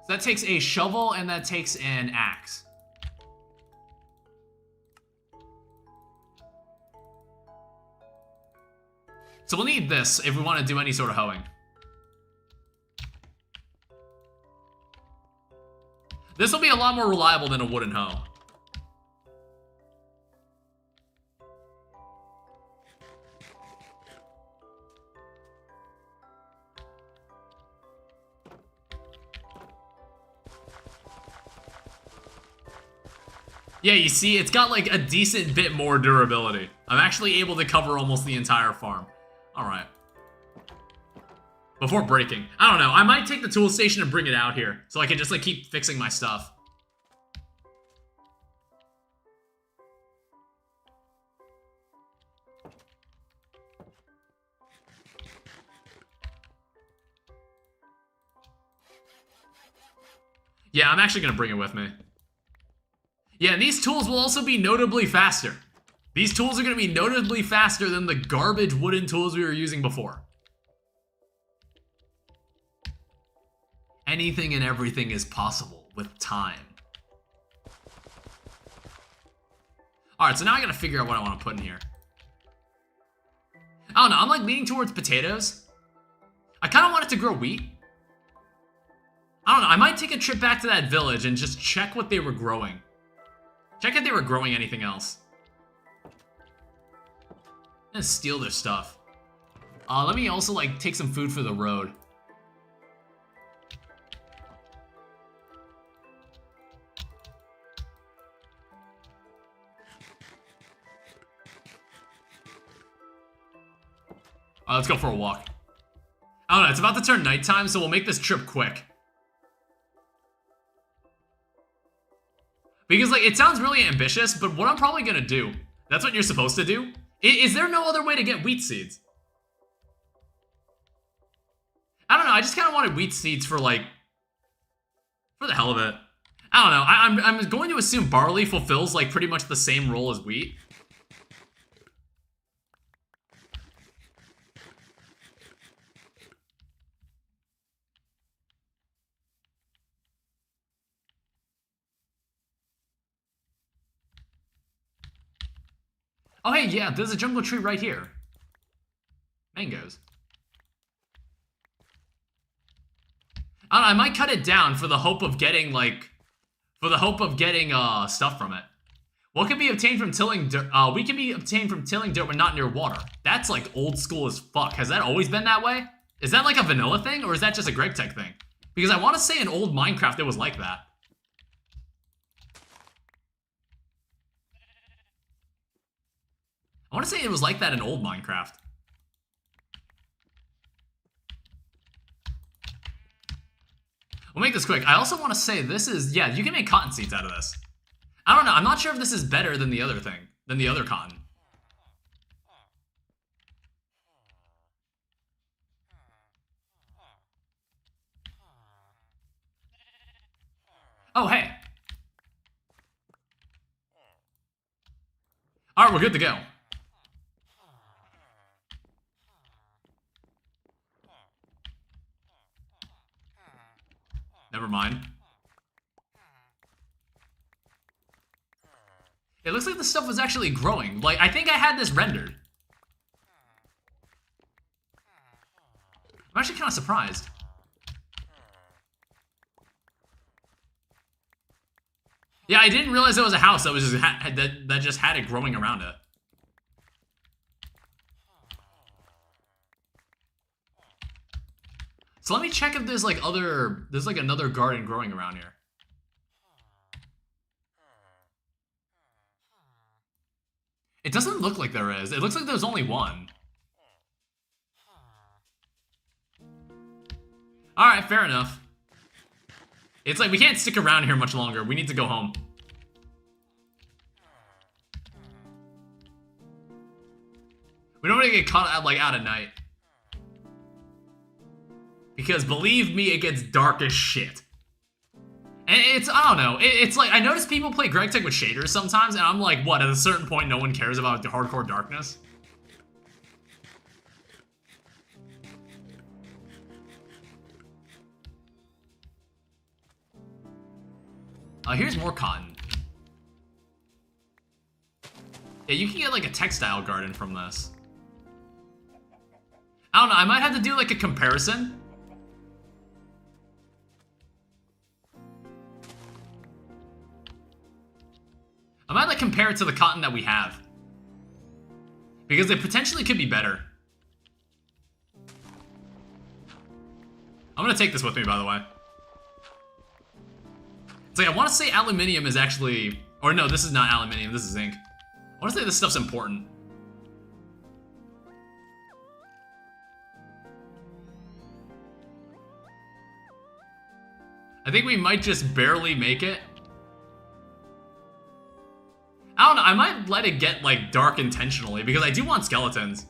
So that takes a shovel and that takes an axe. So we'll need this if we want to do any sort of hoeing. This will be a lot more reliable than a wooden hoe. Yeah, you see, it's got like a decent bit more durability. I'm actually able to cover almost the entire farm. Alright. Before breaking. I don't know, I might take the tool station and bring it out here, so I can just like keep fixing my stuff. Yeah, I'm actually gonna bring it with me. Yeah, and these tools will also be notably faster. These tools are going to be notably faster than the garbage wooden tools we were using before. Anything and everything is possible with time. Alright, so now I gotta figure out what I want to put in here. I don't know, I'm like leaning towards potatoes. I kind of want it to grow wheat. I don't know, I might take a trip back to that village and just check what they were growing. Check if they were growing anything else. I'm gonna steal their stuff. Let me also, like, take some food for the road. Let's go for a walk. I don't know, it's about to turn nighttime, so we'll make this trip quick. Because, like, it sounds really ambitious, but what I'm probably gonna do, that's what you're supposed to do. Is there no other way to get wheat seeds? I don't know, I just kind of wanted wheat seeds for, like, for the hell of it. I don't know, I'm going to assume barley fulfills, like, pretty much the same role as wheat. Oh, hey, yeah, there's a jungle tree right here. Mangoes. I don't know, I might cut it down for the hope of getting, like, stuff from it. What can be obtained from tilling dirt? We can be obtained from tilling dirt but not near water. That's, like, old school as fuck. Has that always been that way? Is that, like, a vanilla thing, or is that just a GregTech thing? Because I want to say in old Minecraft it was like that. I want to say it was like that in old Minecraft. We'll make this quick. I also want to say this is, yeah, you can make cotton seeds out of this. I don't know. I'm not sure if this is better than the other thing, than the other cotton. Oh, hey. All right, we're good to go. Never mind. It looks like the stuff was actually growing. Like, I think I had this rendered. I'm actually kind of surprised. Yeah, I didn't realize it was a house that was just that just had it growing around it. So let me check if there's like another garden growing around here. It doesn't look like there is. It looks like there's only one. Alright, fair enough. It's like we can't stick around here much longer. We need to go home. We don't want to get caught out, like, out at night. Because believe me, it gets dark as shit. And it's, I don't know, it's like, I notice people play GregTech with shaders sometimes, and I'm like, what, at a certain point no one cares about the hardcore darkness? Here's more cotton. Yeah, you can get like a textile garden from this. I don't know, I might have to do like a comparison. I might like compare it to the cotton that we have. Because it potentially could be better. I'm gonna take this with me, by the way. It's like, I want to say aluminium is actually... Or no, this is not aluminium, this is zinc. I want to say this stuff's important. I think we might just barely make it. I don't know, I might let it get, like, dark intentionally, because I do want skeletons.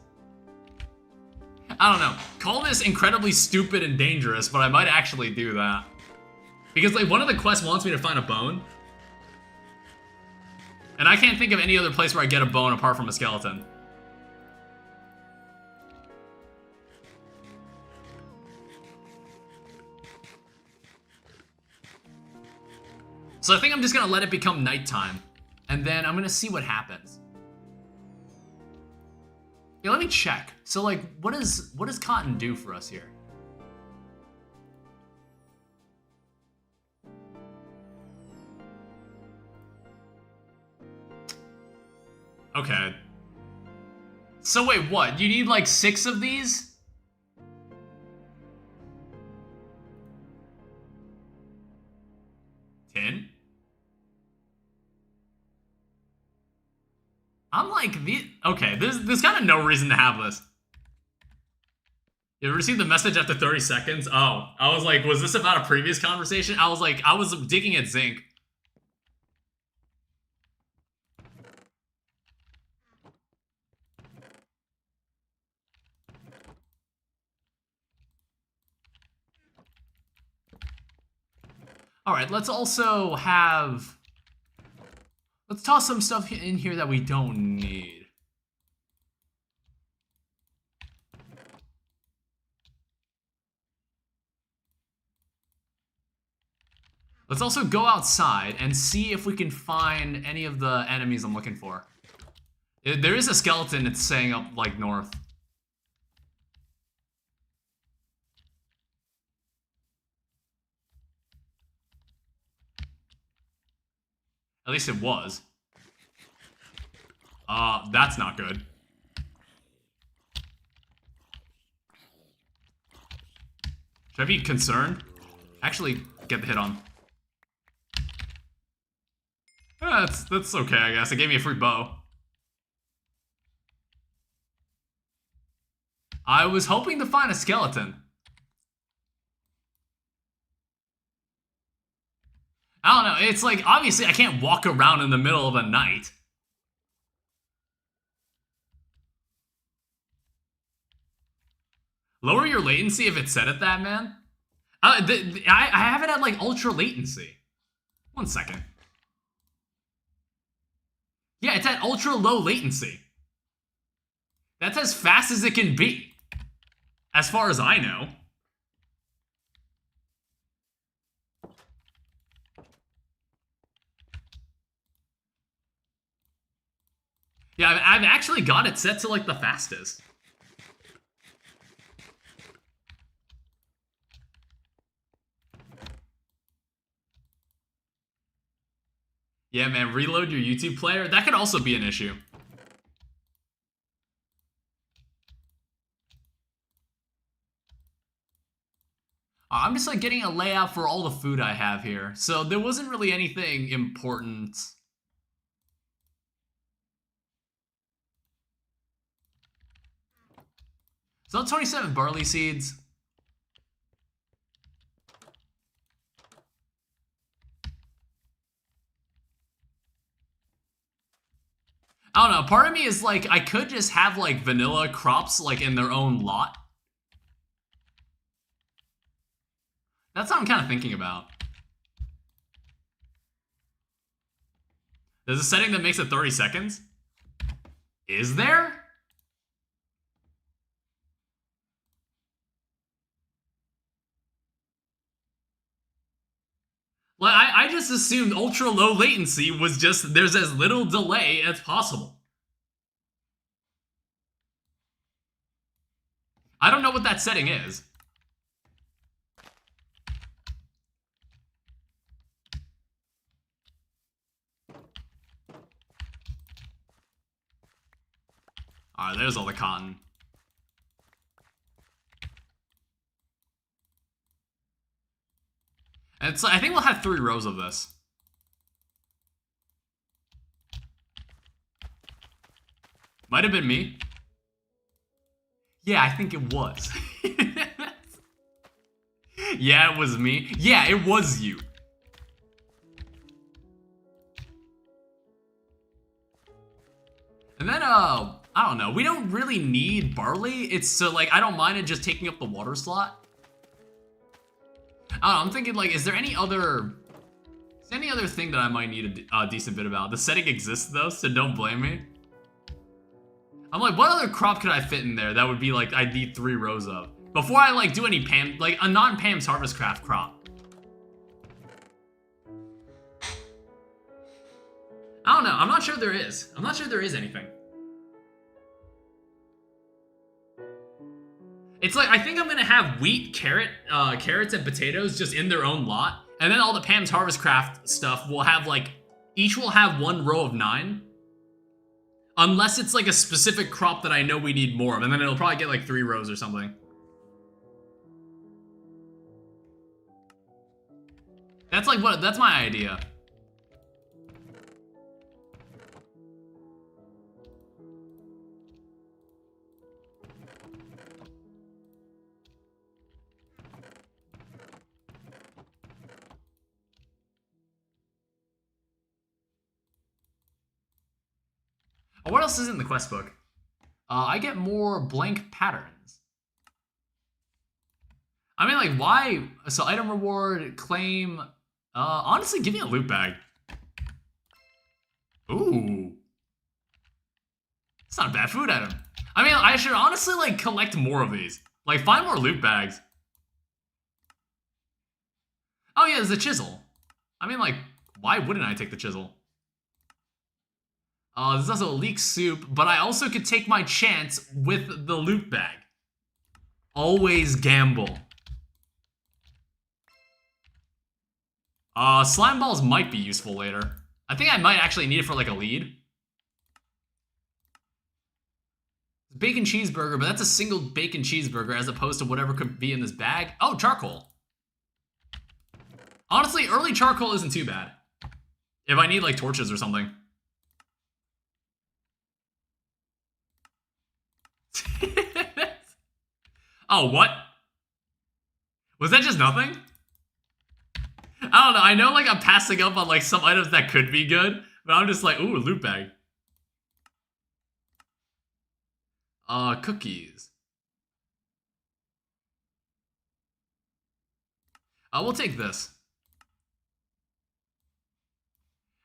I don't know. Call this incredibly stupid and dangerous, but I might actually do that. Because, like, one of the quests wants me to find a bone. And I can't think of any other place where I get a bone apart from a skeleton. So I think I'm just gonna let it become nighttime. And then I'm gonna see what happens. Yeah, let me check. So, like, what does cotton do for us here? Okay. So wait, what? You need like 6 of these? I'm like, okay, there's kind of no reason to have this. You received the message after 30 seconds? Oh, I was like, was this about a previous conversation? I was like, I was digging at zinc. All right, let's also have... Let's toss some stuff in here that we don't need. Let's also go outside and see if we can find any of the enemies I'm looking for. There is a skeleton that's saying up, like, north. At least it was. That's not good. Should I be concerned? Actually, get the hit on. That's okay, I guess. It gave me a free bow. I was hoping to find a skeleton. I don't know, it's like, obviously I can't walk around in the middle of the night. Lower your latency if it said it that, man. I have it at, like, ultra latency. 1 second. Yeah, it's at ultra low latency. That's as fast as it can be. As far as I know. Yeah, I've actually got it set to, like, the fastest. Yeah, man, reload your YouTube player? That could also be an issue. I'm just like getting a layout for all the food I have here. So there wasn't really anything important. So 27 barley seeds. I don't know, part of me is like, I could just have like vanilla crops like in their own lot. That's what I'm kind of thinking about. There's a setting that makes it 30 seconds? Is there? Like, I just assumed ultra low latency was just, there's as little delay as possible. I don't know what that setting is. Alright, there's all the cotton. And it's, I think we'll have 3 rows of this. Might have been me. Yeah, I think it was. Yeah, it was me. Yeah, it was you. And then, I don't know. We don't really need barley. It's so, like, I don't mind it just taking up the water slot. I don't know, I'm thinking, like, is there any other thing that I might need a decent bit about? The setting exists, though, so don't blame me. I'm like, what other crop could I fit in there that would be, like, I'd need 3 rows of? Before I, like, do any Pam, like, a non-Pam's Harvest Craft crop. I don't know, I'm not sure there is. I'm not sure there is anything. It's like, I think I'm gonna have wheat, carrots, and potatoes just in their own lot. And then all the Pam's Harvest Craft stuff will have, like, each will have 1 row of 9. Unless it's, like, a specific crop that I know we need more of. And then it'll probably get, like, 3 rows or something. That's, like, that's my idea. Oh, what else is in the quest book? I get more blank patterns. I mean, like, why? So, item reward, claim. Honestly, give me a loot bag. Ooh. It's not a bad food item. I mean, I should honestly, like, collect more of these. Like, find more loot bags. Oh, yeah, there's a chisel. I mean, like, why wouldn't I take the chisel? There's also a leek soup, but I also could take my chance with the loot bag. Always gamble. Slime balls might be useful later. I think I might actually need it for, like, a lead. Bacon cheeseburger, but that's a single bacon cheeseburger as opposed to whatever could be in this bag. Oh, charcoal. Honestly, early charcoal isn't too bad. If I need, like, torches or something. Oh, what? Was that just nothing? I don't know. I know, like, I'm passing up on, like, some items that could be good, but I'm just like, ooh, loot bag. Cookies. We'll take this.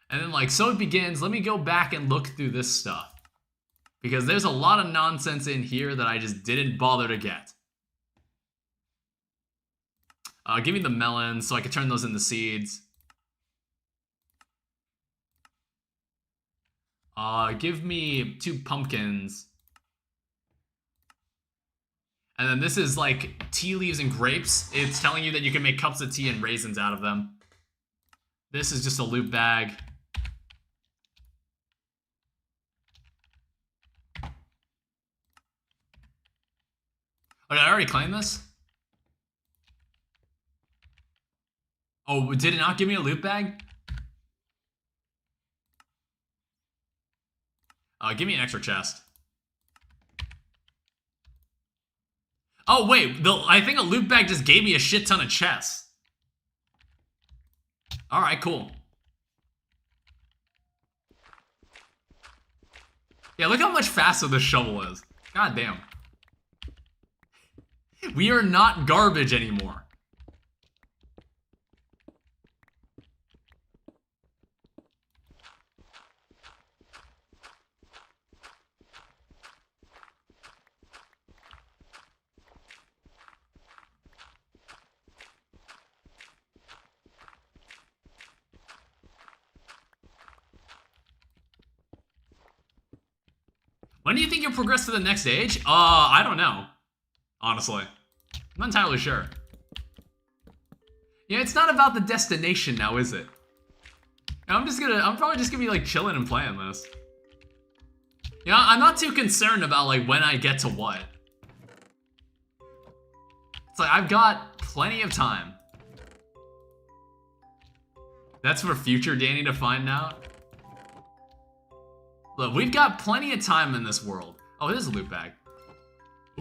And then, like, so it begins. Let me go back and look through this stuff. Because there's a lot of nonsense in here that I just didn't bother to get. Give me the melons so I can turn those into seeds. Give me 2 pumpkins. And then this is like tea leaves and grapes. It's telling you that you can make cups of tea and raisins out of them. This is just a loot bag. Oh, did I already claim this? Oh, did it not give me a loot bag? Give me an extra chest. Oh, wait. I think a loot bag just gave me a shit ton of chests. Alright, cool. Yeah, look how much faster this shovel is. God damn. We are not garbage anymore. When do you think you'll progress to the next stage? I don't know. Honestly. I'm not entirely sure. Yeah, it's not about the destination now, is it? I'm probably just gonna be like chilling and playing this. Yeah, I'm not too concerned about like when I get to what. It's like I've got plenty of time. That's for future Danny to find out. Look, we've got plenty of time in this world. Oh, there's a loot bag.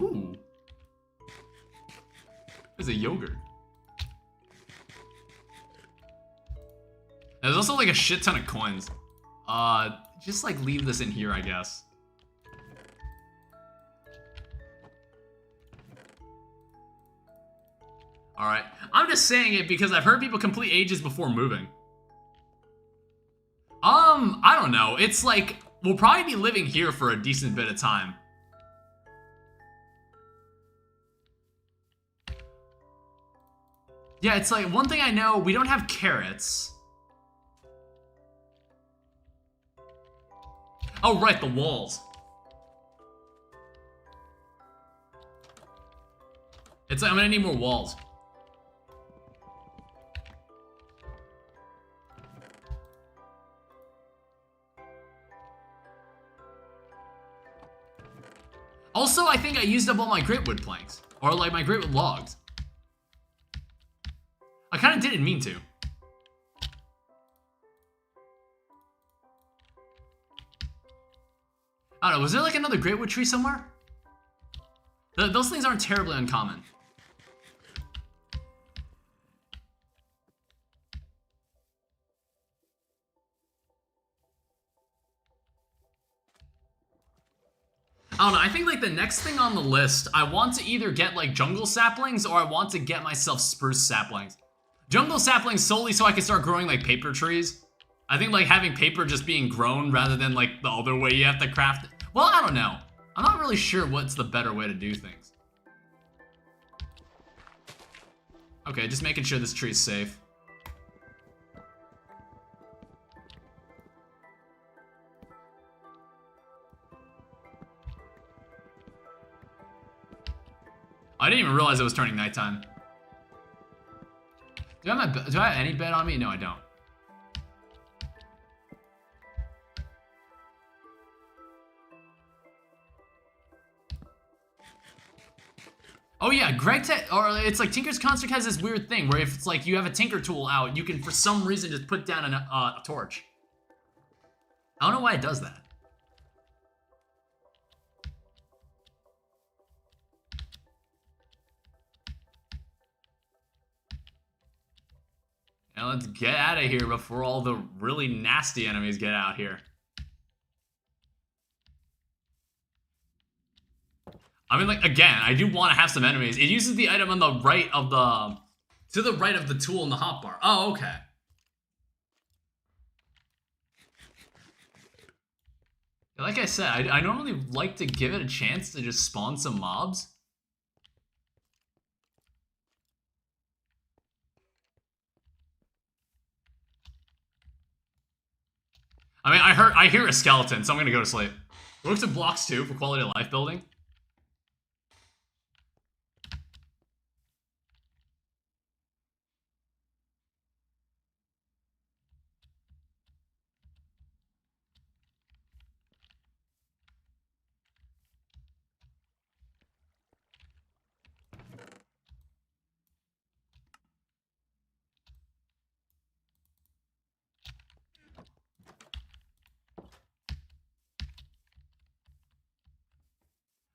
Ooh. There's a yogurt. There's also like a shit ton of coins. Just like leave this in here, I guess. Alright. I'm just saying it because I've heard people complete ages before moving. I don't know. It's like, we'll probably be living here for a decent bit of time. Yeah, it's like, one thing I know, we don't have carrots. Oh, right, the walls. It's like, I'm gonna need more walls. Also, I think I used up all my gritwood planks. Or like my gritwood logs. I kind of didn't mean to. I don't know, was there like another gritwood tree somewhere? Those things aren't terribly uncommon. I don't know, I think like the next thing on the list, I want to either get like jungle saplings or I want to get myself spruce saplings. Jungle saplings solely so I can start growing like paper trees. I think like having paper just being grown rather than like the other way you have to craft it. Well, I don't know. I'm not really sure what's the better way to do things. Okay, just making sure this tree's safe. I didn't even realize it was turning nighttime. Do I have any bed on me? No, I don't. Oh yeah, GregTech, or it's like Tinker's Construct has this weird thing where if it's like you have a Tinker tool out, you can for some reason just put down a torch. I don't know why it does that. Now let's get out of here before all the really nasty enemies get out here. I mean, like, again, I do want to have some enemies. It uses the item on the right of the... to the right of the tool in the hotbar. Oh, okay. Like I said, I normally like to give it a chance to just spawn some mobs. I mean, I hear a skeleton, so I'm gonna go to sleep. It works in blocks too for quality of life building.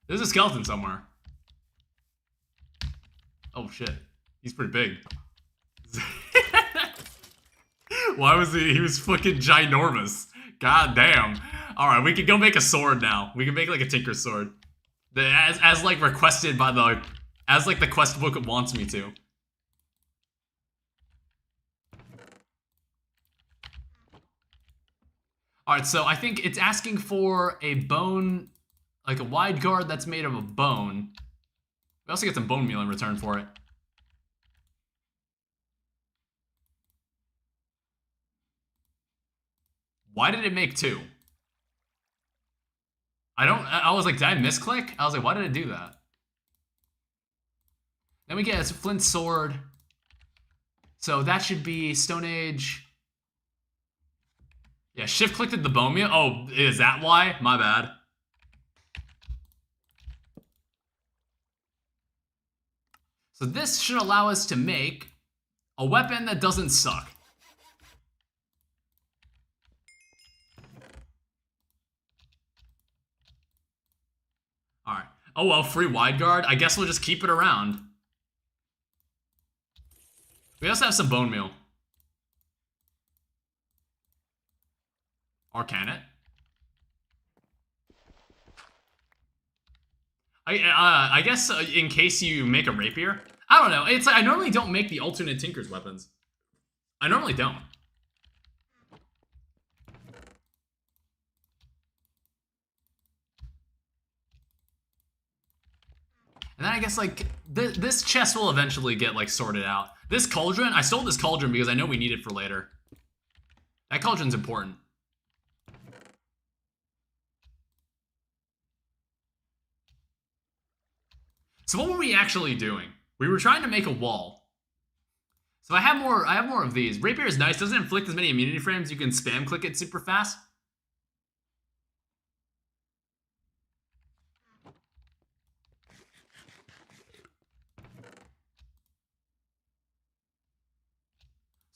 There's a skeleton somewhere. Oh shit. He's pretty big. Why was he? He was fucking ginormous. God damn. Alright, we can go make a sword now. We can make like a tinker sword. As like requested by the... As like the quest book wants me to. Alright, so I think it's asking for a bone... Like a wide guard that's made of a bone. We also get some bone meal in return for it. Why did it make 2? I was like, did I misclick? I was like, why did it do that? Then we get a flint sword. So that should be Stone Age. Yeah, shift clicked at the bone meal. Oh, is that why? My bad. So this should allow us to make a weapon that doesn't suck. Alright. Oh well, free wide guard. I guess we'll just keep it around. We also have some bone meal. Or can it? I guess in case you make a rapier. I don't know. It's like I normally don't make the alternate Tinker's weapons. I normally don't. And then I guess like this chest will eventually get like sorted out. This cauldron, I stole this cauldron because I know we need it for later. That cauldron's important. So what were we actually doing? We were trying to make a wall. So I have more of these. Rapier is nice, doesn't inflict as many immunity frames. You can spam click it super fast.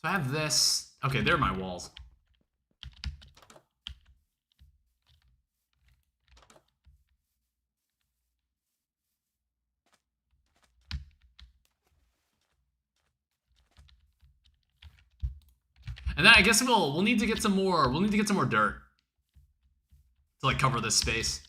So I have this. Okay, they're my walls. And then I guess we'll need to get some more. We'll need to get some more dirt to like cover this space.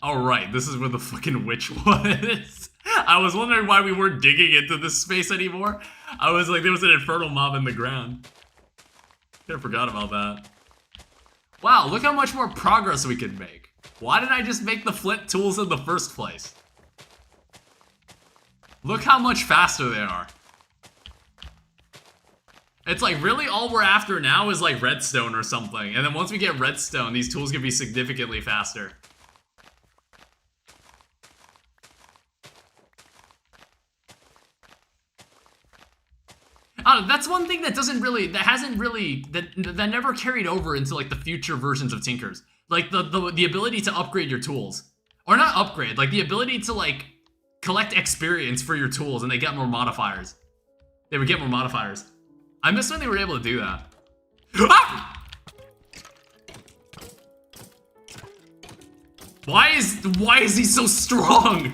All right, this is where the fucking witch was. I was wondering why we weren't digging into this space anymore. I was like, there was an infernal mob in the ground. I forgot about that. Wow, look how much more progress we can make. Why did I just make the flint tools in the first place? Look how much faster they are. It's like, really all we're after now is like redstone or something. And then once we get redstone, these tools can be significantly faster. That's one thing that that never carried over into like the future versions of Tinkers. Like the ability to upgrade your tools. Or not upgrade, like the ability to like collect experience for your tools and they get more modifiers. They would get more modifiers. I miss when they were able to do that. Ah! Why is he so strong?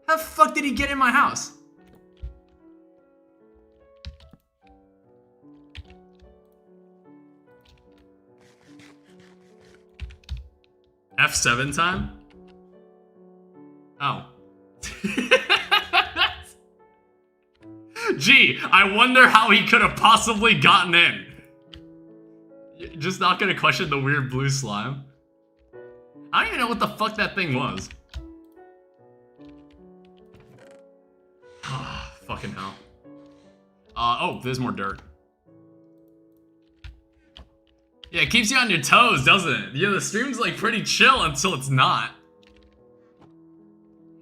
How the fuck did he get in my house? F7 time? Oh. Gee, I wonder how he could have possibly gotten in. Just not gonna question the weird blue slime. I don't even know what the fuck that thing was. Fucking hell. Oh, there's more dirt. Yeah, it keeps you on your toes, doesn't it? Yeah, the stream's like pretty chill until it's not.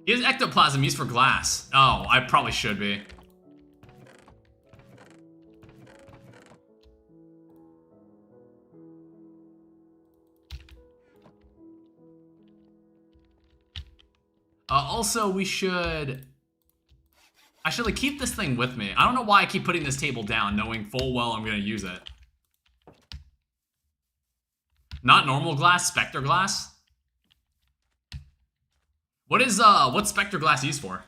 He has ectoplasm used for glass. Oh, I probably should be. Also, we should... I should like keep this thing with me. I don't know why I keep putting this table down, knowing full well I'm gonna use it. Not normal glass, Spectre glass. What's Spectre glass used for?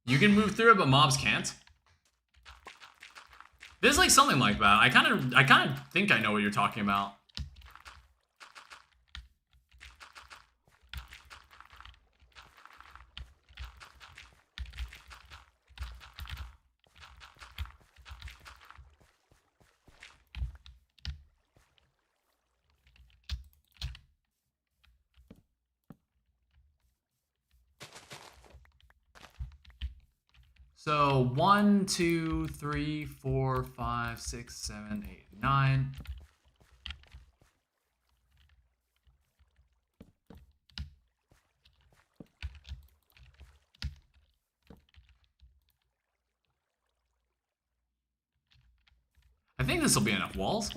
You can move through it, but mobs can't. There's like something like that. I kind of think I know what you're talking about. So 1, 2, 3, 4, 5, 6, 7, 8, 9. I think this will be enough walls.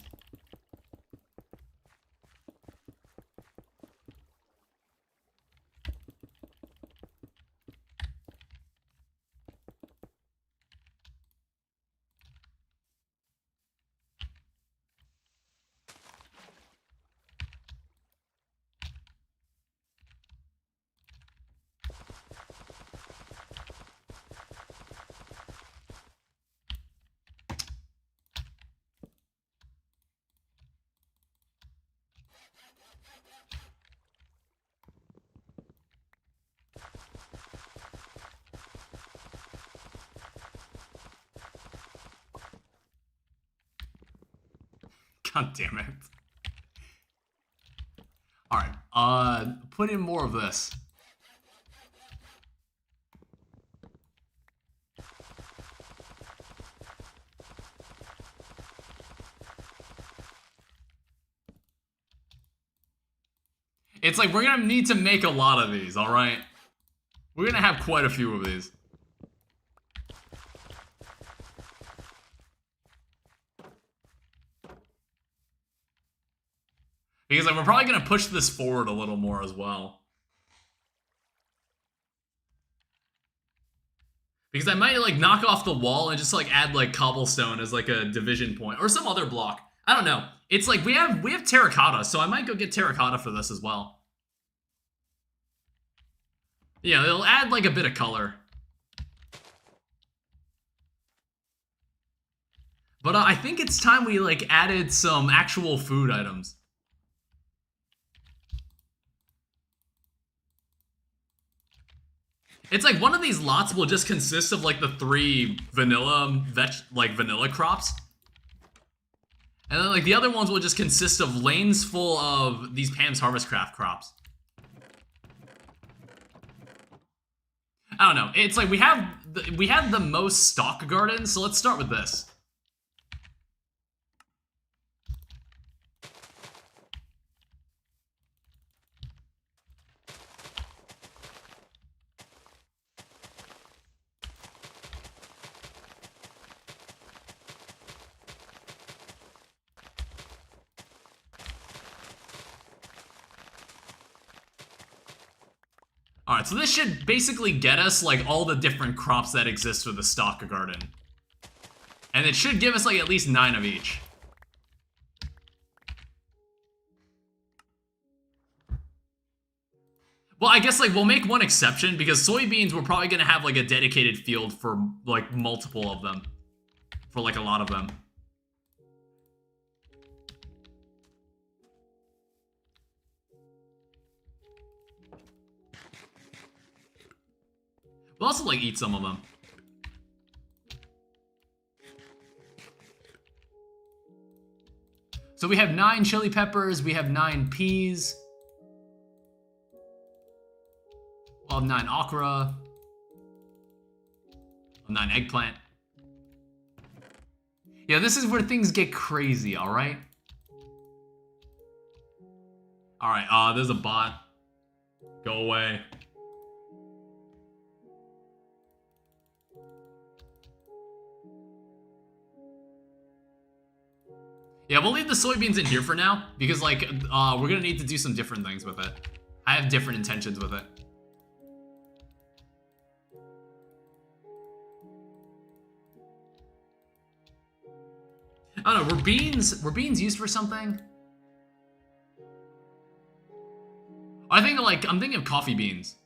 God damn it. Alright, put in more of this. It's like we're gonna need to make a lot of these, alright? We're gonna have quite a few of these. Because like, we're probably going to push this forward a little more as well. Because I might like knock off the wall and just like add like cobblestone as like a division point. Or some other block. I don't know. It's like we have terracotta, so I might go get terracotta for this as well. Yeah, it'll add like a bit of color. But I think it's time we like added some actual food items. It's like one of these lots will just consist of like the 3 vanilla crops. And then like the other ones will just consist of lanes full of these Pam's Harvest Craft crops. I don't know. It's like we have the most stock gardens, so let's start with this. Alright, so this should basically get us, like, all the different crops that exist with the stock garden. And it should give us, like, at least 9 of each. Well, I guess, like, we'll make one exception, because soybeans, we're probably gonna have, like, a dedicated field for, like, multiple of them. For, like, a lot of them. We'll also, like, eat some of them. So we have 9 chili peppers, we have 9 peas. We'll have 9 okra. 9 eggplant. Yeah, this is where things get crazy, alright? Alright, there's a bot. Go away. Yeah, we'll leave the soybeans in here for now, because, like, we're gonna need to do some different things with it. I have different intentions with it. I don't know, were beans used for something? I'm thinking of coffee beans.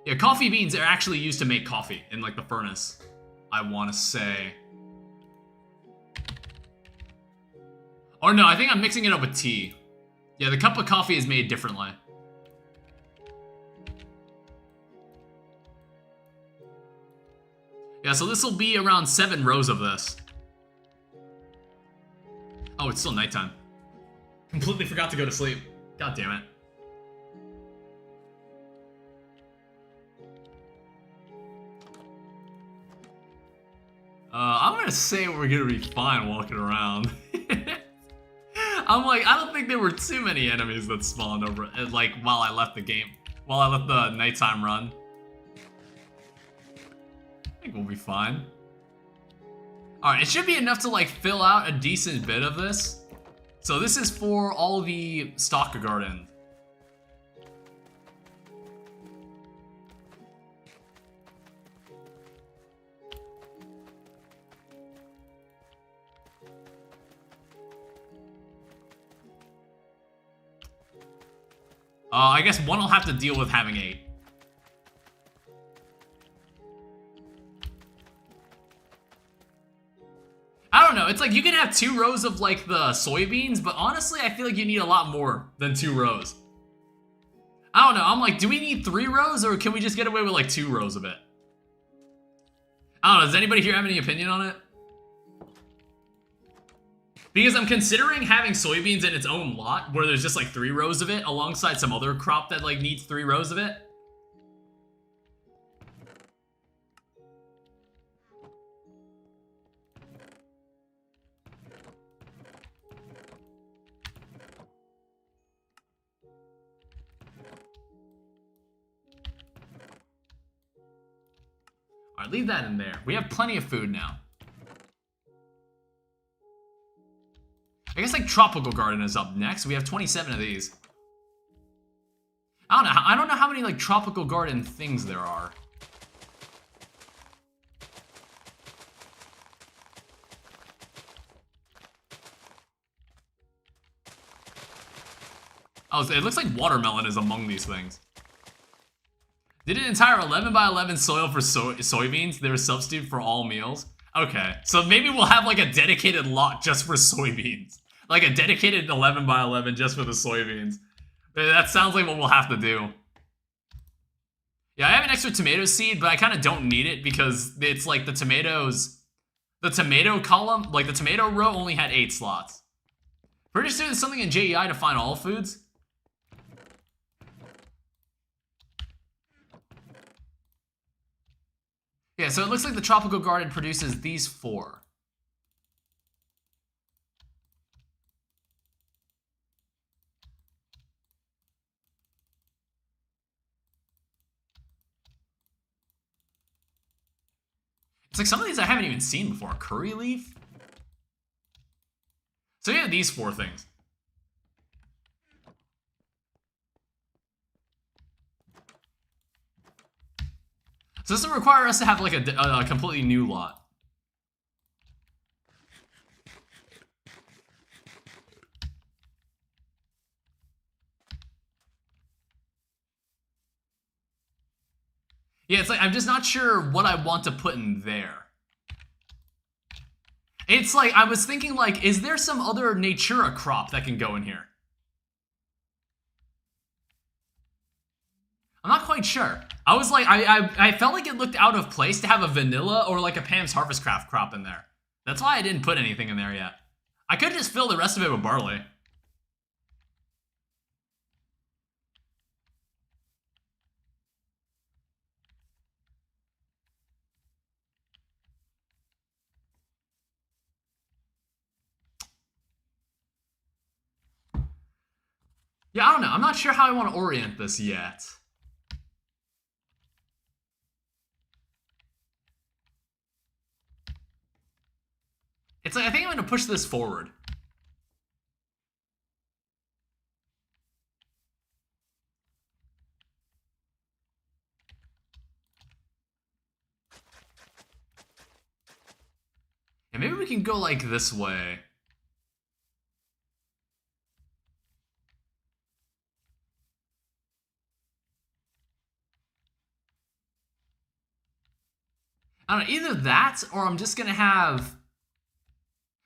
Yeah, coffee beans are actually used to make coffee in, like, the furnace, I want to say. Or no, I think I'm mixing it up with tea. Yeah, the cup of coffee is made differently. Yeah, so this will be around 7 rows of this. Oh, it's still nighttime. Completely forgot to go to sleep. God damn it. I'm gonna say we're gonna be fine walking around. I'm like, I don't think there were too many enemies that spawned over, like, while I left the game. While I left the nighttime run. I think we'll be fine. Alright, it should be enough to, like, fill out a decent bit of this. So this is for all the stock garden. I guess one will have to deal with having 8. I don't know, it's like you can have 2 rows of, like, the soybeans, but honestly, I feel like you need a lot more than 2 rows. I don't know, I'm like, do we need 3 rows, or can we just get away with, like, 2 rows of it? I don't know, does anybody here have any opinion on it? Because I'm considering having soybeans in its own lot, where there's just, like, 3 rows of it, alongside some other crop that, like, needs 3 rows of it. Alright, leave that in there. We have plenty of food now. I guess, like, tropical garden is up next. We have 27 of these. I don't know how many, like, tropical garden things there are. Oh, it looks like watermelon is among these things. Did an entire 11 by 11 soil for soybeans. They're a substitute for all meals. Okay, so maybe we'll have, like, a dedicated lot just for soybeans. Like, a dedicated 11 by 11 just for the soybeans. That sounds like what we'll have to do. Yeah, I have an extra tomato seed, but I kind of don't need it because it's like the tomato column, like the tomato row only had 8 slots. Pretty sure there's something in JEI to find all foods. Yeah, so it looks like the tropical garden produces these 4. It's like some of these I haven't even seen before. Curry leaf? So yeah, these 4 things. So this will require us to have, like, a completely new lot. Yeah, it's like, I'm just not sure what I want to put in there. It's like, I was thinking, like, is there some other Natura crop that can go in here? I'm not quite sure. I was like, I felt like it looked out of place to have a vanilla or, like, a Pam's Harvest Craft crop in there. That's why I didn't put anything in there yet. I could just fill the rest of it with barley. Yeah, I don't know. I'm not sure how I want to orient this yet. It's like, I think I'm going to push this forward. And maybe we can go like this way. I don't know, either that or I'm just gonna have...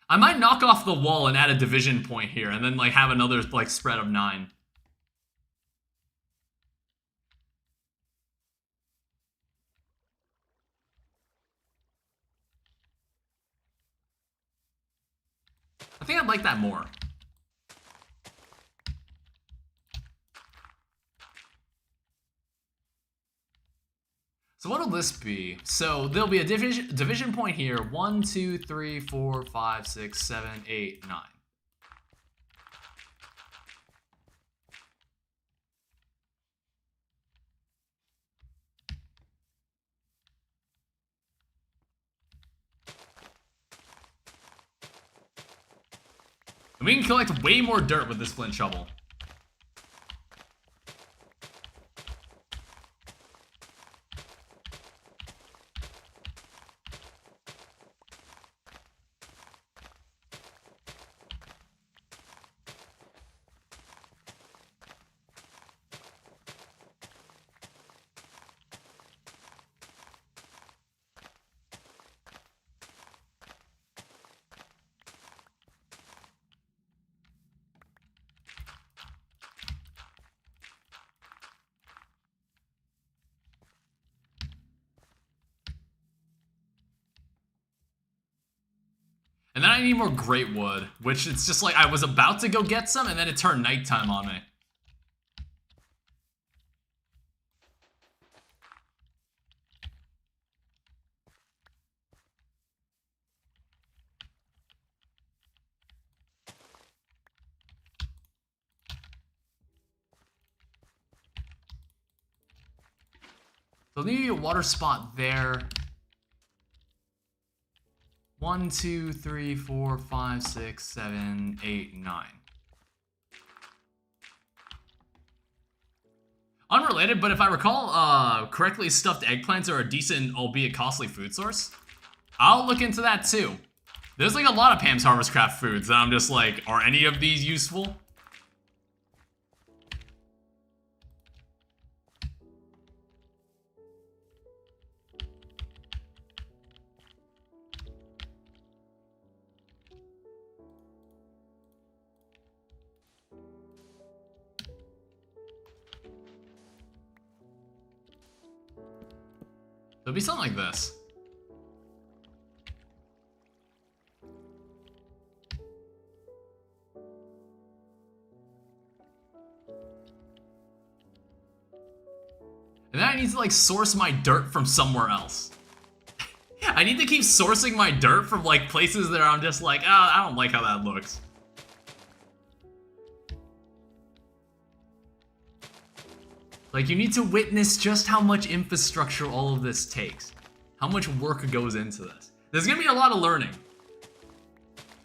I might knock off the wall and add a division point here and then like have another like spread of 9. I think I'd like that more. So what'll this be? So there'll be a division point here. 1, 2, 3, 4, 5, 6, 7, 8, 9. And we can collect way more dirt with this flint shovel. And then I need more great wood, which it's just like I was about to go get some and then it turned nighttime on me. So there need a water spot there. 1, 2, 3, 4, 5, 6, 7, 8, 9. Unrelated, but if I recall correctly, stuffed eggplants are a decent, albeit costly food source. I'll look into that too. There's like a lot of Pam's Harvest Craft foods that I'm just like, are any of these useful? It'll be something like this. And then I need to like source my dirt from somewhere else. I need to keep sourcing my dirt from like places that I'm just like, oh, I don't like how that looks. Like, you need to witness just how much infrastructure all of this takes. How much work goes into this. There's gonna be a lot of learning.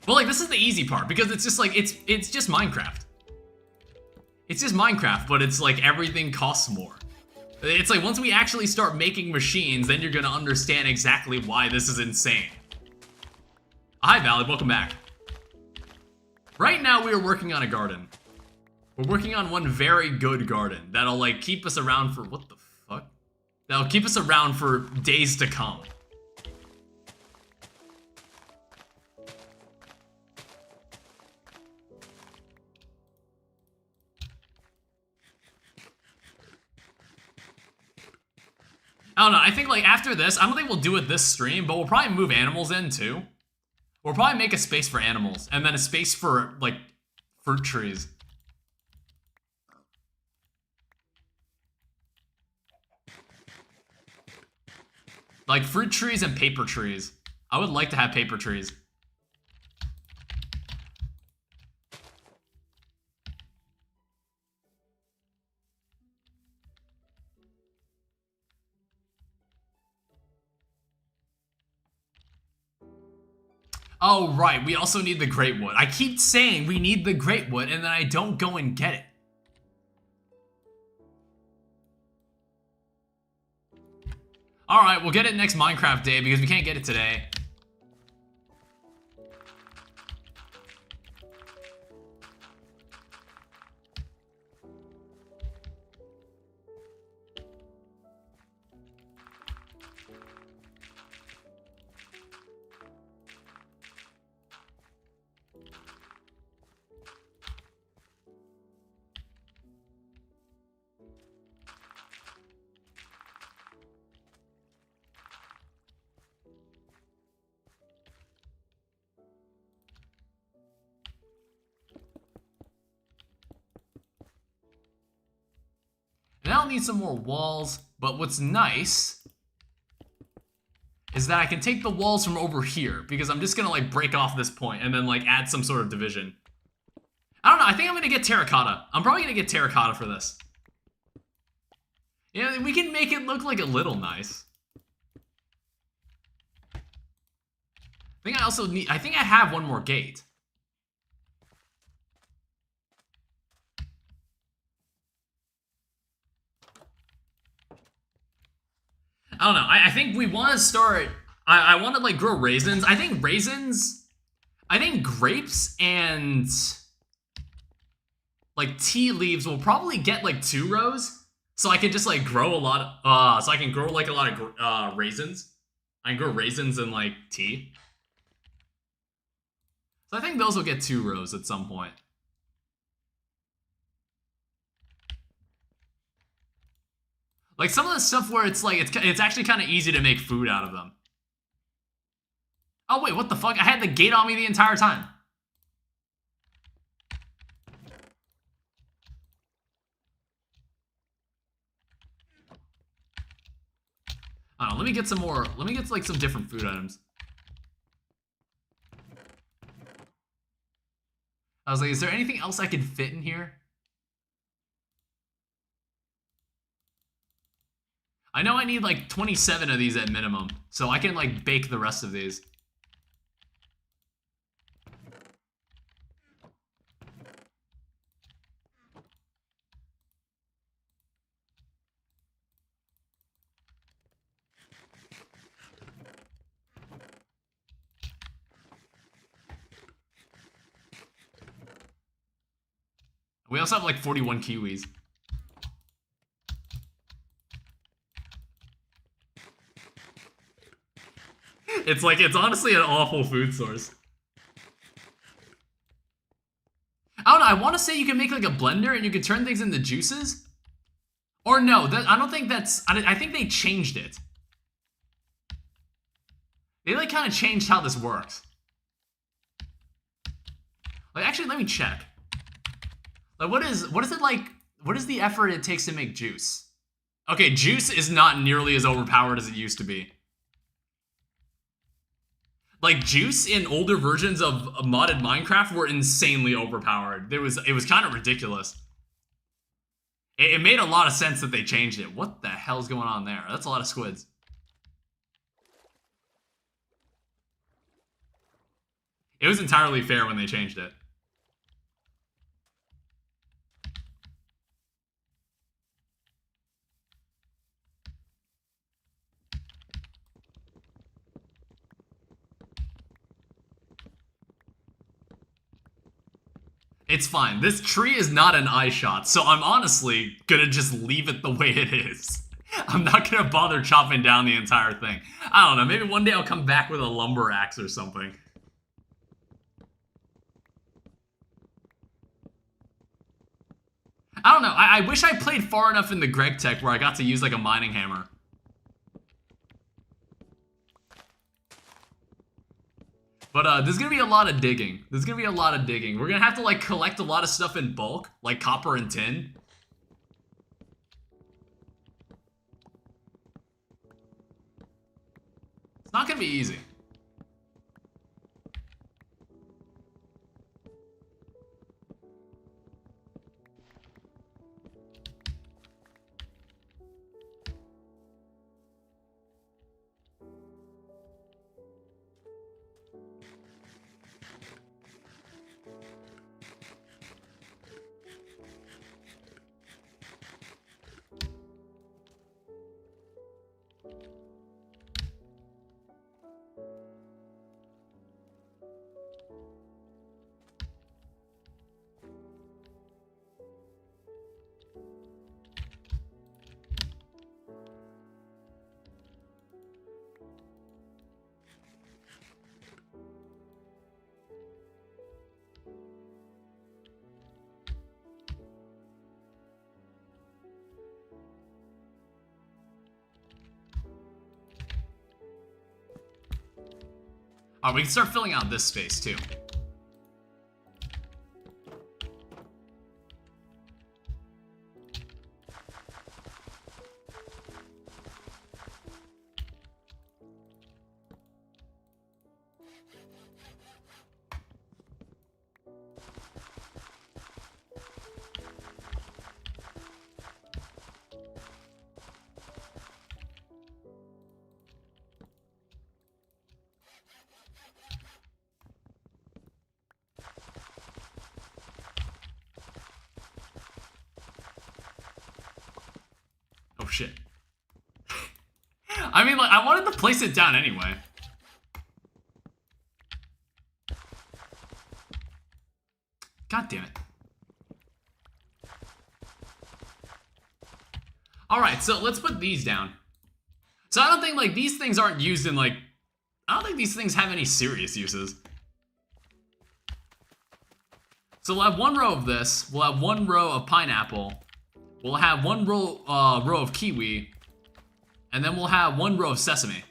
But like, this is the easy part, because it's just like, it's just Minecraft. It's just Minecraft, but it's like everything costs more. It's like, once we actually start making machines, then you're gonna understand exactly why this is insane. Hi, Valley, welcome back. Right now, we are working on a garden. We're working on one very good garden that'll like keep us around for, what the fuck? That'll keep us around for days to come. I don't know, I think like after this, I don't think we'll do it this stream, but we'll probably move animals in too. We'll probably make a space for animals and then a space for like fruit trees. Like fruit trees and paper trees. I would like to have paper trees. Oh, right. We also need the great wood. I keep saying we need the great wood, and then I don't go and get it. Alright, we'll get it next Minecraft day because we can't get it today. And I'll need some more walls, but what's nice is that I can take the walls from over here because I'm just gonna like break off this point and then like add some sort of division. I don't know, I think I'm gonna get terracotta. I'm probably gonna get terracotta for this. Yeah, we can make it look like a little nice. I think I have one more gate. I don't know. I think we want to start. I want to like grow raisins. I think grapes and like tea leaves will probably get like 2 rows, so I can just like grow a lot. So I can grow like a lot of raisins. I can grow raisins and like tea. So I think those will get 2 rows at some point. Like some of the stuff where it's like, it's actually kind of easy to make food out of them. Oh wait, what the fuck? I had the gate on me the entire time. I don't know, let me get some more, let me get like some different food items. I was like, is there anything else I can fit in here? I know I need like 27 of these at minimum, so I can like bake the rest of these. We also have like 41 kiwis. It's honestly an awful food source. I don't know, I want to say you can make like a blender and you can turn things into juices. Or no, I don't think that's, I think they changed it. They like kind of changed how this works. Like actually, let me check. Like what is it like, what is the effort it takes to make juice? Okay, juice is not nearly as overpowered as it used to be. Like, juice in older versions of modded Minecraft were insanely overpowered. It was kind of ridiculous. It made a lot of sense that they changed it. What the hell's going on there? That's a lot of squids. It was entirely fair when they changed it. It's fine. This tree is not an eye shot, so I'm honestly gonna just leave it the way it is. I'm not gonna bother chopping down the entire thing. I don't know, maybe one day I'll come back with a lumber axe or something. I don't know, I wish I played far enough in the GregTech where I got to use like a mining hammer. But there's gonna be a lot of digging. There's gonna be a lot of digging. We're gonna have to like collect a lot of stuff in bulk, like copper and tin. It's not gonna be easy. Oh, we can start filling out this space too. Oh shit. I mean, like, I wanted to place it down anyway. God damn it. Alright, so let's put these down. So I don't think, like, these things aren't used in, like... I don't think these things have any serious uses. So we'll have one row of this. We'll have one row of pineapple. We'll have one row of kiwi. And then we'll have one row of sesame.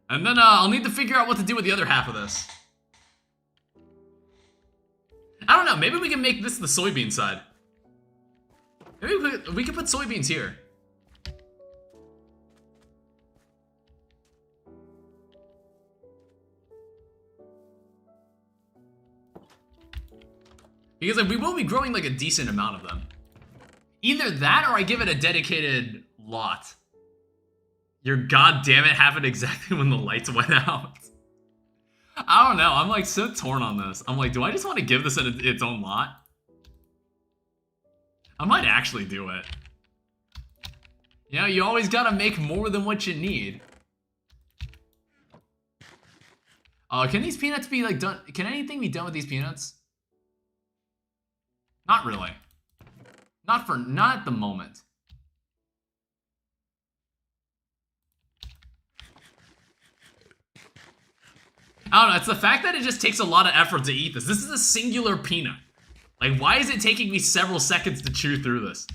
And then I'll need to figure out what to do with the other half of this. I don't know, maybe we can make this the soybean side. Maybe we could put soybeans here. Because like, we will be growing like a decent amount of them. Either that or I give it a dedicated lot. Your goddamn it happened exactly when the lights went out. I don't know, I'm like so torn on this. I'm like, do I just want to give this its own lot? I might actually do it. You know, you always gotta make more than what you need. Can these peanuts be like done? Can anything be done with these peanuts? Not really. Not at the moment. I don't know, it's the fact that it just takes a lot of effort to eat this. This is a singular peanut. Like, why is it taking me several seconds to chew through this?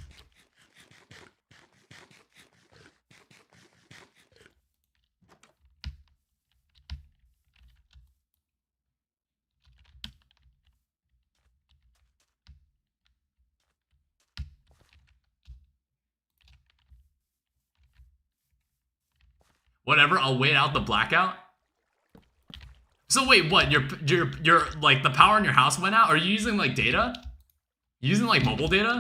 Whatever, I'll wait out the blackout. So wait, what? Your like the power in your house went out? Are you using like data? You using like mobile data?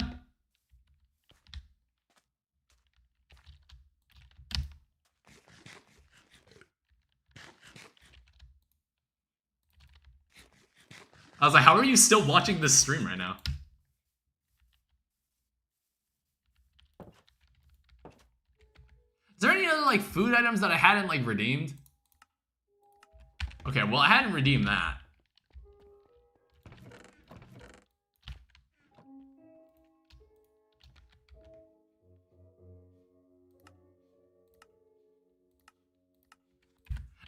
I was like, how are you still watching this stream right now? Is there any other like food items that I hadn't like redeemed? Okay, well I hadn't redeemed that.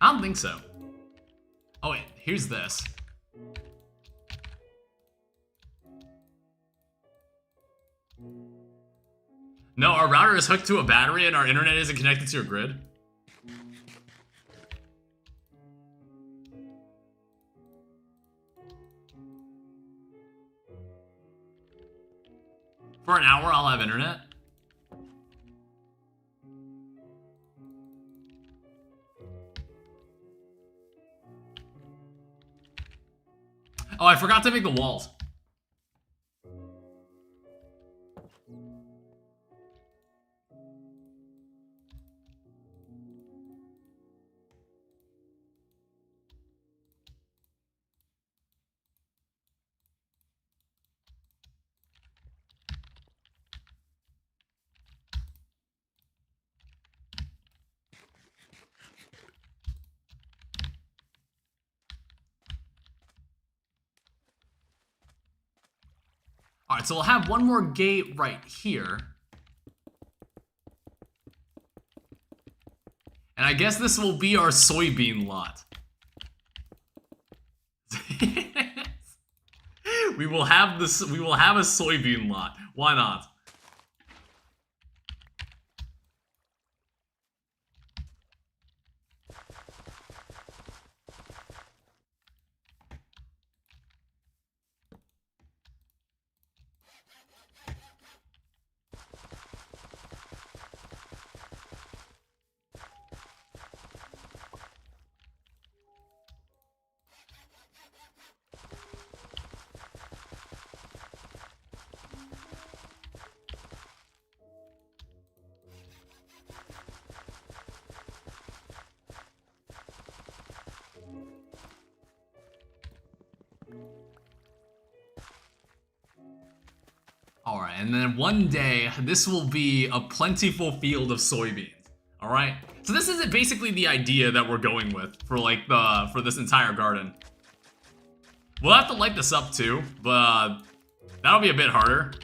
I don't think so. Oh wait, here's this. No, our router is hooked to a battery and our internet isn't connected to a grid. For an hour, I'll have internet. Oh, I forgot to make the walls. All right, so we'll have one more gate right here. And I guess this will be our soybean lot. We will have this. We will have a soybean lot. Why not? All right, and then one day, this will be a plentiful field of soybeans. All right, so this is basically the idea that we're going with for like for this entire garden. We'll have to light this up too, but that'll be a bit harder.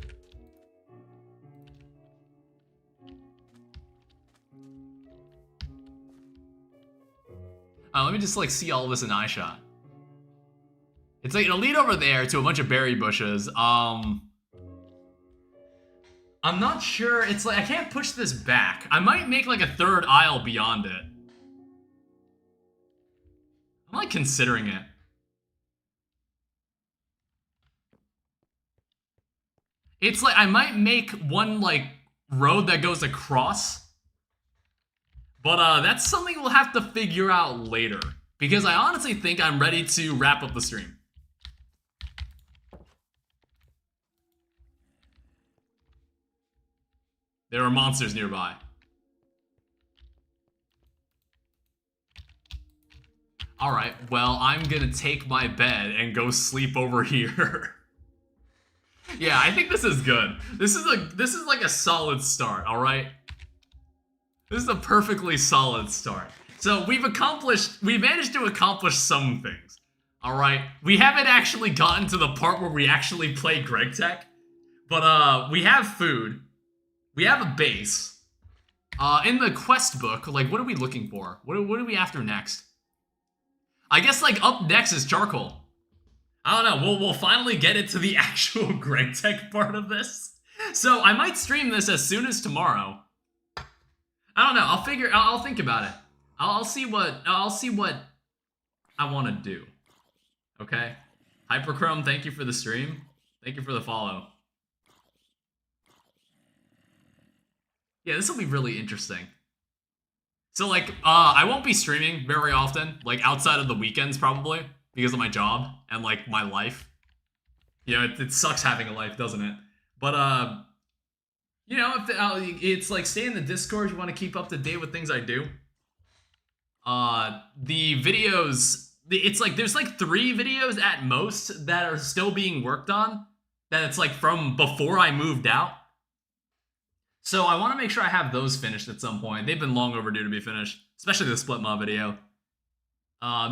Let me just like see all of this in eye shot. It's like it'll lead over there to a bunch of berry bushes. I'm not sure. It's like I can't push this back. I might make like a third aisle beyond it. I'm like considering it. It's like I might make one like road that goes across. But that's something we'll have to figure out later. Because I honestly think I'm ready to wrap up the stream. There are monsters nearby. Alright, well, I'm gonna take my bed and go sleep over here. Yeah, I think this is good. This is like a solid start, alright? This is a perfectly solid start. So we've managed to accomplish some things. Alright, we haven't actually gotten to the part where we actually play GregTech. But we have food. We have a base. In the quest book, like what are we looking for? What are we after next? I guess like up next is charcoal. I don't know, we'll finally get into the actual GregTech part of this. So I might stream this as soon as tomorrow. I don't know, I'll think about it. I'll see what I want to do. Okay? Hyperchrome, thank you for the stream. Thank you for the follow. Yeah, this will be really interesting. So, like, I won't be streaming very often, like, outside of the weekends, probably, because of my job and, like, my life. You know, it sucks having a life, doesn't it? But, you know, if it's, like, stay in the Discord if you want to keep up to date with things I do. The videos, it's, like, there's, like, 3 videos at most that are still being worked on, that it's, like, from before I moved out. So I want to make sure I have those finished at some point. They've been long overdue to be finished, especially the split mod video.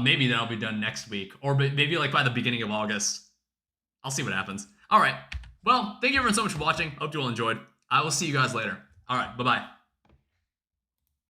Maybe that'll be done next week, or maybe like by the beginning of August. I'll see what happens. All right. Well, thank you everyone so much for watching. Hope you all enjoyed. I will see you guys later. All right. Bye-bye.